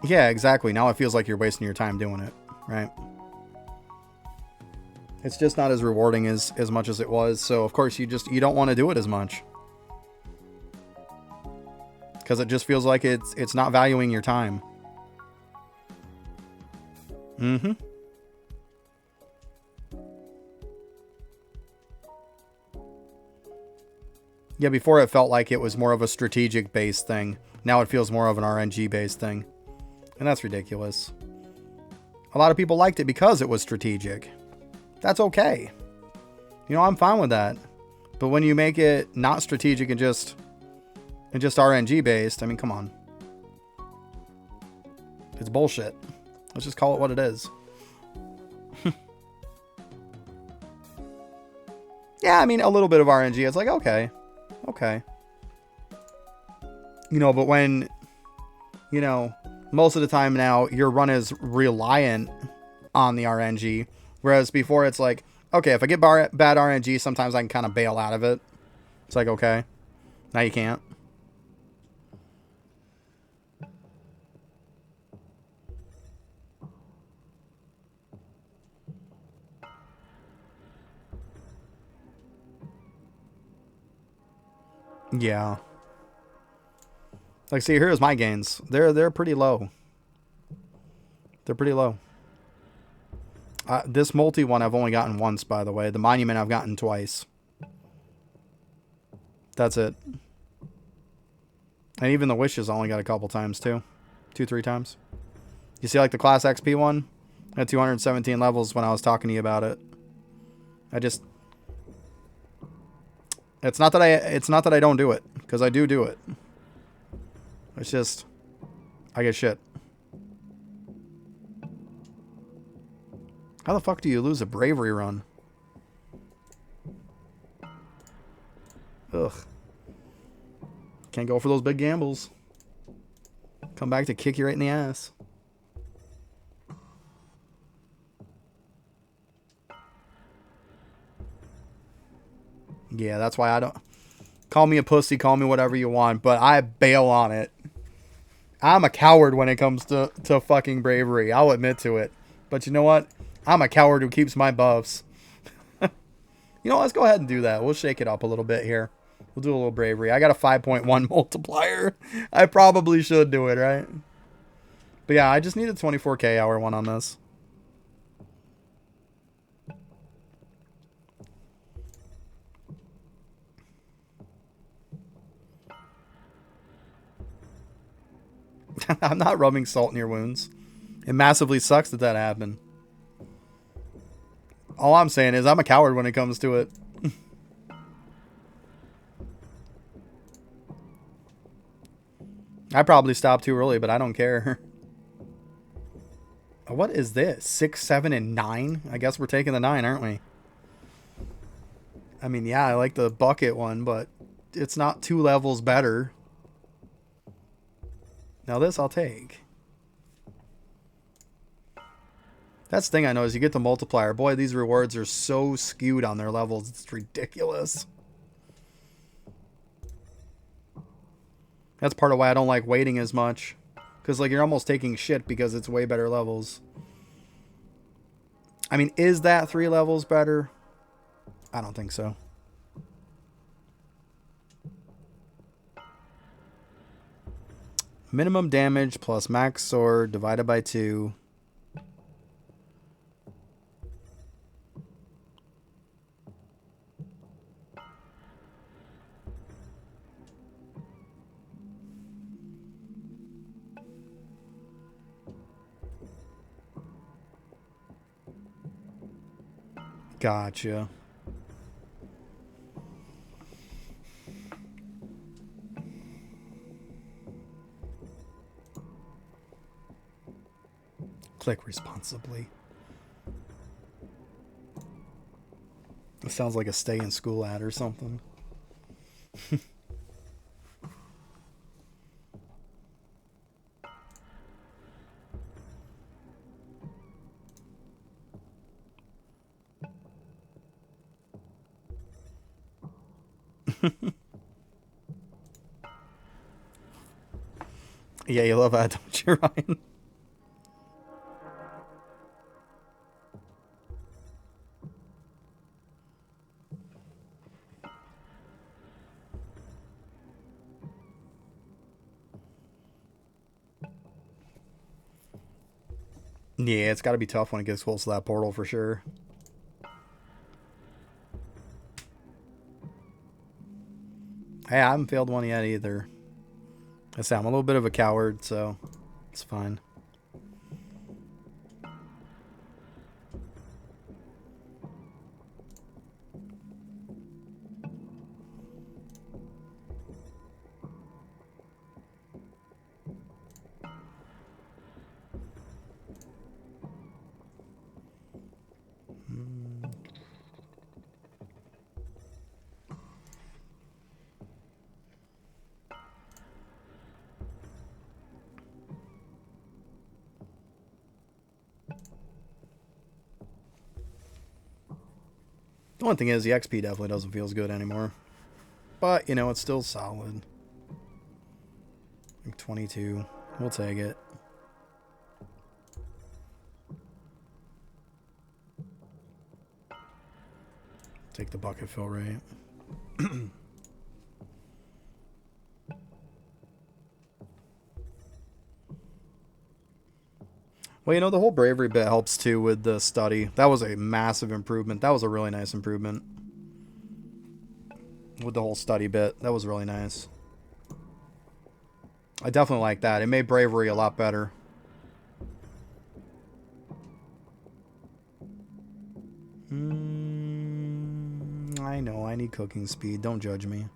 Yeah, exactly. Now it feels like you're wasting your time doing it, right? It's just not as rewarding as much as it was. So, of course, you don't want to do it as much. Because it just feels like it's not valuing your time. Mm-hmm. Yeah, before it felt like it was more of a strategic-based thing. Now it feels more of an RNG-based thing. And that's ridiculous. A lot of people liked it because it was strategic. That's okay. You know, I'm fine with that. But when you make it not strategic and just RNG based, I mean, come on. It's bullshit. Let's just call it what it is. Yeah, I mean, a little bit of RNG. It's like, okay. Okay. You know, but when, you know, most of the time now your run is reliant on the RNG. Whereas before it's like, okay, if I get bad RNG, sometimes I can kind of bail out of it. It's like, okay, now you can't. Yeah. Like, see, here's my gains. They're pretty low. They're pretty low. This multi one I've only gotten once, by the way. The monument I've gotten twice. That's it. And even the wishes I only got a couple times too. 2-3 times. You see, like the class XP one? I had 217 levels when I was talking to you about it. It's not that I don't do it, because I do it. It's just I get shit. How the fuck do you lose a bravery run? Ugh. Can't go for those big gambles. Come back to kick you right in the ass. Yeah, that's why I don't... Call me a pussy, call me whatever you want, but I bail on it. I'm a coward when it comes to fucking bravery. I'll admit to it. But you know what? I'm a coward who keeps my buffs. You know, let's go ahead and do that. We'll shake it up a little bit here. We'll do a little bravery. I got a 5.1 multiplier. I probably should do it, right? But yeah, I just need a 24k hour one on this. I'm not rubbing salt in your wounds. It massively sucks that happened. All I'm saying is I'm a coward when it comes to it. I probably stopped too early, but I don't care. What is this? 6, 7, and 9? I guess we're taking the 9, aren't we? I mean, yeah, I like the bucket one, but it's not 2 levels better. Now this I'll take. That's the thing I know is you get the multiplier. Boy, these rewards are so skewed on their levels. It's ridiculous. That's part of why I don't like waiting as much. Because, like, you're almost taking shit because it's way better levels. I mean, is that 3 levels better? I don't think so. Minimum damage plus max sword divided by 2. Gotcha. Click responsibly. It sounds like a stay in school ad or something. Yeah, you love that, don't you, Ryan? Yeah, it's got to be tough when it gets close to that portal for sure. Hey, I haven't failed one yet either. I say I'm a little bit of a coward, so it's fine. The one thing is, the XP definitely doesn't feel as good anymore. But, you know, it's still solid. Like 22. We'll take it. Take the bucket fill rate. Well, you know, the whole bravery bit helps too with the study. That was a massive improvement. That was a really nice improvement. With the whole study bit. That was really nice. I definitely like that. It made bravery a lot better. I know, I need cooking speed. Don't judge me.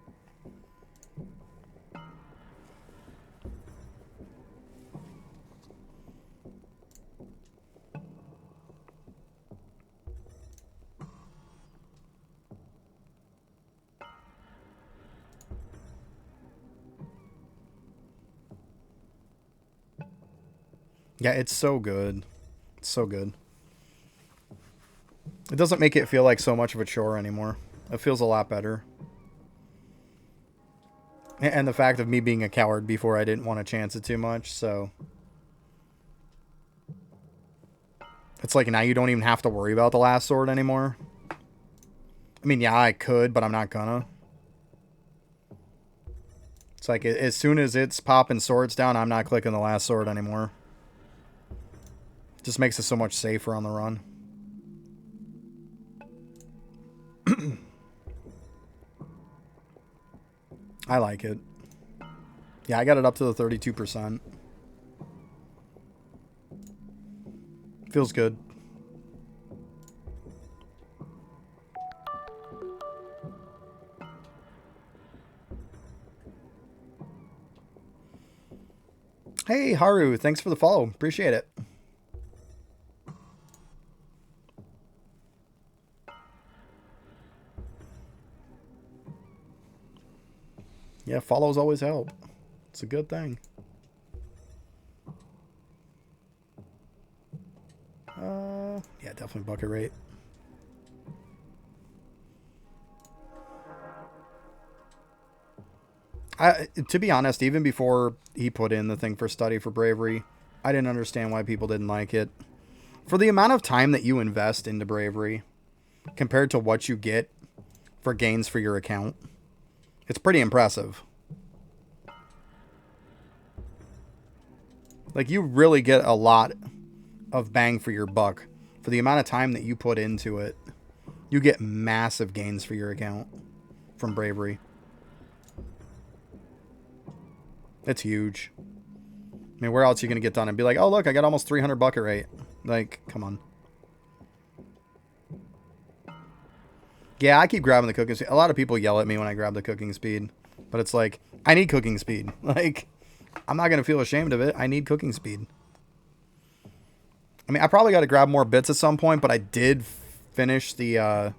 Yeah, it's so good. It's so good. It doesn't make it feel like so much of a chore anymore. It feels a lot better. And the fact of me being a coward before, I didn't want to chance it too much, so... It's like now you don't even have to worry about the last sword anymore. I mean, yeah, I could, but I'm not gonna. It's like as soon as it's popping swords down, I'm not clicking the last sword anymore. Just makes it so much safer on the run. I like it. Yeah, I got it up to the 32%. Feels good. Hey, Haru, thanks for the follow. Appreciate it. Yeah, follows always help. It's a good thing. Yeah, definitely bucket rate. To be honest, even before he put in the thing for study for bravery, I didn't understand why people didn't like it. For the amount of time that you invest into bravery compared to what you get for gains for your account, it's pretty impressive. Like, you really get a lot of bang for your buck. For the amount of time that you put into it, you get massive gains for your account from bravery. It's huge. I mean, where else are you going to get done and be like, oh, look, I got almost 300 bucket rate. Like, come on. Yeah, I keep grabbing the cooking speed. A lot of people yell at me when I grab the cooking speed. But it's like, I need cooking speed. Like, I'm not going to feel ashamed of it. I need cooking speed. I mean, I probably got to grab more bits at some point, but I did finish the, I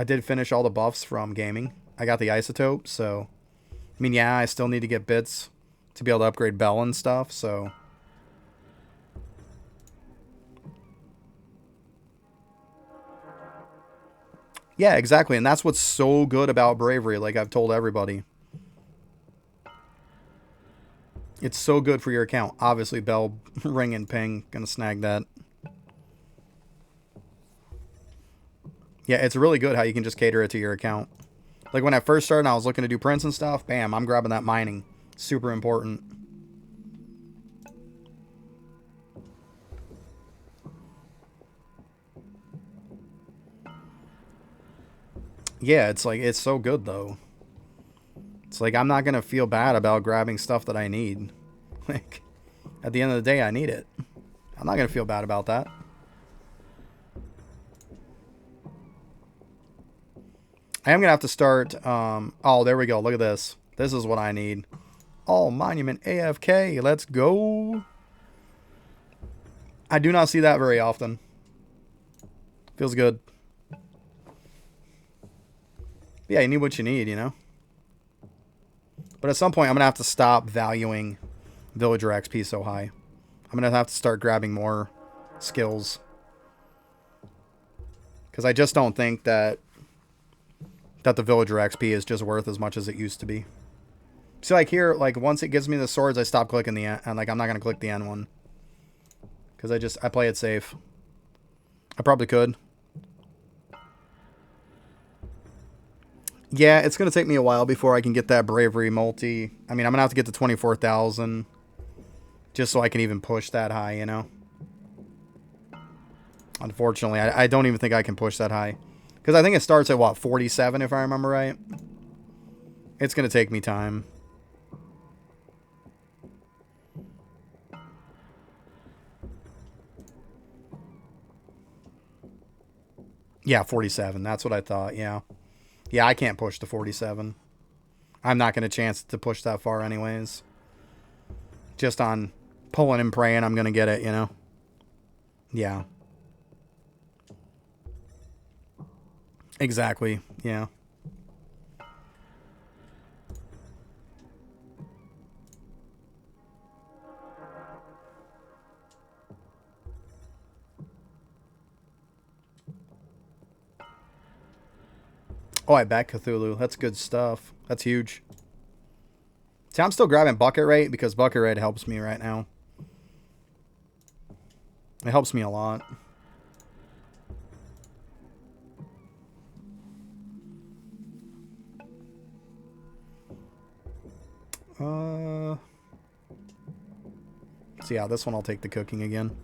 did finish all the buffs from gaming. I got the isotope, so... I mean, yeah, I still need to get bits to be able to upgrade Bell and stuff, so... Yeah, exactly, and that's what's so good about bravery, like I've told everybody. It's so good for your account. Obviously, Bell, Ring, and Ping, gonna snag that. Yeah, it's really good how you can just cater it to your account. Like when I first started and I was looking to do prints and stuff, bam, I'm grabbing that mining. Super important. Yeah, it's like, it's so good though. It's like, I'm not going to feel bad about grabbing stuff that I need. Like, at the end of the day, I need it. I'm not going to feel bad about that. I am going to have to start, oh, there we go. Look at this. This is what I need. Oh, Monument AFK. Let's go. I do not see that very often. Feels good. Yeah, you need what you need, you know? But at some point, I'm going to have to stop valuing villager XP so high. I'm going to have to start grabbing more skills. Because I just don't think that the villager XP is just worth as much as it used to be. See, like here, like once it gives me the swords, I stop clicking the N. And like, I'm not going to click the N one. Because I play it safe. I probably could. Yeah, it's going to take me a while before I can get that bravery multi. I mean, I'm going to have to get to 24,000 just so I can even push that high, you know? Unfortunately, I don't even think I can push that high. Because I think it starts at, what, 47 if I remember right? It's going to take me time. Yeah, 47. That's what I thought, yeah. Yeah, I can't push to 47. I'm not going to chance to push that far anyways. Just on pulling and praying I'm going to get it, you know? Yeah. Exactly, yeah. Oh, I bet Cthulhu. That's good stuff. That's huge. See, I'm still grabbing bucket rate because bucket rate helps me right now. It helps me a lot. So yeah, this one I'll take the cooking again.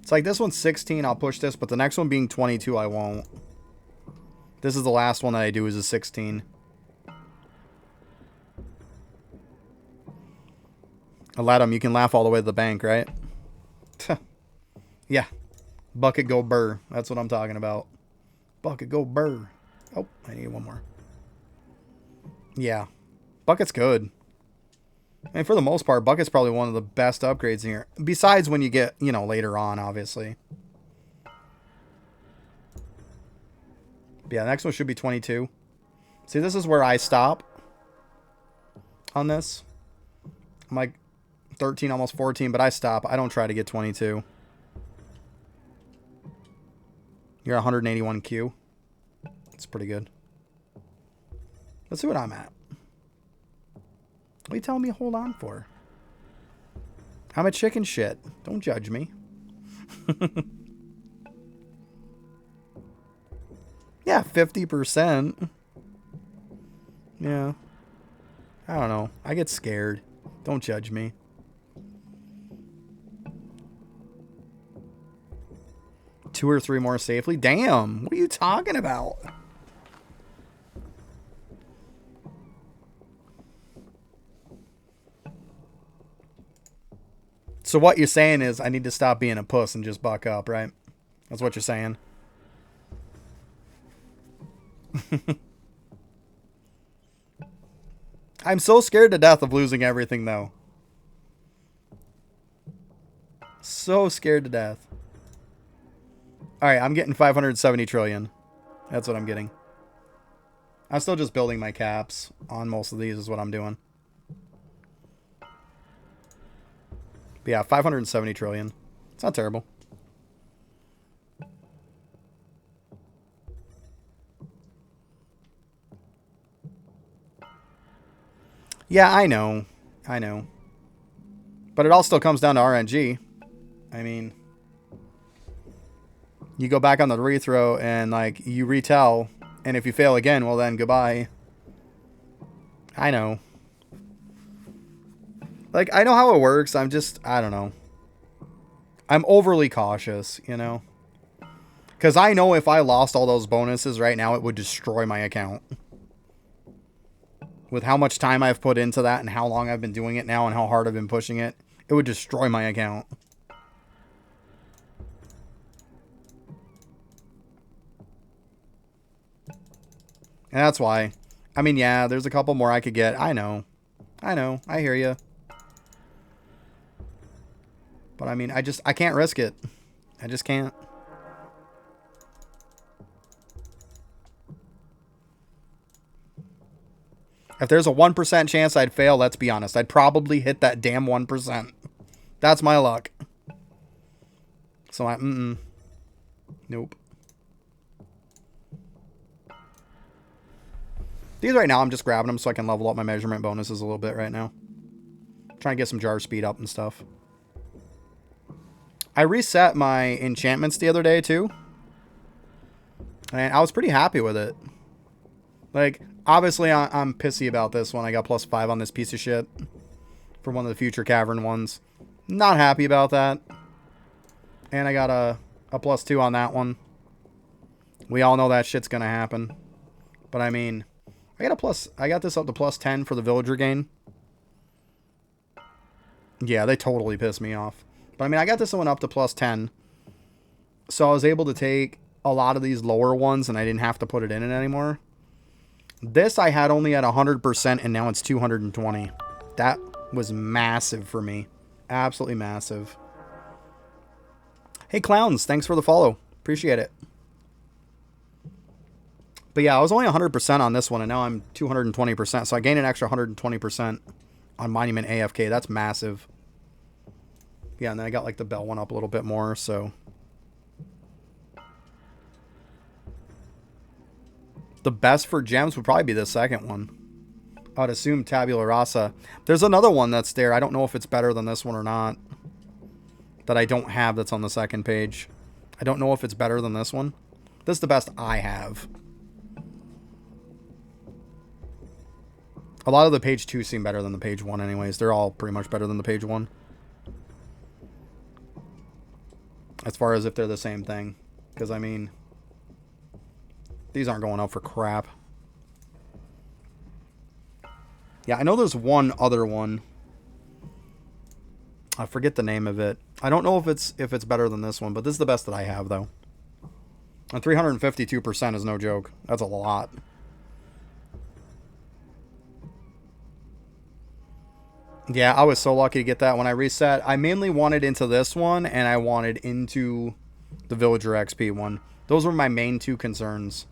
It's like this one's 16, I'll push this, but the next one being 22, I won't. This is the last one that I do is a 16. Aladdin, you can laugh all the way to the bank, right? Yeah. Bucket go burr. That's what I'm talking about. Bucket go burr. Oh, I need one more. Yeah. Bucket's good. And for the most part, Bucket's probably one of the best upgrades in here. Besides when you get, you know, later on, obviously. But yeah, the next one should be 22. See, this is where I stop on this. I'm like 13, almost 14, but I stop. I don't try to get 22. You're 181 Q. That's pretty good. Let's see what I'm at. What are you telling me hold on for? I'm a chicken shit. Don't judge me. Yeah, 50%. Yeah. I don't know. I get scared. Don't judge me. Two or three more safely? Damn. What are you talking about? So what you're saying is I need to stop being a puss and just buck up, right? That's what you're saying. I'm so scared to death of losing everything, though. So scared to death. Alright, I'm getting 570 trillion. That's what I'm getting. I'm still just building my caps on most of these is what I'm doing. But yeah, 570 trillion. It's not terrible. Yeah, I know. I know. But it all still comes down to RNG. I mean, you go back on the rethrow and, like, you retell. And if you fail again, well then, goodbye. I know. Like, I know how it works. I'm just, I don't know. I'm overly cautious, you know? Because I know if I lost all those bonuses right now, it would destroy my account. With how much time I've put into that and how long I've been doing it now and how hard I've been pushing it, it would destroy my account. And that's why. I mean, yeah, there's a couple more I could get. I know. I know. I hear you. But I mean, I can't risk it. I just can't. If there's a 1% chance I'd fail, let's be honest, I'd probably hit that damn 1%. That's my luck. So nope. These right now, I'm just grabbing them so I can level up my measurement bonuses a little bit right now. Trying to get some jar speed up and stuff. I reset my enchantments the other day too. And I was pretty happy with it. Like, obviously I'm pissy about this one. I got +5 on this piece of shit. For one of the future cavern ones. Not happy about that. And I got a +2 on that one. We all know that shit's gonna happen. But I mean, I got this up to +10 for the villager gain. Yeah, they totally pissed me off. But I mean, I got this one up to +10. So I was able to take a lot of these lower ones and I didn't have to put it in it anymore. This I had only at 100% and now it's 220. That was massive for me. Absolutely massive. Hey, Clowns, thanks for the follow. Appreciate it. But yeah, I was only 100% on this one and now I'm 220%. So I gained an extra 120% on Monument AFK. That's massive. Yeah, and then I got like the bell one up a little bit more, so. The best for gems would probably be the second one. I'd assume Tabula Rasa. There's another one that's there. I don't know if it's better than this one or not. That I don't have that's on the second page. I don't know if it's better than this one. This is the best I have. A lot of the page 2 seem better than the page 1 anyways. They're all pretty much better than the page 1. As far as if they're the same thing. Because, I mean, these aren't going out for crap. Yeah, I know there's one other one. I forget the name of it. I don't know if it's better than this one, but this is the best that I have, though. And 352% is no joke. That's a lot. Yeah, I was so lucky to get that when I reset. I mainly wanted into this one, and I wanted into the Villager XP one. Those were my main two concerns.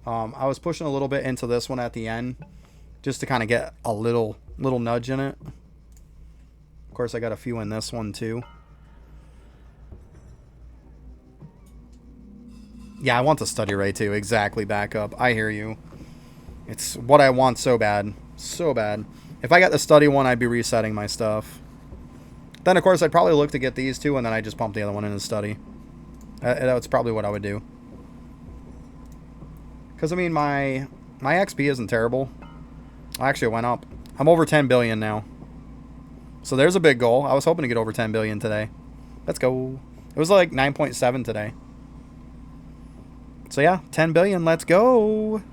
I was pushing a little bit into this one at the end, just to kind of get a little nudge in it. Of course, I got a few in this one, too. Yeah, I want the study rate, too. Exactly, back up. I hear you. It's what I want so bad. So bad. If I got the study one, I'd be resetting my stuff. Then, of course, I'd probably look to get these two, and then I just pump the other one in the study. That's probably what I would do. Because, I mean, my XP isn't terrible. Actually, it went up. I'm over 10 billion now. So there's a big goal. I was hoping to get over 10 billion today. Let's go. It was like 9.7 today. So yeah, 10 billion. Let's go.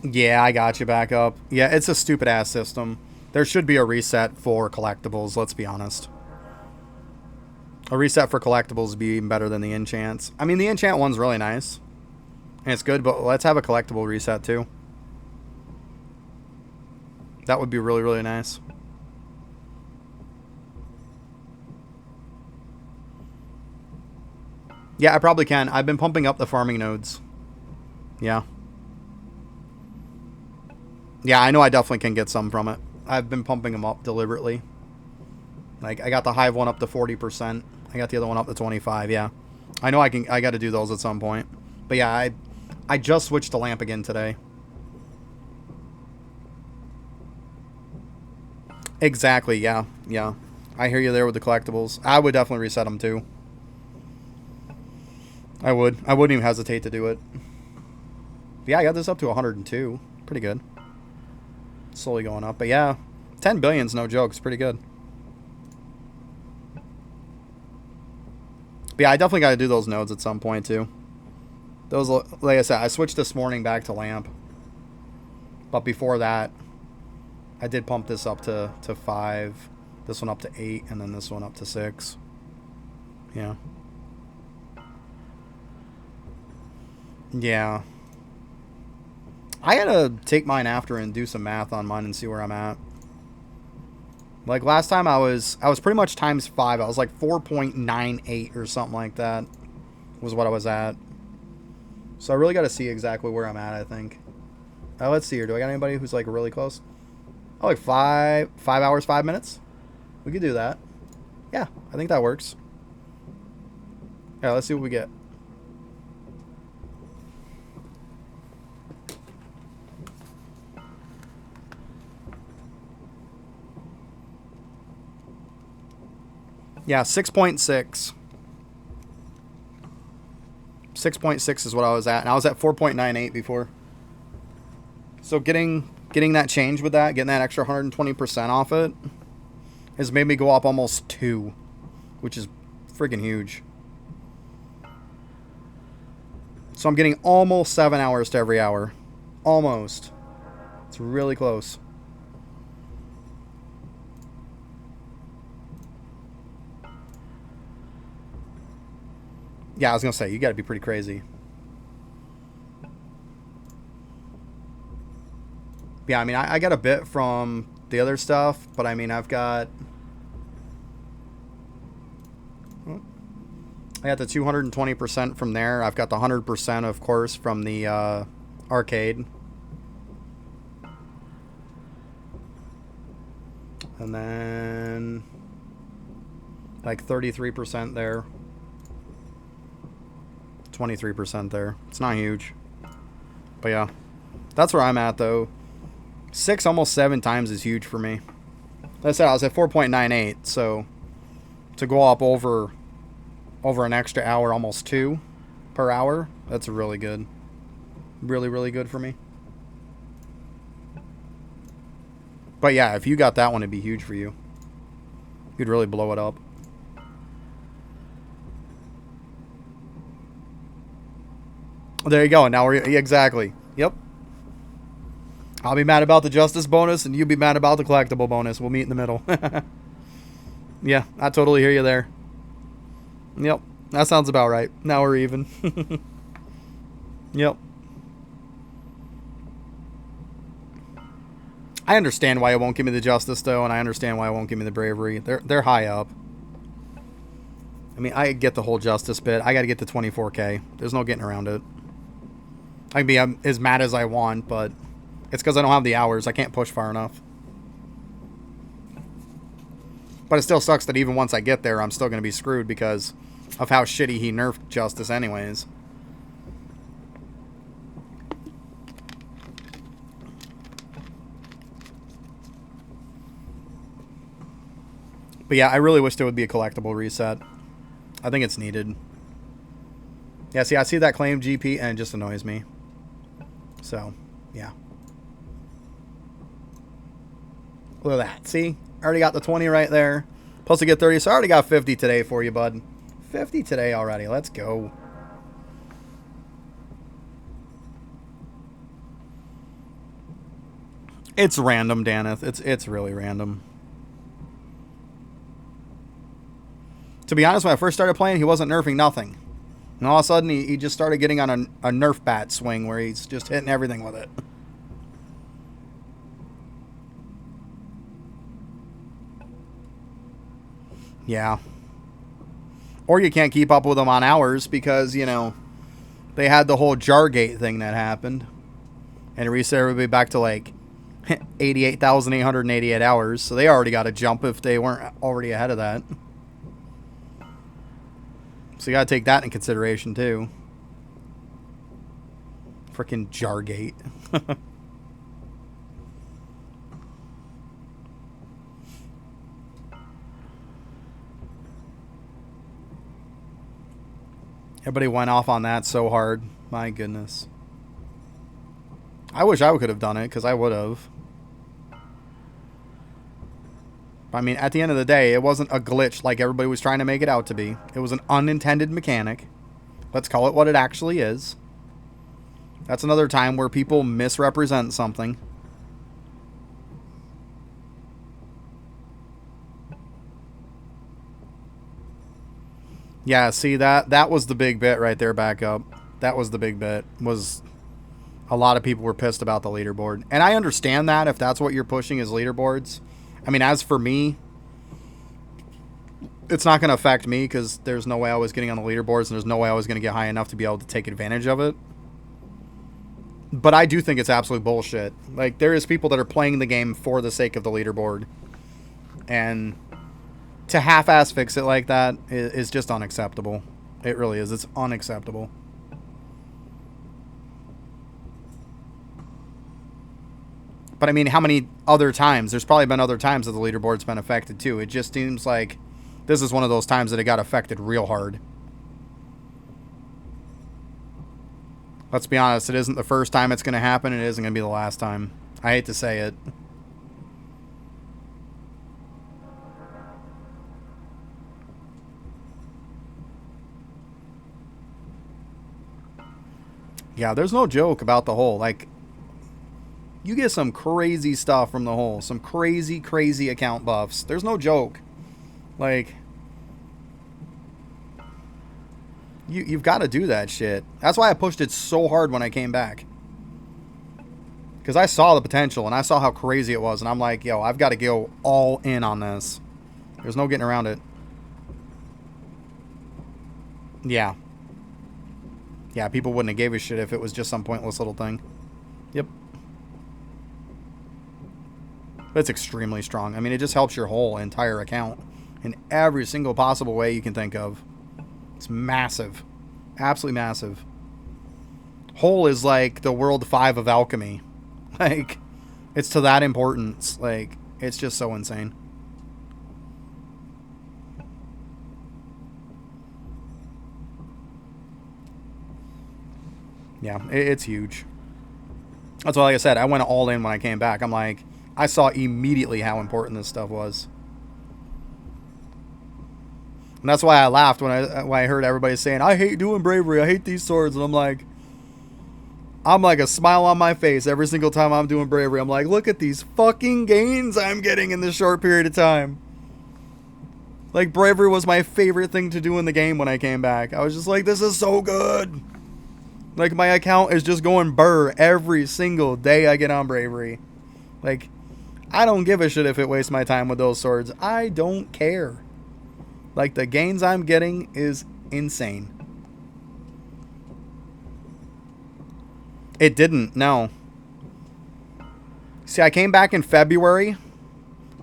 Yeah, I got you back up. Yeah, it's a stupid ass system. There should be a reset for collectibles, let's be honest. A reset for collectibles would be even better than the enchants. I mean, the enchant one's really nice. And it's good, but let's have a collectible reset too. That would be really, really nice. Yeah, I probably can. I've been pumping up the farming nodes. Yeah. Yeah, I know I definitely can get some from it. I've been pumping them up deliberately. Like, I got the hive one up to 40%. I got the other one up to 25, yeah. I know I got to do those at some point. But yeah, I just switched to lamp again today. Exactly, yeah. Yeah. I hear you there with the collectibles. I would definitely reset them too. I would. I wouldn't even hesitate to do it. But yeah, I got this up to 102. Pretty good. Slowly going up. But yeah, 10 billion's no joke. It's pretty good. But yeah, I definitely got to do those nodes at some point too. Those, like I said, I switched this morning back to lamp. But before that, I did pump this up to 5. This one up to 8. And then this one up to 6. Yeah. Yeah. I gotta take mine after and do some math on mine and see where I'm at. Like last time I was pretty much times 5. I was like 4.98 or something like that was what I was at. So I really got to see exactly where I'm at, I think. Let's see here. Do I got anybody who's like really close? Oh, like 5 hours, 5 minutes? We could do that. Yeah, I think that works. Yeah, let's see what we get. Yeah, 6.6. 6.6 is what I was at. And I was at 4.98 before. So getting that change with that, getting that extra 120% off it, has made me go up almost 2. Which is freaking huge. So I'm getting almost 7 hours to every hour. Almost. It's really close. Yeah, I was going to say, you got to be pretty crazy. Yeah, I mean, I got a bit from the other stuff, but I mean, I've got... I got the 220% from there. I've got the 100%, of course, from the arcade. And then like 33% there. 23% there. It's not huge. But yeah. That's where I'm at though. 6, almost 7 times is huge for me. Like I said, I was at 4.98, so to go up over an extra hour, almost 2 per hour, that's really good. Really, really good for me. But yeah, if you got that one, it'd be huge for you. You'd really blow it up. There you go. Now we're exactly. Yep. I'll be mad about the justice bonus, and you be mad about the collectible bonus. We'll meet in the middle. Yeah, I totally hear you there. Yep, that sounds about right. Now we're even. Yep. I understand why it won't give me the justice, though, and I understand why it won't give me the bravery. They're high up. I mean, I get the whole justice bit. I got to get to 24K. There's no getting around it. I can be as mad as I want, but it's because I don't have the hours. I can't push far enough. But it still sucks that even once I get there, I'm still going to be screwed because of how shitty he nerfed justice anyways. But yeah, I really wish there would be a collectible reset. I think it's needed. Yeah, see, I see that claim GP and it just annoys me. So, yeah. Look at that. See? Already got the 20 right there. Supposed to get 30, so I already got 50 today for you, bud. 50 today already. Let's go. It's random, Daneth. It's really random. To be honest, when I first started playing, he wasn't nerfing nothing. And all of a sudden, he just started getting on a Nerf bat swing where he's just hitting everything with it. Yeah. Or you can't keep up with them on hours because, you know, they had the whole Jargate thing that happened. And it reset everybody back to like 88,888 hours. So they already got a jump if they weren't already ahead of that. So you got to take that in consideration too. Freaking Jargate. Everybody went off on that so hard. My goodness. I wish I could have done it because I would have. I mean, at the end of the day, it wasn't a glitch like everybody was trying to make it out to be. It was an unintended mechanic. Let's call it what it actually is. That's another time where people misrepresent something. Yeah, see, that was the big bit right there back up. That was the big bit. Was a lot of people were pissed about the leaderboard. And I understand that if that's what you're pushing is leaderboards. I mean, as for me, it's not going to affect me because there's no way I was getting on the leaderboards and there's no way I was going to get high enough to be able to take advantage of it. But I do think it's absolute bullshit. Like, there is people that are playing the game for the sake of the leaderboard. And to half-ass fix it like that is just unacceptable. It really is. It's unacceptable. But I mean, how many other times? There's probably been other times that the leaderboard's been affected too. It just seems like this is one of those times that it got affected real hard. Let's be honest, it isn't the first time it's going to happen. It isn't going to be the last time. I hate to say it. Yeah, there's no joke about the hole. Like, you get some crazy stuff from the hole. Some crazy, crazy account buffs. There's no joke. Like, you've got to do that shit. That's why I pushed it so hard when I came back. Because I saw the potential and I saw how crazy it was. And I'm like, yo, I've got to go all in on this. There's no getting around it. Yeah. Yeah, people wouldn't have gave a shit if it was just some pointless little thing. Yep. But it's extremely strong. I mean, it just helps your whole entire account in every single possible way you can think of. It's massive. Absolutely massive. Whole is like the world 5 of alchemy. Like, it's to that importance. Like, it's just so insane. Yeah, it's huge. That's why, like I said, I went all in when I came back. I'm like, I saw immediately how important this stuff was. And that's why I laughed when I heard everybody saying, I hate doing bravery, I hate these swords. And I'm like a smile on my face every single time I'm doing bravery. I'm like, look at these fucking gains I'm getting in this short period of time. Like, bravery was my favorite thing to do in the game when I came back. I was just like, this is so good. Like, my account is just going burr every single day I get on bravery. Like, I don't give a shit if it wastes my time with those swords. I don't care. Like, the gains I'm getting is insane. It didn't, no. See, I came back in February,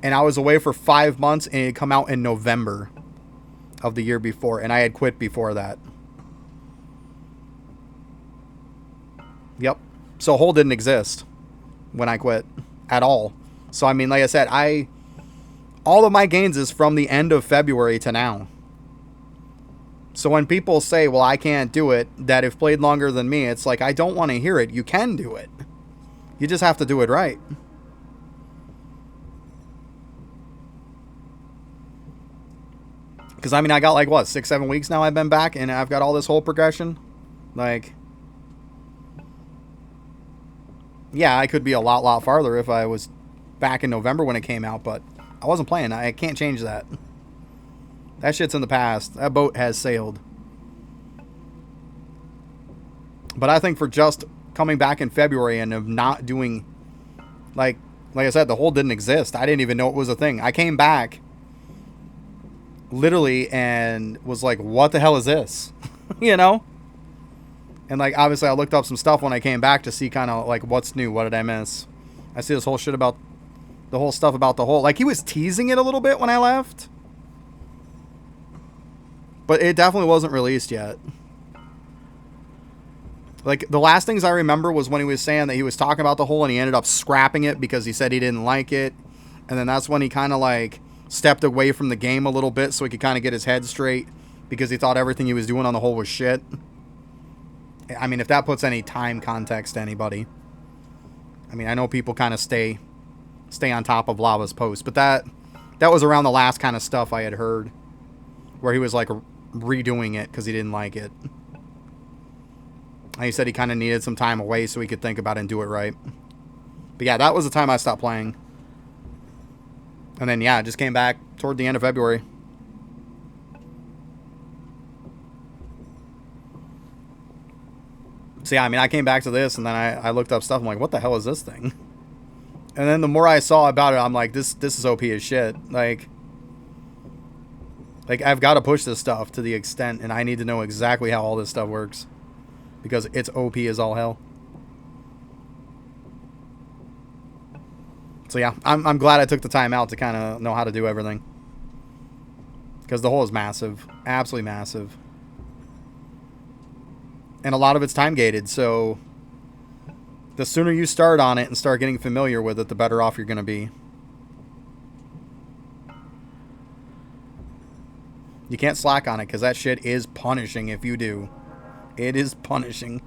and I was away for 5 months, and it had come out in November of the year before, and I had quit before that. Yep. So Hole didn't exist when I quit at all. So, I mean, like I said, all of my gains is from the end of February to now. So when people say, well, I can't do it, that have played longer than me, it's like, I don't want to hear it. You can do it. You just have to do it right. Because, I mean, I got like, what, 6-7 weeks now I've been back, and I've got all this whole progression. Like, yeah, I could be a lot farther if I was back in November when it came out, but I wasn't playing. I can't change that. That shit's in the past. That boat has sailed. But I think for just coming back in February and of not doing, like I said, the Hole didn't exist. I didn't even know it was a thing. I came back literally and was like, what the hell is this? You know? And like, obviously I looked up some stuff when I came back to see kind of like what's new. What did I miss? I see this whole shit about the whole stuff about the Hole. Like, he was teasing it a little bit when I left. But it definitely wasn't released yet. Like, the last things I remember was when he was saying that he was talking about the Hole and he ended up scrapping it because he said he didn't like it. And then that's when he kind of like stepped away from the game a little bit so he could kind of get his head straight because he thought everything he was doing on the Hole was shit. I mean, if that puts any time context to anybody. I mean, I know people kind of stay on top of Lava's post, but that was around the last kind of stuff I had heard where he was like redoing it because he didn't like it. And he said he kind of needed some time away so he could think about it and do it right. But yeah, that was the time I stopped playing. And then, yeah, I just came back toward the end of February. So yeah, I mean, I came back to this and then I looked up stuff. I'm like, what the hell is this thing? And then the more I saw about it, I'm like, this is OP as shit. Like I've got to push this stuff to the extent, and I need to know exactly how all this stuff works. Because it's OP as all hell. So yeah, I'm glad I took the time out to kind of know how to do everything. Because the Hole is massive. Absolutely massive. And a lot of it's time gated, so the sooner you start on it and start getting familiar with it, the better off you're going to be. You can't slack on it because that shit is punishing if you do. It is punishing.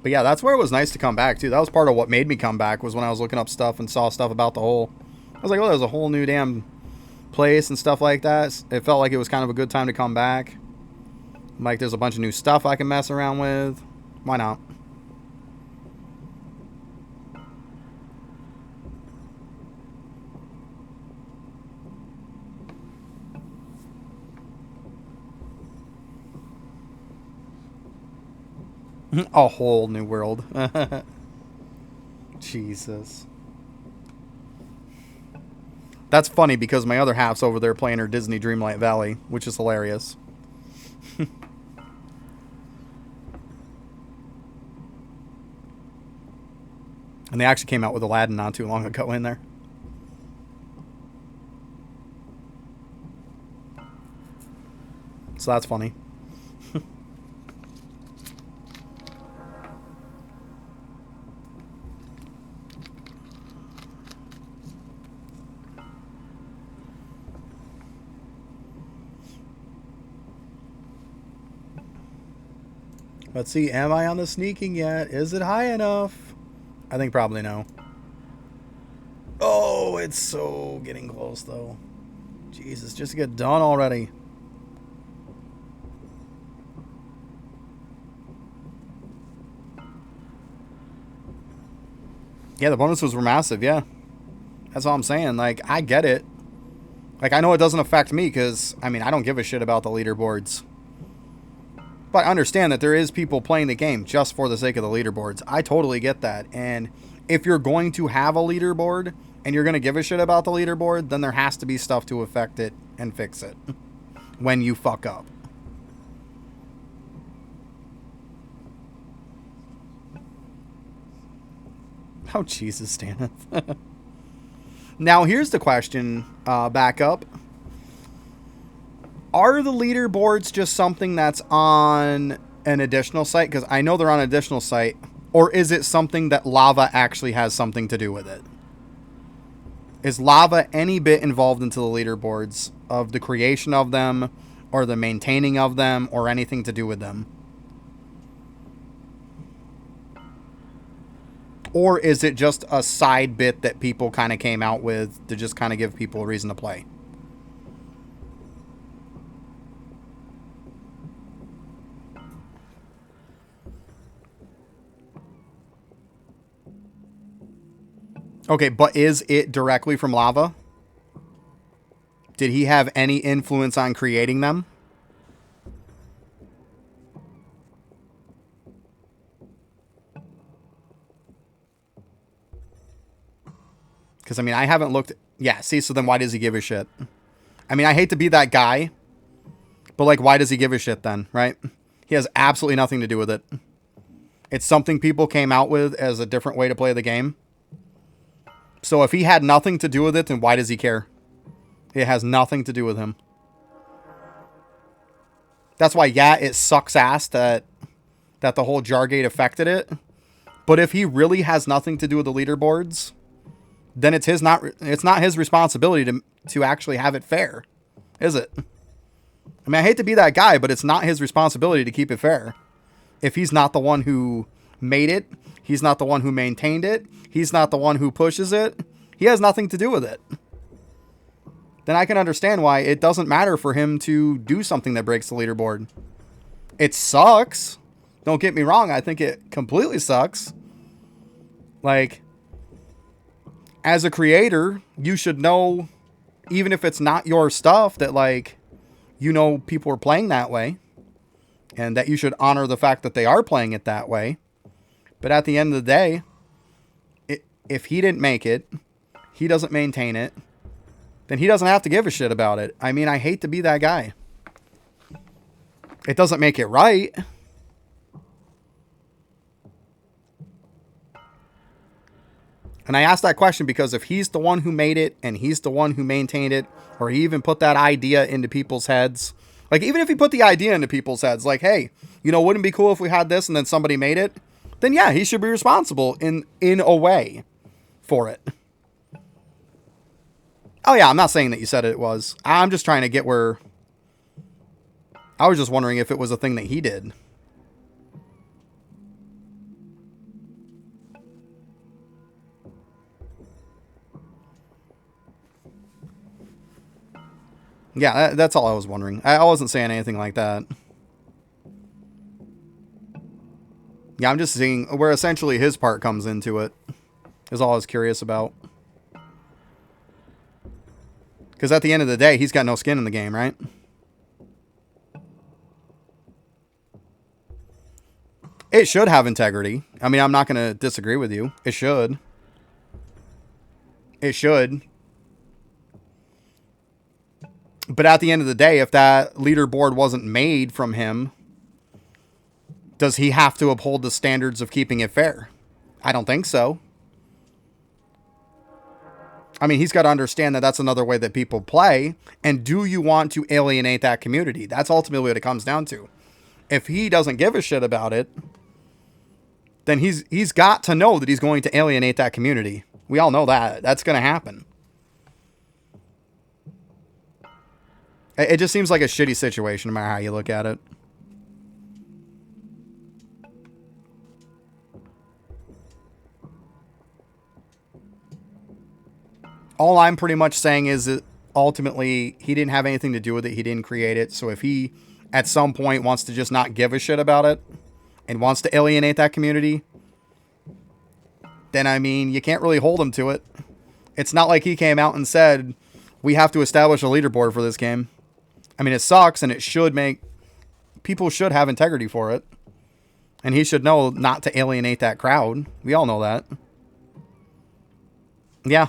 But yeah, that's where it was nice to come back too. That was part of what made me come back, was when I was looking up stuff and saw stuff about the Hole. I was like, oh, there's a whole new damn place and stuff like that. It felt like it was kind of a good time to come back. Like, there's a bunch of new stuff I can mess around with. Why not? A whole new world. Jesus. That's funny because my other half's over there playing her Disney Dreamlight Valley, which is hilarious. And they actually came out with Aladdin not too long ago in there. So that's funny. Let's see, am I on the sneaking yet? Is it high enough? I think probably no. Oh, it's so getting close though. Jesus, just get done already. Yeah, the bonuses were massive, yeah. That's all I'm saying. Like, I get it. Like, I know it doesn't affect me because, I mean, I don't give a shit about the leaderboards. But I understand that there is people playing the game just for the sake of the leaderboards. I totally get that. And if you're going to have a leaderboard and you're going to give a shit about the leaderboard, then there has to be stuff to affect it and fix it when you fuck up. Oh, Jesus, Staneth. Now, here's the question, back up. Are the leaderboards just something that's on an additional site? Because I know they're on an additional site. Or is it something that Lava actually has something to do with it? Is Lava any bit involved into the leaderboards of the creation of them or the maintaining of them or anything to do with them? Or is it just a side bit that people kind of came out with to just kind of give people a reason to play? Okay, but is it directly from Lava? Did he have any influence on creating them? Because, I mean, I haven't looked... Yeah, see, so then why does he give a shit? I mean, I hate to be that guy, but, like, why does he give a shit then, right? He has absolutely nothing to do with it. It's something people came out with as a different way to play the game. So if he had nothing to do with it, then why does he care? It has nothing to do with him. That's why, yeah, it sucks ass that the whole Jargate affected it. But if he really has nothing to do with the leaderboards, then it's not his responsibility to actually have it fair, is it? I mean, I hate to be that guy, but it's not his responsibility to keep it fair. If he's not the one who made it, he's not the one who maintained it, he's not the one who pushes it, he has nothing to do with it. Then I can understand why it doesn't matter for him to do something that breaks the leaderboard. It sucks. Don't get me wrong. I think it completely sucks. Like, as a creator, you should know, even if it's not your stuff, that, like, you know people are playing that way. And that you should honor the fact that they are playing it that way. But at the end of the day, if he didn't make it, he doesn't maintain it, then he doesn't have to give a shit about it. I mean, I hate to be that guy. It doesn't make it right. And I asked that question because if he's the one who made it and he's the one who maintained it, or he even put that idea into people's heads, like even if he put the idea into people's heads, like, hey, you know, wouldn't it be cool if we had this and then somebody made it? Then yeah, he should be responsible in a way for it. Oh yeah, I'm not saying that you said it was. I'm just trying to get where... I was just wondering if it was a thing that he did. Yeah, that's all I was wondering. I wasn't saying anything like that. Yeah, I'm just seeing where essentially his part comes into it. Is all I was curious about. Because at the end of the day, he's got no skin in the game, right? It should have integrity. I mean, I'm not going to disagree with you. It should. It should. But at the end of the day, if that leaderboard wasn't made from him, does he have to uphold the standards of keeping it fair? I don't think so. I mean, he's got to understand that that's another way that people play. And do you want to alienate that community? That's ultimately what it comes down to. If he doesn't give a shit about it, then he's got to know that he's going to alienate that community. We all know that. That's going to happen. It just seems like a shitty situation, no matter how you look at it. All I'm pretty much saying is that ultimately he didn't have anything to do with it. He didn't create it. So if he at some point wants to just not give a shit about it and wants to alienate that community, then I mean, you can't really hold him to it. It's not like he came out and said, we have to establish a leaderboard for this game. I mean, it sucks, and it should make... people should have integrity for it. And he should know not to alienate that crowd. We all know that. Yeah.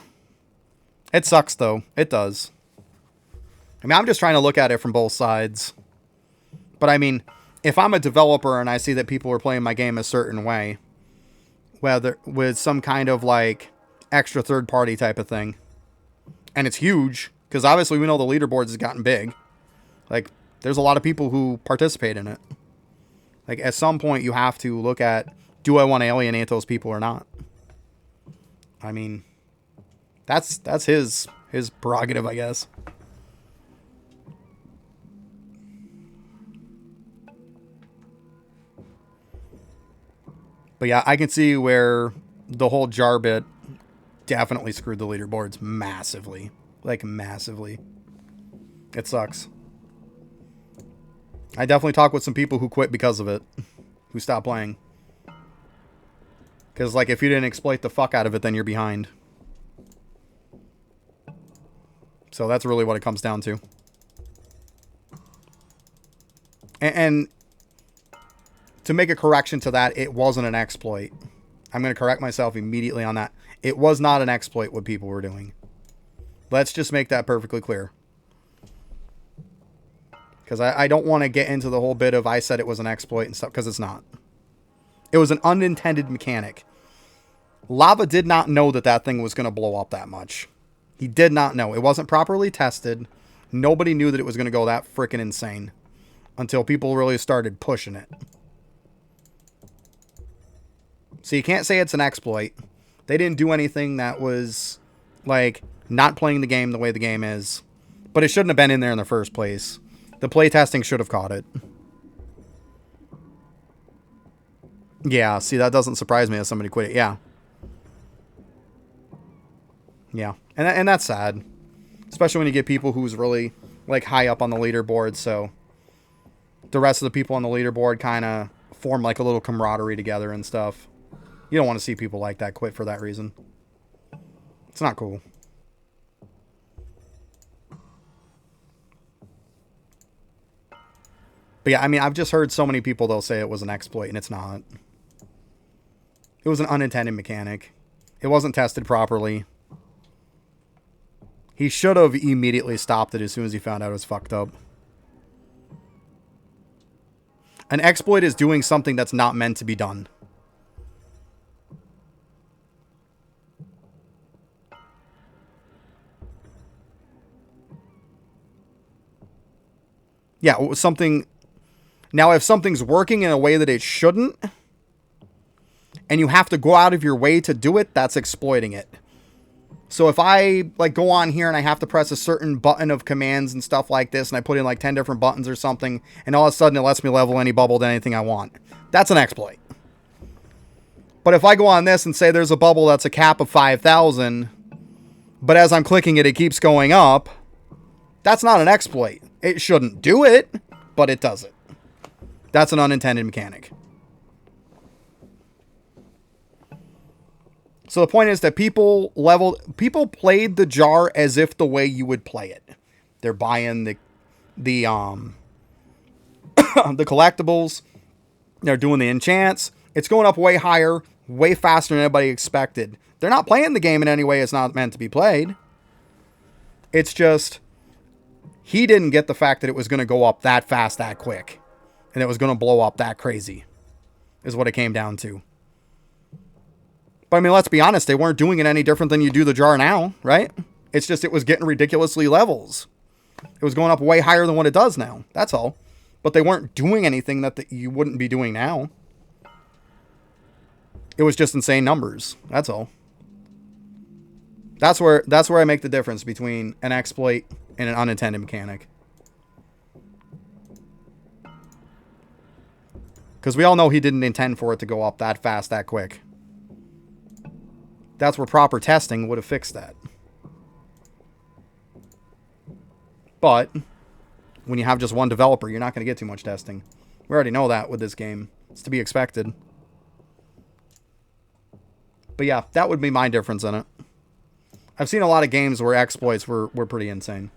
It sucks, though. It does. I mean, I'm just trying to look at it from both sides. But, I mean, if I'm a developer and I see that people are playing my game a certain way, whether with some kind of, like, extra third-party type of thing, and it's huge, because obviously we know the leaderboards has gotten big. Like, there's a lot of people who participate in it. Like, at some point, you have to look at, do I want to alienate those people or not? I mean, that's his prerogative, I guess. But yeah, I can see where the whole jar bit definitely screwed the leaderboards massively. Like, massively. It sucks. I definitely talked with some people who quit because of it. Who stopped playing. Because, like, if you didn't exploit the fuck out of it, then you're behind. So that's really what it comes down to. And to make a correction to that, it wasn't an exploit. I'm going to correct myself immediately on that. It was not an exploit what people were doing. Let's just make that perfectly clear. Because I don't want to get into the whole bit of I said it was an exploit and stuff, because it's not. It was an unintended mechanic. Lava did not know that that thing was going to blow up that much. He did not know. It wasn't properly tested. Nobody knew that it was going to go that freaking insane. Until people really started pushing it. So you can't say it's an exploit. They didn't do anything that was, like, not playing the game the way the game is. But it shouldn't have been in there in the first place. The playtesting should have caught it. Yeah, see, that doesn't surprise me that somebody quit it. Yeah. Yeah. And that's sad. Especially when you get people who's really, like, high up on the leaderboard, so the rest of the people on the leaderboard kind of form, like, a little camaraderie together and stuff. You don't want to see people like that quit for that reason. It's not cool. But yeah, I mean, I've just heard so many people, they'll say it was an exploit, and it's not. It was an unintended mechanic. It wasn't tested properly. He should have immediately stopped it as soon as he found out it was fucked up. An exploit is doing something that's not meant to be done. Yeah, something... Now, if something's working in a way that it shouldn't, and you have to go out of your way to do it, that's exploiting it. So if I, like, go on here and I have to press a certain button of commands and stuff like this, and I put in, like, 10 different buttons or something, and all of a sudden it lets me level any bubble to anything I want, that's an exploit. But if I go on this and say there's a bubble that's a cap of 5,000, but as I'm clicking it, it keeps going up, that's not an exploit. It shouldn't do it, but it does it. That's an unintended mechanic. So the point is that people played the jar as if the way you would play it. They're buying the the collectibles. They're doing the enchants. It's going up way higher, way faster than anybody expected. They're not playing the game in any way it's not meant to be played. It's just He didn't get the fact that it was going to go up that fast, that quick. And it was going to blow up that crazy. Is what it came down to. But I mean, let's be honest. They weren't doing it any different than you do the jar now, right? It's just it was getting ridiculously levels. It was going up way higher than what it does now. That's all. But they weren't doing anything that you wouldn't be doing now. It was just insane numbers. That's all. That's where I make the difference between an exploit and an unintended mechanic. Because we all know he didn't intend for it to go up that fast, that quick. That's where proper testing would have fixed that. But when you have just one developer, you're not going to get too much testing. We already know that with this game. It's to be expected. But yeah, that would be my difference in it. I've seen a lot of games where exploits were pretty insane.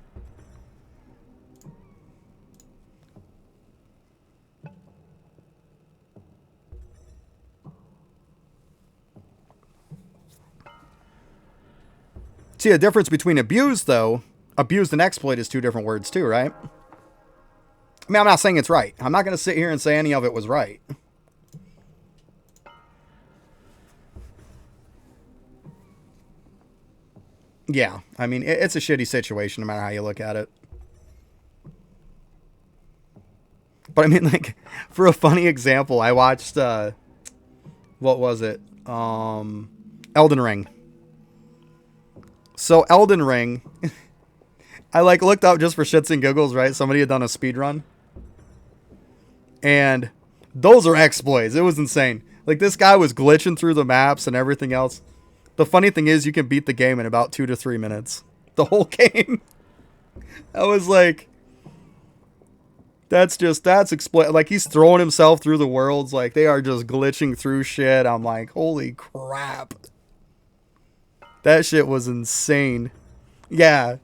See, the difference between abused, though, abused and exploit is two different words too, right? I mean, I'm not saying it's right. I'm not going to sit here and say any of it was right. Yeah, I mean, it's a shitty situation no matter how you look at it. But I mean, like, for a funny example, I watched, what was it? Elden Ring. So Elden Ring, I like looked up just for shits and giggles, right? Somebody had done a speed run. And those are exploits. It was insane. Like, this guy was glitching through the maps and everything else. The funny thing is, you can beat the game in about 2 to 3 minutes. The whole game. I was like, that's exploit. Like, he's throwing himself through the worlds. Like, they are just glitching through shit. I'm like, holy crap. That shit was insane. Yeah.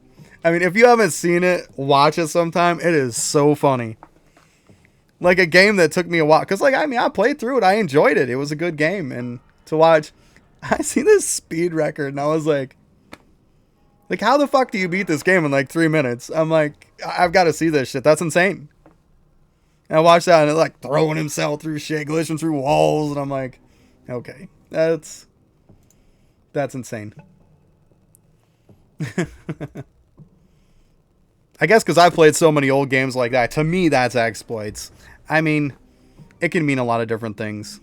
I mean, if you haven't seen it, watch it sometime. It is so funny. Like, a game that took me a while. Because, like, I mean, I played through it. I enjoyed it. It was a good game. And to watch, I see this speed record. And I was like, how the fuck do you beat this game in, like, 3 minutes? I'm like, I've got to see this shit. That's insane. And I watched that, and it, like, throwing himself through shit, glitching through walls. And I'm like, okay, that's insane. I guess because I've played so many old games like that, to me, that's exploits. I mean, it can mean a lot of different things.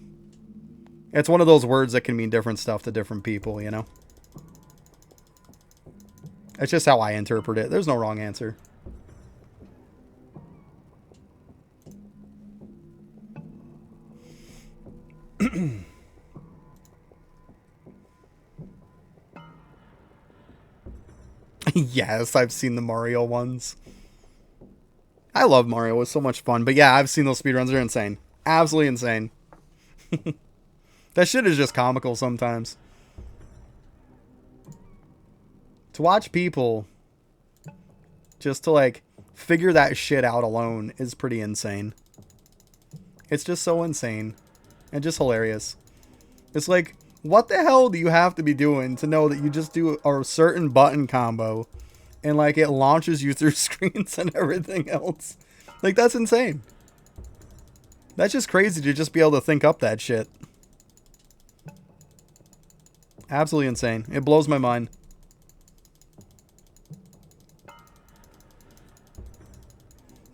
It's one of those words that can mean different stuff to different people, you know? It's just how I interpret it. There's no wrong answer. Yes, I've seen the Mario ones. I love Mario. It was so much fun. But yeah, I've seen those speedruns. They're insane. Absolutely insane. That shit is just comical sometimes. To watch people just to, like, figure that shit out alone is pretty insane. It's just so insane. And just hilarious. It's like, what the hell do you have to be doing to know that you just do a certain button combo and, like, it launches you through screens and everything else? Like, that's insane. That's just crazy to just be able to think up that shit. Absolutely insane. It blows my mind.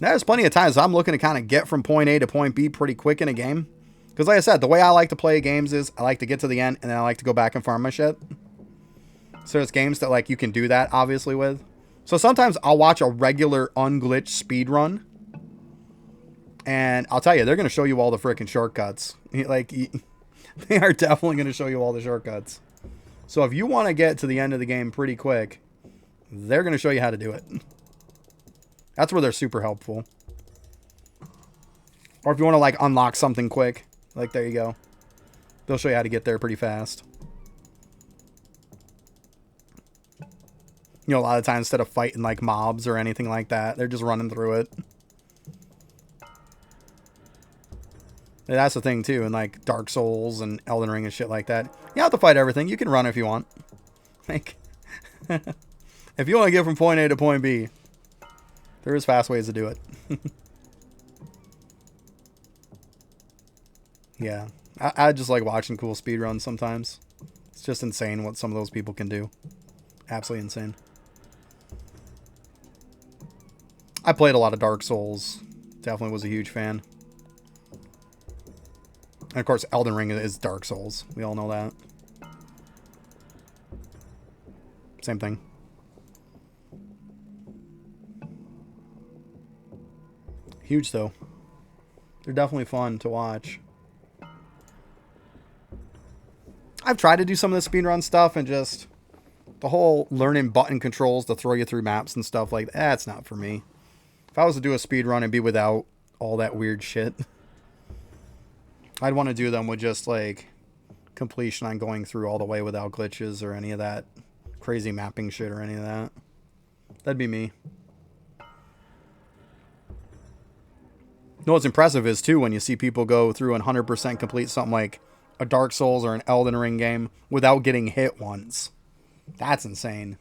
Now, there's plenty of times I'm looking to kind of get from point A to point B pretty quick in a game. Because like I said, the way I like to play games is I like to get to the end and then I like to go back and farm my shit. So there's games that, like, you can do that, obviously, with. So sometimes I'll watch a regular unglitched speed run. And I'll tell you, they're going to show you all the freaking shortcuts. Like, they are definitely going to show you all the shortcuts. So if you want to get to the end of the game pretty quick, they're going to show you how to do it. That's where they're super helpful. Or if you want to, like, unlock something quick, like, there you go. They'll show you how to get there pretty fast. You know, a lot of times instead of fighting, like, mobs or anything like that, they're just running through it. And that's the thing, too, in, like, Dark Souls and Elden Ring and shit like that. You don't have to fight everything. You can run if you want. Like, if you want to get from point A to point B, There is fast ways to do it. Yeah. I just like watching cool speedruns sometimes. It's just insane what some of those people can do. Absolutely insane. I played a lot of Dark Souls. Definitely was a huge fan. And of course, Elden Ring is Dark Souls. We all know that. Same thing. Huge, though. They're definitely fun to watch. I've tried to do some of the speedrun stuff and just... the whole learning button controls to throw you through maps and stuff like that, that's not for me. If I was to do a speedrun and be without all that weird shit, I'd want to do them with just, like, completion on going through all the way without glitches or any of that crazy mapping shit or any of that. That'd be me. You know what's impressive is, too, when you see people go through and 100% complete something like a Dark Souls or an Elden Ring game without getting hit once. That's insane.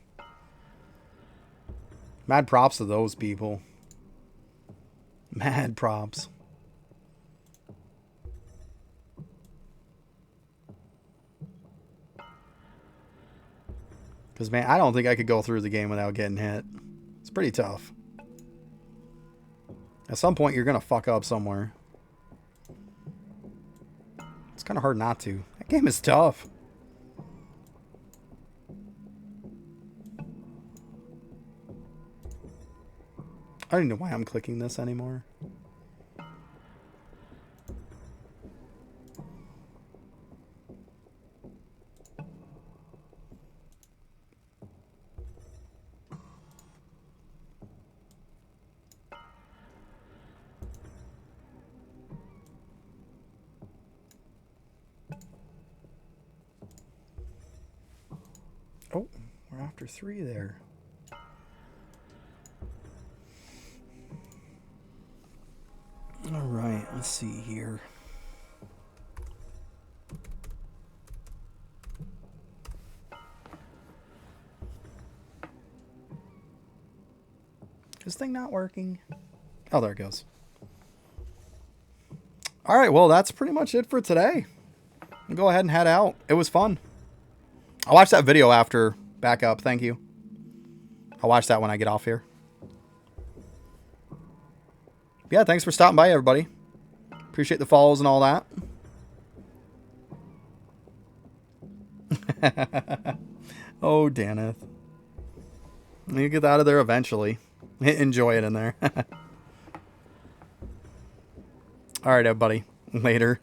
Mad props to those people. Mad props. Because, man, I don't think I could go through the game without getting hit. It's pretty tough. At some point, you're going to fuck up somewhere. It's kind of hard not to. That game is tough. I don't even know why I'm clicking this anymore. Oh, we're after 3 there. All right, let's see here. This thing not working? Oh, there it goes. All right, well, that's pretty much it for today. I'll go ahead and head out. It was fun. I'll watch that video after. Back up. Thank you. I'll watch that when I get off here. Yeah, thanks for stopping by, everybody. Appreciate the follows and all that. Oh, Daneth. You get out of there eventually. Enjoy it in there. All right, everybody. Later.